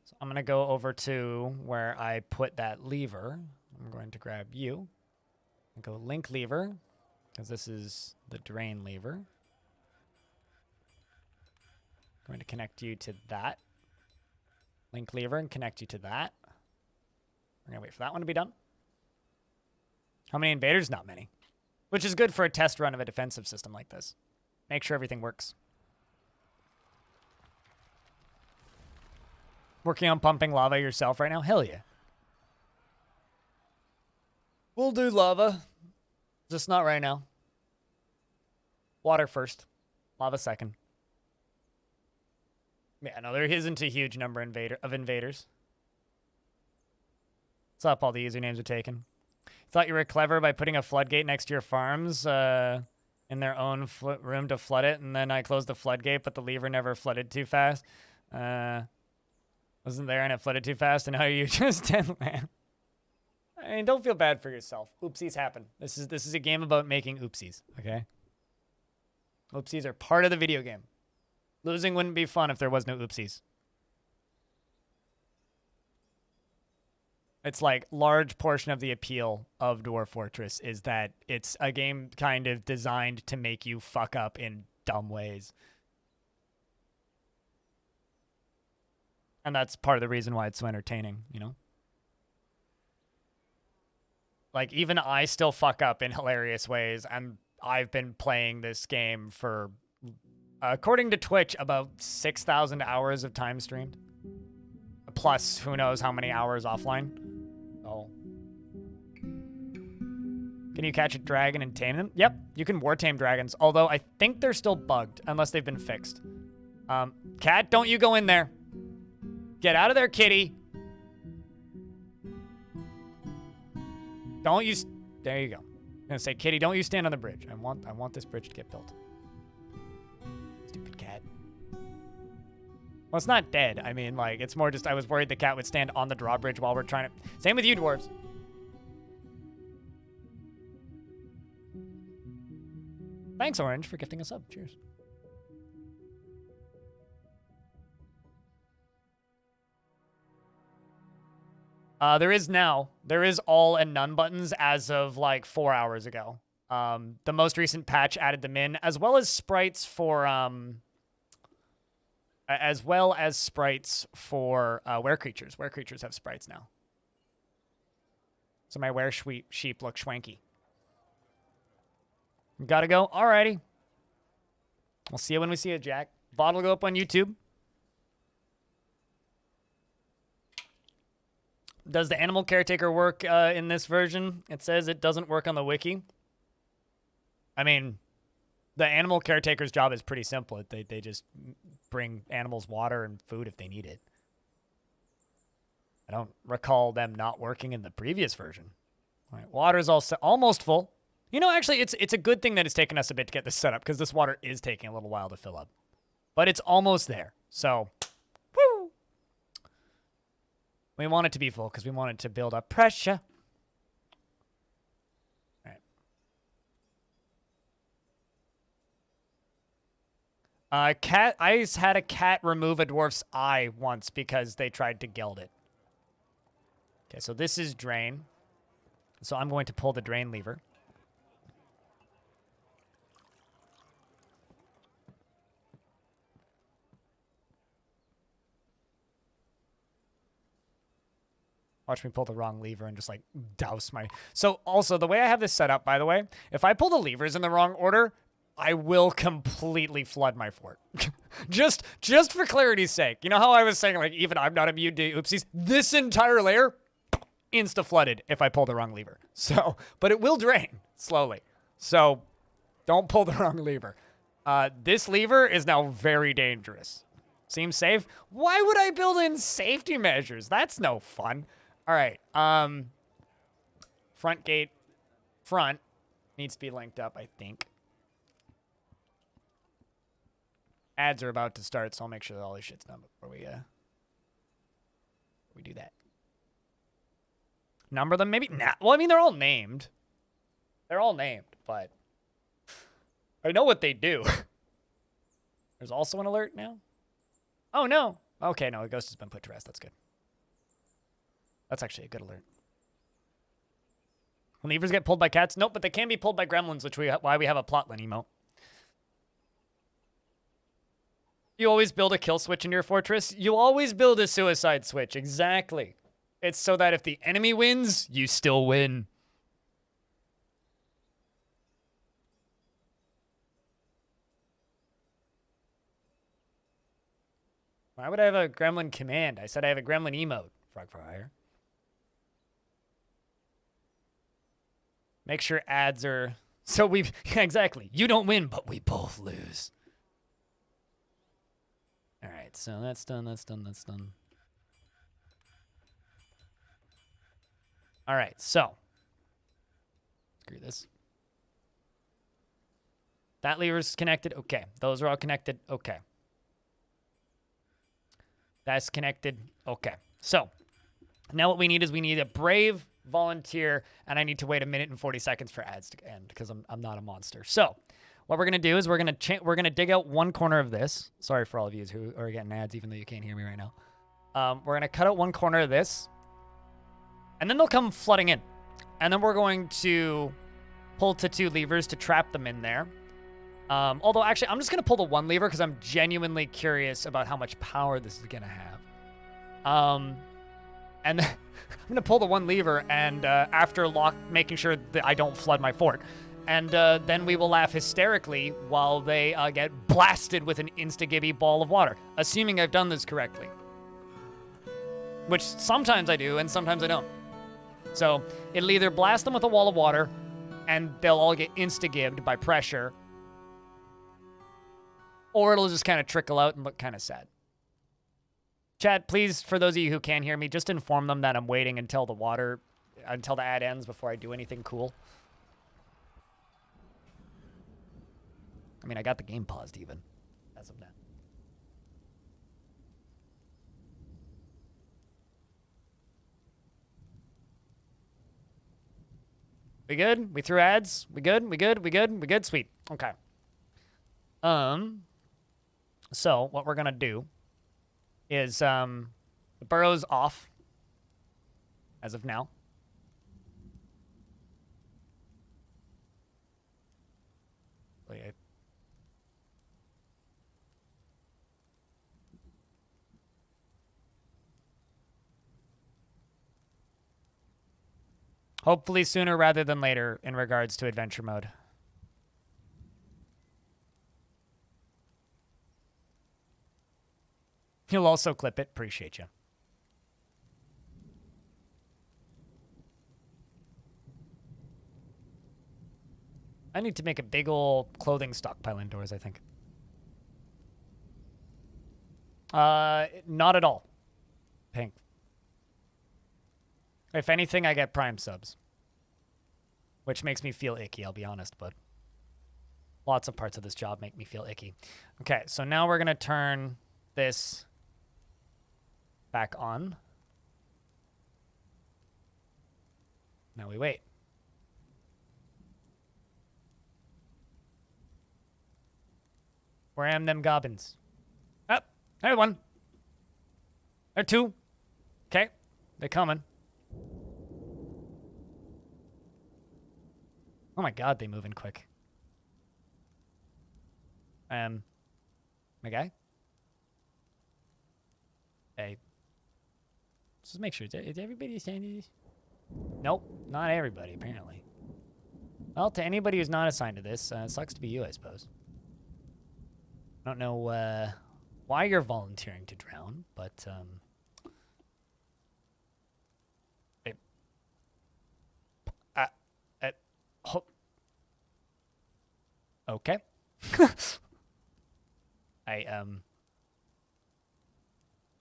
So I'm going to go over to where I put that lever. I'm going to grab you and go link lever, because this is the drain lever. Going to connect you to that. Link lever and connect you to that. We're going to wait for that one to be done. How many invaders? Not many. Which is good for a test run of a defensive system like this. Make sure everything works. Working on pumping lava yourself right now? Hell yeah. We'll do lava. Just not right now. Water first. Lava second. Yeah, no, there isn't a huge number of invaders. What's up? All the usernames are taken. Thought you were clever by putting a floodgate next to your farms in their own room to flood it, and then I closed the floodgate, but the lever never flooded too fast. Wasn't there and it flooded too fast, and now you just 10 land. I mean, don't feel bad for yourself. Oopsies happen. This is a game about making oopsies, okay? Oopsies are part of the video game. Losing wouldn't be fun if there was no oopsies. It's like large portion of the appeal of Dwarf Fortress is that it's a game kind of designed to make you fuck up in dumb ways. And that's part of the reason why it's so entertaining, you know? Like, even I still fuck up in hilarious ways, and I've been playing this game for, according to Twitch, about 6,000 hours of time streamed. Plus, who knows how many hours offline. Oh. Can you catch a dragon and tame them? Yep, you can war tame dragons, although I think they're still bugged, unless they've been fixed. Cat, don't you go in there. Get out of there, kitty. Don't you... There you go. I'm gonna say, kitty, don't you stand on the bridge. I want this bridge to get built. Stupid cat. Well, it's not dead. I mean, like, it's more just I was worried the cat would stand on the drawbridge while we're trying to... Same with you, dwarves. Thanks, Orange, for gifting a sub. Cheers. There is all and none buttons as of like 4 hours ago. The most recent patch added them in, as well as sprites for were creatures. Were creatures have sprites now. So my were sheep look schwanky. Gotta go. Alrighty. We'll see you when we see you, Jack. VOD will go up on YouTube. Does the animal caretaker work in this version? It says it doesn't work on the wiki. I mean, the animal caretaker's job is pretty simple. They just bring animals water and food if they need it. I don't recall them not working in the previous version. All right, water's almost full. You know, actually, it's a good thing that it's taken us a bit to get this set up because this water is taking a little while to fill up. But it's almost there. So, woo! We want it to be full because we want it to build up pressure. All right. I had a cat remove a dwarf's eye once because they tried to geld it. Okay, so this is drain. So I'm going to pull the drain lever. Watch me pull the wrong lever and just like douse my... So also the way I have this set up, by the way, if I pull the levers in the wrong order, I will completely flood my fort. just for clarity's sake. You know how I was saying, like, even I'm not immune to oopsies? This entire layer, insta-flooded if I pull the wrong lever. So, but it will drain slowly. So don't pull the wrong lever. This lever is now very dangerous. Seems safe? Why would I build in safety measures? That's no fun. All right. Front gate. Front. Needs to be linked up, I think. Ads are about to start, so I'll make sure that all this shit's done before we do that. Number them, maybe? Nah. Well, I mean, they're all named. They're all named, but I know what they do. There's also an alert now? Oh, no. Okay, no, the ghost has been put to rest. That's good. That's actually a good alert. When levers get pulled by cats? Nope, but they can be pulled by gremlins, which why we have a plotline emote. You always build a kill switch in your fortress. You always build a suicide switch. Exactly. It's so that if the enemy wins, you still win. Why would I have a gremlin command? I said I have a gremlin emote. Frog for hire. Make sure ads are... So we... Yeah, exactly. You don't win, but we both lose. All right, so that's done, that's done, that's done. All right, so. Screw this. That lever's connected. Okay. Those are all connected. Okay. That's connected. Okay. So, now what we need is we need a brave volunteer, and I need to wait 1 minute and 40 seconds for ads to end because I'm not a monster. So, what we're gonna do is we're gonna dig out one corner of this. Sorry for all of you who are getting ads, even though you can't hear me right now. We're gonna cut out one corner of this, and then they'll come flooding in, and then we're going to pull to 2 levers to trap them in there. Although actually, I'm just gonna pull the 1 lever because I'm genuinely curious about how much power this is gonna have. And then I'm gonna pull the 1 lever, and after making sure that I don't flood my fort. And then we will laugh hysterically while they get blasted with an insta-gibby ball of water, assuming I've done this correctly. Which sometimes I do, and sometimes I don't. So it'll either blast them with a wall of water, and they'll all get insta-gibbed by pressure, or it'll just kind of trickle out and look kind of sad. Chat, please, for those of you who can't hear me, just inform them that I'm waiting until the ad ends before I do anything cool. I mean, I got the game paused even, as of now. We good? We threw ads? We good? We good? We good? We good? Sweet. Okay. So what we're gonna do is the burrow's off as of now. Wait, hopefully sooner rather than later in regards to adventure mode. You'll also clip it. Appreciate you. I need to make a big ol' clothing stockpile indoors, I think. Not at all. Pink. If anything, I get Prime subs. Which makes me feel icky, I'll be honest, but lots of parts of this job make me feel icky. Okay, so now we're going to turn this back on. Now we wait. Where am them goblins? Up. Oh, there's one. There are two. Okay. They're coming. Oh my god, they move in quick. My guy? Hey. Let's just make sure. Is everybody assigned to this? Nope. Not everybody, apparently. Well, to anybody who's not assigned to this, it sucks to be you, I suppose. I don't know why you're volunteering to drown, but okay.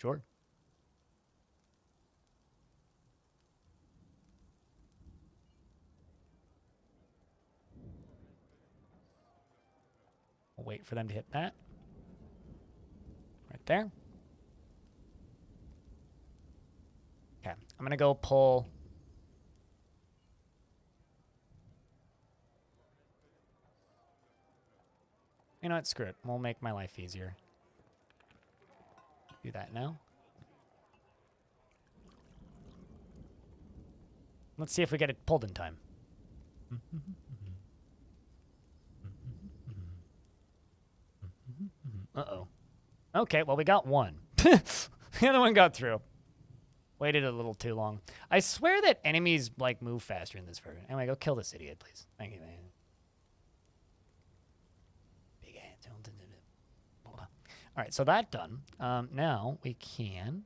Sure. We'll wait for them to hit that. Right there. Okay, I'm gonna go pull. You know what? Screw it. We'll make my life easier. Do that now. Let's see if we get it pulled in time. Uh-oh. Okay, well, we got one. The other one got through. Waited a little too long. I swear that enemies, like, move faster in this version. Anyway, go kill this idiot, please. Thank you, man. Big hands. All right, so that done. Now we can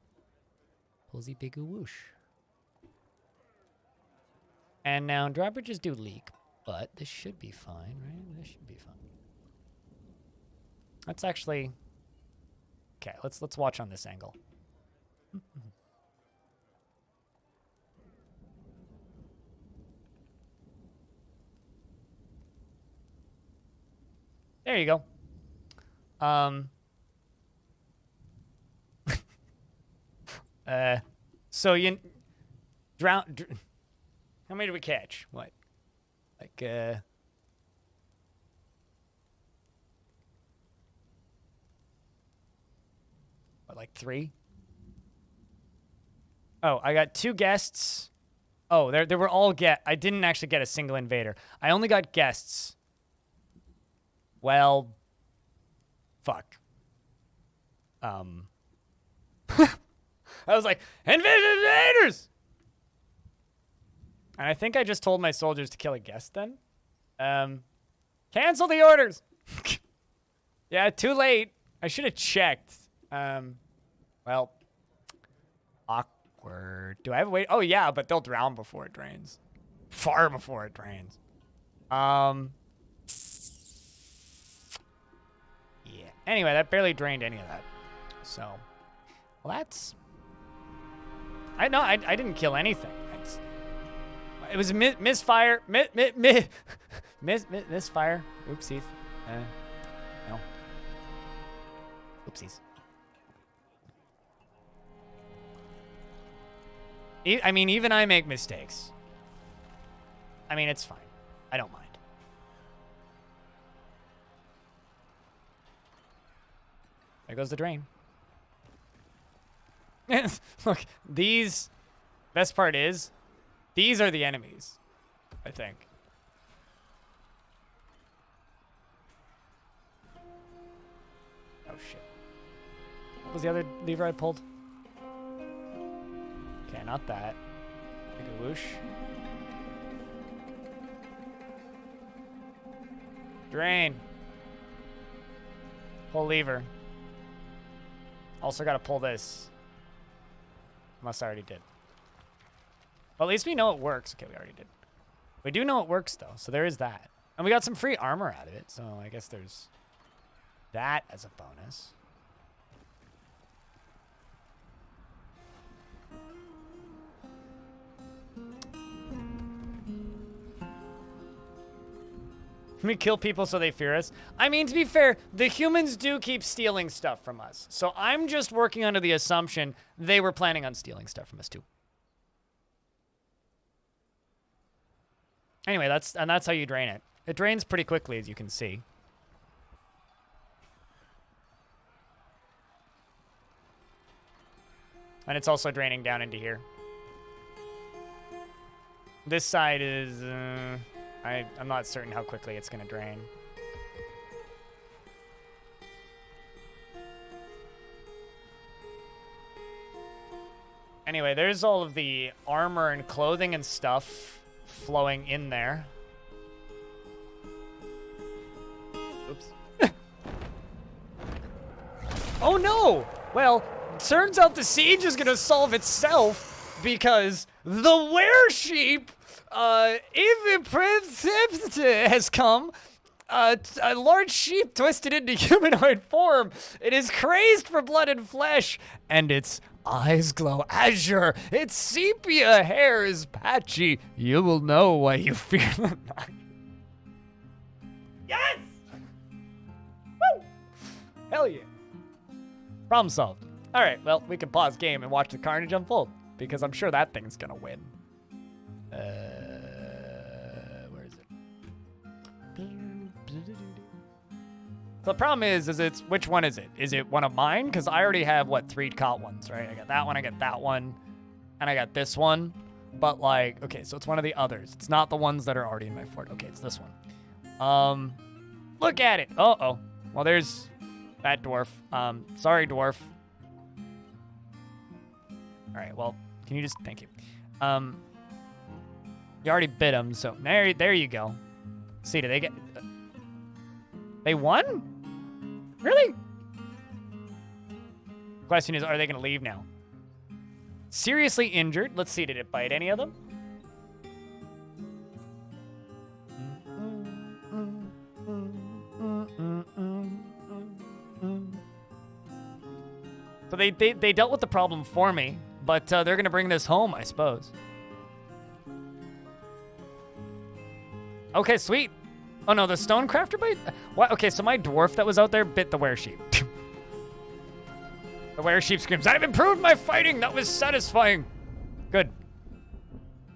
pull the big whoosh. And now drawbridges do leak, but this should be fine, right? This should be fine. Let's actually... Okay, let's watch on this angle. There you go. So you drown. How many did we catch? What? Like what, like 3? Oh, I got 2 guests. Oh, there were all I didn't actually get a single invader. I only got guests. Well, fuck. I was like, invaders! And I think I just told my soldiers to kill a guest then. Cancel the orders! Yeah, too late. I should have checked. Well, awkward. Do I have a way? Oh, yeah, but they'll drown before it drains. Far before it drains. Yeah. Anyway, that barely drained any of that. So, well, that's... I didn't kill anything. It was a misfire. Misfire. Oopsies. No. Oopsies. I mean, even I make mistakes. I mean, it's fine. I don't mind. There goes the drain. Look, these... Best part is, these are the enemies, I think. Oh, shit. What was the other lever I pulled? Okay, not that. Make a whoosh. Drain. Pull lever. Also gotta pull this. Unless I already did. Well, at least we know it works. Okay, we already did. We do know it works, though, so there is that. And we got some free armor out of it, so I guess there's that as a bonus. We kill people so they fear us. I mean, to be fair, the humans do keep stealing stuff from us. So I'm just working under the assumption they were planning on stealing stuff from us too. Anyway, that's how you drain it. It drains pretty quickly, as you can see. And it's also draining down into here. This side is... I'm not certain how quickly it's going to drain. Anyway, there's all of the armor and clothing and stuff flowing in there. Oops. Oh no! Well, turns out the siege is going to solve itself because the weresheep has come. A large sheep twisted into humanoid form. It is crazed for blood and flesh, and its eyes glow azure. Its sepia hair is patchy. You will know why you fear the night. Yes! Woo! Hell yeah. Problem solved. All right, well, we can pause game and watch the carnage unfold, because I'm sure that thing's gonna win. Where is it? So the problem is it's, which one is it? Is it one of mine? Because I already have, what, 3 caught ones, right? I got that one, I got that one, and I got this one. But, like, okay, so it's one of the others. It's not the ones that are already in my fort. Okay, it's this one. Look at it. Uh-oh. Well, there's that dwarf. Sorry, dwarf. All right, well, can you just, thank you. You already bit him, so there you go. See, do they get... They won? Really? Question is, are they going to leave now? Seriously injured. Let's see, did it bite any of them? So they dealt with the problem for me, but they're going to bring this home, I suppose. Okay, sweet. Oh no, the stonecrafter bite? What? Okay, so my dwarf that was out there bit the weresheep. The weresheep screams, I've improved my fighting! That was satisfying! Good.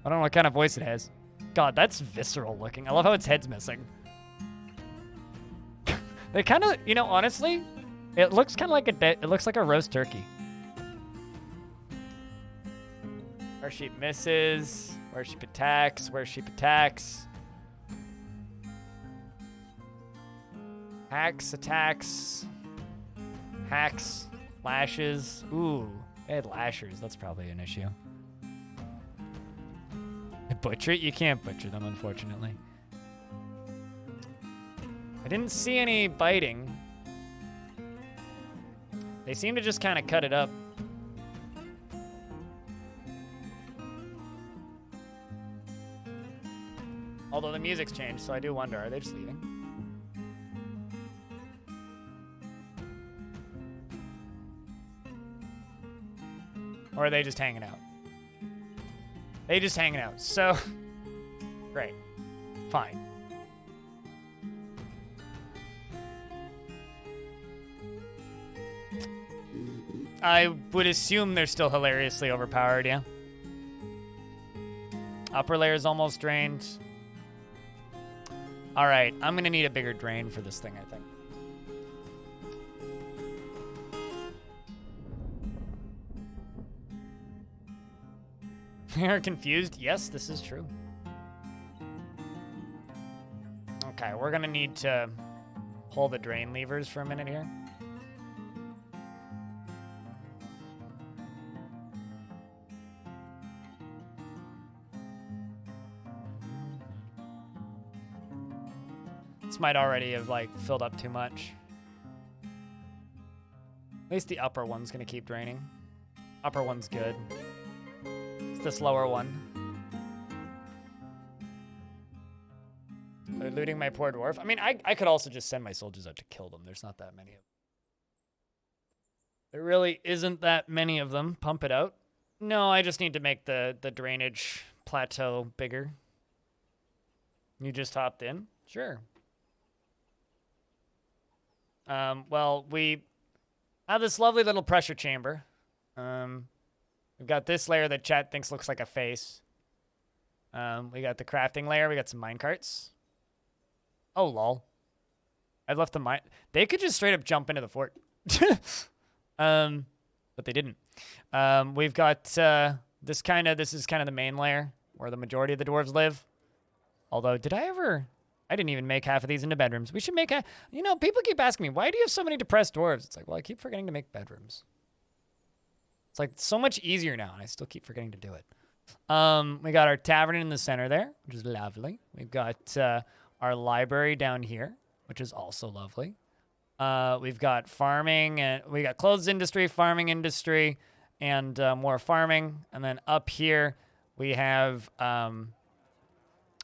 I don't know what kind of voice it has. God, that's visceral looking. I love how its head's missing. They kind of, you know, honestly, it looks kind of like it looks like a roast turkey. Weresheep misses. Weresheep attacks. Weresheep attacks. Hacks, attacks, hacks, lashes. Ooh, they had lashers. That's probably an issue. Butcher it? You can't butcher them, unfortunately. I didn't see any biting. They seem to just kind of cut it up. Although the music's changed, so I do wonder, are they just leaving? Or are they just hanging out? They just hanging out. So, great. Fine. I would assume they're still hilariously overpowered, yeah. Upper layer is almost drained. All right, I'm gonna need a bigger drain for this thing, I think. You're confused? Yes, this is true. Okay, we're gonna need to pull the drain levers for a minute here. This might already have, like, filled up too much. At least the upper one's gonna keep draining. Upper one's good. It's this lower one. looting my poor dwarf. I mean, I could also just send my soldiers out to kill them. There's not that many of them. There really isn't that many of them. Pump it out. No, I just need to make the drainage plateau bigger. You just hopped in? Sure. Well, we have this lovely little pressure chamber. We've got this layer that chat thinks looks like a face. We got the crafting layer. We got some minecarts. Oh, lol. I've left the mine. They could just straight up jump into the fort. But they didn't. We've got this is kind of the main layer where the majority of the dwarves live. Although, I didn't even make half of these into bedrooms. We should make people keep asking me, why do you have so many depressed dwarves? It's like, well, I keep forgetting to make bedrooms. It's like so much easier now, and I still keep forgetting to do it. We got our tavern in the center there, which is lovely. We've got our library down here, which is also lovely. We've got farming, and we got clothes industry, farming industry, and more farming. And then up here, we have,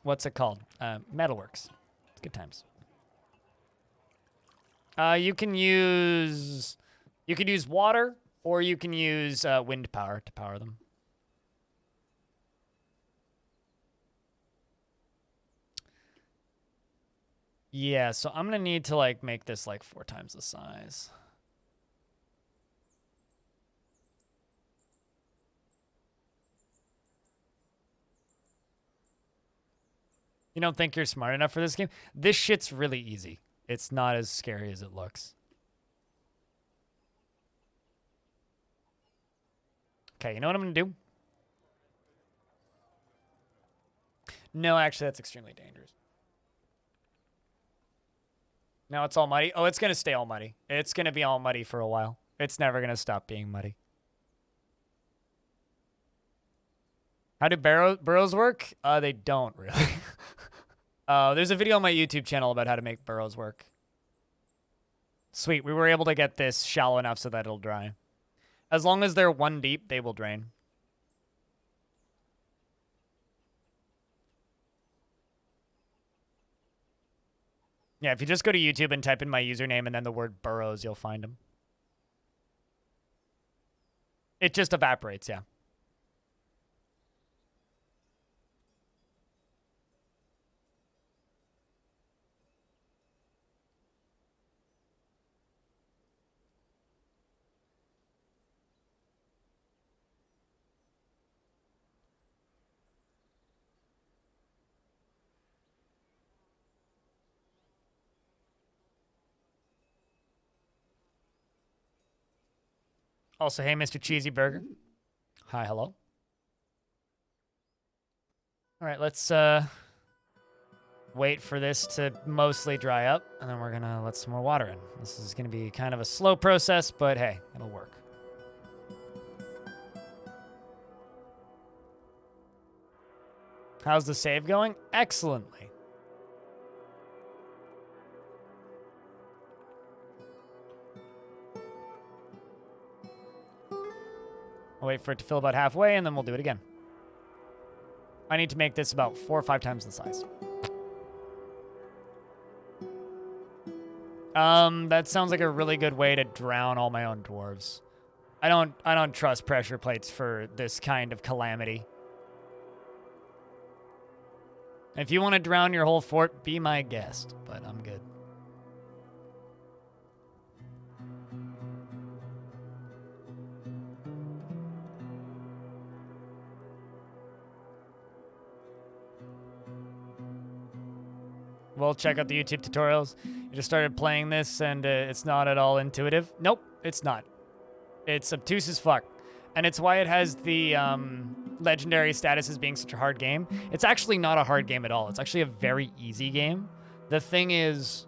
what's it called? Metalworks. It's good times. You can use water, or you can use wind power to power them. Yeah, so I'm gonna need to like make this like 4 times the size. You don't think you're smart enough for this game? This shit's really easy. It's not as scary as it looks. Okay, you know what I'm gonna do? No, actually, that's extremely dangerous. Now it's all muddy. Oh, it's going to stay all muddy. It's going to be all muddy for a while. It's never going to stop being muddy. How do burrows work? They don't really. There's a video on my YouTube channel about how to make burrows work. Sweet. We were able to get this shallow enough so that it'll dry. As long as they're 1 deep, they will drain. Yeah, if you just go to YouTube and type in my username and then the word burrows, you'll find them. It just evaporates, yeah. Also, hey, Mr. Cheesy Burger. Hi, hello. All right, let's wait for this to mostly dry up, and then we're going to let some more water in. This is going to be kind of a slow process, but hey, it'll work. How's the save going? Excellently. I'll wait for it to fill about halfway, and then we'll do it again. I need to make this about 4 or 5 times the size. That sounds like a really good way to drown all my own dwarves. I don't trust pressure plates for this kind of calamity. If you want to drown your whole fort, be my guest, but I'm good. Well, check out the YouTube tutorials. You just started playing this, and it's not at all intuitive. Nope, it's not. It's obtuse as fuck. And it's why it has the legendary status as being such a hard game. It's actually not a hard game at all. It's actually a very easy game. The thing is,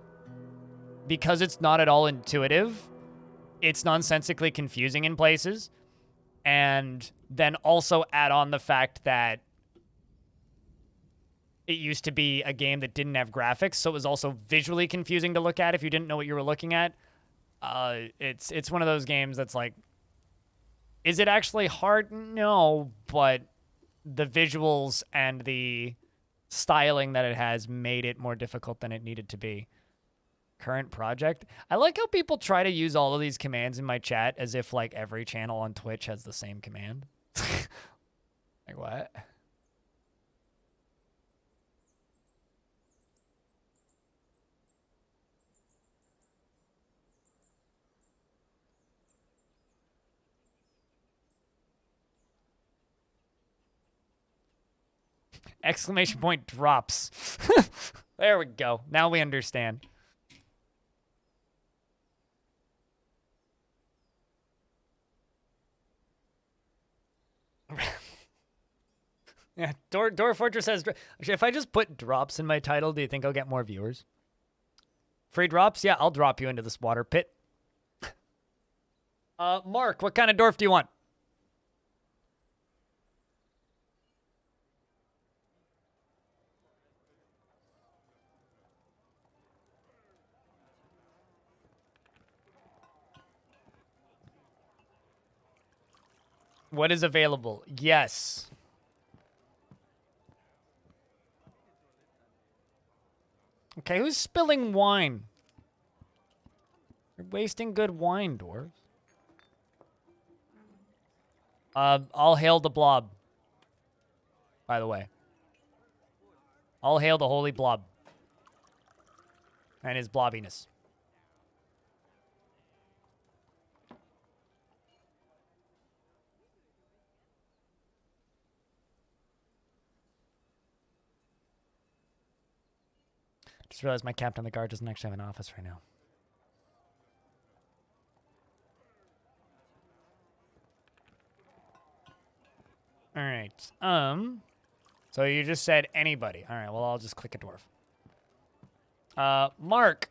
because it's not at all intuitive, it's nonsensically confusing in places. And then also add on the fact that it used to be a game that didn't have graphics, so it was also visually confusing to look at if you didn't know what you were looking at. It's one of those games that's like, is it actually hard? No, but the visuals and the styling that it has made it more difficult than it needed to be. Current project. I like how people try to use all of these commands in my chat as if like every channel on Twitch has the same command. Like what? Exclamation point drops. There we go. Now we understand. Yeah, Dwarf Fortress says, if I just put drops in my title, do you think I'll get more viewers? Free drops? Yeah, I'll drop you into this water pit. Mark, what kind of dwarf do you want? What is available? Yes. Okay, who's spilling wine? You're wasting good wine, dwarves. All hail the blob. By the way. All hail the holy blob. And his blobbiness. Just realized my captain of the guard doesn't actually have an office right now. All right. So you just said anybody. All right. Well, I'll just click a dwarf. Mark.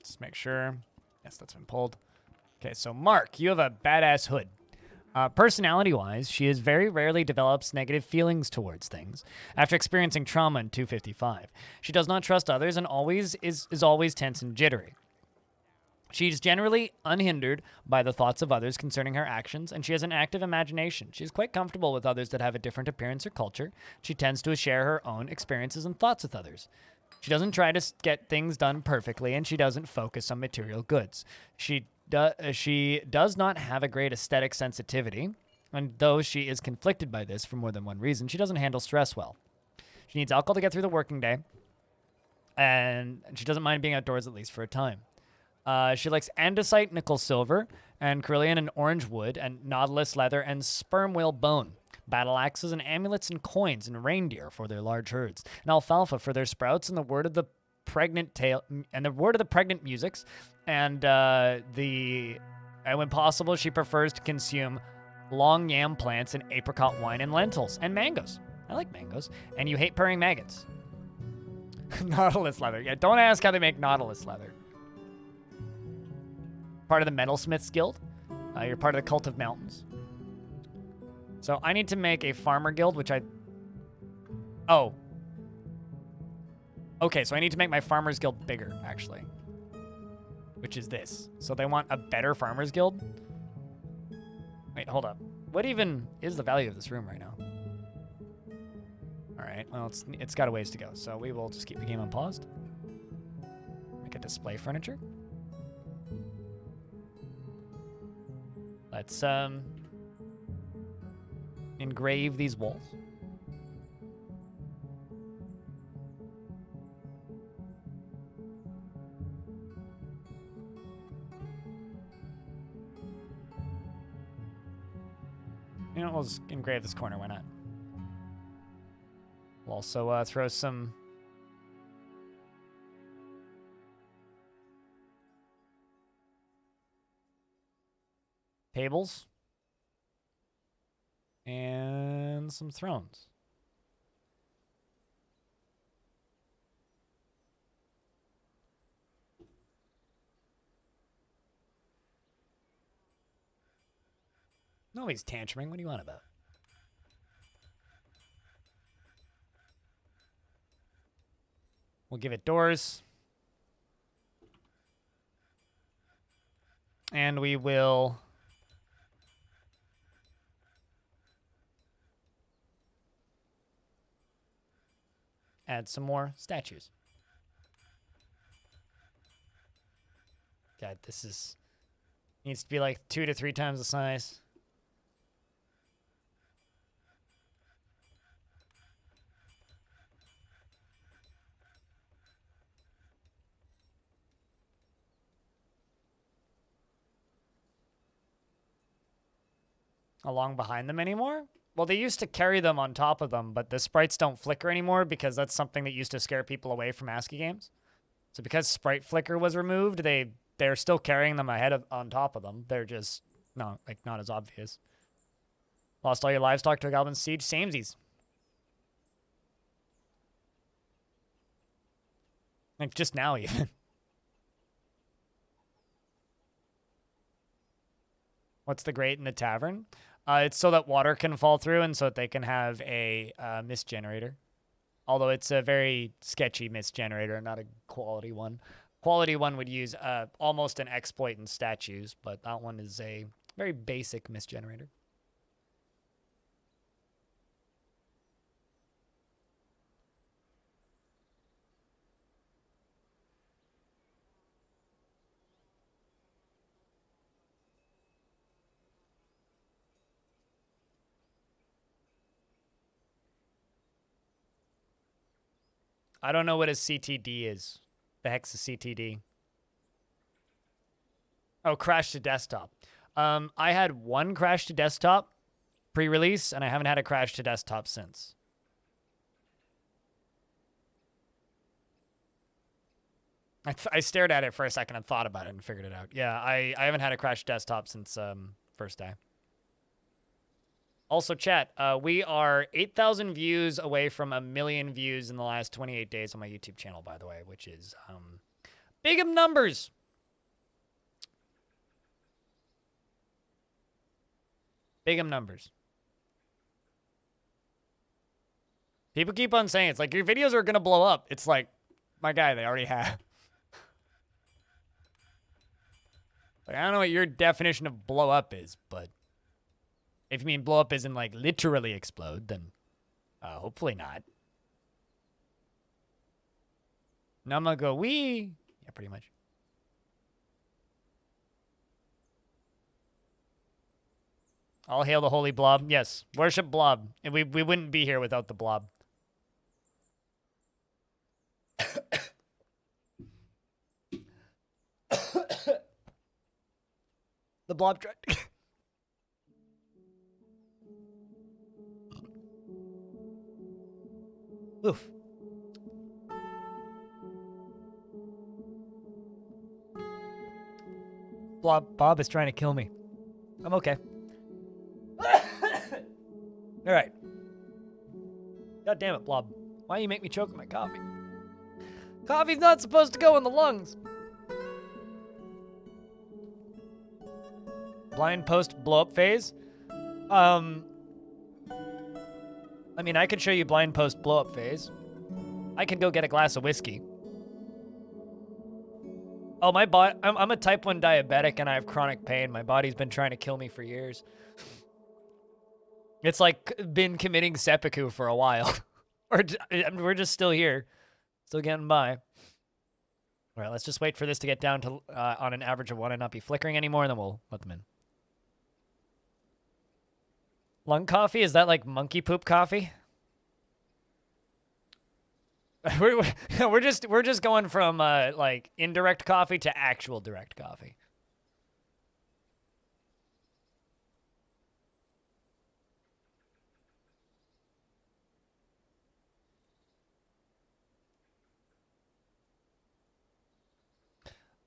Just make sure. Yes, that's been pulled. Okay, so Mark, you have a badass hood. Personality-wise, she is very rarely develops negative feelings towards things after experiencing trauma in 255. She does not trust others and is always tense and jittery. She is generally unhindered by the thoughts of others concerning her actions, and she has an active imagination. She is quite comfortable with others that have a different appearance or culture. She tends to share her own experiences and thoughts with others. She doesn't try to get things done perfectly, and she doesn't focus on material goods. She does not have a great aesthetic sensitivity, and though she is conflicted by this for more than one reason, she doesn't handle stress well. She needs alcohol to get through the working day, and she doesn't mind being outdoors at least for a time. She likes andesite, nickel, silver, and Carillion and orange wood, and nautilus leather and sperm whale bone. Battle axes and amulets and coins and reindeer for their large herds, and alfalfa for their sprouts, and the word of the pregnant musics, and when possible, she prefers to consume long yam plants and apricot wine and lentils and mangoes. I like mangoes. And you hate purring maggots. Nautilus leather. Yeah, don't ask how they make nautilus leather. Part of the Metalsmiths Guild. You're part of the Cult of Mountains. So I need to make a farmer guild, which Oh. Okay, so I need to make my farmers guild bigger, actually. Which is this. So they want a better farmers guild? Wait, hold up. What even is the value of this room right now? All right, well, it's got a ways to go. So we will just keep the game unpaused. Make a display furniture. Let's engrave these walls. You know, we'll just engrave this corner, why not? We'll also throw some tables and some thrones. Nobody's tantruming. What do you want about? We'll give it doors. And we will add some more statues. God, this is needs to be like 2 to 3 times the size. Along behind them anymore? Well, they used to carry them on top of them, but the sprites don't flicker anymore because that's something that used to scare people away from ASCII games. So because sprite flicker was removed, they're still carrying them on top of them. They're just not as obvious. Lost all your livestock to a goblin siege? Samesies. Like just now even. What's the grate in the tavern? It's so that water can fall through and so that they can have a mist generator. Although it's a very sketchy mist generator, not a quality one. Quality one would use almost an exploit in statues, but that one is a very basic mist generator. I don't know what a CTD is. The heck's a CTD? Oh, crash to desktop. I had one crash to desktop pre-release, and I haven't had a crash to desktop since. I stared at it for a second and thought about it and figured it out. Yeah, I haven't had a crash to desktop since first day. Also, chat, we are 8,000 views away from 1 million views in the last 28 days on my YouTube channel, by the way, which is big numbers. Big numbers. People keep on saying it's like your videos are going to blow up. It's like, my guy, they already have. Like, I don't know what your definition of blow up is, but if you mean blow up as in like literally explode, then hopefully not. Now I'm gonna go wee. Yeah, pretty much. All hail the holy blob. Yes, worship blob. And we wouldn't be here without the blob. The blob tried. Oof. Bob is trying to kill me. I'm okay. All right. God damn it, Blob. Why you make me choke on my coffee? Coffee's not supposed to go in the lungs. Blind post blow up phase? I mean, I could show you blind post blow up phase. I could go get a glass of whiskey. Oh, my body, I'm a type 1 diabetic and I have chronic pain. My body's been trying to kill me for years. It's like been committing seppuku for a while. We're just still here. Still getting by. All right, let's just wait for this to get down to on an average of 1 and not be flickering anymore, and then we'll let them in. Lung coffee? Is that like monkey poop coffee? we're just going from like indirect coffee to actual direct coffee.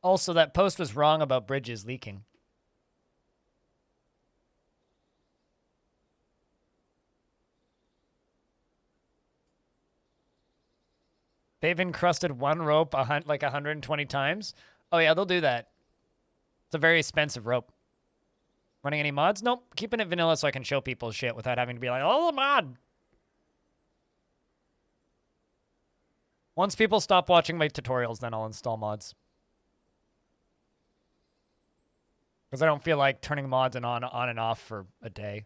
Also, that post was wrong about bridges leaking. They've encrusted one rope like 120 times. Oh yeah, they'll do that. It's a very expensive rope. Running any mods? Nope. Keeping it vanilla so I can show people shit without having to be like, oh, mod. Once people stop watching my tutorials, then I'll install mods. Because I don't feel like turning mods on and off for a day.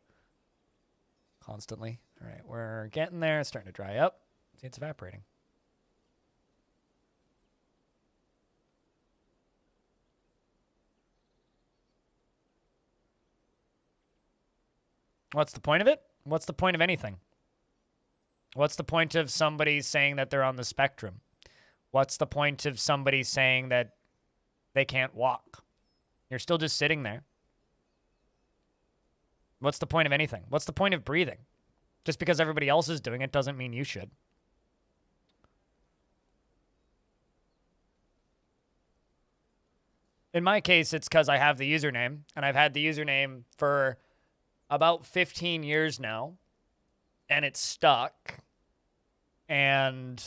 Constantly. All right, we're getting there. It's starting to dry up. See, it's evaporating. What's the point of it? What's the point of anything? What's the point of somebody saying that they're on the spectrum? What's the point of somebody saying that they can't walk? You're still just sitting there. What's the point of anything? What's the point of breathing? Just because everybody else is doing it doesn't mean you should. In my case, it's because I have the username, and I've had the username for about 15 years now, and it's stuck. And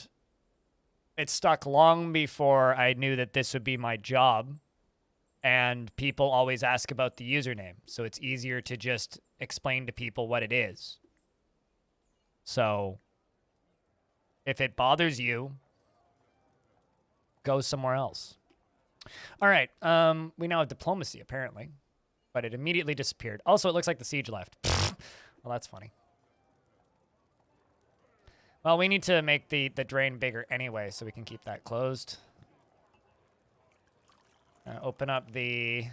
it stuck long before I knew that this would be my job. And people always ask about the username, so it's easier to just explain to people what it is. So if it bothers you, go somewhere else. All right, we now have diplomacy, apparently. But it immediately disappeared. Also, it looks like the siege left. Well, that's funny. Well, we need to make the drain bigger anyway, so we can keep that closed. Open up the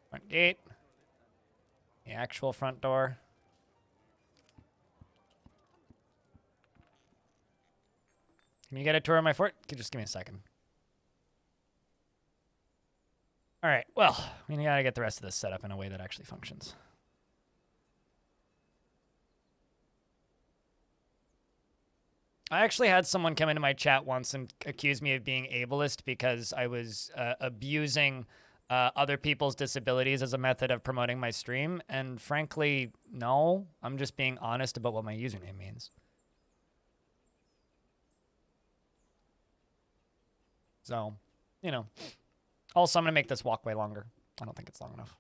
front gate. The actual front door. Can you get a tour of my fort? Just give me a second. All right, well, we gotta get the rest of this set up in a way that actually functions. I actually had someone come into my chat once and accuse me of being ableist because I was abusing other people's disabilities as a method of promoting my stream. And frankly, no, I'm just being honest about what my username means. So, you know. Also, I'm going to make this walkway longer. I don't think it's long enough.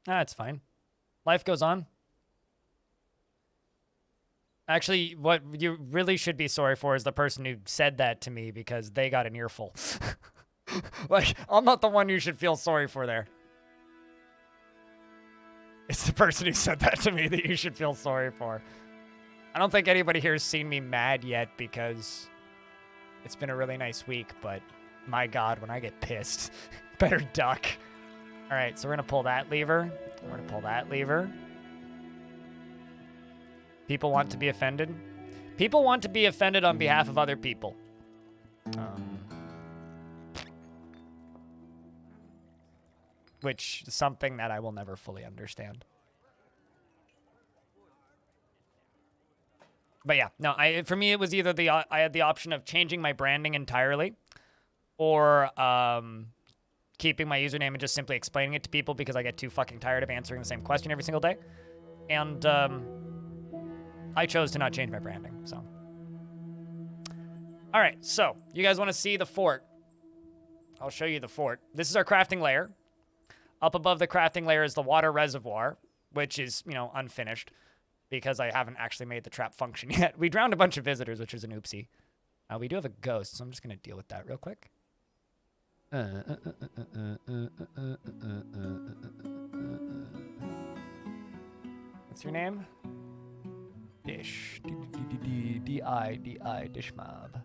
It's fine. Life goes on. Actually, what you really should be sorry for is the person who said that to me because they got an earful. Like, I'm not the one you should feel sorry for there. It's the person who said that to me that you should feel sorry for. I don't think anybody here has seen me mad yet because it's been a really nice week, but my God, when I get pissed, better duck. All right, so we're going to pull that lever. We're going to pull that lever. People want to be offended. People want to be offended on behalf of other people. Which is something that I will never fully understand. But yeah, no, for me, it was either I had the option of changing my branding entirely or keeping my username and just simply explaining it to people because I get too fucking tired of answering the same question every single day. And I chose to not change my branding, so. All right, so you guys want to see the fort? I'll show you the fort. This is our crafting layer. Up above the crafting layer is the water reservoir, which is, you know, unfinished because I haven't actually made the trap function yet. We drowned a bunch of visitors, which is an oopsie. We do have a ghost, so I'm just going to deal with that real quick. What's your name? Dish. D-I, Dish Mob.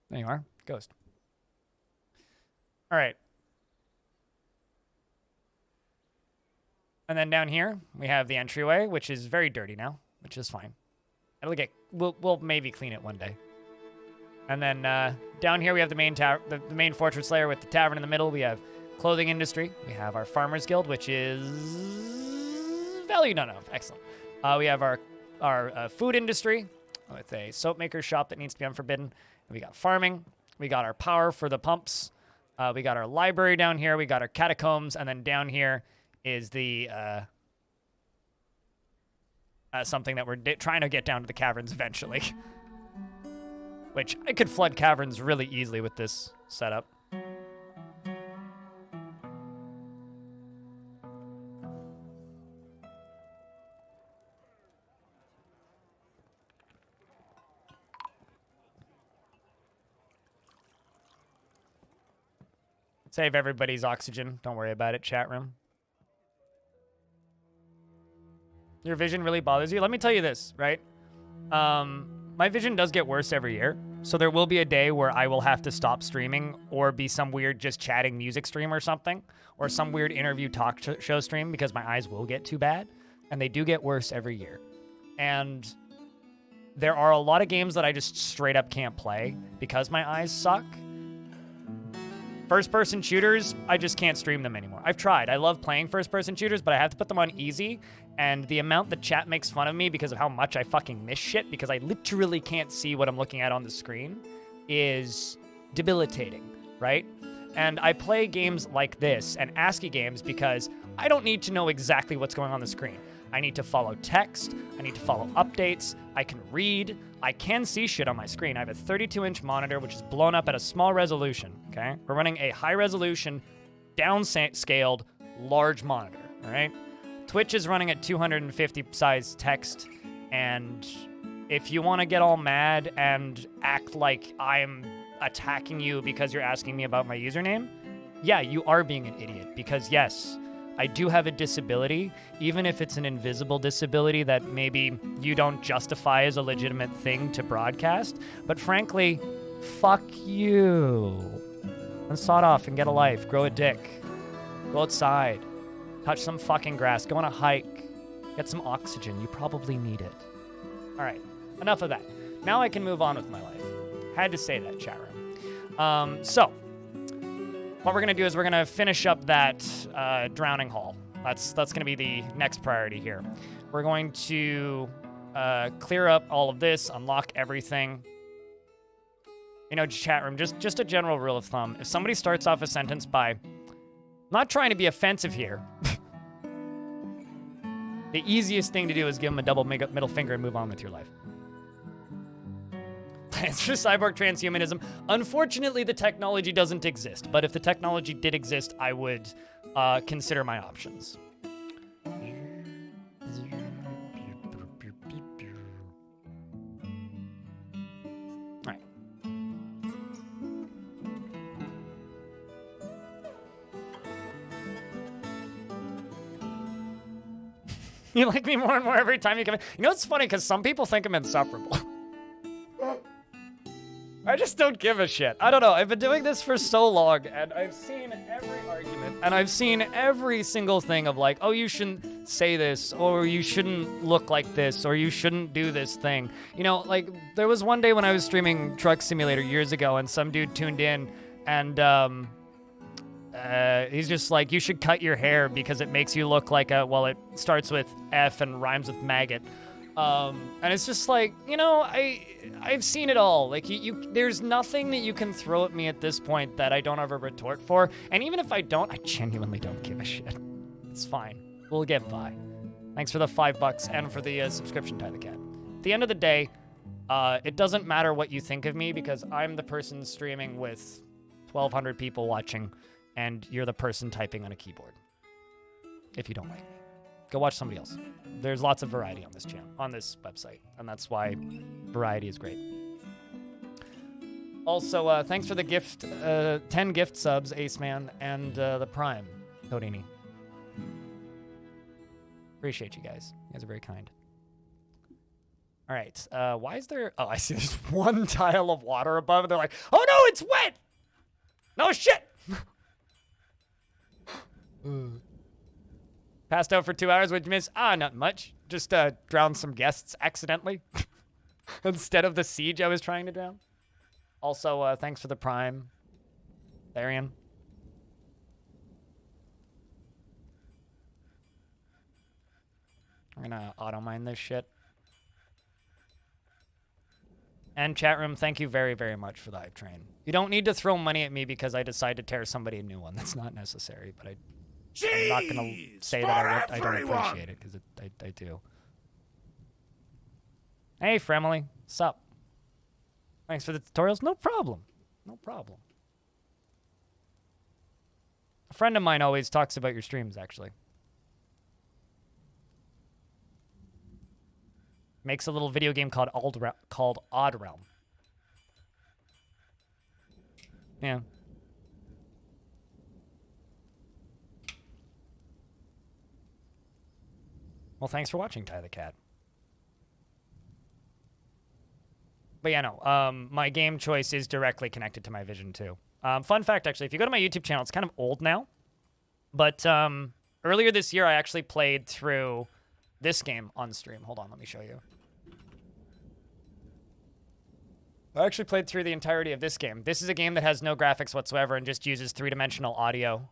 There you are. Ghost. All right. And then down here, we have the entryway, which is very dirty now, which is fine. We'll maybe clean it one day. And then down here, we have the main tower, the main fortress layer with the tavern in the middle. We have clothing industry. We have our farmers guild, which is value none of. Excellent. We have our food industry with a soap maker shop that needs to be unforbidden. We got farming. We got our power for the pumps. We got our library down here. We got our catacombs. And then down here is the something that we're trying to get down to the caverns eventually. Which I could flood caverns really easily with this setup. Save everybody's oxygen. Don't worry about it, chat room. Your vision really bothers you? Let me tell you this, right? My vision does get worse every year. So there will be a day where I will have to stop streaming or be some weird just chatting music stream or something. Or some weird interview talk show stream because my eyes will get too bad. And they do get worse every year. And there are a lot of games that I just straight up can't play because my eyes suck. First-person shooters, I just can't stream them anymore. I've tried. I love playing first-person shooters, but I have to put them on easy. And the amount the chat makes fun of me because of how much I fucking miss shit, because I literally can't see what I'm looking at on the screen, is debilitating, right? And I play games like this and ASCII games because I don't need to know exactly what's going on the screen. I need to follow text. I need to follow updates. I can read. I can see shit on my screen. I have a 32-inch monitor, which is blown up at a small resolution, okay? We're running a high-resolution, downscaled, large monitor, all right? Twitch is running at 250 size text, and if you want to get all mad and act like I'm attacking you because you're asking me about my username, yeah, you are being an idiot, because yes, I do have a disability, even if it's an invisible disability that maybe you don't justify as a legitimate thing to broadcast. But frankly, fuck you. And sod off and get a life. Grow a dick. Go outside. Touch some fucking grass. Go on a hike. Get some oxygen. You probably need it. All right, enough of that. Now I can move on with my life. Had to say that, chat room. So, what we're going to do is we're going to finish up that drowning hall. That's going to be the next priority here. We're going to clear up all of this, unlock everything. You know, chat room, just a general rule of thumb. If somebody starts off a sentence by, I'm not trying to be offensive here. The easiest thing to do is give them a double middle finger and move on with your life. Plans for cyborg transhumanism. Unfortunately, the technology doesn't exist, but if the technology did exist, I would consider my options. All right. You like me more and more every time you come in. You know, it's funny because some people think I'm insufferable. I just don't give a shit. I don't know. I've been doing this for so long, and I've seen every argument, and I've seen every single thing of like, oh, you shouldn't say this, or you shouldn't look like this, or you shouldn't do this thing. You know, like, there was one day when I was streaming Truck Simulator years ago, and some dude tuned in, and he's just like, you should cut your hair because it makes you look like a, well, it starts with F and rhymes with maggot. And it's just like, you know, I've seen it all. Like, there's nothing that you can throw at me at this point that I don't have a retort for. And even if I don't, I genuinely don't give a shit. It's fine. We'll get by. Thanks for the $5 and for the subscription, Ty the Cat. At the end of the day, it doesn't matter what you think of me because I'm the person streaming with 1,200 people watching, and you're the person typing on a keyboard. If you don't like me, go watch somebody else. There's lots of variety on this channel, on this website, and that's why variety is great. Also, thanks for the gift, 10 gift subs, Ace Man, and the Prime, Todini. Appreciate you guys. You guys are very kind. All right, why is there... Oh, I see there's one tile of water above, and they're like, oh no, it's wet! No shit! Passed out for 2 hours. What'd you miss? Not much. Just drowned some guests accidentally. Instead of the siege I was trying to drown. Also, thanks for the Prime, Therian. I'm gonna auto-mine this shit. And chat room, thank you very, very much for the hype train. You don't need to throw money at me because I decide to tear somebody a new one. That's not necessary, but I'm not going to say that I don't appreciate it, because I do. Hey, Fremily. Sup? Thanks for the tutorials. No problem. No problem. A friend of mine always talks about your streams, actually. Makes a little video game called Odd Realm. Yeah. Well, thanks for watching, Ty the Cat. But yeah, no. My game choice is directly connected to my vision too. Fun fact, actually, if you go to my YouTube channel, it's kind of old now. But earlier this year, I actually played through this game on stream. Hold on, let me show you. I actually played through the entirety of this game. This is a game that has no graphics whatsoever and just uses three-dimensional audio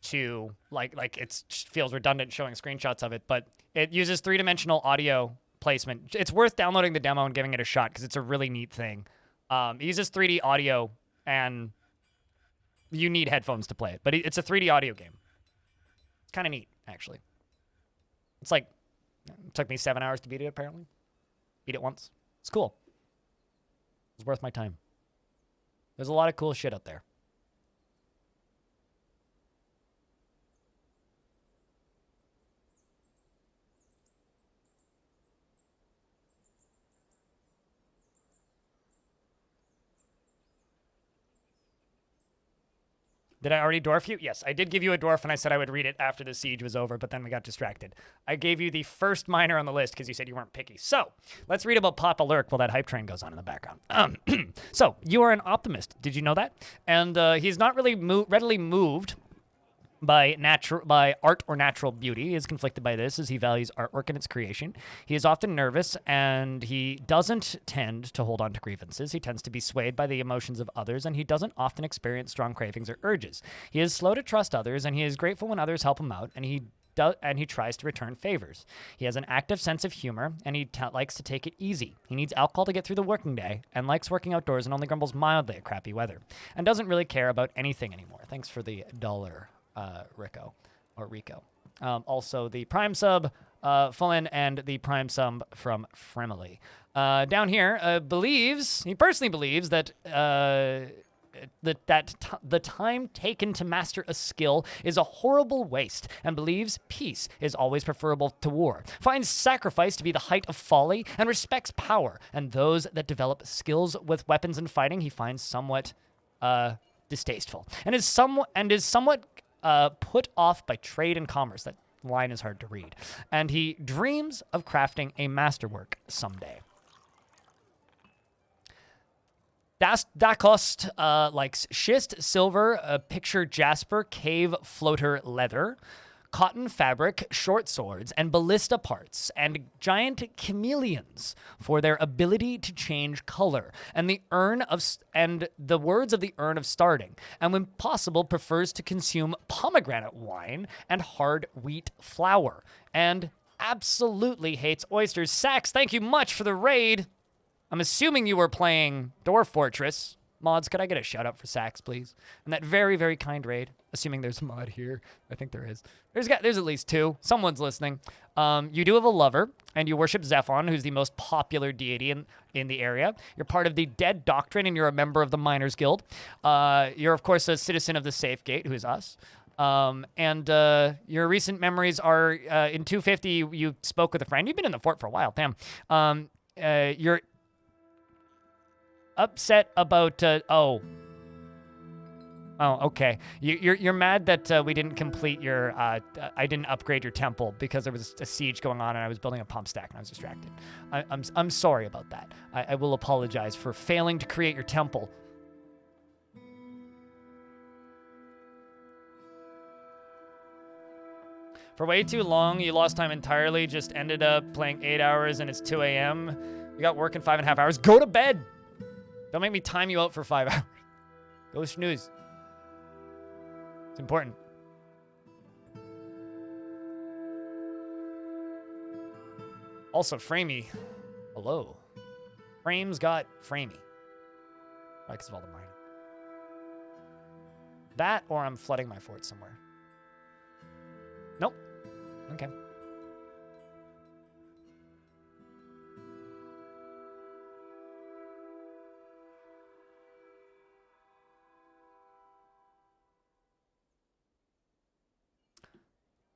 to, like it feels redundant showing screenshots of it, but it uses three-dimensional audio placement. It's worth downloading the demo and giving it a shot because it's a really neat thing. It uses 3D audio, and you need headphones to play it, but it's a 3D audio game. It's kind of neat, actually. It's like, it took me 7 hours to beat it, apparently. Beat it once. It's cool. It's worth my time. There's a lot of cool shit out there. Did I already dwarf you? Yes, I did give you a dwarf, and I said I would read it after the siege was over, but then we got distracted. I gave you the first miner on the list because you said you weren't picky. So, let's read about Papa Lurk while that hype train goes on in the background. So, you are an optimist. Did you know that? And he's not really readily moved by art or natural beauty. He is conflicted by this as he values artwork and its creation. He is often nervous, and he doesn't tend to hold on to grievances. He tends to be swayed by the emotions of others, and he doesn't often experience strong cravings or urges. He is slow to trust others, and he is grateful when others help him out, and he tries to return favors. He has an active sense of humor, and he likes to take it easy. He needs alcohol to get through the working day, and likes working outdoors, and only grumbles mildly at crappy weather, and doesn't really care about anything anymore. Thanks for the $1. Rico. Also, the Prime sub, Fullen, and the Prime sub from Fremily. Down here, he personally believes that the time taken to master a skill is a horrible waste, and believes peace is always preferable to war. Finds sacrifice to be the height of folly, and respects power, and those that develop skills with weapons and fighting he finds somewhat distasteful, and is somewhat put off by trade and commerce. That line is hard to read. And he dreams of crafting a masterwork someday. Dacost likes schist, silver, picture jasper, cave floater leather, cotton fabric, short swords, and ballista parts, and giant chameleons for their ability to change color, and the words of the urn of starting, and when possible prefers to consume pomegranate wine and hard wheat flour, and absolutely hates oysters. Sax, thank you much for the raid. I'm assuming you were playing Dwarf Fortress. Mods, could I get a shout out for Sax, please? And that very, very kind raid. Assuming there's a mod here. I think there is. There's at least 2. Someone's listening. You do have a lover, and you worship Zephon, who's the most popular deity in the area. You're part of the Dead Doctrine, and you're a member of the Miners Guild. You're, of course, a citizen of the Safe Gate, who is us. And your recent memories are in 250, you spoke with a friend. You've been in the fort for a while, damn. You're upset about okay. You're mad that we didn't complete your I didn't upgrade your temple because there was a siege going on and I was building a pump stack and I was distracted. I'm sorry about that. I will apologize for failing to create your temple. For way too long, you lost time entirely, just ended up playing 8 hours and it's 2 a.m. You got work in 5.5 hours. Go to bed! Don't make me time you out for 5 hours. Go snooze. It's important. Also, Framey. Hello. Frames got Framey. Because of all the mining. That, or I'm flooding my fort somewhere. Nope. Okay.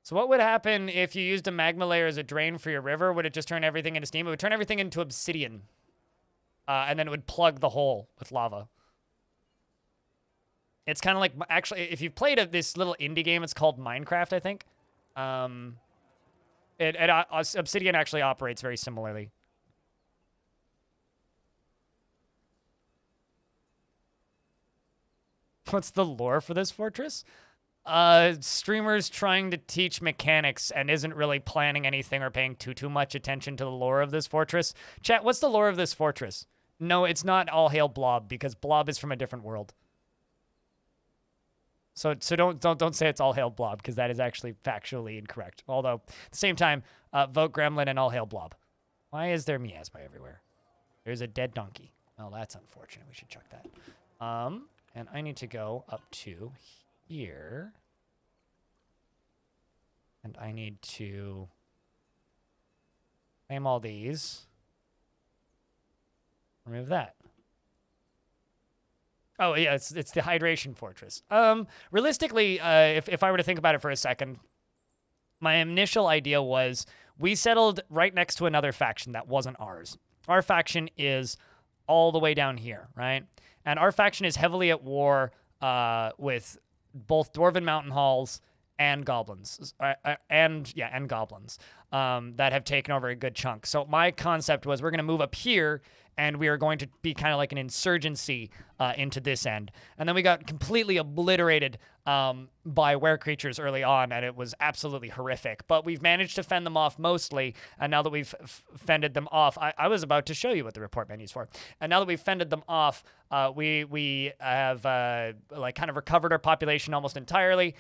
So what would happen if you used a magma layer as a drain for your river? Would it just turn everything into steam? It would turn everything into obsidian. And then it would plug the hole with lava. It's kind of like, actually, if you've played this little indie game, it's called Minecraft, I think. Obsidian actually operates very similarly. What's the lore for this fortress? Streamers trying to teach mechanics and isn't really planning anything or paying too much attention to the lore of this fortress. Chat, what's the lore of this fortress? No, it's not all hail Blob, because Blob is from a different world. So don't say it's all hail Blob, because that is actually factually incorrect. Although at the same time, vote Gremlin and all hail Blob. Why is there miasma everywhere? There's a dead donkey. Oh, that's unfortunate. We should check that. And I need to go up to here. And I need to claim all these. Remove that. Oh, yeah, it's the hydration fortress. Realistically, if I were to think about it for a second, my initial idea was we settled right next to another faction that wasn't ours. Our faction is all the way down here, right? And our faction is heavily at war with both Dwarven Mountain Halls and goblins, and goblins that have taken over a good chunk. So my concept was we're going to move up here, and we are going to be kind of like an insurgency into this end. And then we got completely obliterated by were creatures early on, and it was absolutely horrific. But we've managed to fend them off mostly, and now that we've fended them off, I was about to show you what the report menu's for. And now that we've fended them off, we have like kind of recovered our population almost entirely.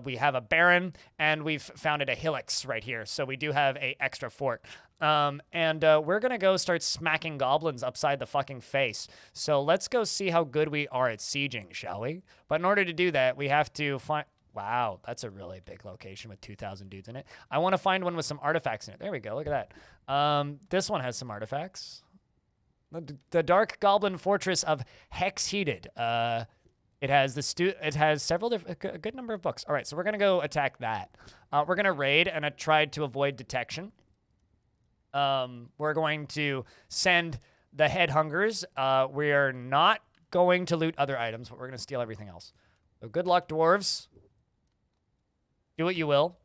We have a baron, and we've founded a hillix right here, so we do have a extra fort. And we're gonna go start smacking goblins upside the fucking face. So let's go see how good we are at sieging, shall we? But in order to do that, we have to find... Wow, that's a really big location with 2,000 dudes in it. I want to find one with some artifacts in it. There we go, look at that. This one has some artifacts. The Dark Goblin Fortress of Hex Heated. It has it has several a good number of books. All right, so we're gonna go attack that. We're gonna raid and try to avoid detection. We're going to send the headhungers. We are not going to loot other items, but we're going to steal everything else. So good luck, dwarves. Do what you will.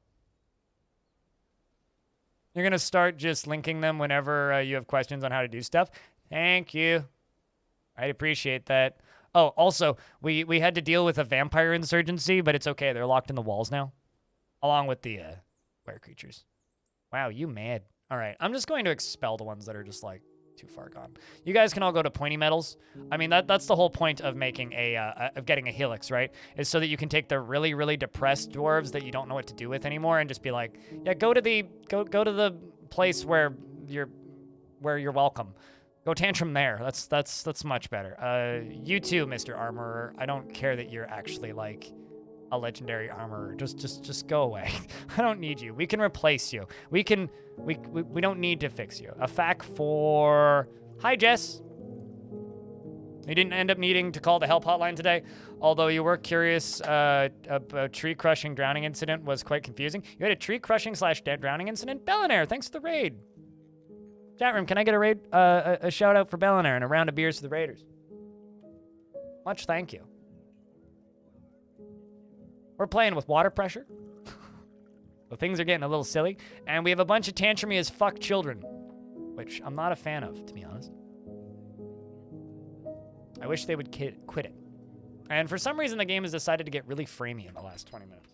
You're going to start just linking them whenever you have questions on how to do stuff. Thank you. I'd appreciate that. Oh, also, we had to deal with a vampire insurgency, but it's okay. They're locked in the walls now, along with the were creatures. Wow, you mad. All right, I'm just going to expel the ones that are just, like, too far gone. You guys can all go to pointy metals. I mean, that's the whole point of making of getting a helix, right? Is so that you can take the really, really depressed dwarves that you don't know what to do with anymore and just be like, yeah, go to the place where you're welcome. Go tantrum there. That's much better. You too, Mr. Armorer. I don't care that you're actually, like, a legendary armorer. Just go away. I don't need you. We can replace you. We don't need to fix you. A fac for... Hi, Jess. You didn't end up needing to call the help hotline today, although you were curious. A tree crushing drowning incident was quite confusing. You had a tree crushing / drowning incident? Bellinair, thanks for the raid. Chat room, can I get a raid? A shout out for Bellinair and a round of beers to the raiders. Much thank you. We're playing with water pressure. So things are getting a little silly. And we have a bunch of tantrumy as fuck children, which I'm not a fan of, to be honest. I wish they would quit it. And for some reason, the game has decided to get really framey in the last 20 minutes.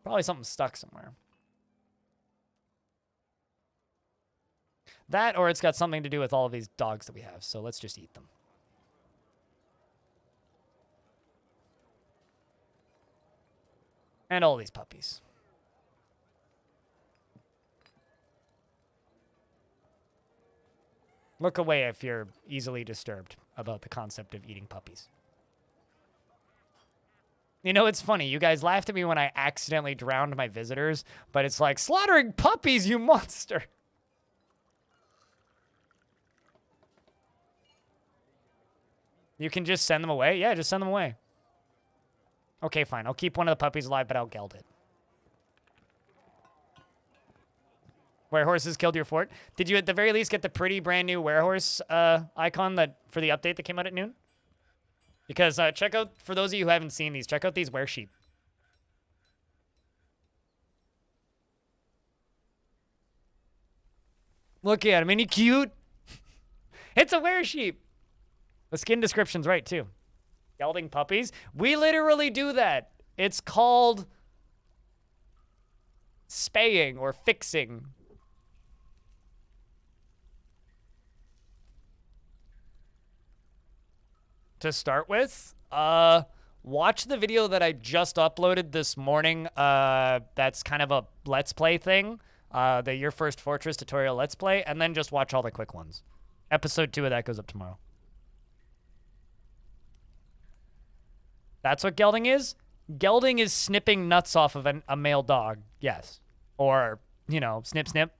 Probably something stuck somewhere. That, or it's got something to do with all of these dogs that we have. So let's just eat them. And all these puppies. Look away if you're easily disturbed about the concept of eating puppies. You know, it's funny. You guys laughed at me when I accidentally drowned my visitors, but it's like, slaughtering puppies, you monster! You can just send them away? Yeah, just send them away. Okay, fine. I'll keep one of the puppies alive, but I'll geld it. Werehorses killed your fort. Did you at the very least get the pretty brand new werehorse icon for the update that came out at noon? Because check out, for those of you who haven't seen these, check out these weresheep. Look at him. Ain't he cute? It's a were-sheep. The skin description's right, too. Gelding puppies. We literally do that. It's called spaying or fixing. To start with, watch the video that I just uploaded this morning. That's kind of a Let's Play thing. The Your First Fortress tutorial Let's Play, and then just watch all the quick ones. Episode 2 of that goes up tomorrow. That's what gelding is? Gelding is snipping nuts off of a male dog, yes. Or, you know, snip, snip.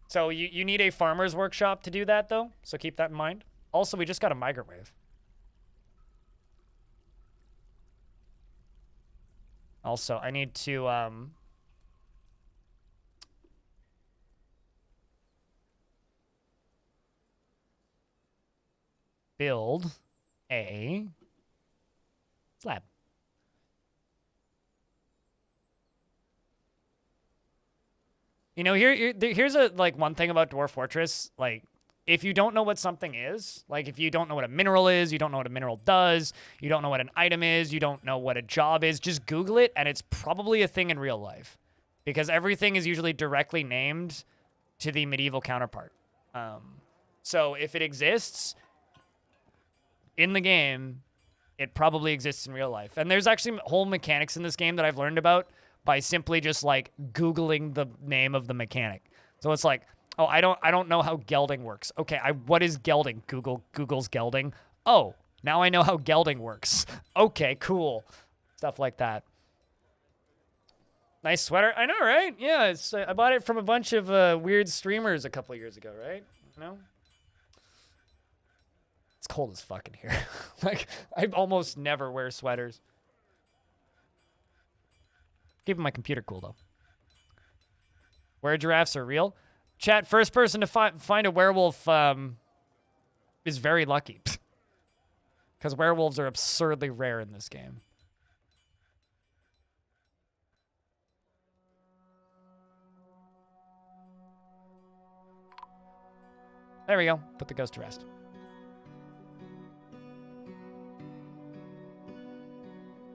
So you need a farmer's workshop to do that, though, so keep that in mind. Also, we just got a migrant wave. Also, I need to, build a slab. You know, here's a like one thing about Dwarf Fortress. Like, if you don't know what something is, like if you don't know what a mineral is, you don't know what a mineral does, you don't know what an item is, you don't know what a job is, just Google it, and it's probably a thing in real life, because everything is usually directly named to the medieval counterpart. So if it exists in the game, it probably exists in real life. And there's actually whole mechanics in this game that I've learned about by simply just like Googling the name of the mechanic. So it's like, oh, I don't know how gelding works. Okay, what is gelding? Google's gelding. Oh, now I know how gelding works. Okay, cool. Stuff like that. Nice sweater. I know, right? Yeah, I bought it from a bunch of weird streamers a couple years ago, right? You know? It's cold as fuck in here. Like, I almost never wear sweaters. Keeping my computer cool, though. Were giraffes are real? Chat, first person to find a werewolf is very lucky. Because werewolves are absurdly rare in this game. There we go. Put the ghost to rest.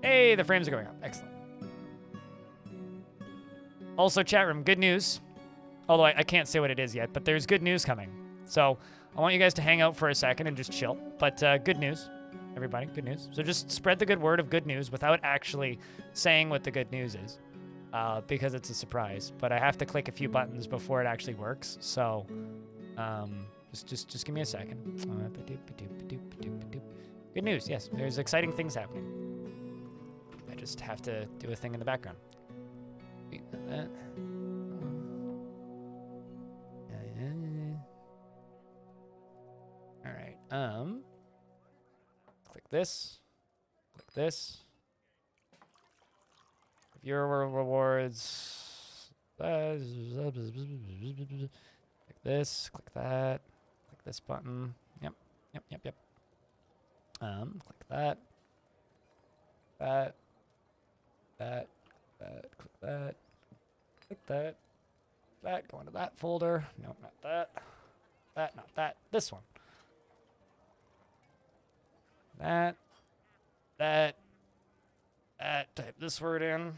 Hey, the frames are going up. Excellent. Also, chat room, good news. Although I can't say what it is yet, but there's good news coming. So I want you guys to hang out for a second and just chill. But good news, everybody, good news. So just spread the good word of good news without actually saying what the good news is, because it's a surprise. But I have to click a few buttons before it actually works. So just give me a second. Good news, yes. There's exciting things happening. I just have to do a thing in the background. That. All right. Click this. Click this. Viewer rewards. Click this. Click that. Click this button. Yep. Click that. That. Click that. Click that. That. Go into that folder. No, not that. That, not that. This one. That. Type this word in.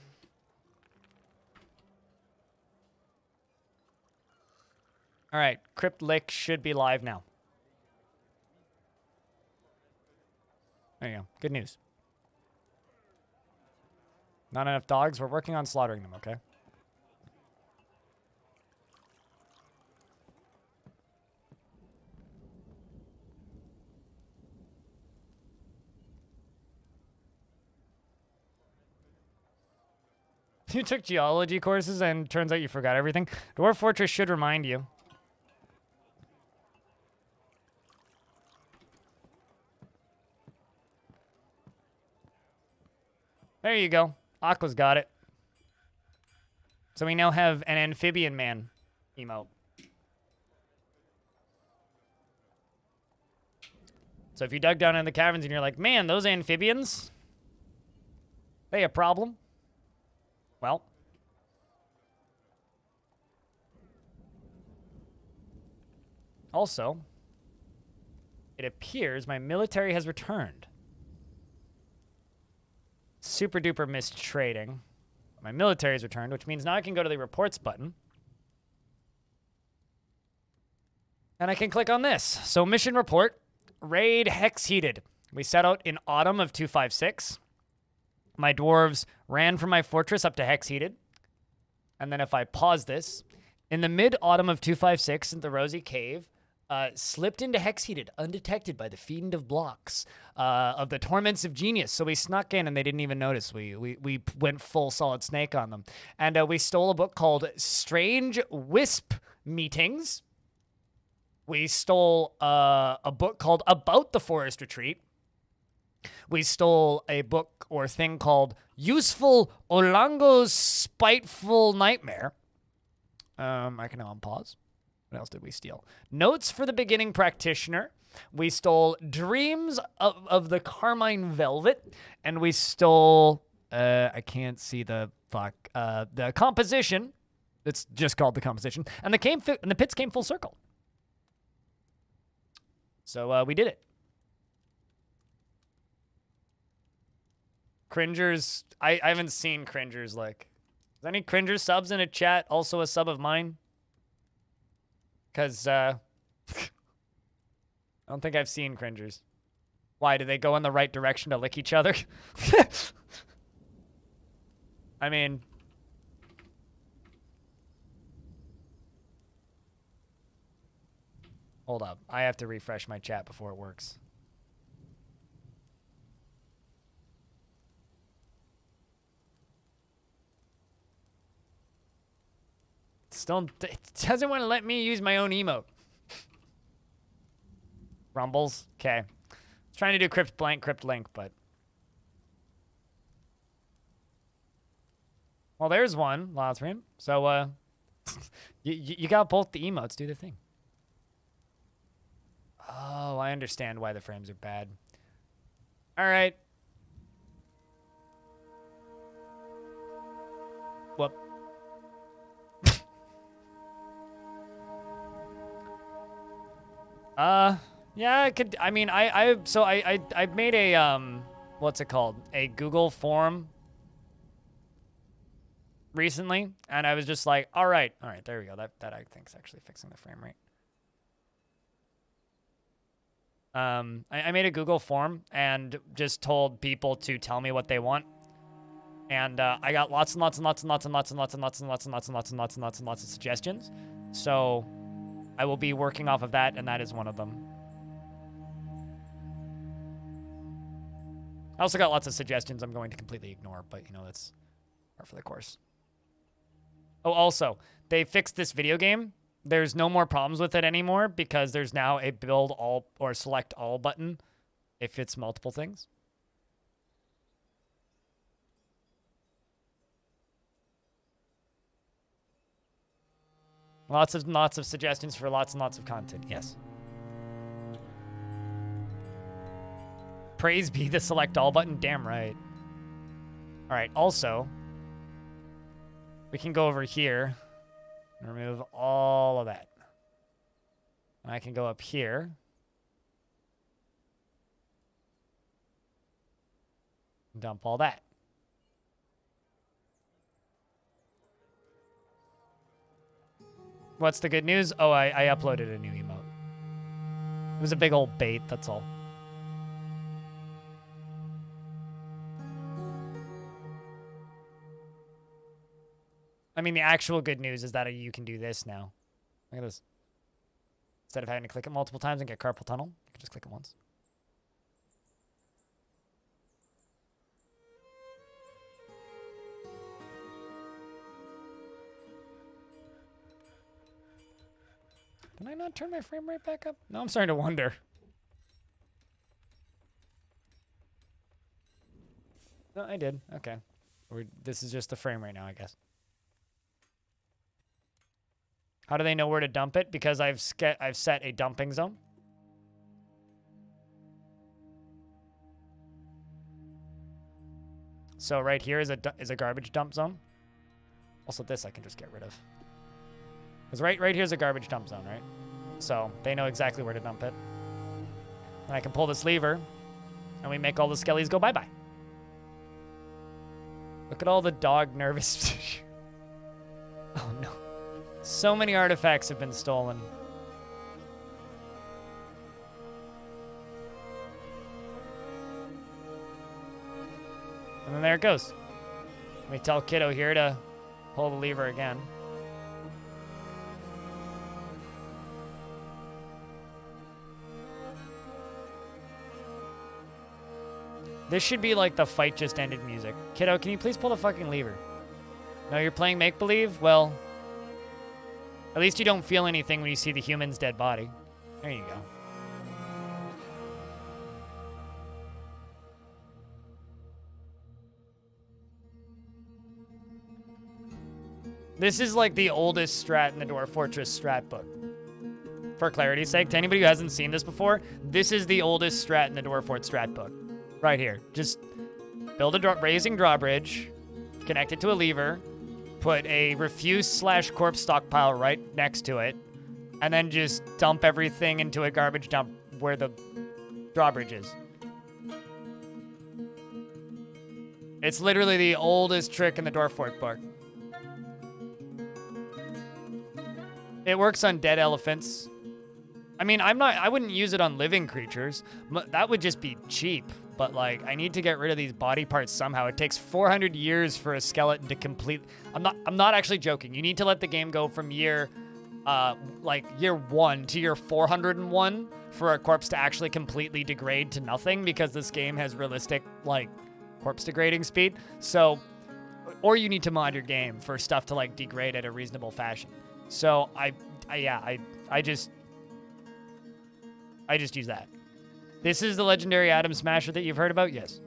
All right. Crypt-lick should be live now. There you go. Good news. Not enough dogs. We're working on slaughtering them, okay? You took geology courses and turns out you forgot everything. Dwarf Fortress should remind you. There you go. Aqua's got it. So we now have an amphibian man emote. So if you dug down in the caverns and you're like, man, those amphibians, they a problem? Well. Also, it appears my military has returned. Super duper missed trading. My military has returned, which means now I can go to the reports button. And I can click on this. So mission report, raid hex heated. We set out in autumn of 256. My dwarves ran from my fortress up to hex heated. And then if I pause this, in the mid-autumn of 256 in the Rosy Cave, slipped into hex heated, undetected by the fiend of blocks of the torments of genius. So we snuck in and they didn't even notice. We went full Solid Snake on them. And we stole a book called Strange Wisp Meetings. We stole a book called About the Forest Retreat. We stole a book or thing called Useful Olango's Spiteful Nightmare. I can now unpause. What else did we steal? Notes for the Beginning Practitioner. We stole Dreams of the Carmine Velvet. And we stole, I can't see the composition. It's just called the composition. And the pits came full circle. So we did it. Cringers, I haven't seen Cringers like. Is any Cringer subs in a chat also a sub of mine? Because, I don't think I've seen Cringers. Why, do they go in the right direction to lick each other? I mean... Hold up. I have to refresh my chat before it works. Still, it doesn't want to let me use my own emote. Rumbles? Okay. I was trying to do crypt blank, crypt link, but... Well, there's one, Lothrian. So, you got both the emotes. Do the thing. Oh, I understand why the frames are bad. All right. Whoop. Yeah, I could, I mean, I made a, what's it called? A Google form recently, and I was just like, all right, there we go. That I think is actually fixing the frame rate. I made a Google form and just told people to tell me what they want. And I got lots and lots and lots and lots and lots and lots and lots and lots and lots and lots and lots and lots and lots of suggestions. So I will be working off of that, and that is one of them. I also got lots of suggestions I'm going to completely ignore, but you know, that's par for the course. Oh, also, they fixed this video game. There's no more problems with it anymore because there's now a build all or select all button if it's multiple things. Lots of suggestions for lots and lots of content. Yes. Praise be the select all button. Damn right. All right. Also, we can go over here and remove all of that. And I can go up here. And dump all that. What's the good news? Oh, I uploaded a new emote. It was a big old bait, that's all. I mean, the actual good news is that you can do this now. Look at this. Instead of having to click it multiple times and get carpal tunnel, you can just click it once. Did I not turn my frame rate back up? No, I'm starting to wonder. No, I did. Okay. This is just the frame rate now, I guess. How do they know where to dump it? Because I've set a dumping zone. So right here is a garbage dump zone. Also, this I can just get rid of. Because right here's a garbage dump zone, right? So they know exactly where to dump it. And I can pull this lever, and we make all the skellies go bye-bye. Look at all the dog nervous. Oh, no. So many artifacts have been stolen. And then there it goes. Let me tell Kiddo here to pull the lever again. This should be like the fight just ended music. Kiddo, can you please pull the fucking lever? No, you're playing make-believe? Well, at least you don't feel anything when you see the human's dead body. There you go. This is like the oldest strat in the Dwarf Fortress strat book. For clarity's sake, to anybody who hasn't seen this before, this is the oldest strat in the Dwarf Fort strat book. Right here. Just build a raising drawbridge, connect it to a lever, put a refuse/corpse stockpile right next to it, and then just dump everything into a garbage dump where the drawbridge is. It's literally the oldest trick in the Dwarf Fort book. It works on dead elephants. I mean, I wouldn't use it on living creatures. That would just be cheap. But like, I need to get rid of these body parts somehow. It takes 400 years for a skeleton to complete. I'm not actually joking. You need to let the game go from year 1 to year 401 for a corpse to actually completely degrade to nothing, because this game has realistic like corpse degrading speed. So, or you need to mod your game for stuff to like degrade at a reasonable fashion. So I just use that. This is the legendary atom smasher that you've heard about? Yes.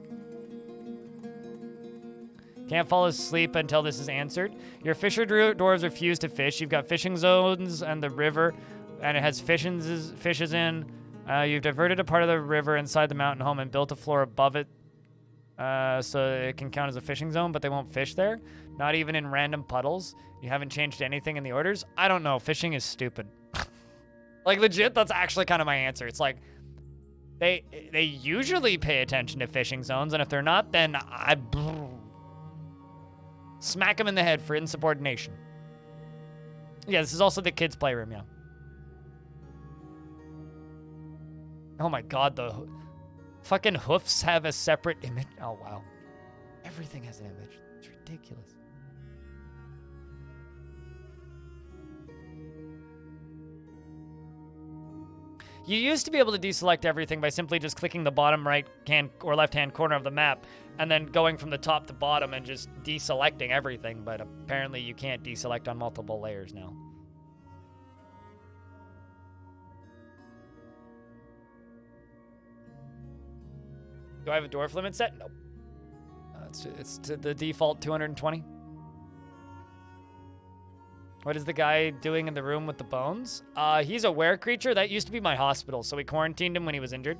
Can't fall asleep until this is answered. Your fisher dwarves refuse to fish. You've got fishing zones and the river, and it has fishes in. You've diverted a part of the river inside the mountain home and built a floor above it so it can count as a fishing zone, but they won't fish there. Not even in random puddles. You haven't changed anything in the orders. I don't know. Fishing is stupid. Like, legit, that's actually kind of my answer. It's like, they usually pay attention to fishing zones, and if they're not, then I smack them in the head for insubordination. Yeah, this is also the kids' playroom, yeah. Oh my god, the fucking hoofs have a separate image. Oh, wow. Everything has an image. It's ridiculous. You used to be able to deselect everything by simply just clicking the bottom right hand or left hand corner of the map and then going from the top to bottom and just deselecting everything, but apparently you can't deselect on multiple layers now. Do I have a dwarf limit set? Nope. It's to the default 220. What is the guy doing in the room with the bones? He's a were creature. That used to be my hospital, so we quarantined him when he was injured.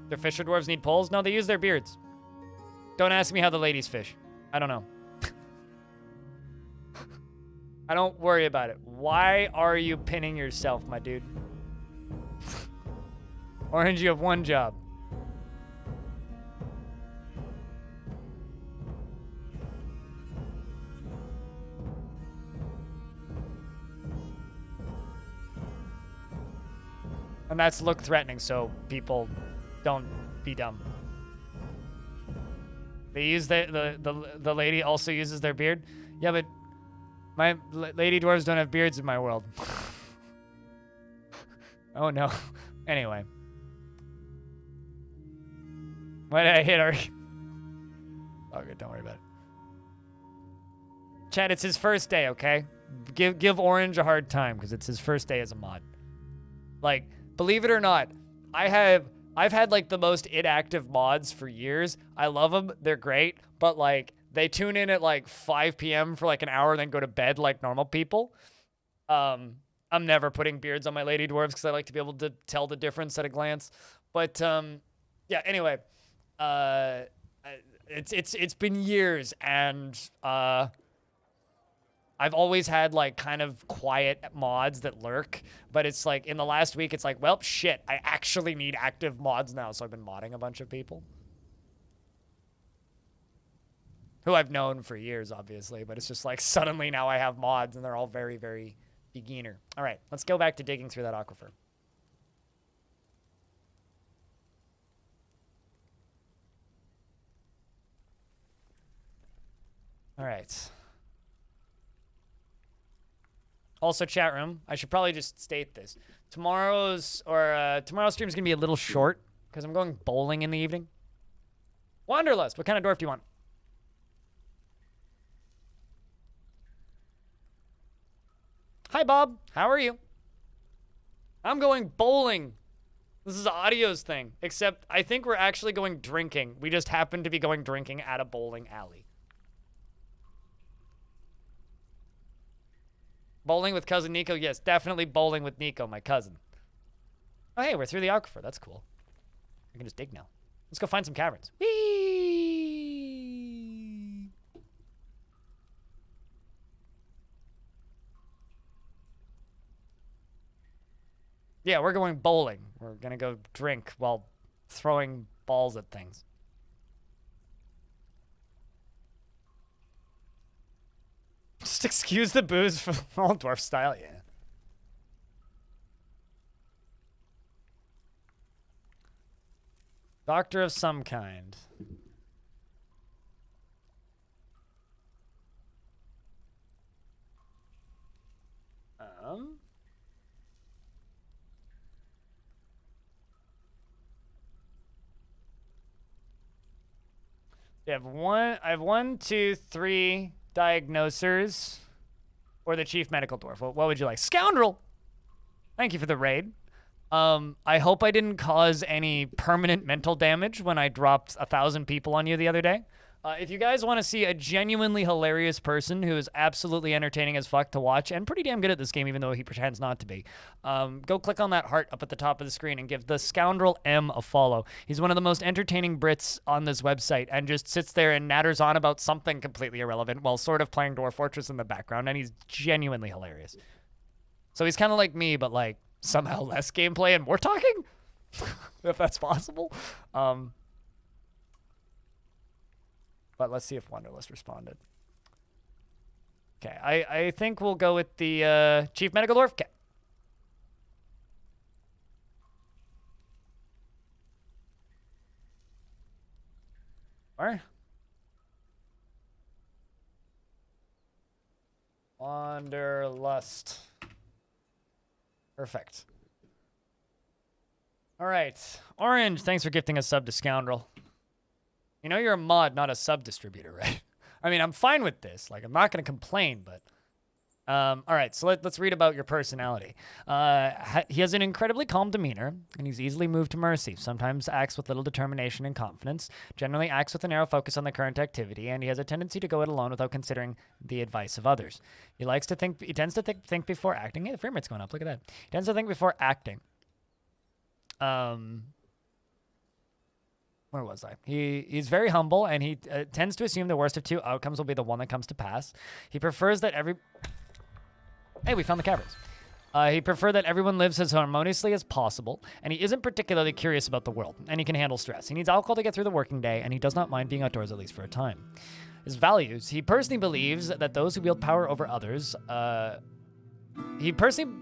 The fisher dwarves need poles? No, they use their beards. Don't ask me how the ladies fish. I don't know. I don't worry about it. Why are you pinning yourself, my dude? Orange, you have one job. And that's look threatening, so people don't be dumb. They use the lady also uses their beard. Yeah, but my lady dwarves don't have beards in my world. Oh no. Anyway. Why did I hit our... Oh, good, don't worry about it. Chad, it's his first day, okay? Give Orange a hard time, because it's his first day as a mod. Like, believe it or not, I've had like the most inactive mods for years. I love them. They're great. But like, they tune in at like 5 p.m. for like an hour and then go to bed like normal people. I'm never putting beards on my lady dwarves because I like to be able to tell the difference at a glance. But yeah, anyway, It's been years, and I've always had like kind of quiet mods that lurk, but it's like in the last week it's like, well, shit, I actually need active mods now, so I've been modding a bunch of people who I've known for years, obviously, but it's just like suddenly now I have mods and they're all very, very beginner. All right, let's go back to digging through that aquifer. All right. Also, chat room, I should probably just state this. Tomorrow's stream is going to be a little short because I'm going bowling in the evening. Wanderlust, what kind of dwarf do you want? Hi, Bob. How are you? I'm going bowling. This is Audio's thing, except I think we're actually going drinking. We just happen to be going drinking at a bowling alley. Bowling with cousin Nico? Yes, definitely bowling with Nico, my cousin. Oh, hey, we're through the aquifer. That's cool. We can just dig now. Let's go find some caverns. Whee! Yeah, we're going bowling. We're gonna go drink while throwing balls at things. Just excuse the booze for all dwarf style, yeah. Doctor of some kind. I have one, two, three diagnosers, or the chief medical dwarf. What would you like? Scoundrel! Thank you for the raid. I hope I didn't cause any permanent mental damage when I dropped 1,000 people on you the other day. If you guys want to see a genuinely hilarious person who is absolutely entertaining as fuck to watch and pretty damn good at this game, even though he pretends not to be, go click on that heart up at the top of the screen and give the Scoundrel M a follow. He's one of the most entertaining Brits on this website and just sits there and natters on about something completely irrelevant while sort of playing Dwarf Fortress in the background, and he's genuinely hilarious. So he's kind of like me, but like somehow less gameplay and more talking, if that's possible. But let's see if Wanderlust responded. Okay, I think we'll go with the Chief Medical Dwarf. Okay. Alright. Wanderlust. Perfect. Alright. Orange, thanks for gifting a sub to Scoundrel. You know you're a mod, not a sub-distributor, right? I mean, I'm fine with this. Like, I'm not going to complain, but... all right, so let's read about your personality. He has an incredibly calm demeanor, and he's easily moved to mercy. Sometimes acts with little determination and confidence. Generally acts with a narrow focus on the current activity, and he has a tendency to go it alone without considering the advice of others. He tends to think before acting. Hey, the frame rate's going up. Look at that. He tends to think before acting. Where was I? He's very humble, and he tends to assume the worst of two outcomes will be the one that comes to pass. He prefers that Hey, we found the caverns. He prefers that everyone lives as harmoniously as possible, and he isn't particularly curious about the world, and he can handle stress. He needs alcohol to get through the working day, and he does not mind being outdoors at least for a time. His values. He personally believes that those who wield power over others... He personally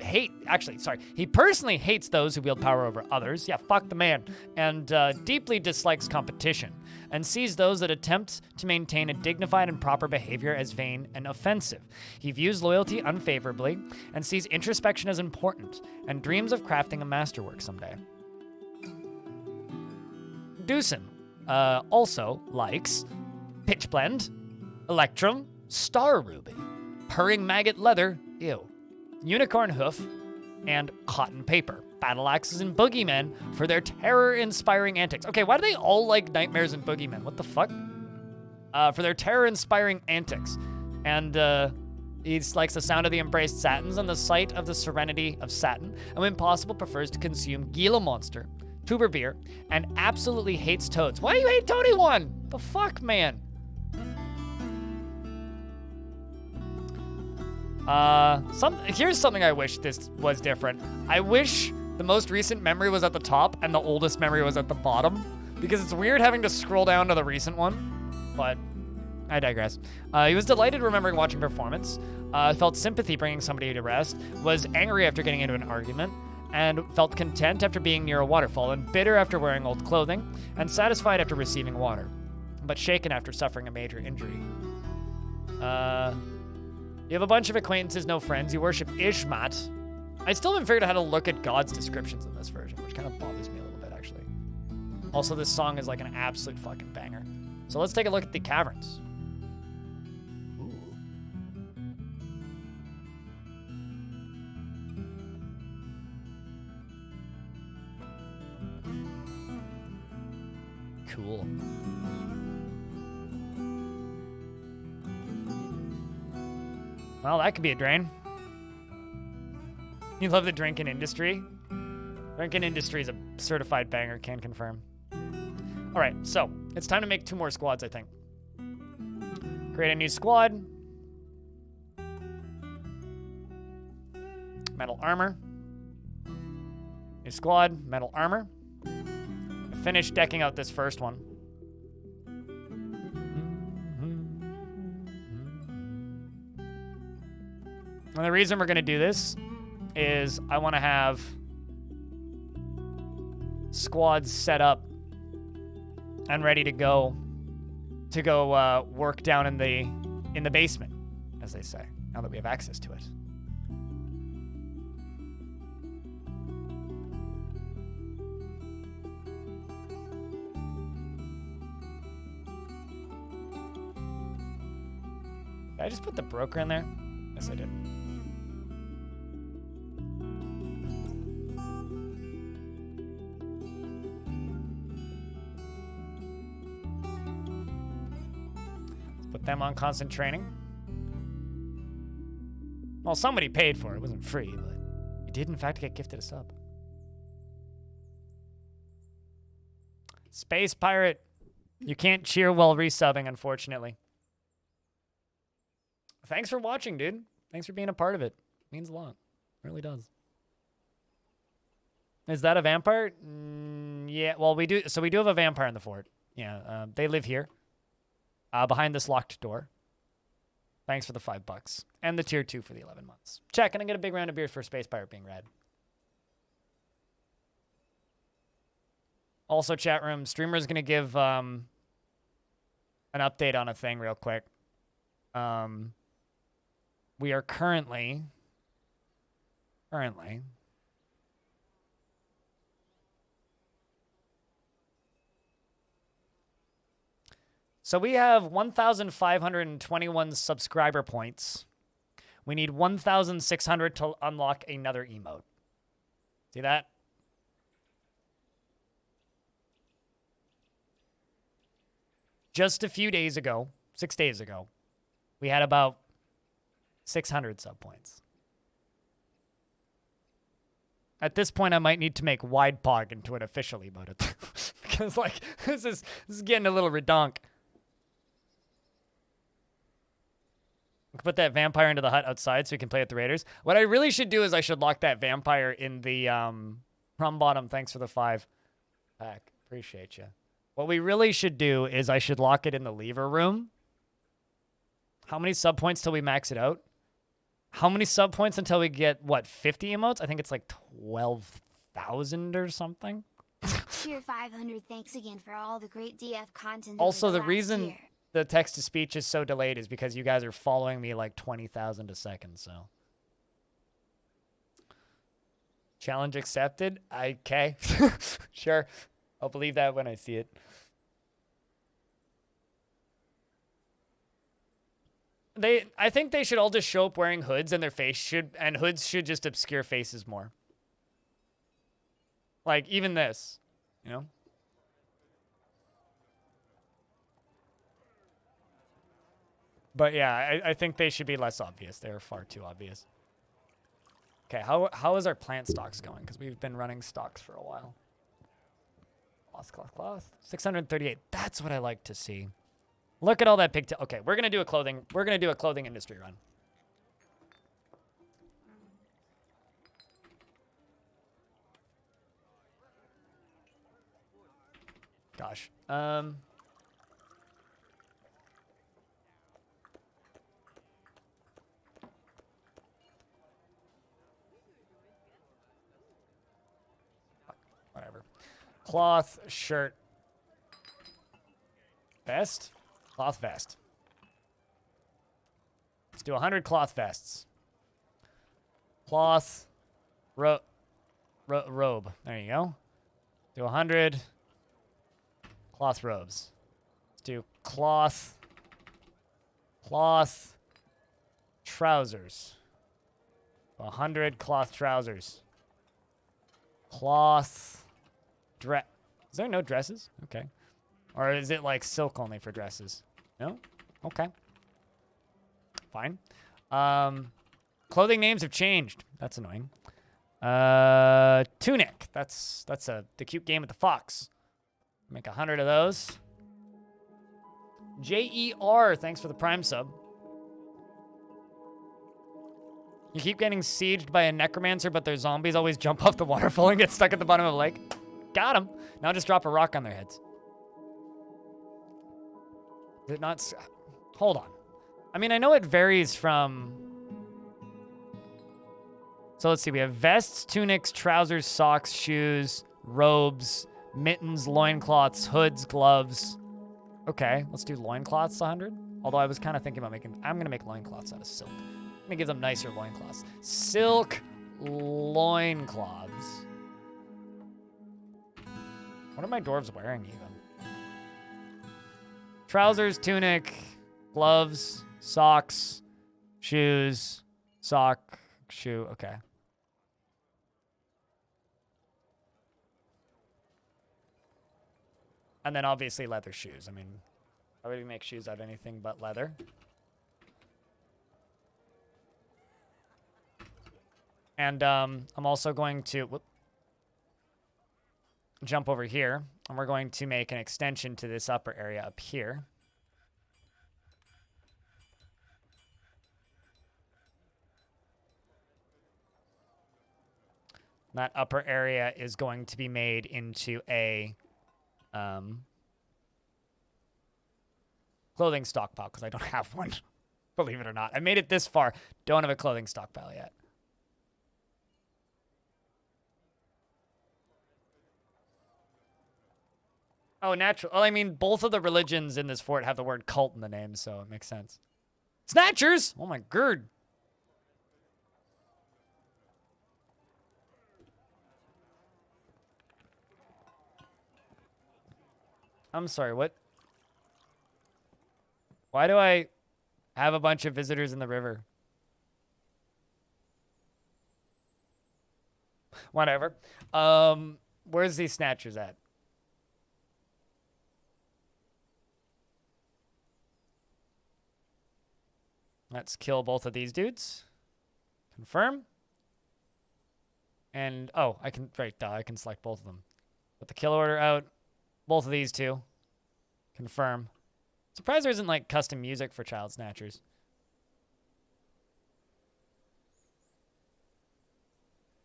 hates those who wield power over others. Yeah, fuck the man. And deeply dislikes competition and sees those that attempt to maintain a dignified and proper behavior as vain and offensive. He views loyalty unfavorably and sees introspection as important and dreams of crafting a masterwork someday. Doosan also likes Pitchblende, Electrum, Star Ruby, Purring Maggot Leather, ew, Unicorn Hoof, and Cotton Paper. Battle Axes and Boogeymen for their terror-inspiring antics. Okay, why do they all like Nightmares and Boogeymen? What the fuck? For their terror-inspiring antics. And he likes the sound of the embraced satins and the sight of the serenity of satin. And when possible, prefers to consume Gila Monster, tuber beer, and absolutely hates toads. Why do you hate Toady One? The fuck, man? Here's something I wish this was different. I wish the most recent memory was at the top and the oldest memory was at the bottom, because it's weird having to scroll down to the recent one, but I digress. He was delighted remembering watching performance, felt sympathy bringing somebody to rest, was angry after getting into an argument, and felt content after being near a waterfall, and bitter after wearing old clothing, and satisfied after receiving water, but shaken after suffering a major injury. You have a bunch of acquaintances, no friends. You worship Ishmat. I still haven't figured out how to look at God's descriptions in this version, which kind of bothers me a little bit, actually. Also, this song is like an absolute fucking banger. So let's take a look at the caverns. Ooh. Cool. Well, that could be a drain. You love the drinking industry? Drinking industry is a certified banger, can confirm. All right, so it's time to make 2 more squads, I think. Create a new squad. Metal armor. New squad, metal armor. Finish decking out this first one. And the reason we're going to do this is I want to have squads set up and ready to go work down in the basement, as they say, now that we have access to it. Did I just put the broker in there? Yes, I did. Put them on constant training. Well, somebody paid for it. It wasn't free, but you did, in fact, get gifted a sub. Space Pirate. You can't cheer while resubbing, unfortunately. Thanks for watching, dude. Thanks for being a part of it. Means a lot. It really does. Is that a vampire? Yeah, well, we do. So we do have a vampire in the fort. Yeah, they live here. Behind this locked door. Thanks for the $5. And the tier 2 for the 11 months. Check, and I get a big round of beer for Space Pirate being rad. Also, chat room, streamer's going to give an update on a thing real quick. We are currently... So we have 1,521 subscriber points. We need 1,600 to unlock another emote. See that? Just a few days ago, 6 days ago, we had about 600 sub points. At this point, I might need to make Wide Pog into an official emote. Because, like, this is getting a little redonk. Put that vampire into the hut outside so we can play with the raiders. What I really should do is I should lock that vampire in the rum bottom. Thanks for the 5 pack. Appreciate you. What we really should do is I should lock it in the lever room. How many sub points till we max it out? How many sub points until we get, what, 50 emotes? I think it's like 12,000 or something. Tier 500, thanks again for all the great DF content. Also, over the last reason year. the text-to-speech is so delayed is because you guys are following me like 20,000 a second, so. Challenge accepted? Okay. Sure. I'll believe that when I see it. I think they should all just show up wearing hoods, and hoods should just obscure faces more. Like, even this, you know? But yeah, I think they should be less obvious. They're far too obvious. Okay, how is our plant stocks going? Because we've been running stocks for a while. Cloth. 638. That's what I like to see. Look at all that pigtail. Okay, we're gonna do a clothing. We're gonna do a clothing industry run. Gosh. Whatever. Cloth shirt. Vest? Cloth vest. Let's do 100 cloth vests. Cloth robe. There you go. Do 100 cloth robes. Let's do cloth trousers. 100 cloth trousers. Cloth dress. Is there no dresses? Okay. Or is it like silk only for dresses? No? Okay. Fine. Clothing names have changed. That's annoying. Tunic. That's the cute game with the fox. Make 100 of those. JER, thanks for the Prime sub. You keep getting sieged by a necromancer, but their zombies always jump off the waterfall and get stuck at the bottom of a lake. Got them. Now just drop a rock on their heads. Is it not? Hold on. I mean, I know it varies from... So let's see. We have vests, tunics, trousers, socks, shoes, robes, mittens, loincloths, hoods, gloves. Okay, let's do loincloths 100. Although I was kind of thinking about making... I'm going to make loincloths out of silk. I'm going to give them nicer loincloths. Silk loincloths. What are my dwarves wearing even? Trousers, tunic, gloves, socks, shoes, sock, shoe. Okay. And then obviously leather shoes. I mean, how would we make shoes out of anything but leather? And I'm also going to jump over here, and we're going to make an extension to this upper area up here. That upper area is going to be made into a clothing stockpile, because I don't have one, believe it or not. I made it this far, don't have a clothing stockpile yet. Oh, natural. Well, I mean, both of the religions in this fort have the word cult in the name, so it makes sense. Snatchers! Oh my god. I'm sorry, what? Why do I have a bunch of visitors in the river? Whatever. Where's these snatchers at? Let's kill both of these dudes. Confirm. And, oh, I can, right, I can select both of them. Put the kill order out. Both of these two. Confirm. Surprised there isn't, like, custom music for child snatchers.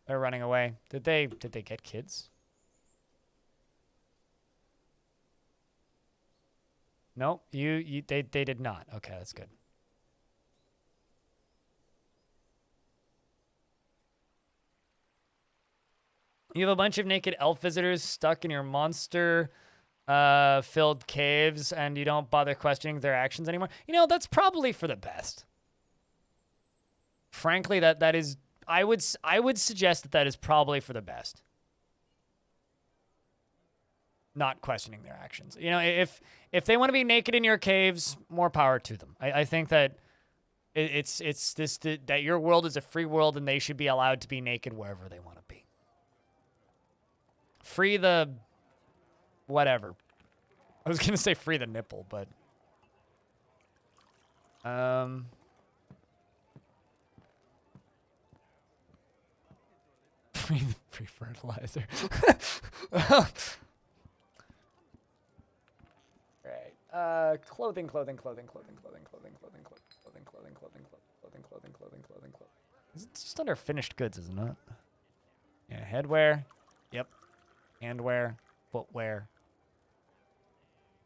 They're running away. Did they get kids? No, they did not. Okay, that's good. You have a bunch of naked elf visitors stuck in your monster filled caves, and you don't bother questioning their actions anymore. You know, that's probably for the best. Frankly, that is, I would suggest that is probably for the best. Not questioning their actions. You know, if they want to be naked in your caves, more power to them. I think that that your world is a free world, and they should be allowed to be naked wherever they want to be. Free the whatever. I was gonna say free the nipple, but free fertilizer. Clothing, clothing, clothing, clothing, clothing, clothing, clothing, clothing, clothing, clothing, clothing, clothing, clothing, clothing, clothing. It's just under finished goods, isn't it? Yeah, headwear. Yep. Handwear. Footwear.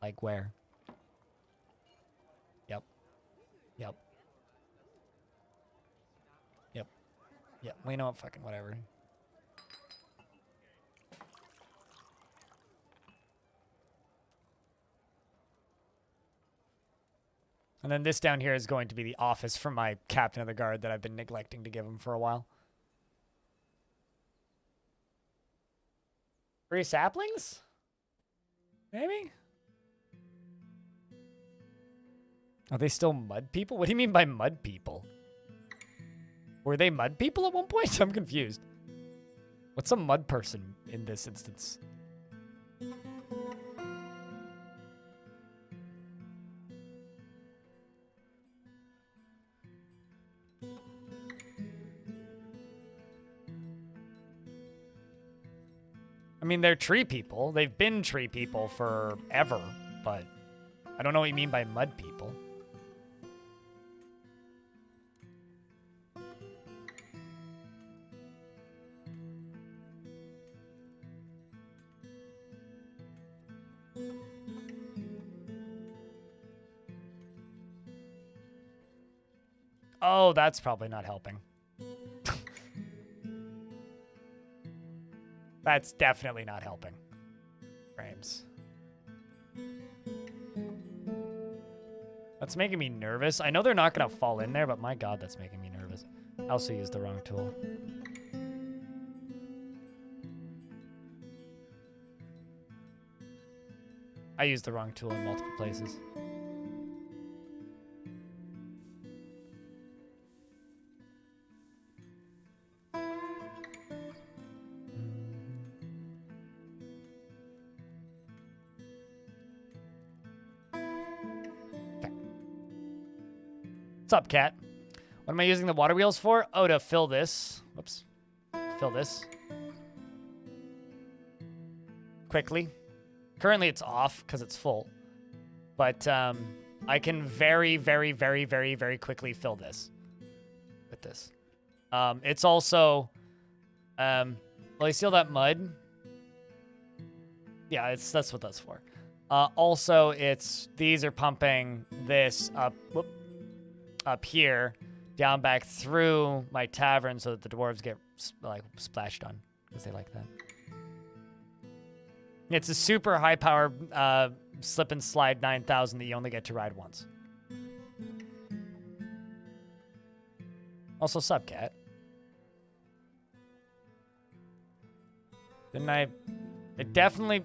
Legwear. Yep. Yep. Yep. Yep. We know what fucking whatever. And then this down here is going to be the office for my captain of the guard that I've been neglecting to give him for a while. Free saplings? Maybe? Are they still mud people? What do you mean by mud people? Were they mud people at one point? I'm confused. What's a mud person in this instance? I mean, they're tree people. They've been tree people forever, but I don't know what you mean by mud people. Oh, that's probably not helping. That's definitely not helping. Frames. That's making me nervous. I know they're not going to fall in there, but my god, that's making me nervous. I also used the wrong tool. I used the wrong tool in multiple places. What's up, cat? What am I using the water wheels for? Oh, to fill this. Whoops. Fill this. Quickly. Currently it's off because it's full. But I can very, very, very, very, very quickly fill this. With this. It's also... will I seal that mud? Yeah, that's what that's for. Also, these are pumping this up... Whoop, up here, down back through my tavern so that the dwarves get like splashed on because they like that. It's a super high power slip and slide 9000 that you only get to ride once. Also, sub cat. Didn't I? It definitely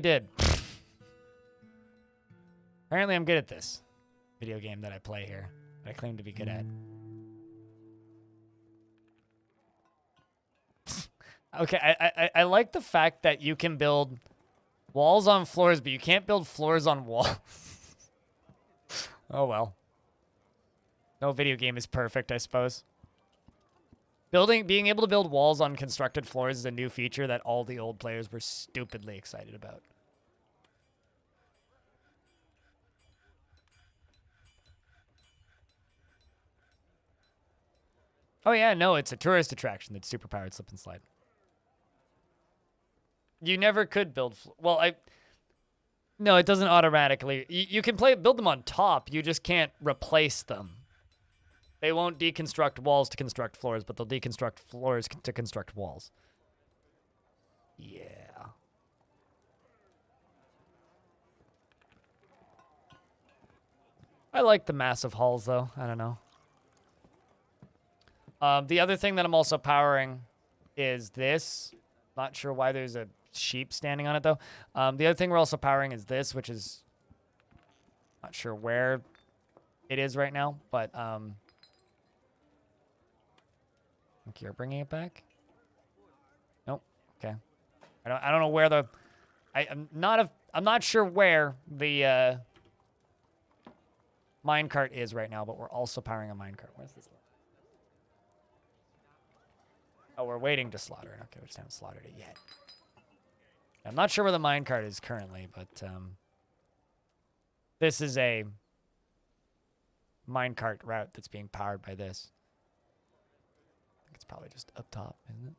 did. Apparently, I'm good at this video game that I play here, that I claim to be good at. Okay, I like the fact that you can build walls on floors, but you can't build floors on walls. Oh well. No video game is perfect, I suppose. Being able to build walls on constructed floors is a new feature that all the old players were stupidly excited about. Oh yeah, no, it's a tourist attraction that's superpowered slip and slide. You never could build... No, it doesn't automatically... You can build them on top, you just can't replace them. They won't deconstruct walls to construct floors, but they'll deconstruct floors to construct walls. Yeah. I like the massive halls, though. I don't know. The other thing that I'm also powering is this. Not sure why there's a sheep standing on it, though. The other thing we're also powering is this, which is... Not sure where it is right now, but... I think you're bringing it back? Nope. Okay. I don't know where the... I'm not sure where the minecart is right now, but we're also powering a minecart. Where's this one? Oh, we're waiting to slaughter it. Okay, we just haven't slaughtered it yet. I'm not sure where the minecart is currently, but This is a minecart route that's being powered by this. I think it's probably just up top, isn't it?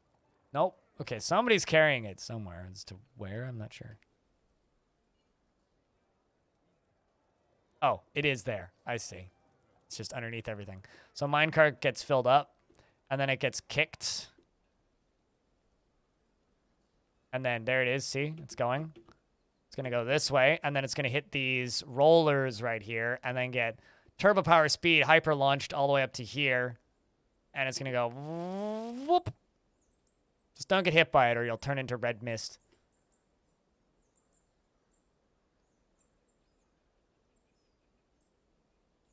Nope. Okay, somebody's carrying it somewhere. As to where, I'm not sure. Oh, it is there. I see. It's just underneath everything. So minecart gets filled up, and then it gets kicked. And then there it is. See? It's going. It's going to go this way, and then it's going to hit these rollers right here, and then get turbo power speed hyper launched all the way up to here. And it's going to go whoop. Just don't get hit by it, or you'll turn into red mist.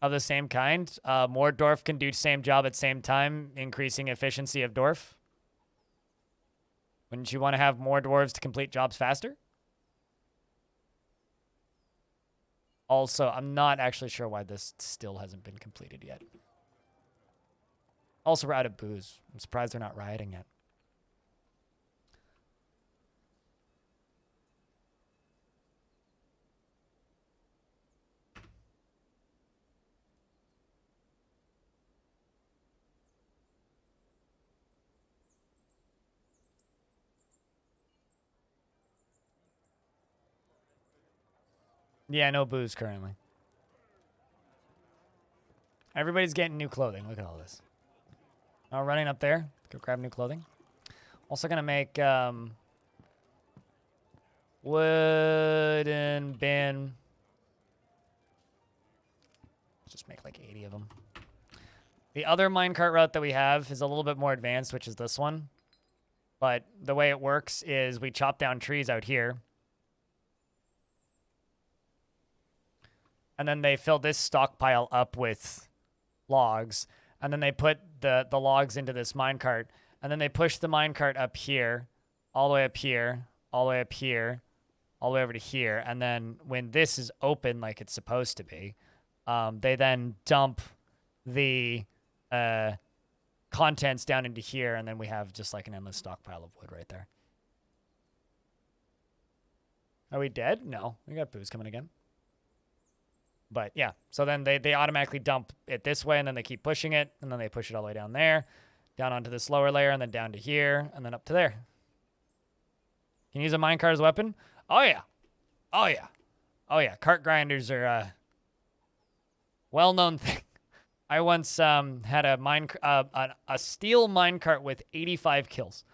Of the same kind. More dwarf can do same job at same time, increasing efficiency of dwarf. Wouldn't you want to have more dwarves to complete jobs faster? Also, I'm not actually sure why this still hasn't been completed yet. Also, we're out of booze. I'm surprised they're not rioting yet. Yeah, no booze currently. Everybody's getting new clothing. Look at all this. Oh, running up there. Go grab new clothing. Also gonna make wooden bin. Just make like 80 of them. The other minecart route that we have is a little bit more advanced, which is this one. But the way it works is we chop down trees out here. And then they fill this stockpile up with logs. And then they put the logs into this minecart. And then they push the minecart up here, all the way up here, all the way up here, all the way over to here. And then when this is open like it's supposed to be, they then dump the contents down into here. And then we have just like an endless stockpile of wood right there. Are we dead? No, we got booze coming again. But yeah, so then they automatically dump it this way, and then they keep pushing it, and then they push it all the way down there, down onto this lower layer, and then down to here, and then up to there. Can you use a minecart as a weapon? Oh yeah. Oh yeah. Oh yeah. Cart grinders are a well-known thing. I once had a steel minecart with 85 kills,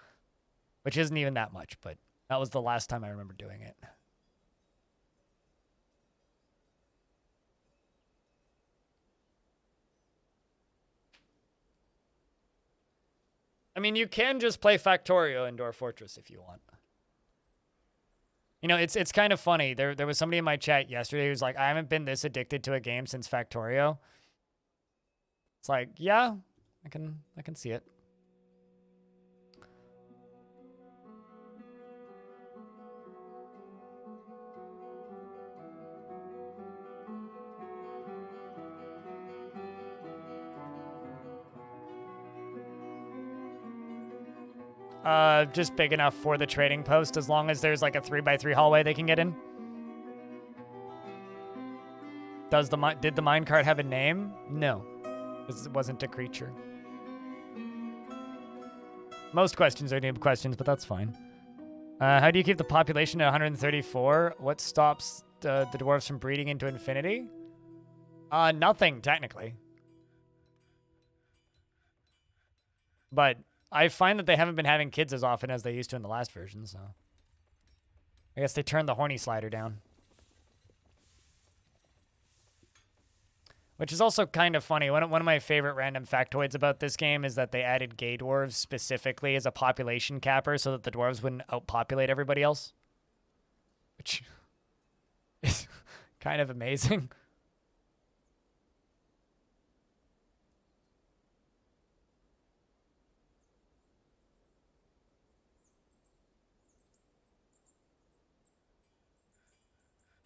which isn't even that much, but that was the last time I remember doing it. I mean, you can just play Factorio in Dwarf Fortress if you want. You know, it's kind of funny. There was somebody in my chat yesterday who was like, I haven't been this addicted to a game since Factorio. It's like, yeah, I can see it. Just big enough for the trading post, as long as there's like a 3x3 hallway they can get in. Did the minecart have a name? No, because it wasn't a creature. Most questions are noob questions, but that's fine. How do you keep the population at 134? What stops the dwarves from breeding into infinity? Nothing, technically. But I find that they haven't been having kids as often as they used to in the last version, so I guess they turned the horny slider down. Which is also kind of funny. One of my favorite random factoids about this game is that they added gay dwarves specifically as a population capper so that the dwarves wouldn't outpopulate everybody else. Which is kind of amazing.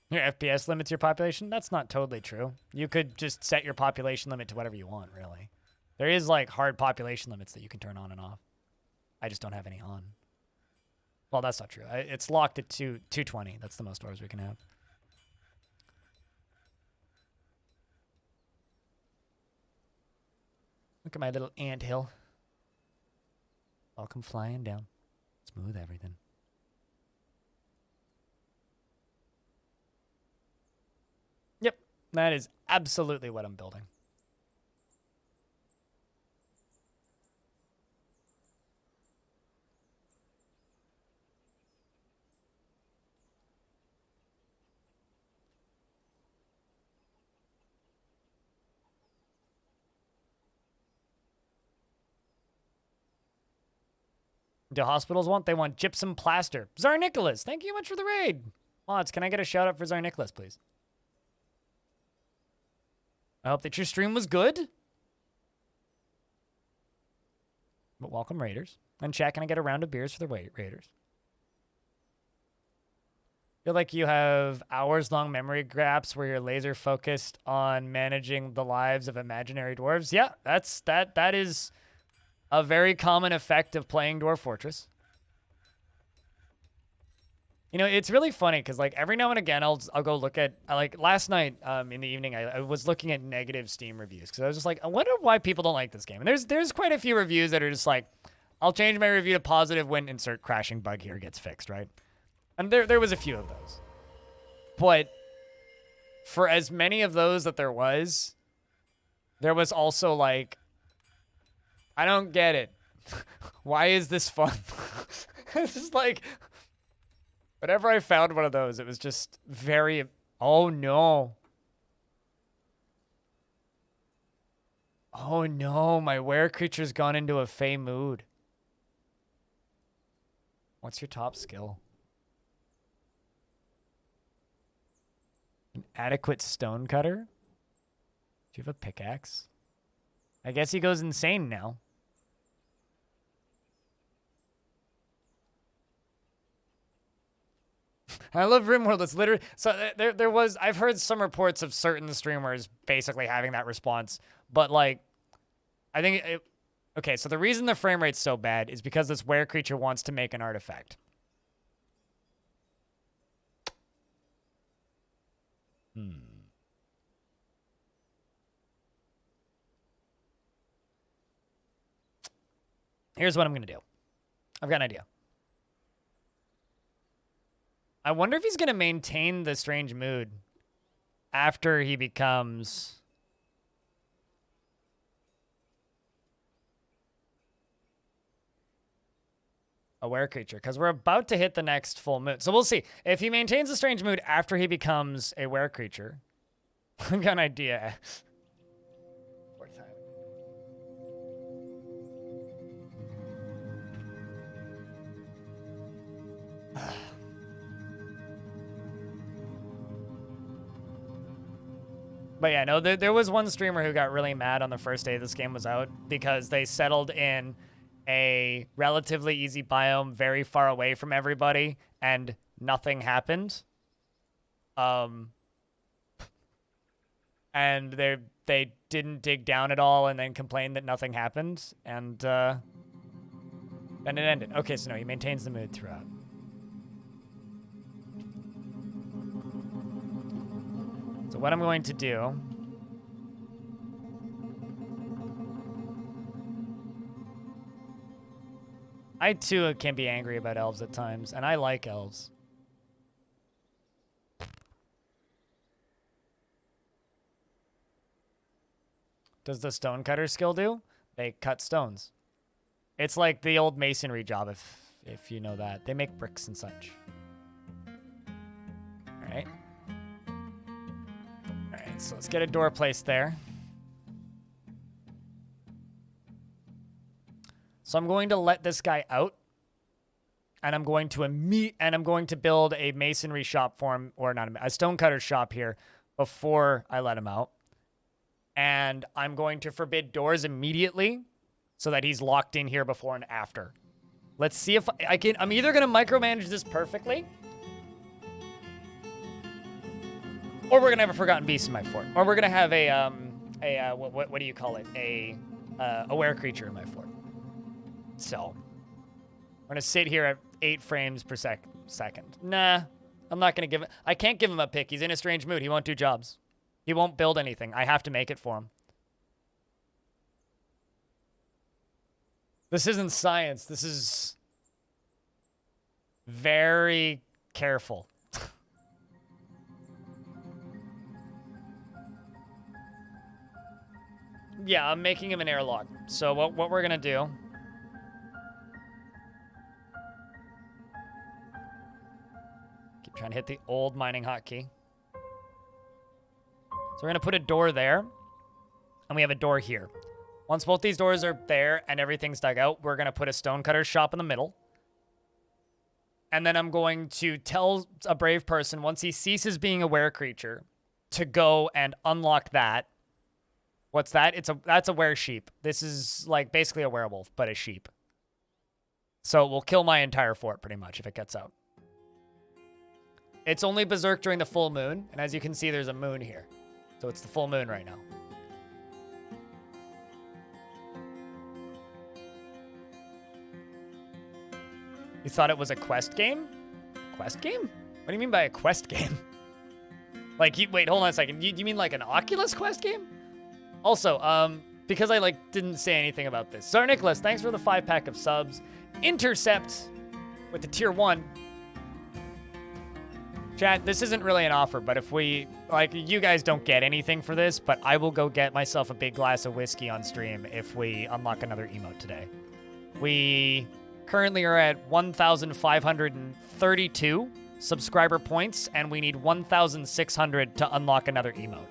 Your FPS limits your population? That's not totally true. You could just set your population limit to whatever you want, really. There is, like, hard population limits that you can turn on and off. I just don't have any on. Well, that's not true. It's locked at 220. That's the most dwarves we can have. Look at my little anthill. I'll come flying down. Smooth everything. Yep, that is absolutely what I'm building. Do hospitals want? They want gypsum plaster. Tsar Nicholas, thank you much for the raid. Mods, can I get a shout out for Tsar Nicholas, please? I hope that your stream was good. But welcome, Raiders. And chat, can I get a round of beers for the Raiders? Feel like you have hours-long memory gaps where you're laser focused on managing the lives of imaginary dwarves. Yeah, that is a very common effect of playing Dwarf Fortress. You know, it's really funny because like every now and again I'll go look at like last night in the evening I was looking at negative Steam reviews because I was just like, I wonder why people don't like this game. And there's quite a few reviews that are just like, I'll change my review to positive when insert crashing bug here gets fixed, right? And there was a few of those. But for as many of those that there was also like, I don't get it. Why is this fun? It's just like, whenever I found one of those, it was just very, oh no. Oh no, my were creature's gone into a fey mood. What's your top skill? An adequate stone cutter? Do you have a pickaxe? I guess he goes insane now. I love RimWorld. It's literally so there was I've heard some reports of certain streamers basically having that response, but like I think okay, so the reason the frame rate's so bad is because this were creature wants to make an artifact. Here's what I'm going to do. I've got an idea. I wonder if he's going to maintain the strange mood after he becomes a were creature, because we're about to hit the next full moon. So we'll see. If he maintains the strange mood after he becomes a were creature, I've got an idea. But yeah, no, there was one streamer who got really mad on the first day this game was out because they settled in a relatively easy biome very far away from everybody and nothing happened. And they didn't dig down at all and then complained that nothing happened. And then it ended. Okay, so no, he maintains the mood throughout. So what I'm going to do I too can be angry about elves at times, and I like elves. Does the stonecutter skill do? They cut stones. It's like the old masonry job, if you know that. They make bricks and such. All right. All right, so let's get a door placed there. So I'm going to let this guy out, and I'm going to build a masonry shop for him, or not a stonecutter shop here before I let him out. And I'm going to forbid doors immediately so that he's locked in here before and after. Let's see if I can. I'm either going to micromanage this perfectly, or we're going to have a forgotten beast in my fort, or we're going to have what do you call it? A were creature in my fort. So I'm going to sit here at 8 frames per second. Nah, I'm not going to give it. I can't give him a pick. He's in a strange mood. He won't do jobs. He won't build anything. I have to make it for him. This isn't science. This is very careful. Yeah, I'm making him an airlock. So what we're gonna do... Keep trying to hit the old mining hotkey. So we're gonna put a door there. And we have a door here. Once both these doors are there and everything's dug out, we're gonna put a stonecutter shop in the middle. And then I'm going to tell a brave person, once he ceases being a were creature, to go and unlock that. What's that? That's a were sheep. This is like basically a werewolf, but a sheep. So it will kill my entire fort pretty much if it gets out. It's only berserk during the full moon, and as you can see, there's a moon here. So it's the full moon right now. You thought it was a quest game? Quest game? What do you mean by a quest game? Like, wait, hold on a second. You mean like an Oculus Quest game? Also, because I didn't say anything about this. Sir Nicholas, thanks for the 5-pack of subs. Intercept with the tier 1. Chat, this isn't really an offer, but if we, you guys don't get anything for this, but I will go get myself a big glass of whiskey on stream if we unlock another emote today. We currently are at 1,532 subscriber points, and we need 1,600 to unlock another emote.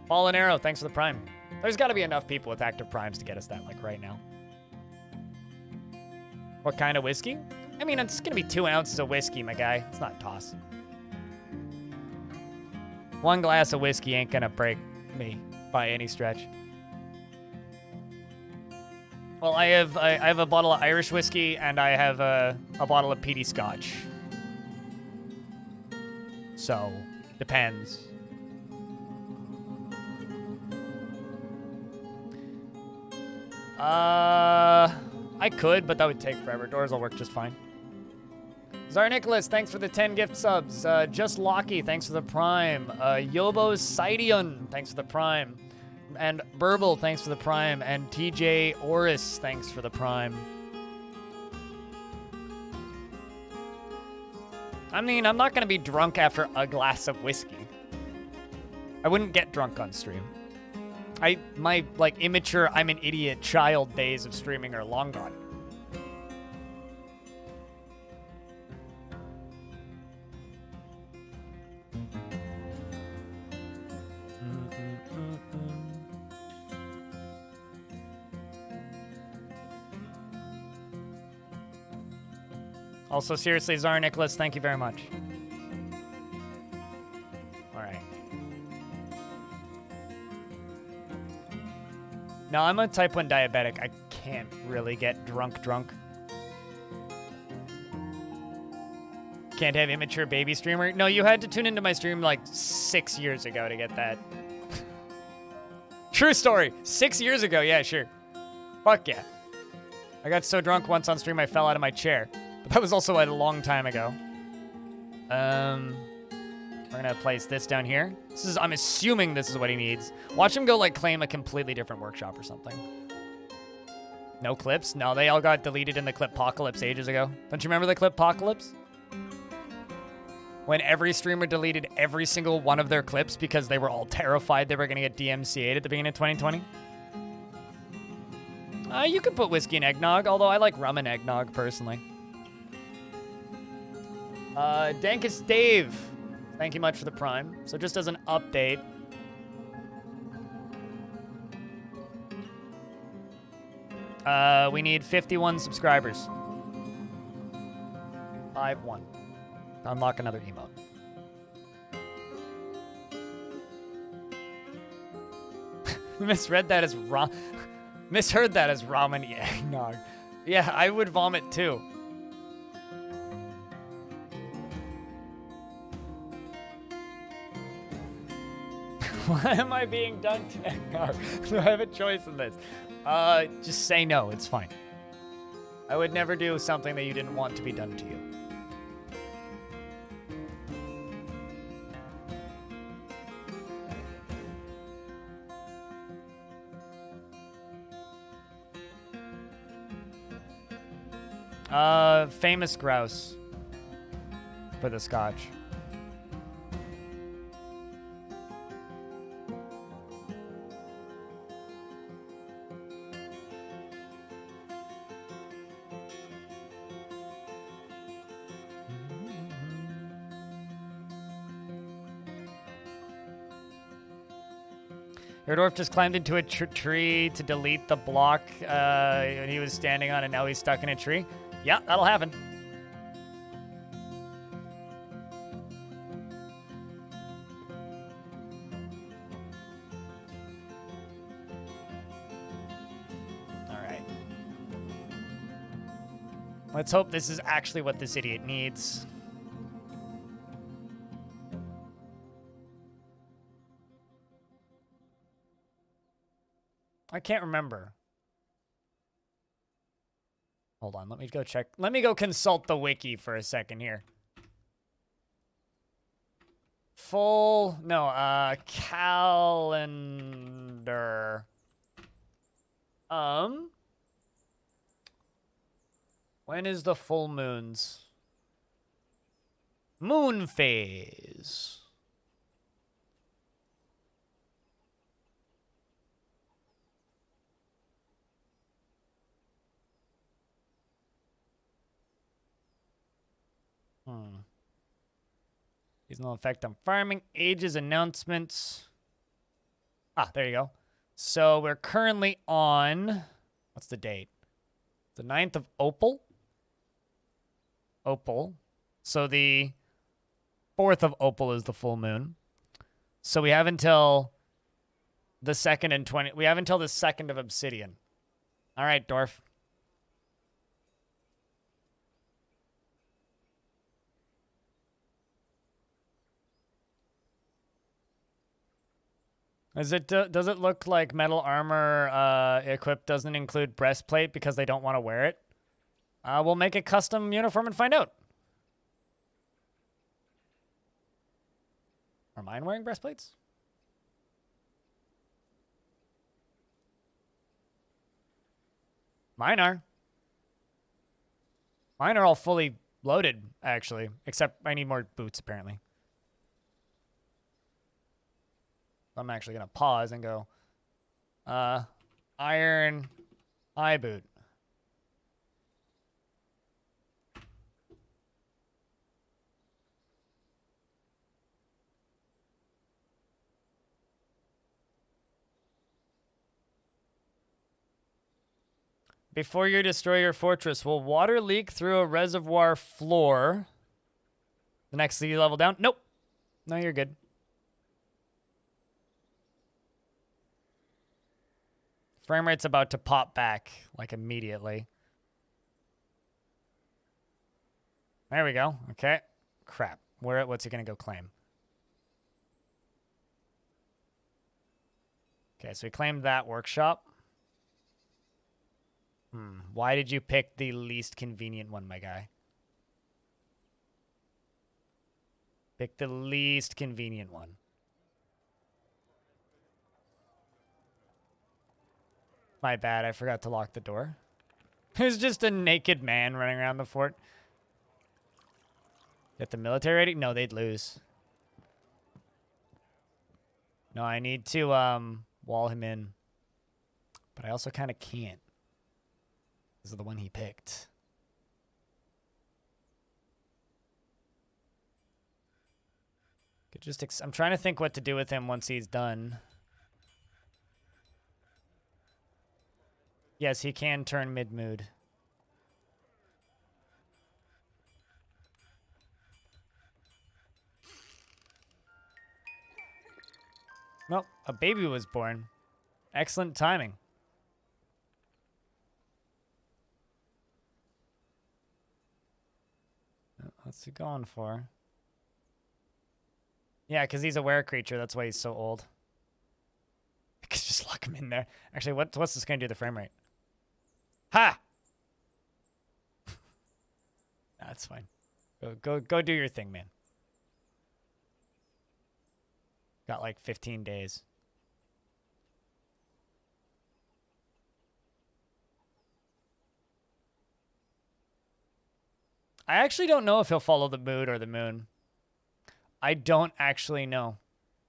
Fallen Arrow, thanks for the prime. There's got to be enough people with active primes to get us that, right now. What kind of whiskey? I mean, it's going to be 2 ounces of whiskey, my guy. It's not toss. 1 glass of whiskey ain't going to break me by any stretch. Well, I have a bottle of Irish whiskey, and I have a bottle of peaty scotch. So, depends. I could, but that would take forever. Doors will work just fine. Czar Nicholas, thanks for the 10 gift subs. Just Locky, thanks for the prime. Yobo Sidion, thanks for the prime. And Burble, thanks for the prime. And TJ Oris, thanks for the prime. I mean, I'm not going to be drunk after a glass of whiskey. I wouldn't get drunk on stream. My immature, I'm an idiot child days of streaming are long gone. Also, seriously, Czar Nicholas, thank you very much. All right. No, I'm a type 1 diabetic. I can't really get drunk. Can't have immature baby streamer. No, you had to tune into my stream 6 years ago to get that. True story. 6 years ago. Yeah, sure. Fuck yeah. I got so drunk once on stream I fell out of my chair. But that was also a long time ago. We're gonna place this down here. I'm assuming this is what he needs. Watch him go claim a completely different workshop or something. No clips? No, they all got deleted in the Clippocalypse ages ago. Don't you remember the Clippocalypse? When every streamer deleted every single one of their clips because they were all terrified they were gonna get DMCA'd at the beginning of 2020. You could put whiskey and eggnog, although I like rum and eggnog personally. Dankus Dave, thank you much for the prime. So just as an update, we need 51 subscribers. 5-1. Unlock another emote. Misread that as misheard that as ramen eggnog. Yeah, I would vomit too. Why am I being done to eggnog? Do I have a choice in this? Just say no. It's fine. I would never do something that you didn't want to be done to you. Famous grouse for the scotch. Your dwarf just climbed into a tree to delete the block he was standing on, and now he's stuck in a tree. Yeah, that'll happen. All right. Let's hope this is actually what this idiot needs. I can't remember. Hold on, let me go check. Let me go consult the wiki for a second here. Calendar. When is the full moons? Moon phase. Seasonal effect on farming, ages, announcements. Ah, there you go. So we're currently on, what's the date? The 9th of Opal. So the 4th of Opal is the full moon. So we have until the 2nd and 20. We have until the 2nd of Obsidian. All right, Dwarf. Does it look like metal armor equipped doesn't include breastplate because they don't want to wear it? We'll make a custom uniform and find out. Are mine wearing breastplates? Mine are. Mine are all fully loaded, actually. Except I need more boots, apparently. I'm actually going to pause and go, iron eye boot. Before you destroy your fortress, will water leak through a reservoir floor? The next sea level down? Nope. No, you're good. Frame rate's about to pop back, like, immediately. There we go. Okay. Crap. What's he gonna go claim? Okay, so he claimed that workshop. Why did you pick the least convenient one, my guy? Pick the least convenient one. My bad, I forgot to lock the door. There's just a naked man running around the fort. Get the military ready? No, they'd lose. No, I need to wall him in. But I also kind of can't. This is the one he picked. Could just I'm trying to think what to do with him once he's done. Yes, he can turn mid-mood. Well, a baby was born. Excellent timing. What's he going for? Yeah, because he's a were creature. That's why he's so old. I could just lock him in there. Actually, what's this going to do to the frame rate? Ha! That's fine. Go do your thing, man. Got like 15 days. I actually don't know if he'll follow the mood or the moon. I don't actually know.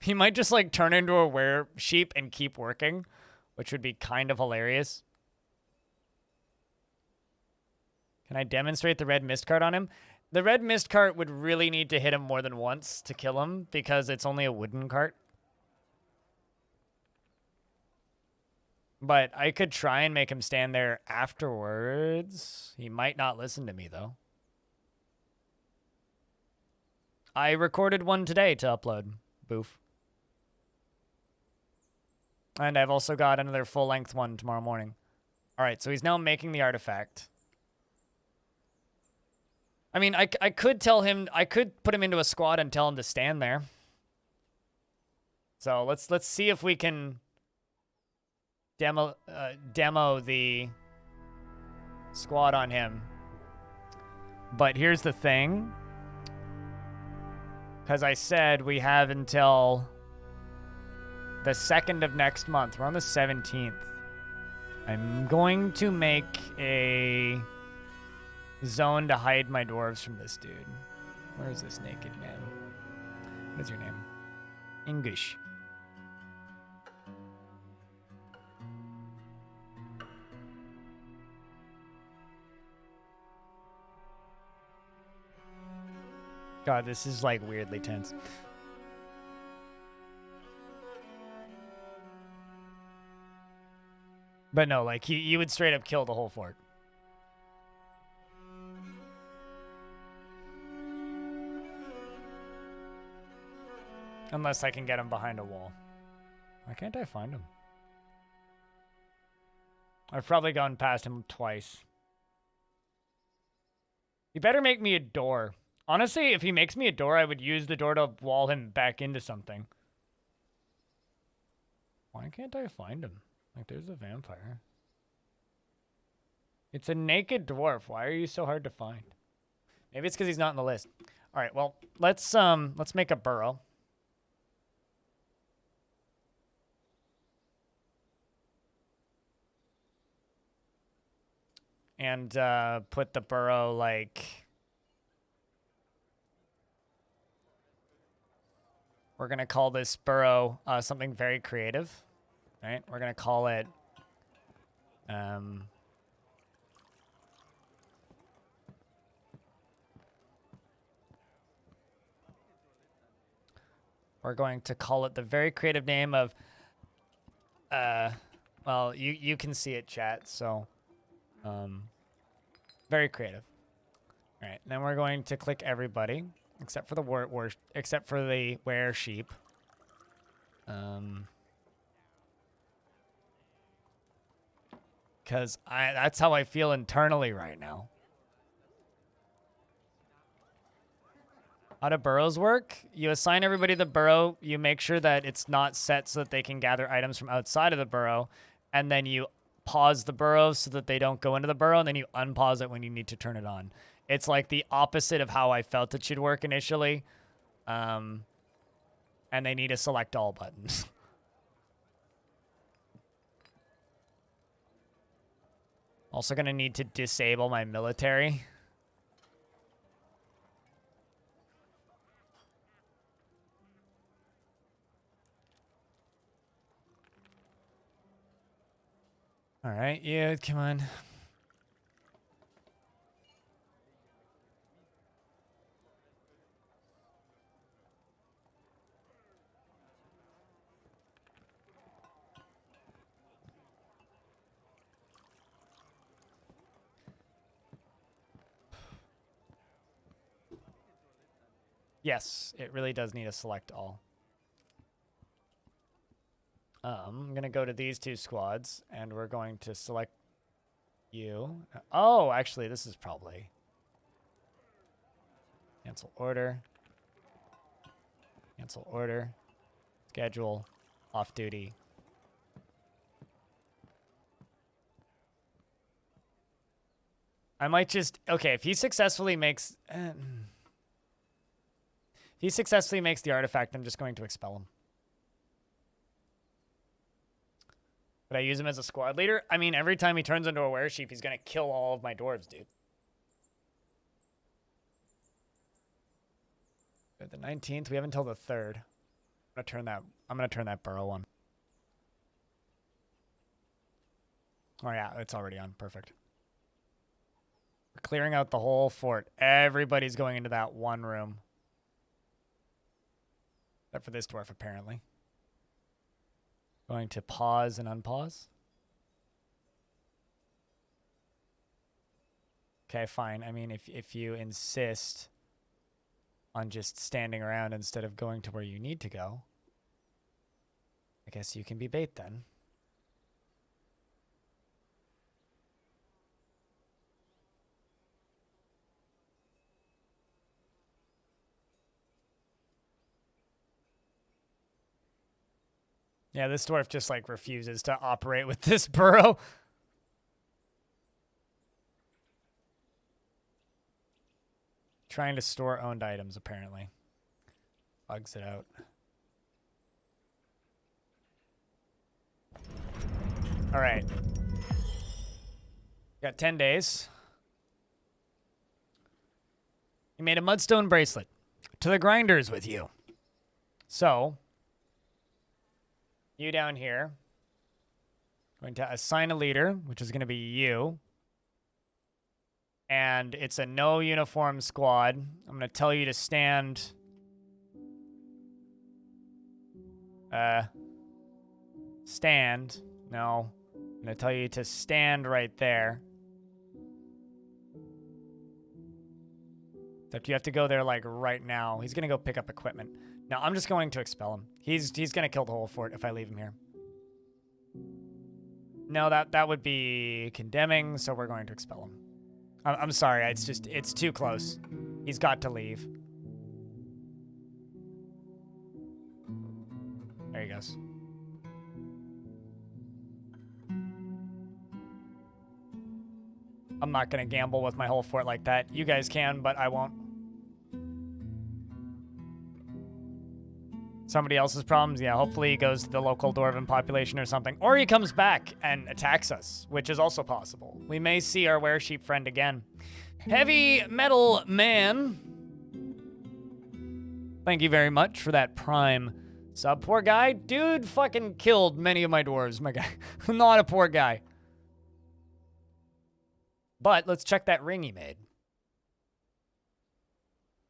He might just like turn into a were sheep and keep working, which would be kind of hilarious. Can I demonstrate the red mist cart on him? The red mist cart would really need to hit him more than once to kill him because it's only a wooden cart. But I could try and make him stand there afterwards. He might not listen to me, though. I recorded one today to upload. Boof. And I've also got another full-length one tomorrow morning. All right, so he's now making the artifact. I mean, I could tell him, I could put him into a squad and tell him to stand there. So let's see if we can demo the squad on him. But here's the thing. Because I said we have until the 2nd of next month. We're on the 17th. I'm going to make a zone to hide my dwarves from this dude. Where is this naked man? What is your name? English. God, this is like weirdly tense. But no, like you would straight up kill the whole fort. Unless I can get him behind a wall. Why can't I find him? I've probably gone past him twice. He better make me a door. Honestly, if he makes me a door, I would use the door to wall him back into something. Why can't I find him? Like, there's a vampire. It's a naked dwarf. Why are you so hard to find? Maybe it's because he's not on the list. All right, well, let's make a burrow. And put the burrow, like... We're going to call this burrow something very creative, right? We're going to call it... we're going to call it the very creative name of... well, you can see it, chat, so... very creative. All right, then we're going to click everybody. Except for the except for the were sheep. Cause that's how I feel internally right now. How do burrows work? You assign everybody the burrow, you make sure that it's not set so that they can gather items from outside of the burrow, and then you pause the burrow so that they don't go into the burrow, and then you unpause it when you need to turn it on. It's like the opposite of how I felt it should work initially. And they need to select all buttons. Also going to need to disable my military. All right, yeah, come on. Yes, it really does need to select all. I'm going to go to these two squads, and we're going to select you. Oh, actually, this is probably... Cancel order. Cancel order. Schedule. Off duty. I might just... Okay, if he successfully makes... if he successfully makes the artifact, I'm just going to expel him. Would I use him as a squad leader? I mean, every time he turns into a were sheep, he's going to kill all of my dwarves, dude. the 19th. We have until the 3rd. I'm gonna turn that burrow on. Oh yeah, it's already on. Perfect. We're clearing out the whole fort. Everybody's going into that one room. Except for this dwarf, apparently. Going to pause and unpause. Okay, fine. I mean, if you insist on just standing around instead of going to where you need to go, I guess you can be bait then. Yeah, this dwarf just like refuses to operate with this burrow. Trying to store owned items, apparently. Bugs it out. All right. Got 10 days. You made a mudstone bracelet. To the grinders with you. So, you down here. Going to assign a leader, which is going to be you. And it's a no uniform squad. I'm going to tell you to stand. Stand. No. I'm going to tell you to stand right there. Except you have to go there like right now. He's going to go pick up equipment. No, I'm just going to expel him. He's going to kill the whole fort if I leave him here. No, that would be condemning, so we're going to expel him. I'm sorry, it's too close. He's got to leave. There he goes. I'm not gonna gamble with my whole fort like that. You guys can, but I won't. Somebody else's problems? Yeah, hopefully he goes to the local dwarven population or something. Or he comes back and attacks us, which is also possible. We may see our weresheep friend again. Heavy Metal Man. Thank you very much for that prime sub. Poor guy. Dude fucking killed many of my dwarves, my guy. Not a poor guy. But let's check that ring he made.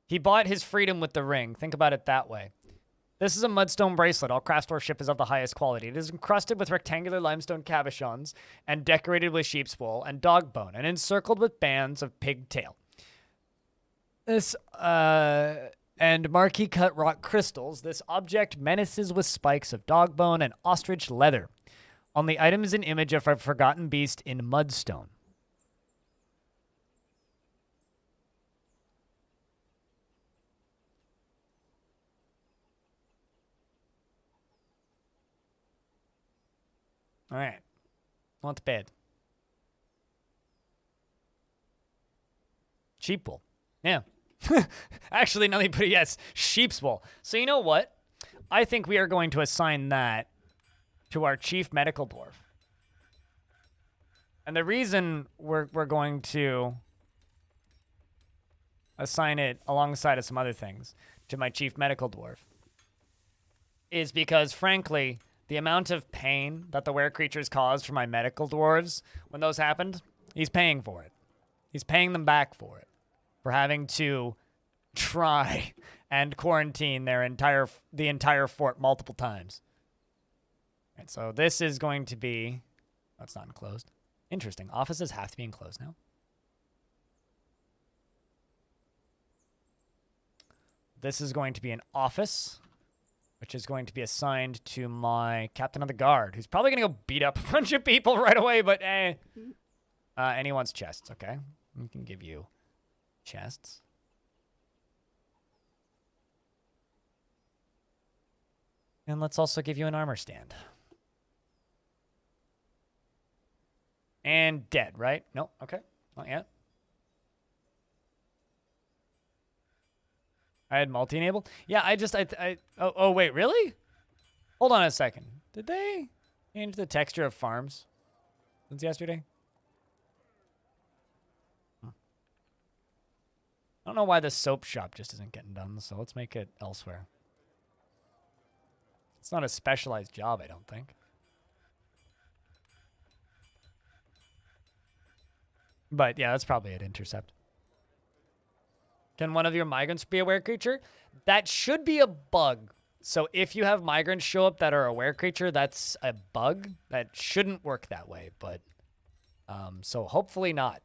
He bought his freedom with the ring. Think about it that way. This is a mudstone bracelet. All craft worship is of the highest quality. It is encrusted with rectangular limestone cabochons and decorated with sheep's wool and dog bone and encircled with bands of pigtail. This, and marquee cut rock crystals. This object menaces with spikes of dog bone and ostrich leather. On the item is an image of a forgotten beast in mudstone. All right. Not bad. Sheep wool. Yeah. Actually, now they put it, yes, sheep's wool. So you know what? I think we are going to assign that to our chief medical dwarf. And the reason we're going to assign it alongside of some other things to my chief medical dwarf is because, frankly, the amount of pain that the were creatures caused for my medical dwarves when those happened, he's paying for it. He's paying them back for it. For having to try and quarantine the entire fort multiple times. Right, so this is going to be... That's not enclosed. Interesting. Offices have to be enclosed now. This is going to be an office, which is going to be assigned to my captain of the guard, who's probably going to go beat up a bunch of people right away, but and he wants chests, okay? We can give you chests. And let's also give you an armor stand. And dead, right? No, okay, not yet. I had multi-enabled? Yeah, oh, wait, really? Hold on a second. Did they change the texture of farms since yesterday? I don't know why the soap shop just isn't getting done, so let's make it elsewhere. It's not a specialized job, I don't think. But yeah, that's probably at intercept. Can one of your migrants be a were creature? That should be a bug. So if you have migrants show up that are a were creature, that's a bug. That shouldn't work that way, but so hopefully not.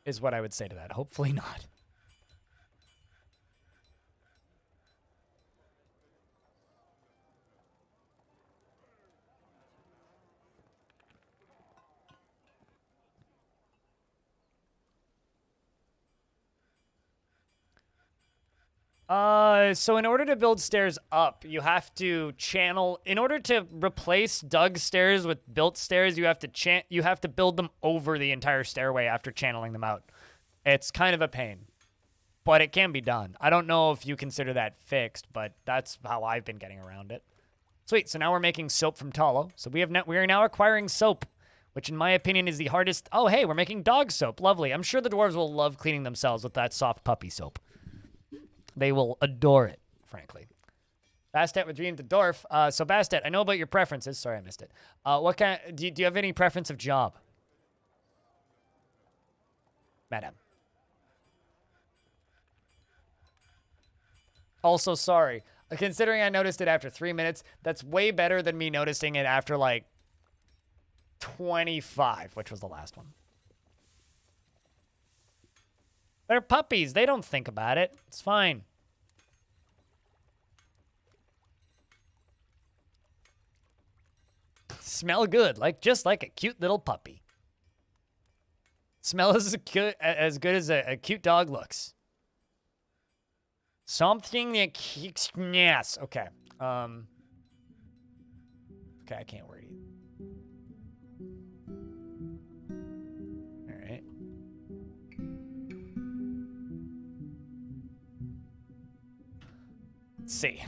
Is what I would say to that. Hopefully not. So in order to build stairs up, you have to channel. In order to replace dug stairs with built stairs, you have to build them over the entire stairway after channeling them out. It's kind of a pain, but it can be done. I don't know if you consider that fixed, but that's how I've been getting around it. Sweet. So now we're making soap from tallow. So we are now acquiring soap, which in my opinion is the hardest. Oh, hey, we're making dog soap. Lovely. I'm sure the dwarves will love cleaning themselves with that soft puppy soap. They will adore it, frankly. Bastet with Dream to Dwarf. So Bastet, I know about your preferences. Sorry, I missed it. What kind? Do you have any preference of job, madam? Also, sorry. Considering I noticed it after 3 minutes, that's way better than me noticing it after like 25, which was the last one. They're puppies. They don't think about it. It's fine. Smell good, just like a cute little puppy. Smell as good as a cute dog looks. Something that kicks ass. Okay. Okay, I can't word it. All right. Let's see.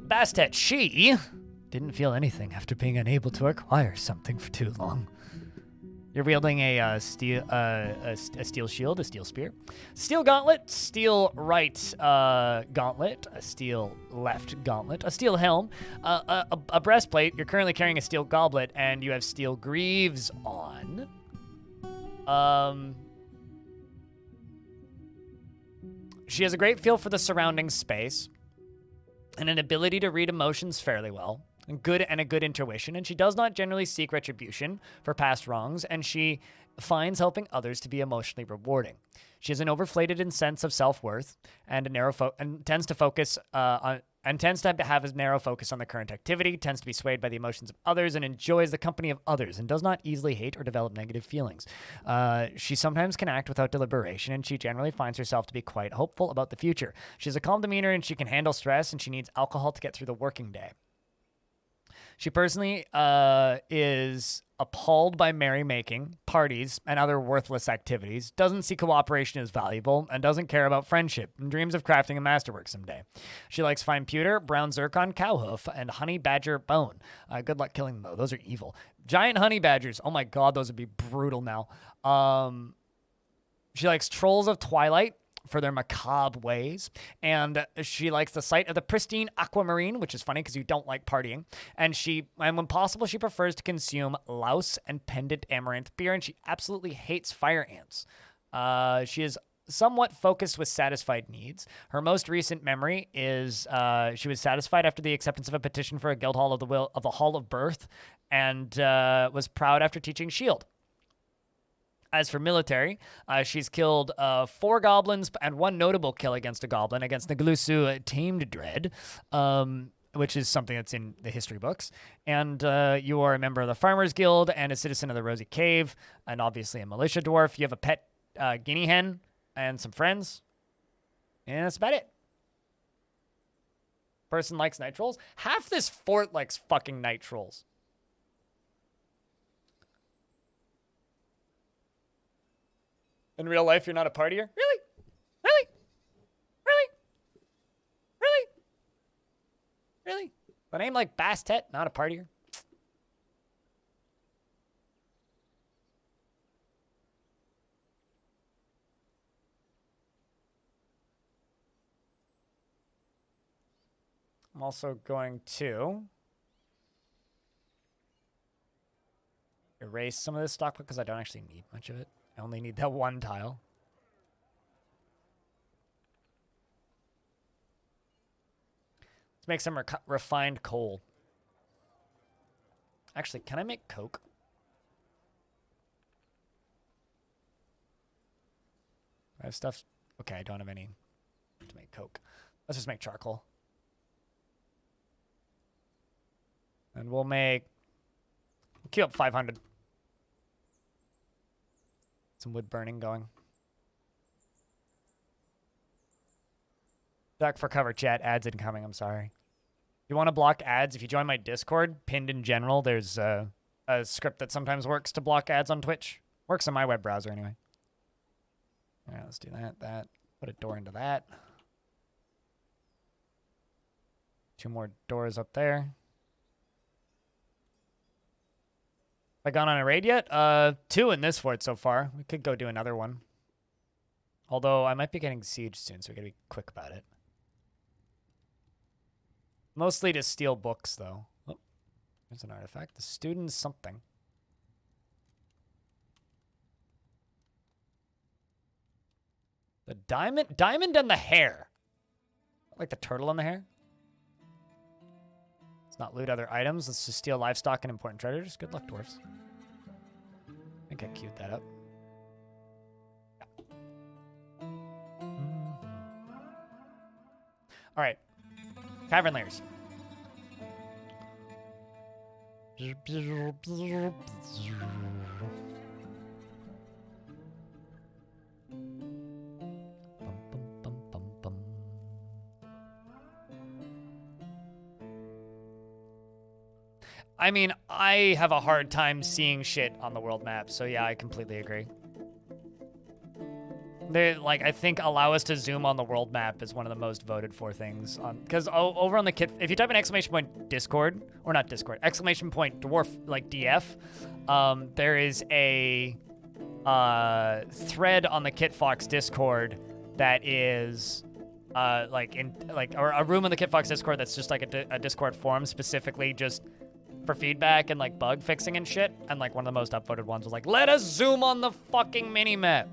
Bastet, she didn't feel anything after being unable to acquire something for too long. You're wielding a steel shield, a steel spear, steel gauntlet, steel right gauntlet, a steel left gauntlet, a steel helm, a breastplate. You're currently carrying a steel goblet, and you have steel greaves on. She has a great feel for the surrounding space, and an ability to read emotions fairly well. A good intuition, and she does not generally seek retribution for past wrongs, and she finds helping others to be emotionally rewarding. She has an overflated sense of self-worth and tends to have a narrow focus on the current activity, tends to be swayed by the emotions of others, and enjoys the company of others, and does not easily hate or develop negative feelings. She sometimes can act without deliberation, and she generally finds herself to be quite hopeful about the future. She has a calm demeanor, and she can handle stress, and she needs alcohol to get through the working day. She personally is appalled by merrymaking, parties, and other worthless activities, doesn't see cooperation as valuable, and doesn't care about friendship, and dreams of crafting a masterwork someday. She likes fine pewter, brown zircon cowhoof, and honey badger bone. Good luck killing them, though. Those are evil. Giant honey badgers. Oh my god, those would be brutal now. She likes trolls of twilight for their macabre ways, and she likes the sight of the pristine aquamarine, which is funny because you don't like partying, and when possible, she prefers to consume louse and pendant amaranth beer, and she absolutely hates fire ants. She is somewhat focused with satisfied needs. Her most recent memory is she was satisfied after the acceptance of a petition for a guild hall of the Hall of Birth, and was proud after teaching Shield. As for military, she's killed 4 goblins and 1 notable kill against a goblin, against the Glusu Tamed Dread, which is something that's in the history books. And you are a member of the Farmers Guild and a citizen of the Rosy Cave, and obviously a militia dwarf. You have a pet guinea hen and some friends. And that's about it. Person likes night trolls. Half this fort likes fucking night trolls. In real life, you're not a partier? Really? Really? Really? Really? Really? The name like Bastet, not a partier? I'm also going to erase some of this stockpile because I don't actually need much of it. I only need that one tile. Let's make some refined coal. Actually, can I make coke? I have stuff. Okay, I don't have any to make coke. Let's just make charcoal. And we'll keep up 500. Some wood burning going. Duck for cover, chat. Ads incoming. I'm sorry. If you want to block ads, if you join my Discord, pinned in general, there's a script that sometimes works to block ads on Twitch. Works on my web browser anyway. All right, let's do that. Put a door into that. 2 more doors up there. Have I gone on a raid yet? 2 in this fort so far. We could go do another one. Although I might be getting sieged soon, so we gotta be quick about it. Mostly to steal books, though. Oh, there's an artifact. The student's something. The diamond and the hare. Like the turtle and the hare. Let's not loot other items. Let's just steal livestock and important treasures. Good luck, dwarves. I think I queued that up. Yeah. All right. Cavern layers. I mean, I have a hard time seeing shit on the world map, so yeah, I completely agree. They, like, I think allow us to zoom on the world map is one of the most voted for things on, because over on the kit, if you type in exclamation point Discord, or not Discord, exclamation point dwarf, like DF, there is a thread on the Kit Fox Discord that is or a room in the Kit Fox Discord that's just like a Discord forum specifically just for feedback and like bug fixing and shit. And like one of the most upvoted ones was like, let us zoom on the fucking mini map.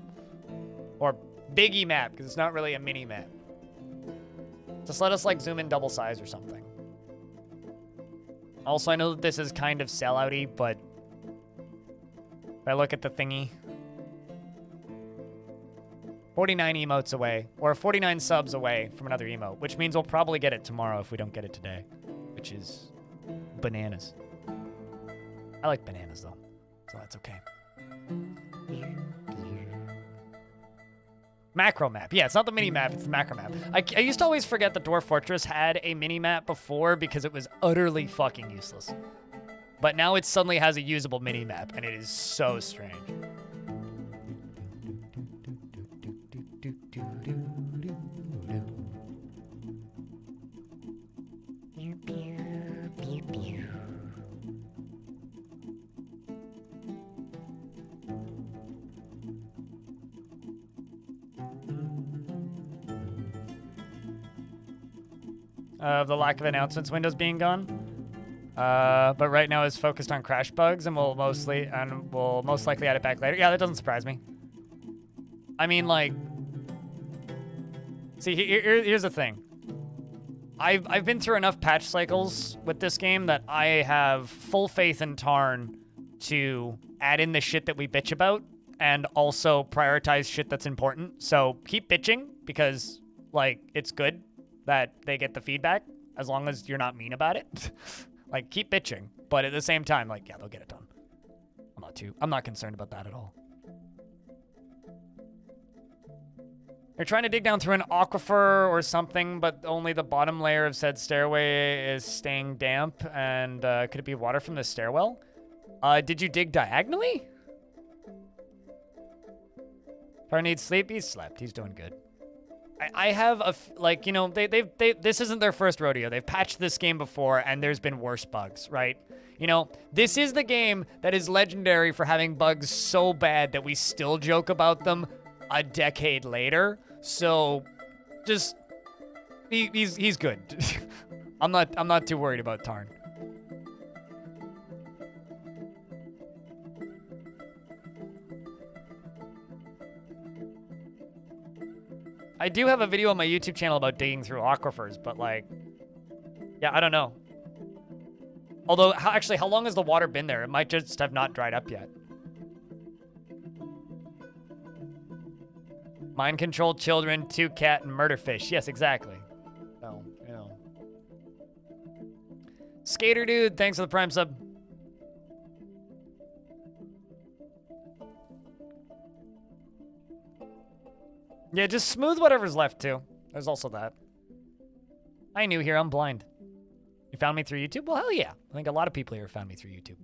Or biggie map, because it's not really a mini map. Just let us like zoom in double size or something. Also, I know that this is kind of sellouty, but if I look at the thingy, 49 emotes away, or 49 subs away from another emote, which means we'll probably get it tomorrow if we don't get it today, which is bananas. I like bananas though, so that's okay. Macro map. Yeah, it's not the mini map, it's the macro map. I used to always forget that Dwarf Fortress had a mini map before because it was utterly fucking useless. But now it suddenly has a usable mini map, and it is so strange. Of the lack of announcements windows being gone. But right now is focused on crash bugs, and we'll most likely add it back later. Yeah, that doesn't surprise me. I mean, like, see, here's the thing. I've been through enough patch cycles with this game that I have full faith in Tarn to add in the shit that we bitch about and also prioritize shit that's important. So keep bitching because, like, it's good that they get the feedback as long as you're not mean about it. Like, keep bitching, but at the same time, like, yeah, they'll get it done. I'm not concerned about that at all. You're trying to dig down through an aquifer or something, but only the bottom layer of said stairway is staying damp, and could it be water from the stairwell? Did you dig diagonally? Tar needs sleep. He's slept. He's doing good. I have like, you know, this isn't their first rodeo. They've patched this game before, and there's been worse bugs, right? You know, this is the game that is legendary for having bugs so bad that we still joke about them a decade later. So, just he's good. I'm not too worried about Tarn. I do have a video on my YouTube channel about digging through aquifers, but like, yeah, I don't know. Although, actually, how long has the water been there? It might just have not dried up yet. Mind control children, 2 cat, and murder fish. Yes, exactly. So, you know. Skater dude, thanks for the prime sub. Yeah, just smooth whatever's left, too. There's also that. I knew here, I'm blind. You found me through YouTube? Well, hell yeah. I think a lot of people here found me through YouTube.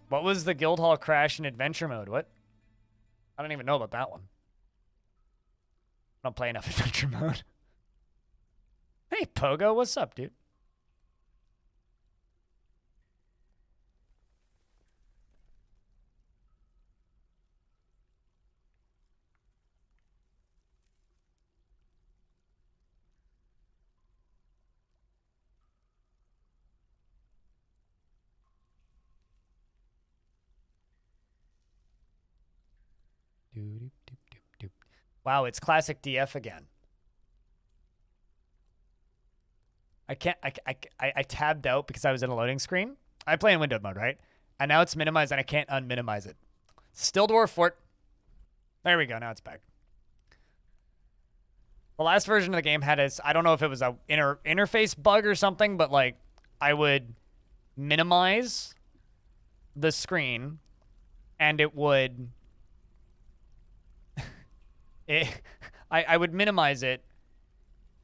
What was the Guildhall crash in adventure mode? What? I don't even know about that one. I don't play enough adventure mode. Hey, Pogo, what's up, dude? Wow, it's classic DF again. I tabbed out because I was in a loading screen. I play in windowed mode, right? And now it's minimized and I can't unminimize it. Still Dwarf Fort. There we go, now it's back. The last version of the game had I don't know if it was a interface bug or something, but like I would minimize the screen and it would I would minimize it,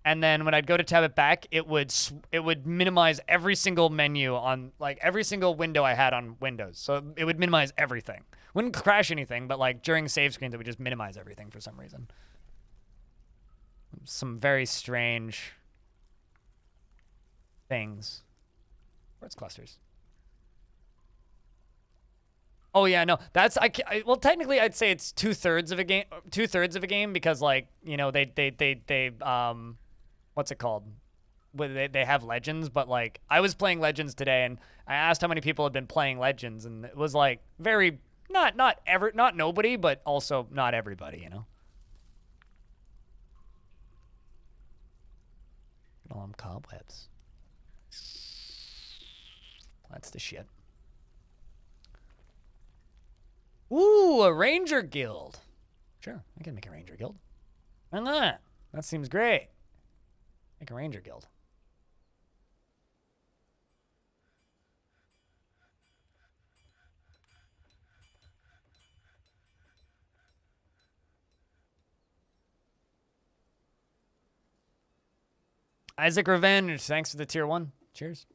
and then when I'd go to tab it back, it would minimize every single menu on, like, every single window I had on Windows. So it would minimize everything. Wouldn't crash anything, but like during save screens, it would just minimize everything for some reason. Some very strange things. Where's clusters? Oh yeah, no, that's well, technically I'd say it's 2/3 of a game, 2/3 of a game, because like, you know, they what's it called? They have Legends, but like I was playing Legends today and I asked how many people had been playing Legends, and it was like very not nobody, but also not everybody, you know. Cobwebs. That's the shit. Ooh, a Ranger Guild. Sure, I can make a Ranger Guild. Why not? That seems great. Make a Ranger Guild. Isaac Revenge, thanks for the tier 1. Cheers.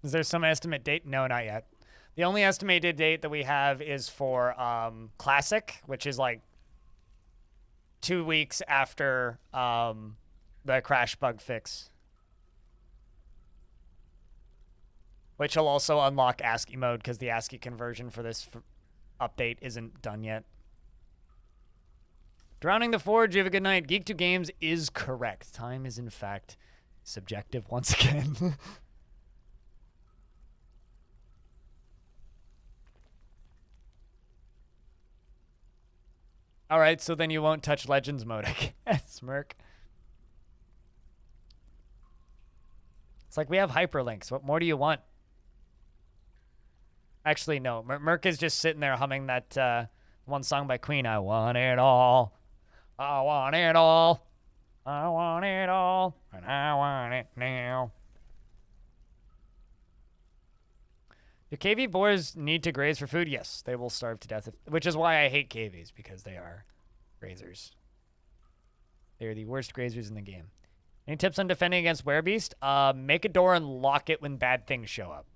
Is there some estimate date? No, not yet. The only estimated date that we have is for Classic, which is like 2 weeks after the crash bug fix. Which will also unlock ASCII mode, because the ASCII conversion for this update isn't done yet. Drowning the Forge, you have a good night. Geek2 Games is correct. Time is, in fact, subjective once again. All right, so then you won't touch Legends mode, I guess, Smirk. It's like we have hyperlinks. What more do you want? Actually, no. Merc is just sitting there humming that one song by Queen. I want it all. I want it all. I want it all. And I want it now. Do KV boars need to graze for food? Yes, they will starve to death, which is why I hate KVs, because they are grazers. They are the worst grazers in the game. Any tips on defending against werebeast? Make a door and lock it when bad things show up.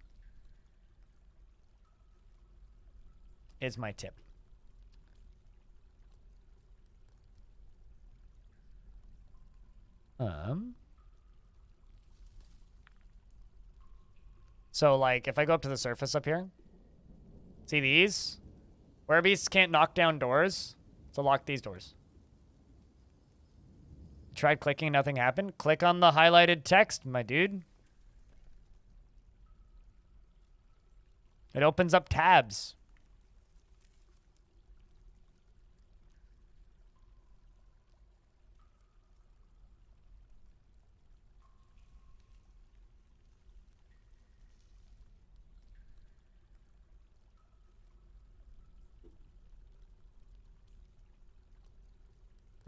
is my tip. So like if I go up to the surface up here, see these? Where beasts can't knock down doors, so lock these doors. Tried clicking, nothing happened. Click on the highlighted text, my dude. It opens up tabs.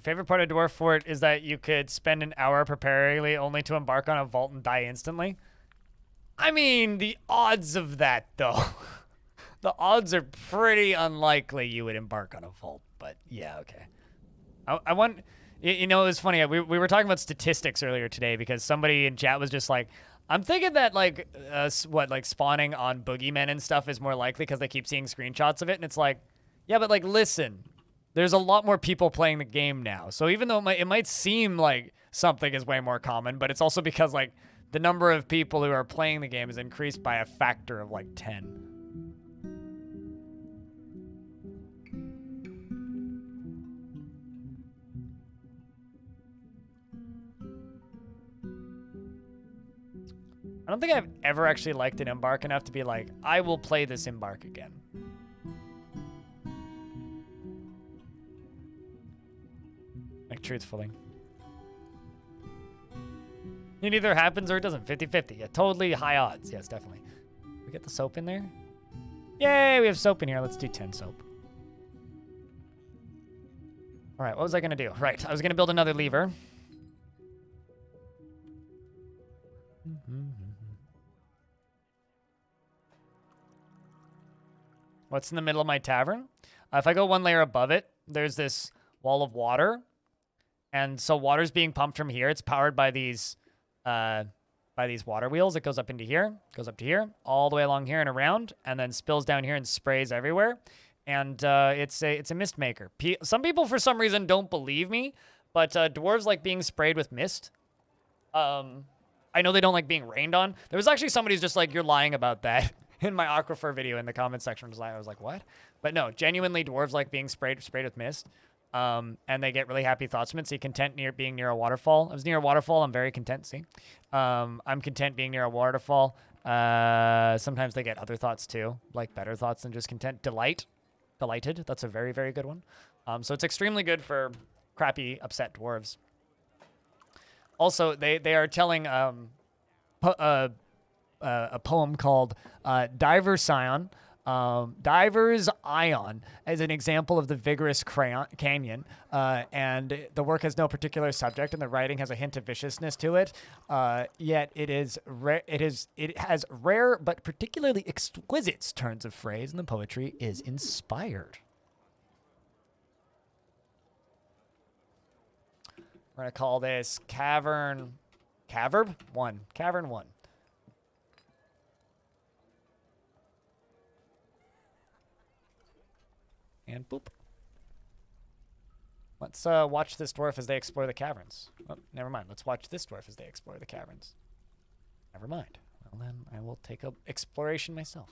Favorite part of Dwarf Fort is that you could spend an hour preparingly only to embark on a vault and die instantly. I mean, the odds of that, though. The odds are pretty unlikely you would embark on a vault, but yeah, okay. I want, you know, it was funny. We were talking about statistics earlier today because somebody in chat was just like, I'm thinking that like, like spawning on boogeymen and stuff is more likely because they keep seeing screenshots of it. And it's like, yeah, but like, listen. There's a lot more people playing the game now. So even though it might seem like something is way more common, but it's also because like the number of people who are playing the game is increased by a factor of like 10. I don't think I've ever actually liked an embark enough to be like, I will play this embark again. Like, truthfully. It either happens or it doesn't. 50-50. Yeah, totally high odds. Yes, definitely. We get the soap in there? Yay, we have soap in here. Let's do 10 soap. All right, what was I going to do? Right, I was going to build another lever. What's in the middle of my tavern? If I go one layer above it, there's this wall of water. And so water's being pumped from here. It's powered by these water wheels. It goes up into here, goes up to here, all the way along here and around, and then spills down here and sprays everywhere. And it's a mist maker. Some people, for some reason, don't believe me, but dwarves like being sprayed with mist. I know they don't like being rained on. There was actually somebody who's just like, you're lying about that in my Aquifer video in the comment section. I was like, what? But no, genuinely, dwarves like being sprayed with mist. And they get really happy thoughts from it. So you content being near a waterfall. I was near a waterfall. I'm very content. See, I'm content being near a waterfall. Sometimes they get other thoughts too, like better thoughts than just content. Delighted. That's a very, very good one. So it's extremely good for crappy, upset dwarves. Also, they are telling a poem called Diver's Ion as an example of the vigorous canyon, and the work has no particular subject, and the writing has a hint of viciousness to it. Yet it has rare but particularly exquisite turns of phrase, and the poetry is inspired. We're gonna call this Cavern 1. Cavern 1. And boop. Let's watch this dwarf as they explore the caverns. Oh, never mind. Let's watch this dwarf as they explore the caverns. Never mind. Well, then I will take up exploration myself.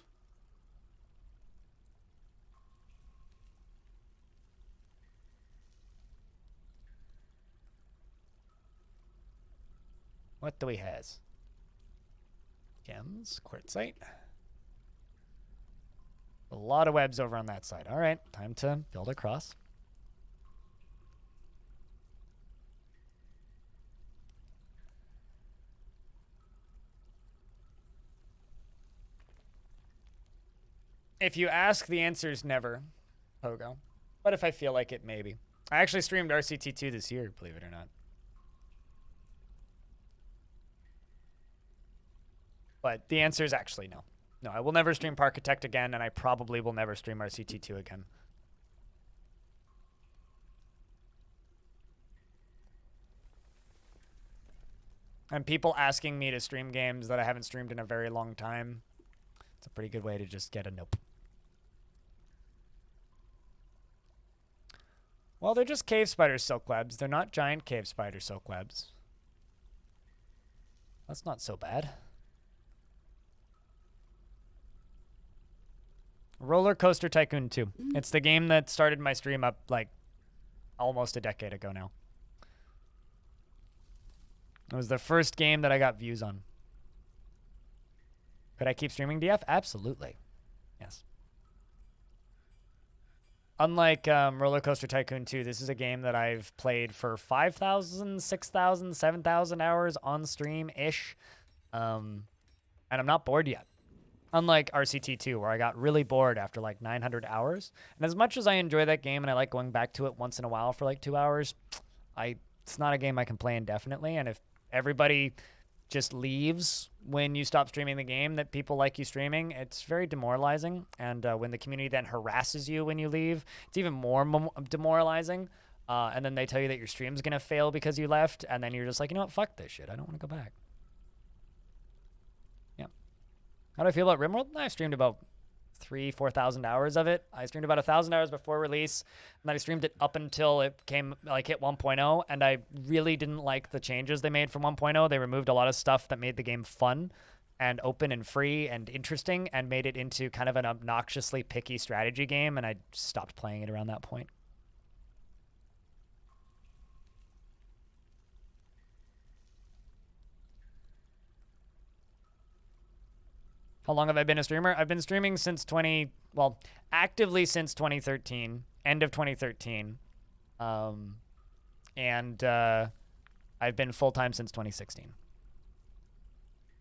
What do we have? Gems, quartzite. A lot of webs over on that side. All right, time to build across. If you ask, the answer is never, Pogo. But if I feel like it, maybe. I actually streamed RCT2 this year, believe it or not. But the answer is actually no. No, I will never stream Parkitect again, and I probably will never stream RCT2 again. And people asking me to stream games that I haven't streamed in a very long time, it's a pretty good way to just get a nope. Well, they're just cave spider silk webs. They're not giant cave spider silk webs. That's not so bad. Roller Coaster Tycoon 2. It's the game that started my stream up like almost a decade ago now. It was the first game that I got views on. Could I keep streaming DF? Absolutely. Yes. Unlike Roller Coaster Tycoon 2, this is a game that I've played for 5,000, 6,000, 7,000 hours on stream-ish. And I'm not bored yet. Unlike RCT2, where I got really bored after like 900 hours. And as much as I enjoy that game and I like going back to it once in a while for like 2 hours, it's not a game I can play indefinitely. And if everybody just leaves when you stop streaming the game that people like you streaming, it's very demoralizing. And when the community then harasses you when you leave, it's even more demoralizing. And then they tell you that your stream's going to fail because you left. And then you're just like, you know what? Fuck this shit. I don't want to go back. Yeah. How do I feel about RimWorld? I streamed about 4,000 hours of it. I streamed about 1,000 hours before release, and then I streamed it up until it came hit 1.0, and I really didn't like the changes they made from 1.0. They removed a lot of stuff that made the game fun and open and free and interesting and made it into kind of an obnoxiously picky strategy game, and I stopped playing it around that point. How long have I been a streamer? I've been streaming since actively since 2013, end of 2013. And I've been full-time since 2016.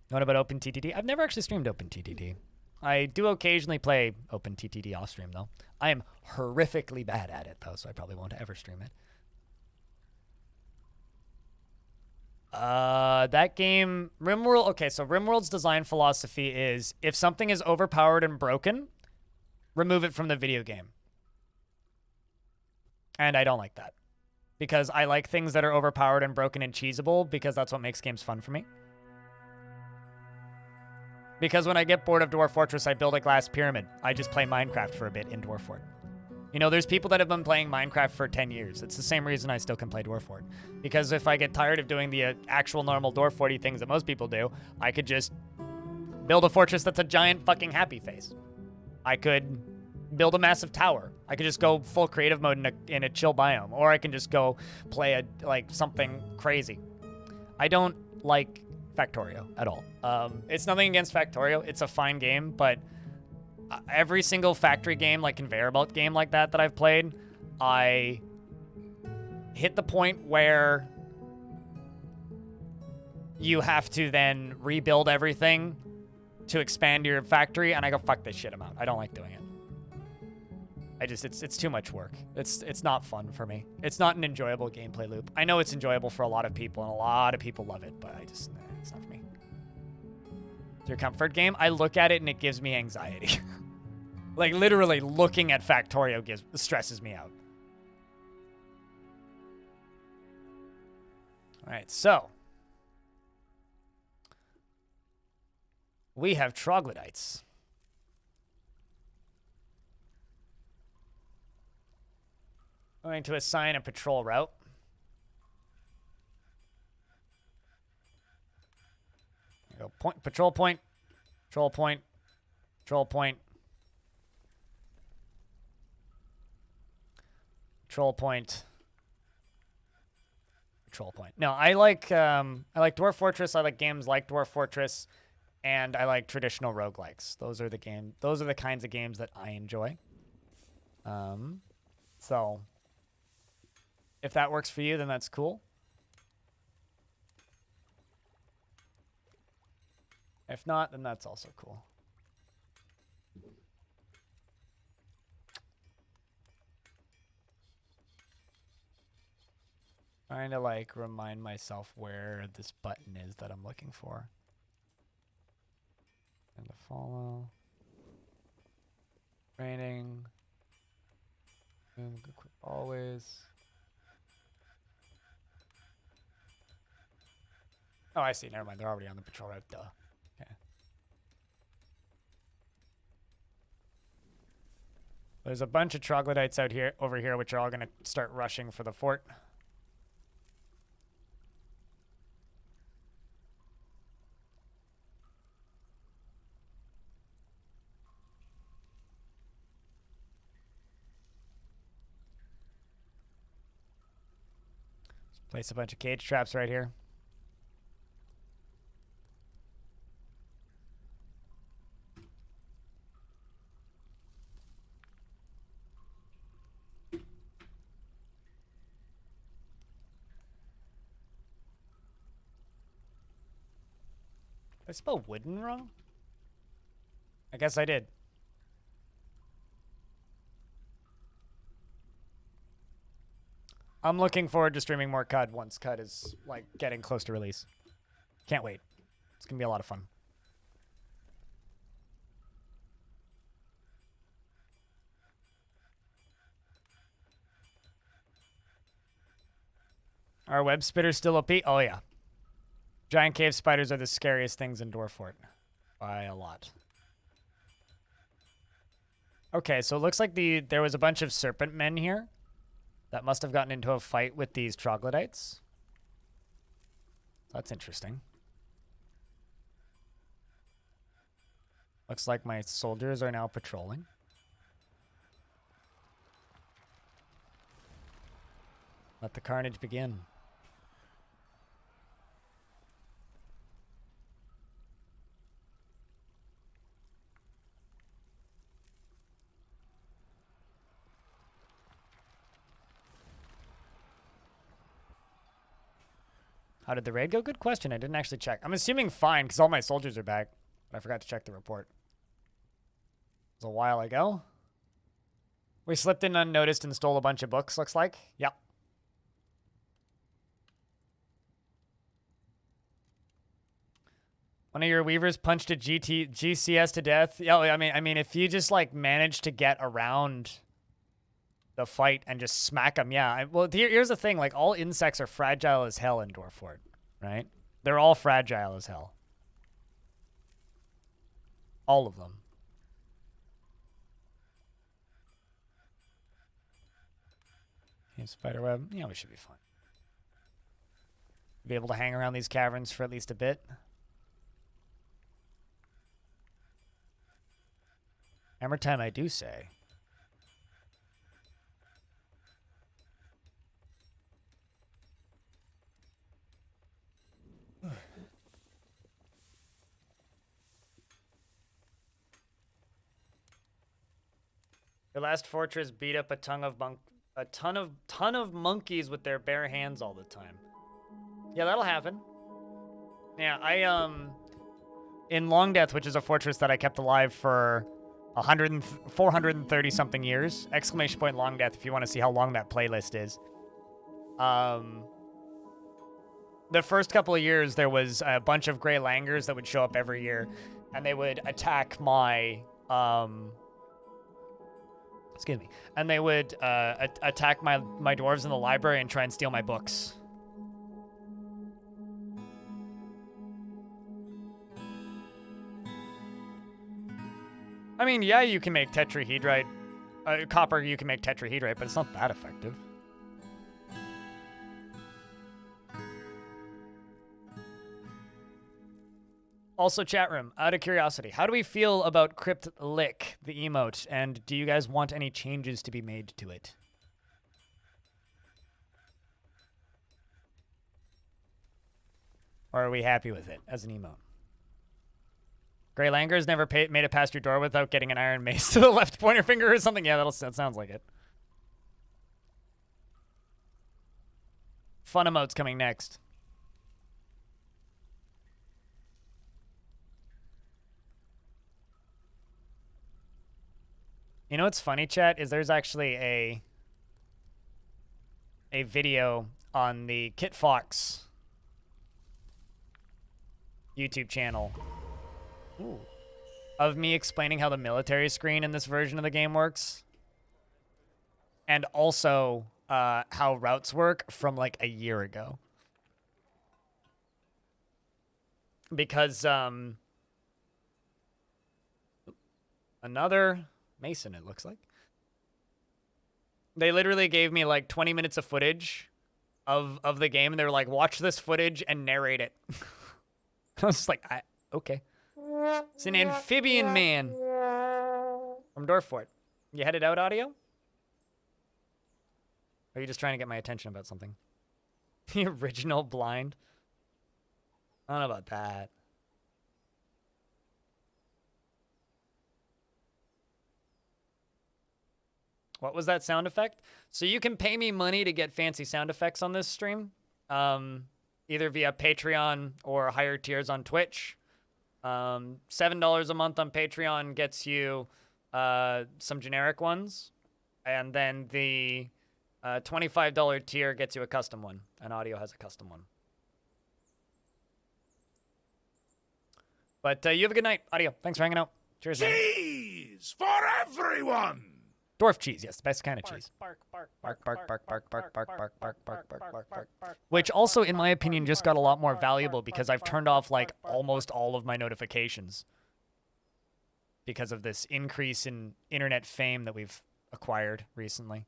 What about OpenTTD? I've never actually streamed OpenTTD. I do occasionally play OpenTTD off stream, though. I am horrifically bad at it, though, so I probably won't ever stream it. That game, RimWorld. Okay, so RimWorld's design philosophy is if something is overpowered and broken, remove it from the video game. And I don't like that. Because I like things that are overpowered and broken and cheesable because that's what makes games fun for me. Because when I get bored of Dwarf Fortress, I build a glass pyramid. I just play Minecraft for a bit in Dwarf Fort. You know, there's people that have been playing Minecraft for 10 years. It's the same reason I still can play Dwarf Fort. Because if I get tired of doing the actual normal Dwarf Forty things that most people do, I could just build a fortress that's a giant fucking happy face. I could build a massive tower. I could just go full creative mode in a chill biome. Or I can just go play something crazy. I don't like Factorio at all. It's nothing against Factorio. It's a fine game, but every single factory game, like conveyor belt game like that I've played, I hit the point where you have to then rebuild everything to expand your factory, and I go, fuck this shit, I'm out. I don't like doing it. It's too much work. It's not fun for me. It's not an enjoyable gameplay loop. I know it's enjoyable for a lot of people, and a lot of people love it, but it's not for me. It's your comfort game. I look at it and it gives me anxiety. Like, literally looking at Factorio stresses me out. All right, so we have troglodytes. Going to assign a patrol route. There we go. Patrol point, patrol point, patrol point. Control point. Control point. No, I like Dwarf Fortress. I like games like Dwarf Fortress, and I like traditional roguelikes. Those are the kinds of games that I enjoy. So if that works for you, then that's cool. If not, then that's also cool. Trying to remind myself where this button is that I'm looking for. And to follow. Training. Equip always. Oh, I see. Never mind. They're already on the patrol route. Duh. Okay. There's a bunch of troglodytes out here, over here, which are all going to start rushing for the fort. Let's place a bunch of cage traps right here. Did I spell wooden wrong? I guess I did. I'm looking forward to streaming more CUD once CUD is, like, getting close to release. Can't wait. It's going to be a lot of fun. Are web spitters still OP? Oh, yeah. Giant cave spiders are the scariest things in Dwarf Fort. By a lot. Okay, so it looks like there was a bunch of serpent men here that must have gotten into a fight with these troglodytes. That's interesting. Looks like my soldiers are now patrolling. Let the carnage begin. How did the raid go? Good question. I didn't actually check. I'm assuming fine because all my soldiers are back. But I forgot to check the report. It was a while ago. We slipped in unnoticed and stole a bunch of books, looks like. Yep. One of your weavers punched a GCS to death. Yeah, I mean, if you just like manage to get around the fight and just smack them, yeah. Well, here's the thing: like all insects are fragile as hell in Dwarf Fort, right? They're all fragile as hell. All of them. Spider web. Yeah, we should be fine. Be able to hang around these caverns for at least a bit. Hammer time, I do say. Your last fortress beat up a ton of monkeys with their bare hands all the time. Yeah, that'll happen. Yeah, in Long Death, which is a fortress that I kept alive for 430 something years. Exclamation point Long Death if you want to see how long that playlist is. The first couple of years, there was a bunch of gray langurs that would show up every year, and they would attack my excuse me, and they would attack my dwarves in the library and try and steal my books. I mean, yeah, you can make tetrahedrite, copper. You can make tetrahedrite, but it's not that effective. Also, chat room, out of curiosity, how do we feel about Crypt Lick, the emote, and do you guys want any changes to be made to it? Or are we happy with it as an emote? Grey Langers never made it past your door without getting an iron mace to the left pointer finger or something? Yeah, that sounds like it. Fun emotes coming next. You know what's funny, chat, is there's actually a video on the Kit Fox YouTube channel of me explaining how the military screen in this version of the game works. And also how routes work from like a year ago. Because another Mason, it looks like. They literally gave me like 20 minutes of footage of the game, and they were like, watch this footage and narrate it. I was like, okay. It's an amphibian man from Dwarf Fort. You headed out, audio? Or are you just trying to get my attention about something? The original blind? I don't know about that. What was that sound effect? So you can pay me money to get fancy sound effects on this stream, either via Patreon or higher tiers on Twitch. $7 a month on Patreon gets you some generic ones, and then the $25 tier gets you a custom one, and audio has a custom one. But you have a good night, audio. Thanks for hanging out. Cheers, man. Cheese for everyone! Dwarf cheese, yes, the best kind of cheese. Bark, bark, Bark, bark, bark, bark, bark, bark, bark, bark, bark, bark, bark, bark. Which also, in my opinion, just got a lot more valuable because I've turned off like almost all of my notifications because of this increase in internet fame that we've acquired recently.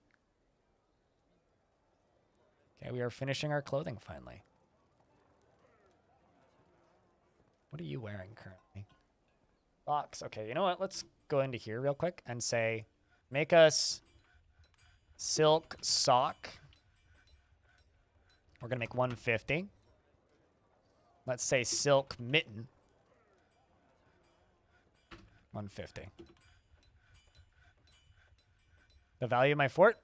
Okay, we are finishing our clothing finally. What are you wearing currently? Socks. Okay, you know what? Let's go into here real quick and say, make us silk sock. We're going to make 150. Let's say silk mitten. 150. The value of my fort?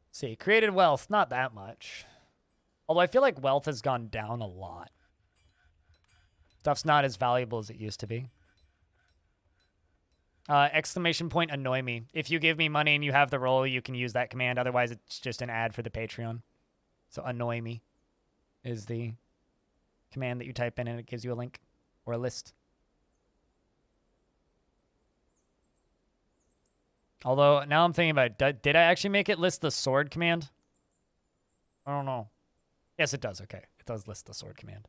Let's see, created wealth, not that much. Although I feel like wealth has gone down a lot. Stuff's not as valuable as it used to be. Exclamation point annoy me. If you give me money and you have the role, you can use that command. Otherwise, it's just an ad for the Patreon. So annoy me is the command that you type in and it gives you a link or a list. Although now I'm thinking about it, did I actually make it list the sword command? I don't know. Yes, it does. Okay. It does list the sword command.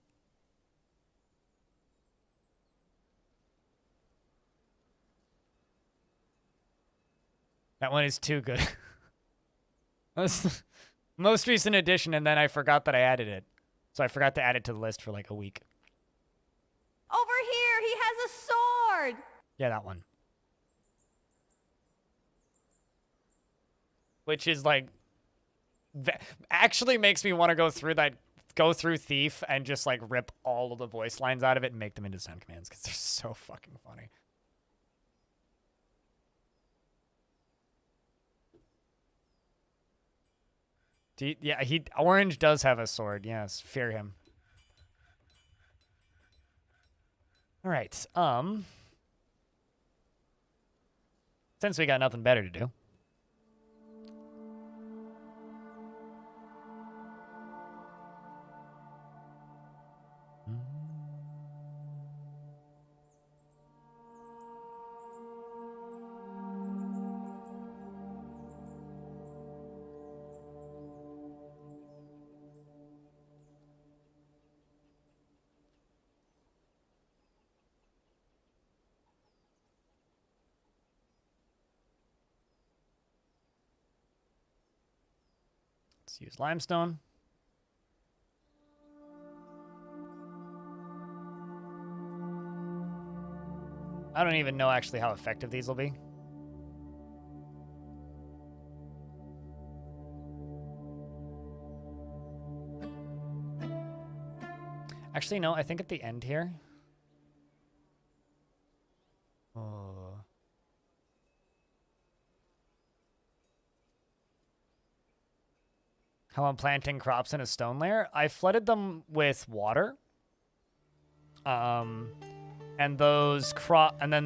That one is too good. Most recent edition, and then I forgot that I added it. So I forgot to add it to the list for like a week. Over here, he has a sword. Yeah, that one. Which is like, actually makes me want to go through Thief and just like rip all of the voice lines out of it and make them into sound commands because they're so fucking funny. Yeah, Orange does have a sword. Yes, fear him. All right. Since we got nothing better to do. Let's use limestone. I don't even know actually how effective these will be. Actually, no, I think at the end here. Oh. How I'm planting crops in a stone layer. I flooded them with water. And then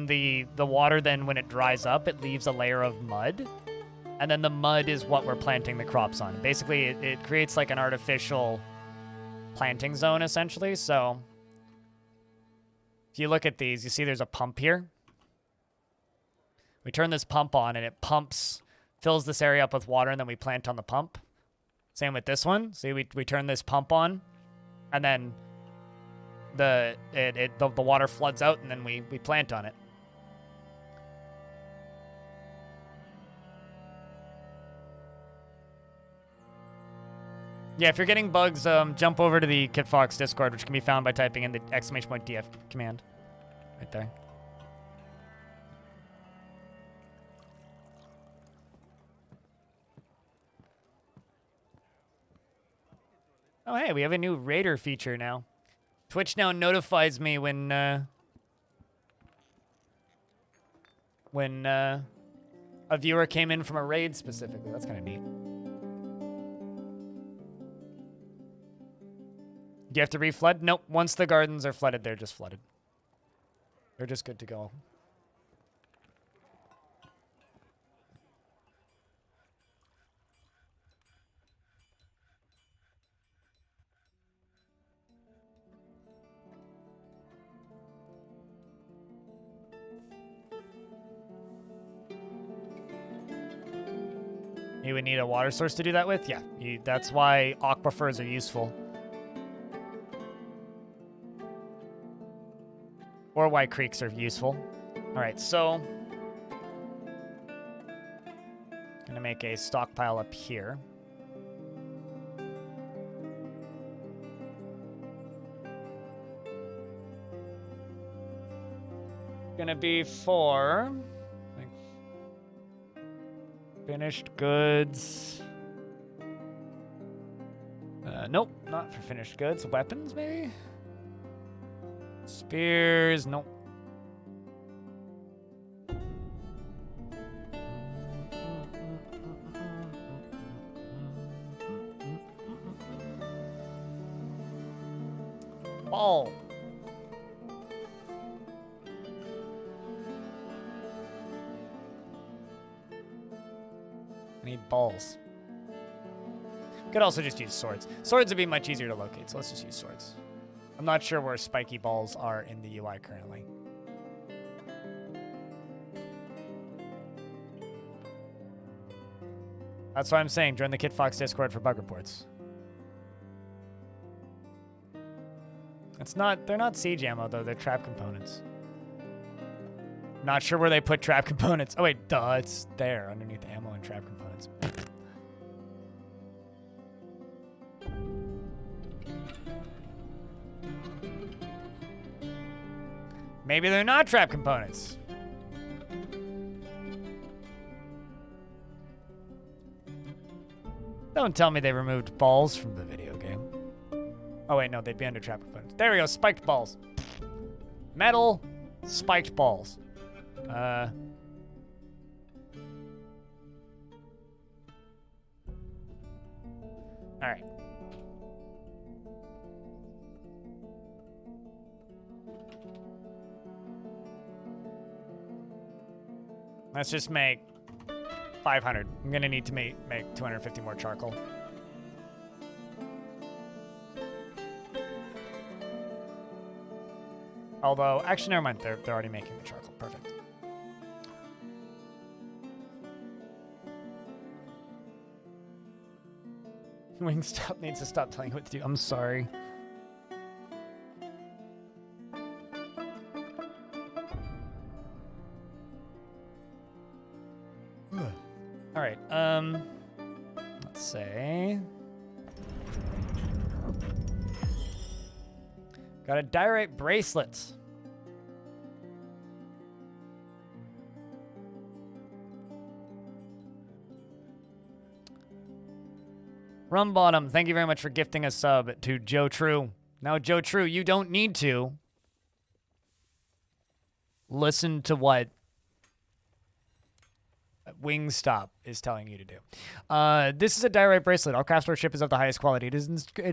the water then when it dries up, it leaves a layer of mud. And then the mud is what we're planting the crops on. Basically, it creates like an artificial planting zone essentially. So if you look at these, you see there's a pump here. We turn this pump on and it fills this area up with water, and then we plant on the pump. Same with this one. See, we turn this pump on, and then the water floods out, and then we plant on it. Yeah, if you're getting bugs, jump over to the KitFox Discord, which can be found by typing in the !DF command. Right there. Oh, hey, we have a new Raider feature now. Twitch now notifies me when a viewer came in from a raid specifically. That's kind of neat. Do you have to reflood? Nope. Once the gardens are flooded, they're just flooded. They're just good to go. You would need a water source to do that with? Yeah, that's why aquifers are useful. Or why creeks are useful. All right, so gonna make a stockpile up here. Gonna be for finished goods. Nope, not for finished goods. Weapons, maybe? Spears, nope. Ball. I need balls. Could also just use swords. Swords would be much easier to locate, so let's just use swords. I'm not sure where spiky balls are in the UI currently. That's what I'm saying. Join the KitFox Discord for bug reports. They're not siege ammo though, they're trap components. Not sure where they put trap components. Oh wait, duh, it's there underneath ammo and trap components. Maybe they're not trap components. Don't tell me they removed balls from the video game. Oh wait, no, they'd be under trap components. There we go, spiked balls. Metal, spiked balls. All right. Let's just make 500. I'm gonna need to make 250 more charcoal. Although, actually, never mind. They're already making the charcoal. Perfect. Wingstop needs to stop telling you what to do. I'm sorry. All right. Let's say. Got a diorite bracelet. Rum Bottom, thank you very much for gifting a sub to Joe True. Now, Joe True, you don't need to listen to what Wingstop is telling you to do. This is a diorite bracelet. Our craftsmanship is of the highest quality. It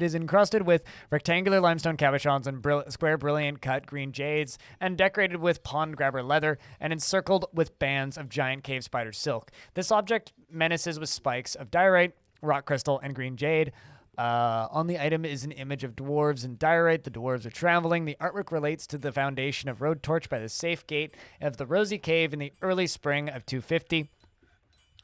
is encrusted with rectangular limestone cabochons and square brilliant cut green jades, and decorated with pond grabber leather, and encircled with bands of giant cave spider silk. This object menaces with spikes of diorite, rock crystal, and green jade. On the item is an image of dwarves and diorite. The dwarves are traveling. The artwork relates to the foundation of Roadtorch by the safe gate of the Rosy Cave in the early spring of 250.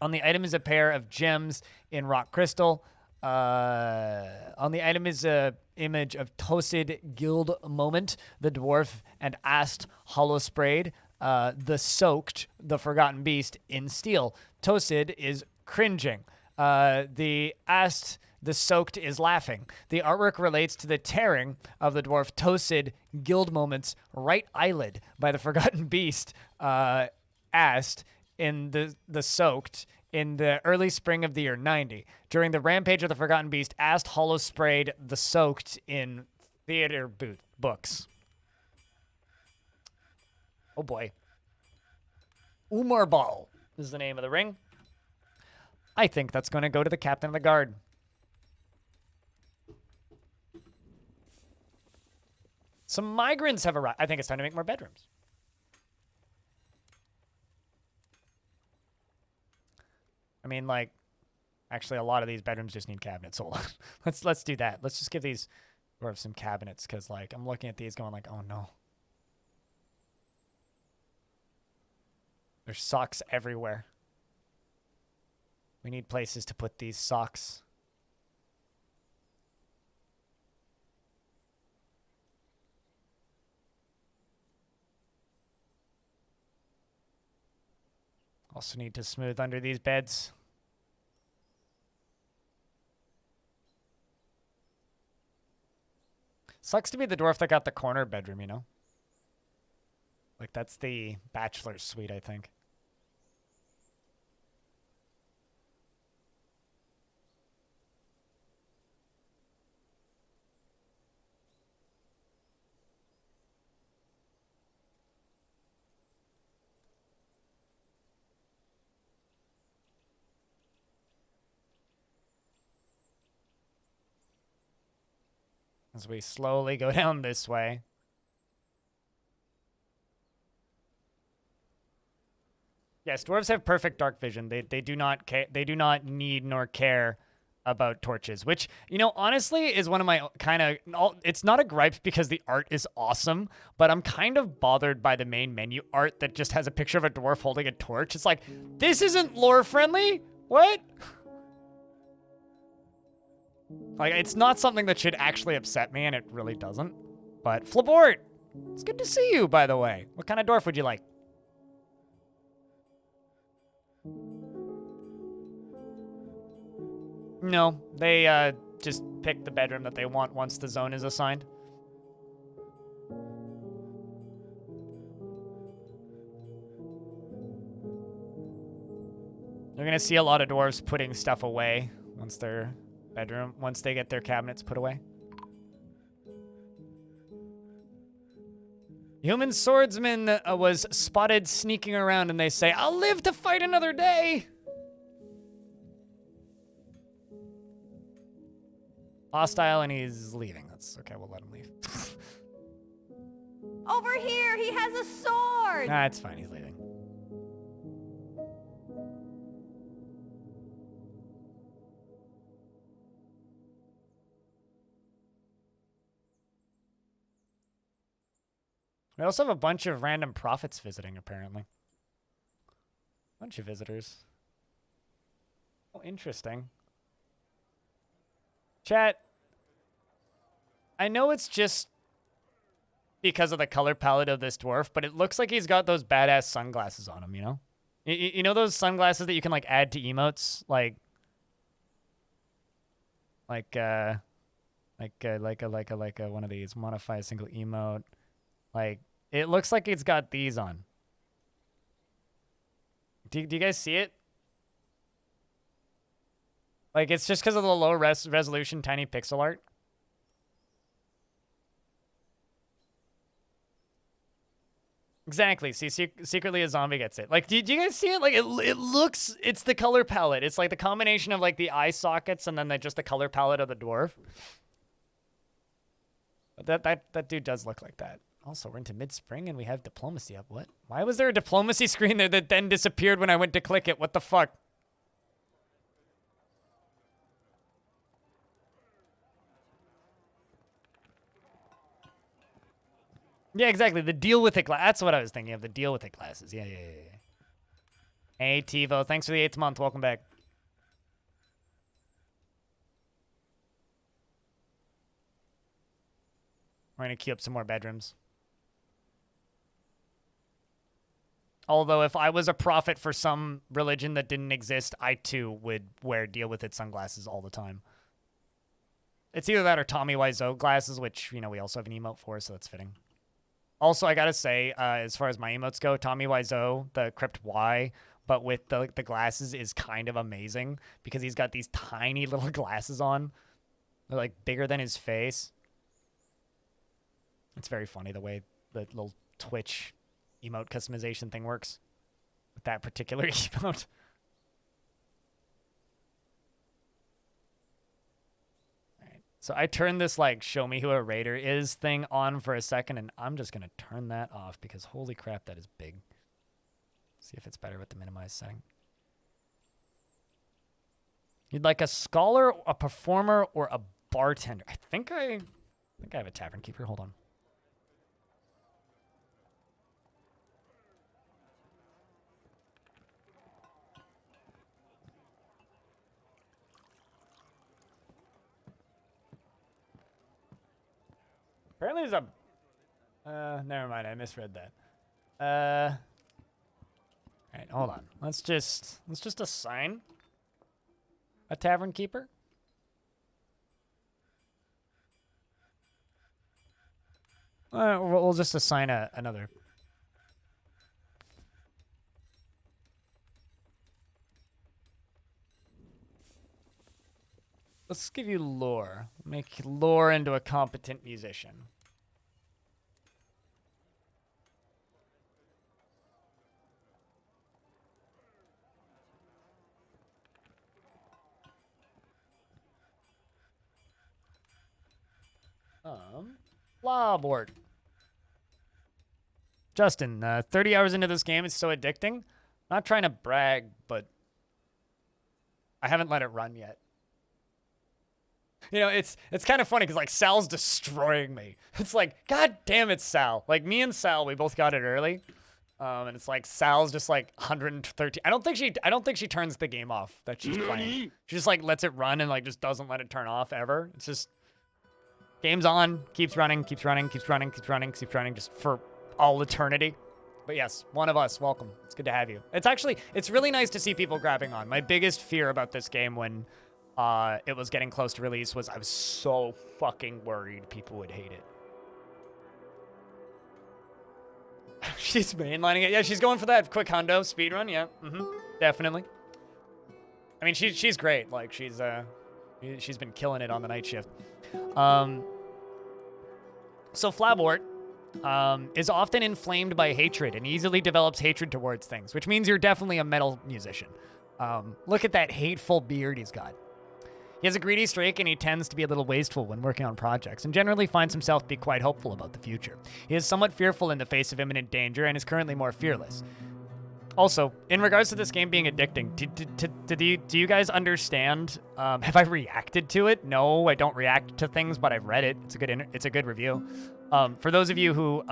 On the item is a pair of gems in rock crystal. On the item is a image of Tosid Guild Moment, the dwarf, and Ast Hollow Sprayed, the Soaked, the Forgotten Beast, in steel. Tosid is cringing. The Ast the soaked is laughing. The artwork relates to the tearing of the dwarf Tosid Guild Moment's right eyelid by the Forgotten Beast, Ast, in the soaked in the early spring of the year 90. During the rampage of the Forgotten Beast, Ast hollow sprayed the soaked in theater books. Oh boy. Umar Ball is the name of the ring. I think that's going to go to the captain of the guard. Some migrants have arrived. I think it's time to make more bedrooms. I mean, like, actually, a lot of these bedrooms just need cabinets. Hold on. Let's do that. Let's just give these dwarves some cabinets, because, like, I'm looking at these going like, oh, no. There's socks everywhere. We need places to put these socks. Also need to smooth under these beds. Sucks to be the dwarf that got the corner bedroom, you know? Like, that's the bachelor's suite, I think. As we slowly go down this way. Yes, dwarves have perfect dark vision. They do not need nor care about torches, which, you know, honestly is one of my kind of, it's not a gripe because the art is awesome, but I'm kind of bothered by the main menu art that just has a picture of a dwarf holding a torch. It's like, this isn't lore friendly. What? Like, it's not something that should actually upset me, and it really doesn't. But Flabort, it's good to see you, by the way. What kind of dwarf would you like? No, they just pick the bedroom that they want once the zone is assigned. You're gonna see a lot of dwarves putting stuff away once they get their cabinets put away. Human swordsman was spotted sneaking around, and they say, "I'll live to fight another day." Hostile, and he's leaving. That's okay. We'll let him leave. Over here, he has a sword. Nah, it's fine. He's leaving. We also have a bunch of random prophets visiting, apparently. Bunch of visitors. Oh, interesting. Chat, I know it's just because of the color palette of this dwarf, but it looks like he's got those badass sunglasses on him, you know? You know those sunglasses that you can, like, add to emotes? Like one of these. Modify a single emote. Like, it looks like it's got these on. Do you guys see it? Like, it's just because of the low resolution, tiny pixel art. Exactly. See, secretly a zombie gets it. Like, do you guys see it? Like, it looks, it's the color palette. It's like the combination of, like, the eye sockets and then just the color palette of the dwarf. That dude does look like that. Also, we're into mid-spring and we have diplomacy up. What? Why was there a diplomacy screen there that then disappeared when I went to click it? What the fuck? Yeah, exactly. The deal with it. That's what I was thinking of. The deal with it classes. Yeah. Hey, Tivo. Thanks for the 8th month. Welcome back. We're going to queue up some more bedrooms. Although if I was a prophet for some religion that didn't exist, I too would wear deal with it sunglasses all the time. It's either that or Tommy Wiseau glasses, which, we also have an emote for, so that's fitting. Also, I gotta say, as far as my emotes go, Tommy Wiseau, the Crypt Y, but with the glasses is kind of amazing because he's got these tiny little glasses on. They're like bigger than his face. It's very funny the way the little Twitch emote customization thing works with that particular emote. Alright, so I turned this like show me who a raider is thing on for a second, and I'm just gonna turn that off because holy crap, that is big. See if it's better with the minimize setting. You'd like a scholar, a performer, or a bartender? I think I have a tavern keeper. Hold on. Apparently there's a... never mind, I misread that. Alright, hold on. Let's just assign a tavern keeper. We'll just assign another. Let's give you lore. Make lore into a competent musician. Flawboard. Justin, 30 hours into this game, it's so addicting. Not trying to brag, but I haven't let it run yet. It's kind of funny because like Sal's destroying me. It's like, God damn it, Sal. Like me and Sal, we both got it early. And it's like Sal's just like 113. I don't think she turns the game off that she's playing. She just like lets it run and like just doesn't let it turn off ever. It's just game's on, keeps running, just for all eternity. But yes, one of us, welcome. It's good to have you. It's really nice to see people grabbing on. My biggest fear about this game when it was getting close to release was I was so fucking worried people would hate it. She's mainlining it. Yeah, she's going for that quick hundo speedrun. Yeah, definitely. I mean, she's great. Like, she's been killing it on the night shift. So Flabort is often inflamed by hatred and easily develops hatred towards things, which means you're definitely a metal musician. Look at that hateful beard he's got. He has a greedy streak, and he tends to be a little wasteful when working on projects, and generally finds himself to be quite hopeful about the future. He is somewhat fearful in the face of imminent danger, and is currently more fearless. Also, in regards to this game being addicting, do you guys understand? Have I reacted to it? No, I don't react to things, but I've read it. It's a good review. For those of you who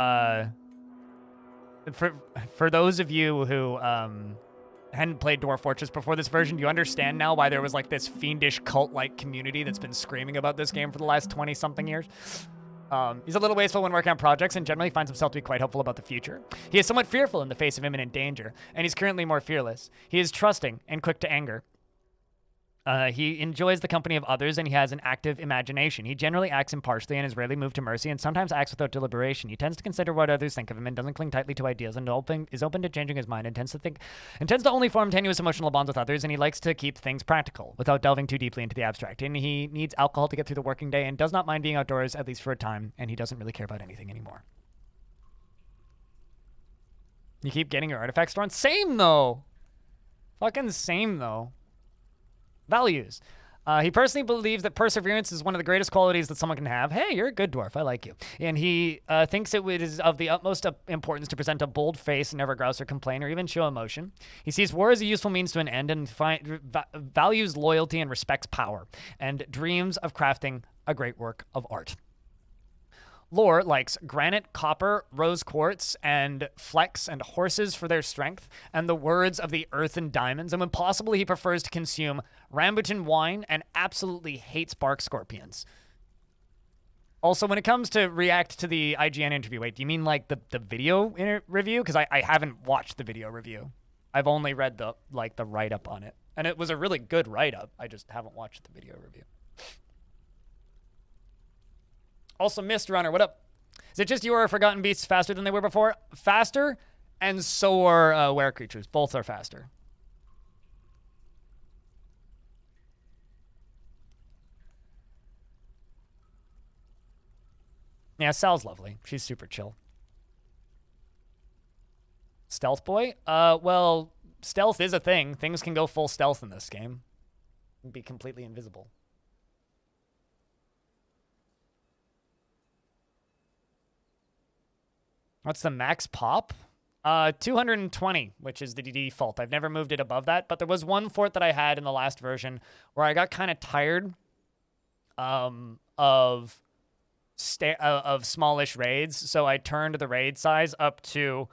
hadn't played Dwarf Fortress before this version, do you understand now why there was like this fiendish cult-like community that's been screaming about this game for the last 20-something years? He's a little wasteful when working on projects and generally finds himself to be quite hopeful about the future. He is somewhat fearful in the face of imminent danger, and he's currently more fearless. He is trusting and quick to anger. He enjoys the company of others, and he has an active imagination. He generally acts impartially and is rarely moved to mercy, and sometimes acts without deliberation. He tends to consider what others think of him and doesn't cling tightly to ideas, and is open to changing his mind, and tends to only form tenuous emotional bonds with others, and he likes to keep things practical without delving too deeply into the abstract. And he needs alcohol to get through the working day and does not mind being outdoors, at least for a time, and he doesn't really care about anything anymore. You keep getting your artifacts stored? Same, though. Fucking same, though. Values. He personally believes that perseverance is one of the greatest qualities that someone can have. Hey, you're a good dwarf. I like you. And he thinks it is of the utmost importance to present a bold face and never grouse or complain or even show emotion. He sees war as a useful means to an end and values loyalty and respects power and dreams of crafting a great work of art. Lore likes granite, copper, rose quartz, and flex and horses for their strength, and the words of the earth and diamonds, and when possible, he prefers to consume rambutan wine and absolutely hates bark scorpions. Also, when it comes to react to the IGN interview, wait, do you mean like the video review? Because I haven't watched the video review. I've only read the write-up on it, and it was a really good write-up. I just haven't watched the video review. Also, Mist Runner, what up? Is it just you or are Forgotten Beasts faster than they were before? Faster, and so are were creatures. Both are faster. Yeah, Sal's lovely. She's super chill. Stealth boy? Well, stealth is a thing. Things can go full stealth in this game. And be completely invisible. What's the max pop? 220, which is the default. I've never moved it above that, but there was one fort that I had in the last version where I got kind of tired of smallish raids, so I turned the raid size up to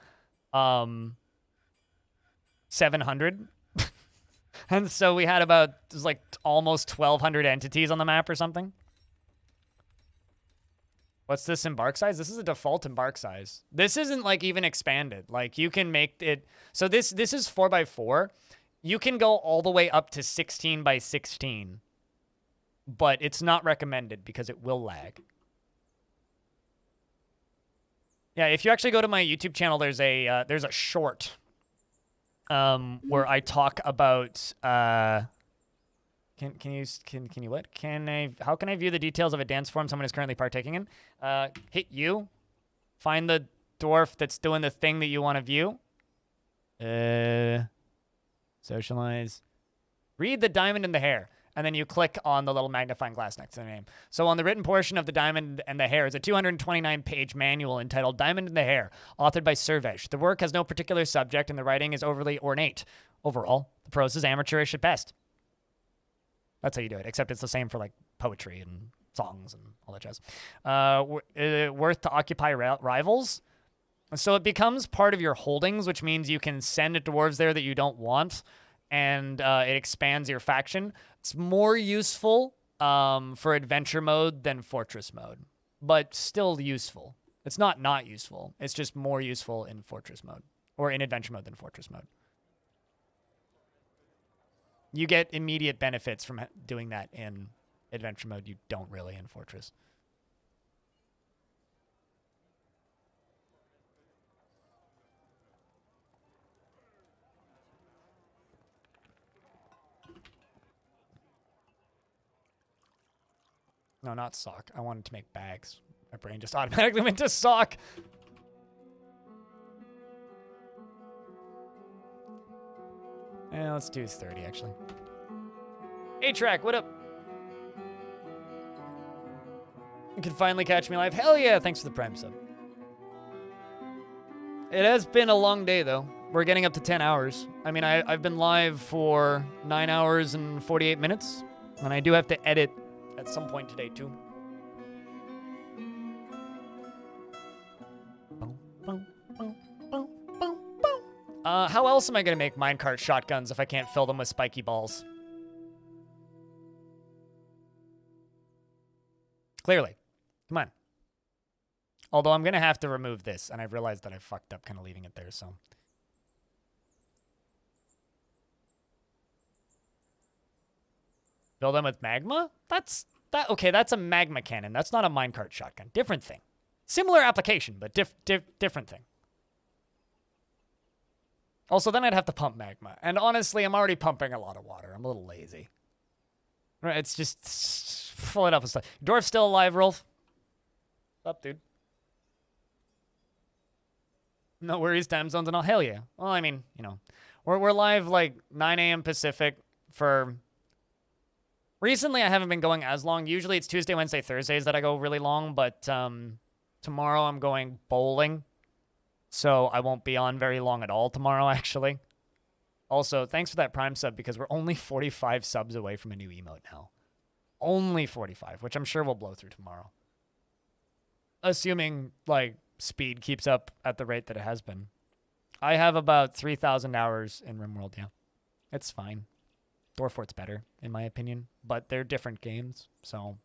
700. And so we had about, it was like almost 1,200 entities on the map or something. What's this embark size? This is a default embark size. This isn't like even expanded. Like you can make it, so this is 4x4. You can go all the way up to 16 by 16, but it's not recommended because it will lag. Yeah, if you actually go to my YouTube channel, there's a short where I talk about Can you what? How can I view the details of a dance form someone is currently partaking in? Hit U. Find the dwarf that's doing the thing that you want to view. Socialize. Read the diamond in the hair. And then you click on the little magnifying glass next to the name. So on the written portion of the Diamond and the Hair is a 229-page manual entitled Diamond and the Hair, authored by Servesh. The work has no particular subject, and the writing is overly ornate. Overall, the prose is amateurish at best. That's how you do it, except it's the same for like poetry and songs and all that jazz. Worth to occupy rivals. So it becomes part of your holdings, which means you can send dwarves there that you don't want, and it expands your faction. It's more useful for adventure mode than fortress mode, but still useful. It's not useful. It's just more useful in fortress mode, or in adventure mode than fortress mode. You get immediate benefits from doing that in adventure mode. You don't really in fortress. No, not sock. I wanted to make bags. My brain just automatically went to sock. Yeah, let's do 30, actually. A-Track, what up? You can finally catch me live. Hell yeah, thanks for the Prime sub. It has been a long day, though. We're getting up to 10 hours. I mean, I've been live for 9 hours and 48 minutes, and I do have to edit at some point today, too. How else am I going to make minecart shotguns if I can't fill them with spiky balls? Clearly. Come on. Although I'm going to have to remove this, and I've realized that I fucked up kind of leaving it there, so. Fill them with magma? Okay, that's a magma cannon. That's not a minecart shotgun. Different thing. Similar application, but different thing. Also, then I'd have to pump magma. And honestly, I'm already pumping a lot of water. I'm a little lazy. Right, it's just fill it up with stuff. Dwarf's still alive, Rolf? What's up, dude? No worries, time zones and all. Hell yeah. Well, I mean, you know, we're live like 9 a.m. Pacific for... Recently, I haven't been going as long. Usually, it's Tuesday, Wednesday, Thursdays that I go really long. But tomorrow, I'm going bowling. So I won't be on very long at all tomorrow, actually. Also, thanks for that Prime sub, because we're only 45 subs away from a new emote now. Only 45, which I'm sure we'll blow through tomorrow. Assuming, like, speed keeps up at the rate that it has been. I have about 3,000 hours in RimWorld, yeah. It's fine. Dwarf Fort's better, in my opinion. But they're different games, so...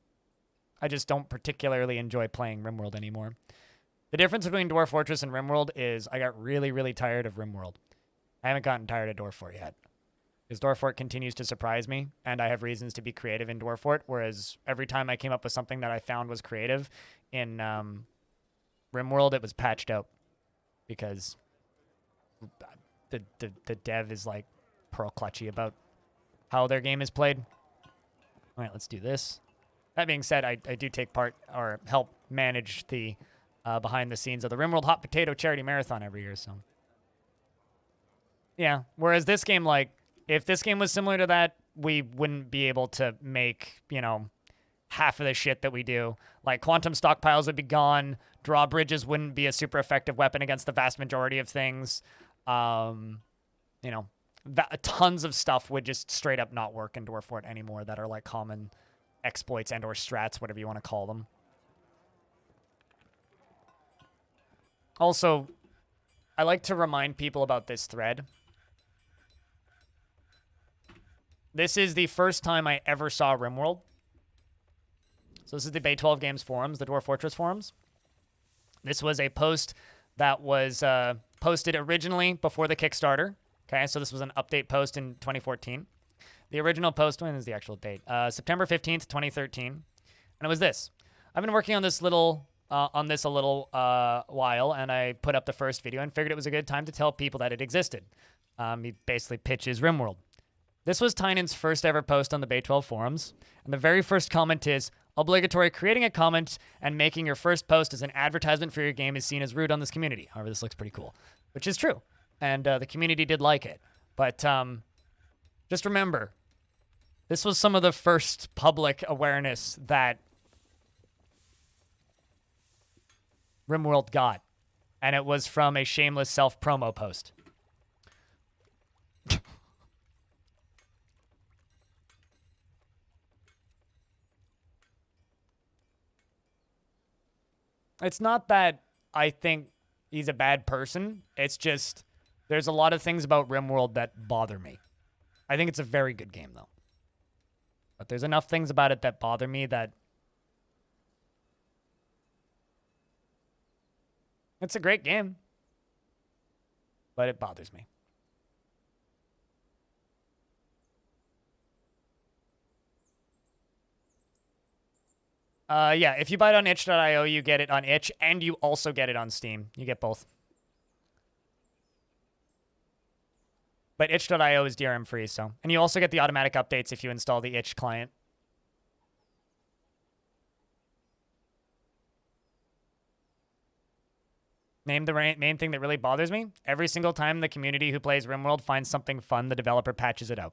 I just don't particularly enjoy playing RimWorld anymore. The difference between Dwarf Fortress and RimWorld is I got really, really tired of RimWorld. I haven't gotten tired of Dwarf Fort yet. Because Dwarf Fort continues to surprise me, and I have reasons to be creative in Dwarf Fort, whereas every time I came up with something that I found was creative in RimWorld, it was patched out. Because the dev is like pearl clutchy about how their game is played. All right, let's do this. That being said, I do take part or help manage the behind the scenes of the RimWorld Hot Potato Charity Marathon every year, so. Yeah, whereas this game, like, if this game was similar to that, we wouldn't be able to make, you know, half of the shit that we do. Like, quantum stockpiles would be gone. Drawbridges wouldn't be a super effective weapon against the vast majority of things. You know, tons of stuff would just straight up not work in Dwarf Fort anymore that are like common exploits and or strats, whatever you want to call them. Also, I like to remind people about this thread. This is the first time I ever saw RimWorld. So this is the Bay 12 Games forums, the Dwarf Fortress forums. This was a post that was posted originally before the Kickstarter. Okay, so this was an update post in 2014. The original post, when is the actual date? September 15th, 2013. And it was this. I've been working on this little a little while, and I put up the first video and figured it was a good time to tell people that it existed. He basically pitches RimWorld. This was Tynan's first ever post on the Bay 12 forums, and the very first comment is, obligatory, creating a comment and making your first post as an advertisement for your game is seen as rude on this community. However, this looks pretty cool, which is true. And the community did like it. But just remember, this was some of the first public awareness that RimWorld got. And it was from a shameless self-promo post. It's not that I think he's a bad person. It's just there's a lot of things about RimWorld that bother me. I think it's a very good game, though. But there's enough things about it that bother me that it's a great game. But it bothers me. Yeah, if you buy it on itch.io, you get it on itch, and you also get it on Steam. You get both. But itch.io is DRM free, so. And you also get the automatic updates if you install the itch client. Name the main thing that really bothers me. Every single time the community who plays RimWorld finds something fun, the developer patches it out.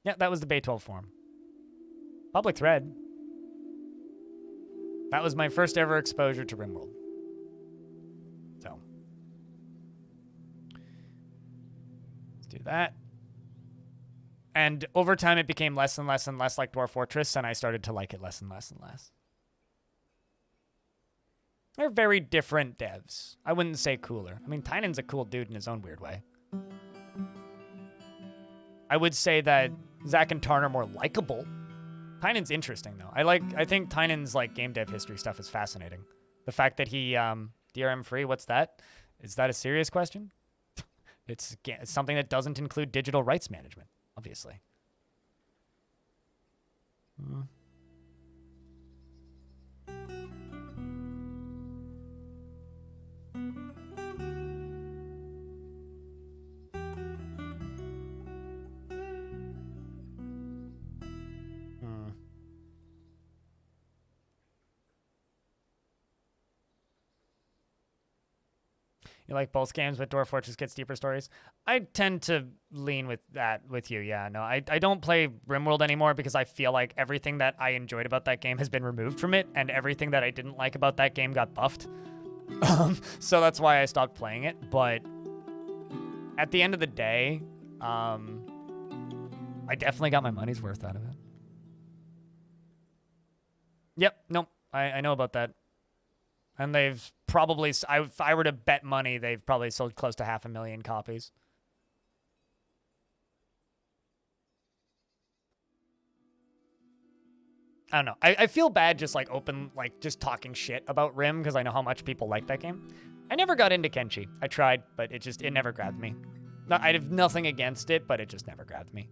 Yeah, that was the Bay 12 forum. Public thread. That was my first ever exposure to RimWorld. So. Let's do that. And over time, it became less and less and less like Dwarf Fortress, and I started to like it less and less and less. They're very different devs. I wouldn't say cooler. I mean, Tynan's a cool dude in his own weird way. I would say that Zach and Tarn are more likable. Tynan's interesting, though. I think Tynan's like game dev history stuff is fascinating. The fact that he DRM free, what's that? Is that a serious question? It's something that doesn't include digital rights management, obviously. You like both games, but Dwarf Fortress gets deeper stories. I tend to lean with that with you. Yeah, no, I don't play RimWorld anymore because I feel like everything that I enjoyed about that game has been removed from it, and everything that I didn't like about that game got buffed. So that's why I stopped playing it. But at the end of the day, I definitely got my money's worth out of it. Yep, nope, I know about that. And they've probably, if I were to bet money, they've probably sold close to 500,000 copies. I don't know. I feel bad just like just talking shit about Rim because I know how much people like that game. I never got into Kenshi. I tried, but it never grabbed me. I have nothing against it, but it just never grabbed me.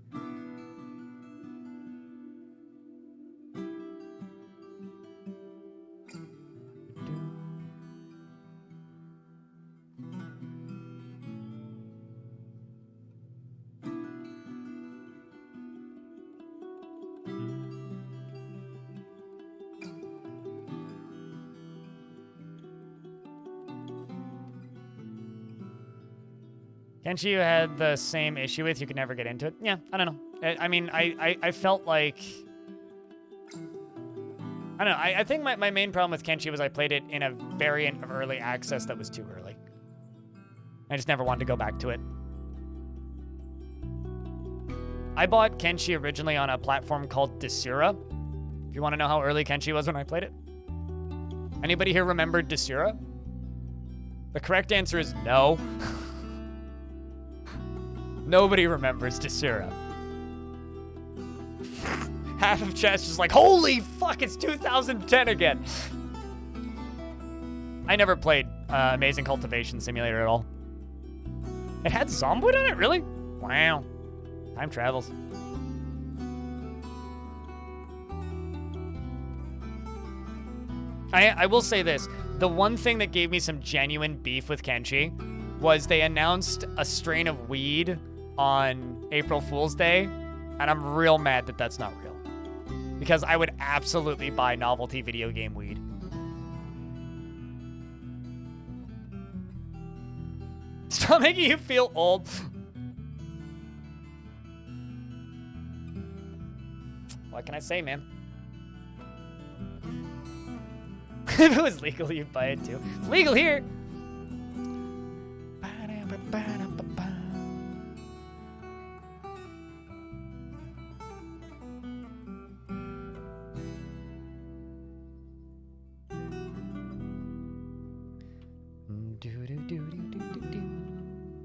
Kenshi you had the same issue with, you could never get into it. Yeah, I don't know. I mean, I felt like... I don't know. I think my main problem with Kenshi was I played it in a variant of early access that was too early. I just never wanted to go back to it. I bought Kenshi originally on a platform called Desura. If you want to know how early Kenshi was when I played it. Anybody here remember Desura? The correct answer is no. Nobody remembers Desura. Half of chat's just like, holy fuck, it's 2010 again. I never played Amazing Cultivation Simulator at all. It had Zomwood on it, really? Wow. Time travels. I will say this. The one thing that gave me some genuine beef with Kenshi was they announced a strain of weed on April Fool's Day, and I'm real mad that that's not real. Because I would absolutely buy novelty video game weed. Stop making you feel old. What can I say, man? If it was legal, you'd buy it too. It's legal here.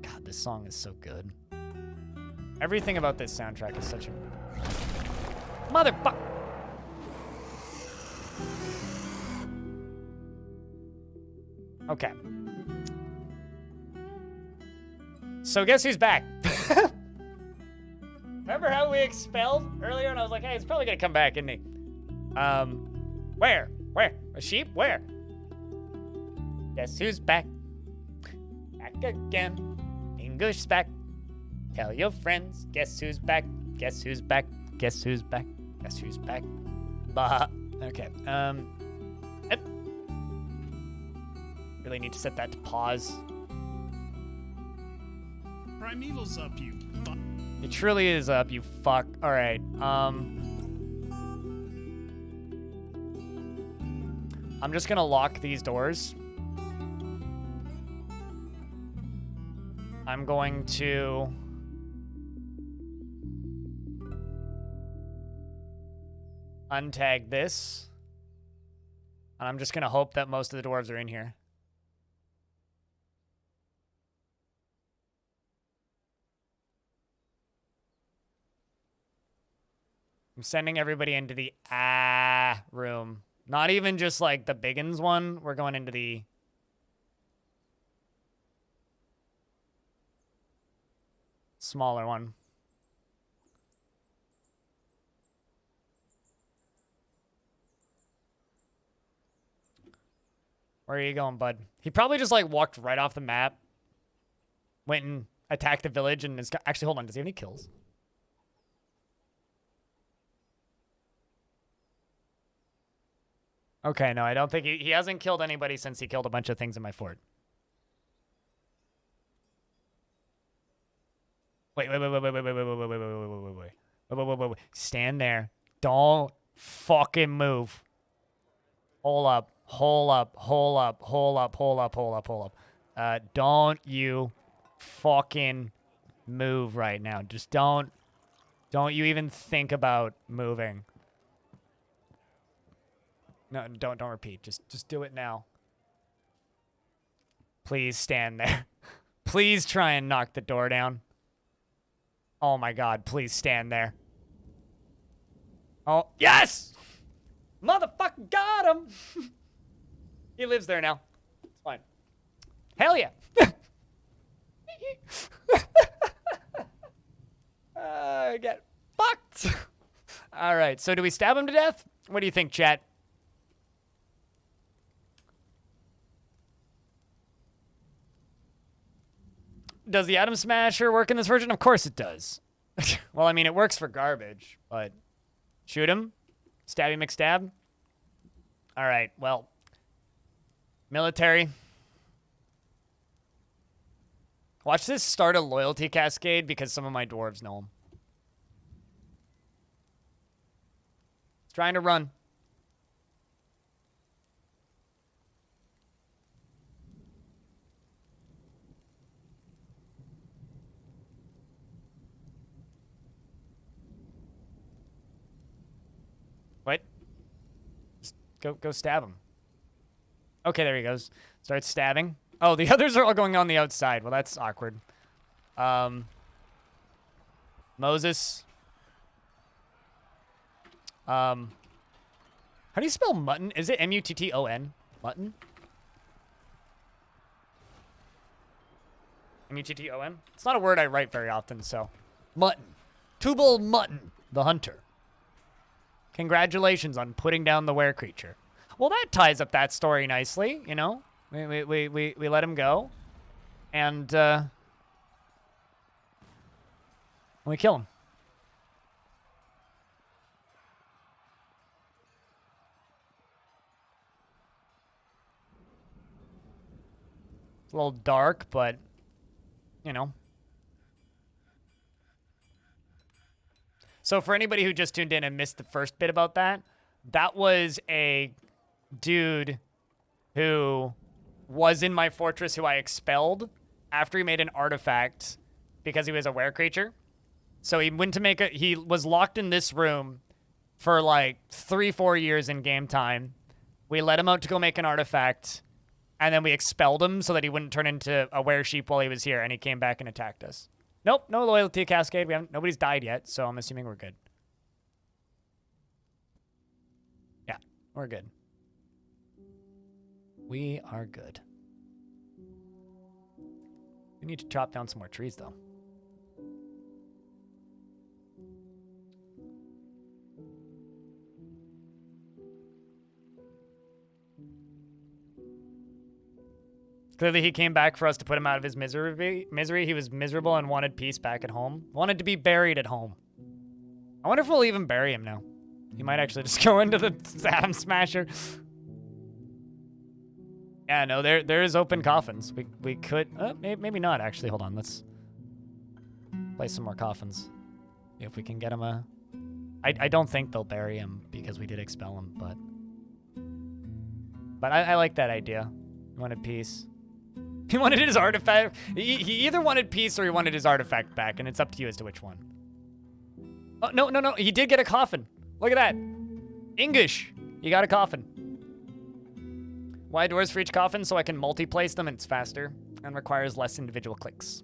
God, this song is so good. Everything about this soundtrack is such a motherfucker. Okay. So guess who's back? Remember how we expelled earlier? And I was like, hey, it's probably gonna come back, isn't he? Where? Where? A sheep? Where? Guess who's back? Back again. English's back. Tell your friends. Guess who's back? Guess who's back? Guess who's back? Guess who's back? Bah. Okay. Really need to set that to pause. Primeval's up, you fuck. It truly is up, you fuck. All right. I'm just gonna lock these doors. I'm going to untag this. And I'm just gonna hope that most of the dwarves are in here. I'm sending everybody into the room. Not even just like the biggins one. We're going into the smaller one. Where are you going, bud? He probably just like walked right off the map. Went and attacked the village and is actually, hold on, does he have any kills? Okay, no, I don't think he hasn't killed anybody since he killed a bunch of things in my fort. Wait. Stand there. Don't fucking move. Hold up. Don't you fucking move right now. Just don't you even think about moving. No, don't repeat. Just do it now. Please stand there. Please try and knock the door down. Oh my God, please stand there. Oh, yes! Motherfucker got him. He lives there now. It's fine. Hell yeah. Get fucked. All right, so do we stab him to death? What do you think, chat? Does the Atom Smasher work in this version? Of course it does. Well, I mean, it works for garbage, but shoot him. Stabby McStab. All right, well. Military. Watch this start a loyalty cascade because some of my dwarves know him. He's trying to run. What? Just go stab him. Okay, there he goes. Starts stabbing. Oh, the others are all going on the outside. Well, that's awkward. Moses. How do you spell mutton? Is it M-U-T-T-O-N? Mutton? M-U-T-T-O-N? It's not a word I write very often, so. Mutton. Tubal Mutton, the hunter. Congratulations on putting down the were creature. Well, that ties up that story nicely, you know? We let him go. And, we kill him. It's a little dark, but, you know. So for anybody who just tuned in and missed the first bit about that, that was a dude who was in my fortress who I expelled after he made an artifact because he was a were creature. So he went to make a, he was locked in this room for like 3-4 years in game time. We let him out to go make an artifact, and then we expelled him so that he wouldn't turn into a were sheep while he was here, and he came back and attacked us. Nope, no loyalty cascade. Nobody's died yet, so I'm assuming we're good. Yeah, we're good. We are good. We need to chop down some more trees, though. Clearly, he came back for us to put him out of his misery. He was miserable and wanted peace back at home. Wanted to be buried at home. I wonder if we'll even bury him now. He might actually just go into the Atom Smasher. Yeah, no, there is open coffins. We could, maybe not actually. Hold on, let's place some more coffins. If we can get him a, I don't think they'll bury him because we did expel him, but I like that idea. He wanted peace. He wanted his artifact. He either wanted peace or he wanted his artifact back, and it's up to you as to which one. Oh, no. He did get a coffin. Look at that. English. You got a coffin. Why doors for each coffin? So I can multi-place them and it's faster and requires less individual clicks.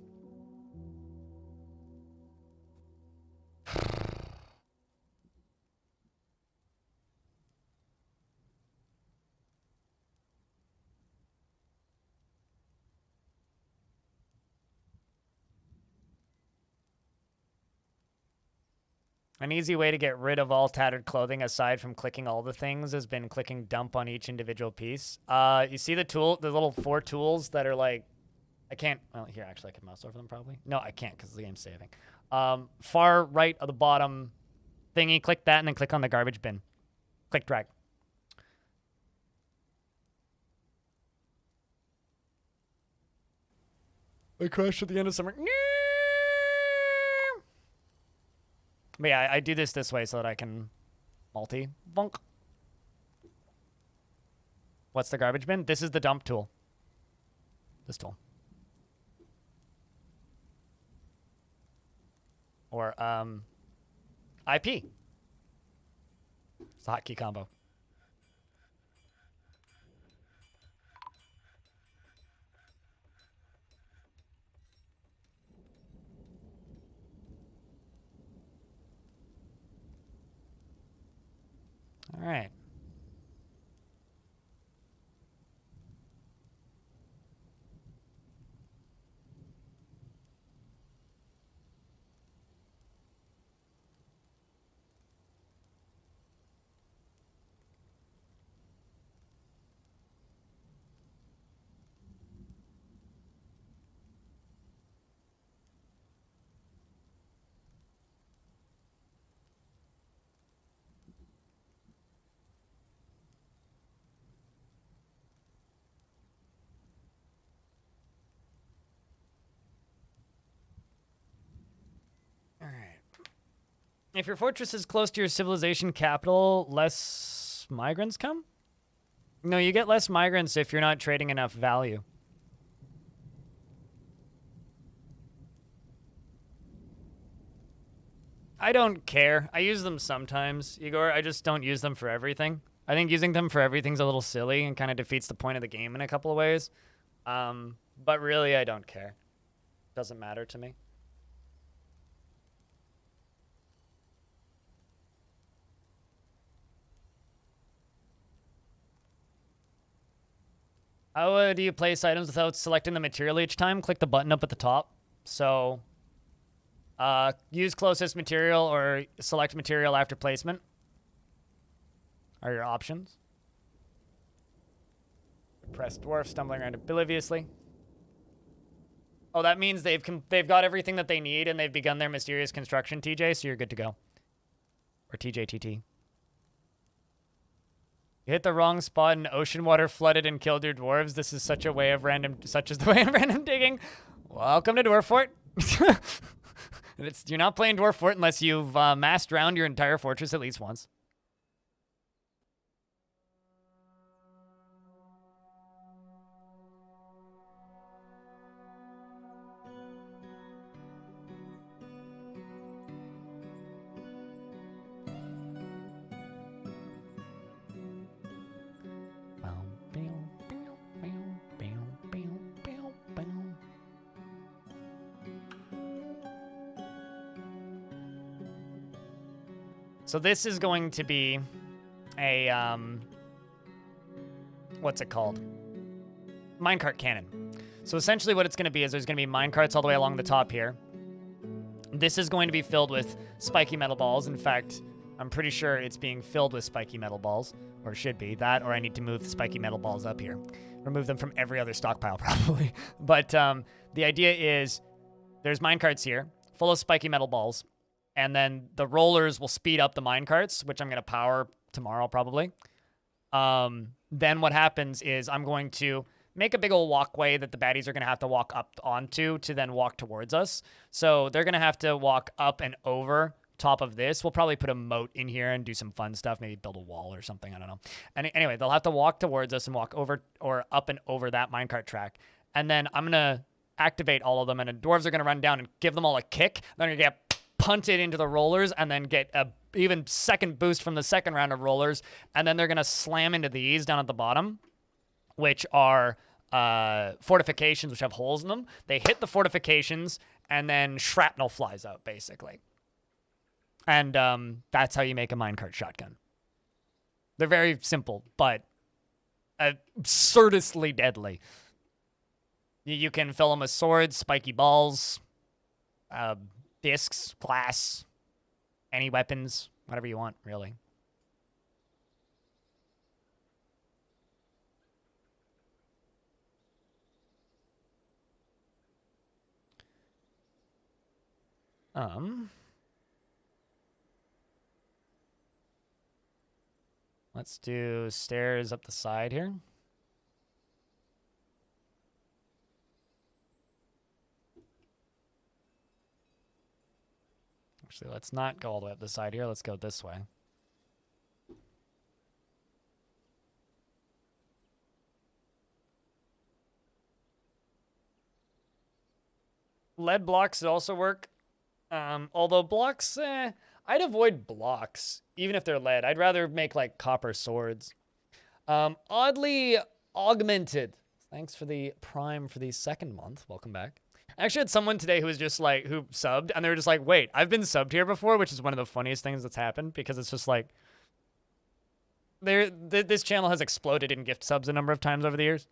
An easy way to get rid of all tattered clothing aside from clicking all the things has been clicking dump on each individual piece. You see the little 4 tools that are like, I can't, well, here, actually I can mouse over them probably. No, I can't because the game's saving. Far right of the bottom thingy, click that and then click on the garbage bin. Click drag. I crashed at the end of summer. But yeah, I do this way so that I can multi-bonk. What's the garbage bin? This is the dump tool. This tool. Or, IP. It's a hotkey combo. All right. If your fortress is close to your civilization capital, less migrants come? No, you get less migrants if you're not trading enough value. I don't care. I use them sometimes, Igor. I just don't use them for everything. I think using them for everything's a little silly and kind of defeats the point of the game in a couple of ways. But really, I don't care. Doesn't matter to me. How do you place items without selecting the material each time? Click the button up at the top. So, use closest material or select material after placement are your options. Press dwarf, stumbling around obliviously. Oh, that means they've got everything that they need and they've begun their mysterious construction, TJ, so you're good to go. Or TJTT. You hit the wrong spot and ocean water flooded and killed your dwarves. This is such is the way of random digging. Welcome to Dwarf Fort. You're not playing Dwarf Fort unless you've massed around your entire fortress at least once. So this is going to be a, what's it called? Minecart cannon. So essentially what it's going to be is there's going to be minecarts all the way along the top here. This is going to be filled with spiky metal balls. In fact, I'm pretty sure it's being filled with spiky metal balls, or should be. That, or I need to move the spiky metal balls up here. Remove them from every other stockpile, probably. But the idea is there's minecarts here, full of spiky metal balls. And then the rollers will speed up the minecarts, which I'm going to power tomorrow probably. Then what happens is I'm going to make a big old walkway that the baddies are going to have to walk up onto to then walk towards us. So they're going to have to walk up and over top of this. We'll probably put a moat in here and do some fun stuff, maybe build a wall or something, I don't know. And anyway, they'll have to walk towards us and walk over or up and over that minecart track. And then I'm going to activate all of them, and the dwarves are going to run down and give them all a kick. They're going to get punted into the rollers and then get a even second boost from the second round of rollers, and then they're going to slam into these down at the bottom, which are fortifications which have holes in them. They hit the fortifications and then shrapnel flies out basically, and that's how you make a minecart shotgun. They're very simple but absurdly deadly. You can fill them with swords, spiky balls, discs, glass, any weapons, whatever you want, really. Let's do stairs up the side here. Actually, let's not go all the way up the side here. Let's go this way. Lead blocks also work. Although blocks, I'd avoid blocks, even if they're lead. I'd rather make, like, copper swords. Oddly augmented. Thanks for the prime for the second month. Welcome back. I actually had someone today who was just like, who subbed, and they were just like, wait, I've been subbed here before, which is one of the funniest things that's happened, because it's just like, this channel has exploded in gift subs a number of times over the years.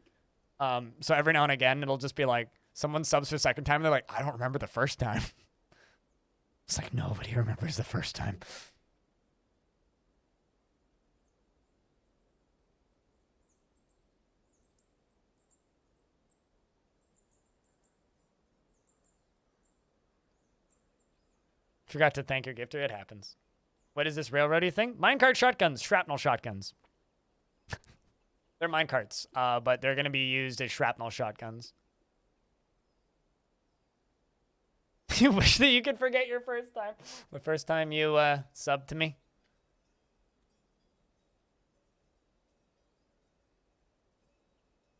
So every now and again, it'll just be like, someone subs for a second time, and they're like, I don't remember the first time. It's like, nobody remembers the first time. Forgot to thank your gifter. It happens. What is this railroady thing? Minecart shotguns. Shrapnel shotguns. They're minecarts, but they're going to be used as shrapnel shotguns. You wish that you could forget your first time. The first time you subbed to me.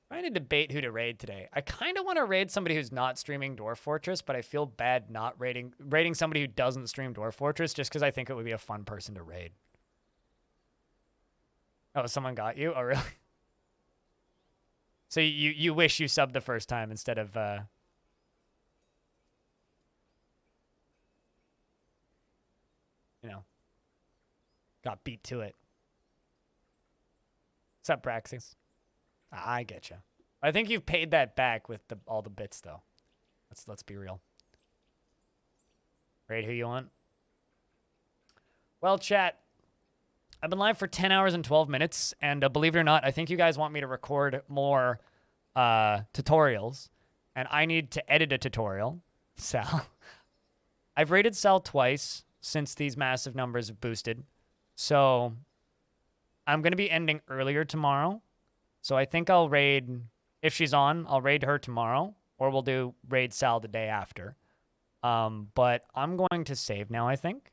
Trying to debate who to raid today. I kind of want to raid somebody who's not streaming Dwarf Fortress, but I feel bad not raiding somebody who doesn't stream Dwarf Fortress just because I think it would be a fun person to raid. Oh, someone got you? Oh, really? So you wish you subbed the first time instead of you know, got beat to it. What's up, Braxis? I get you. I think you've paid that back with all the bits, though. Let's be real. Raid who you want. Well, chat, I've been live for 10 hours and 12 minutes, and believe it or not, I think you guys want me to record more tutorials, and I need to edit a tutorial. Sal. I've raided Sal twice since these massive numbers have boosted, so I'm going to be ending earlier tomorrow. So I think I'll raid, if she's on, I'll raid her tomorrow, or we'll do raid Sal the day after. But I'm going to save now, I think.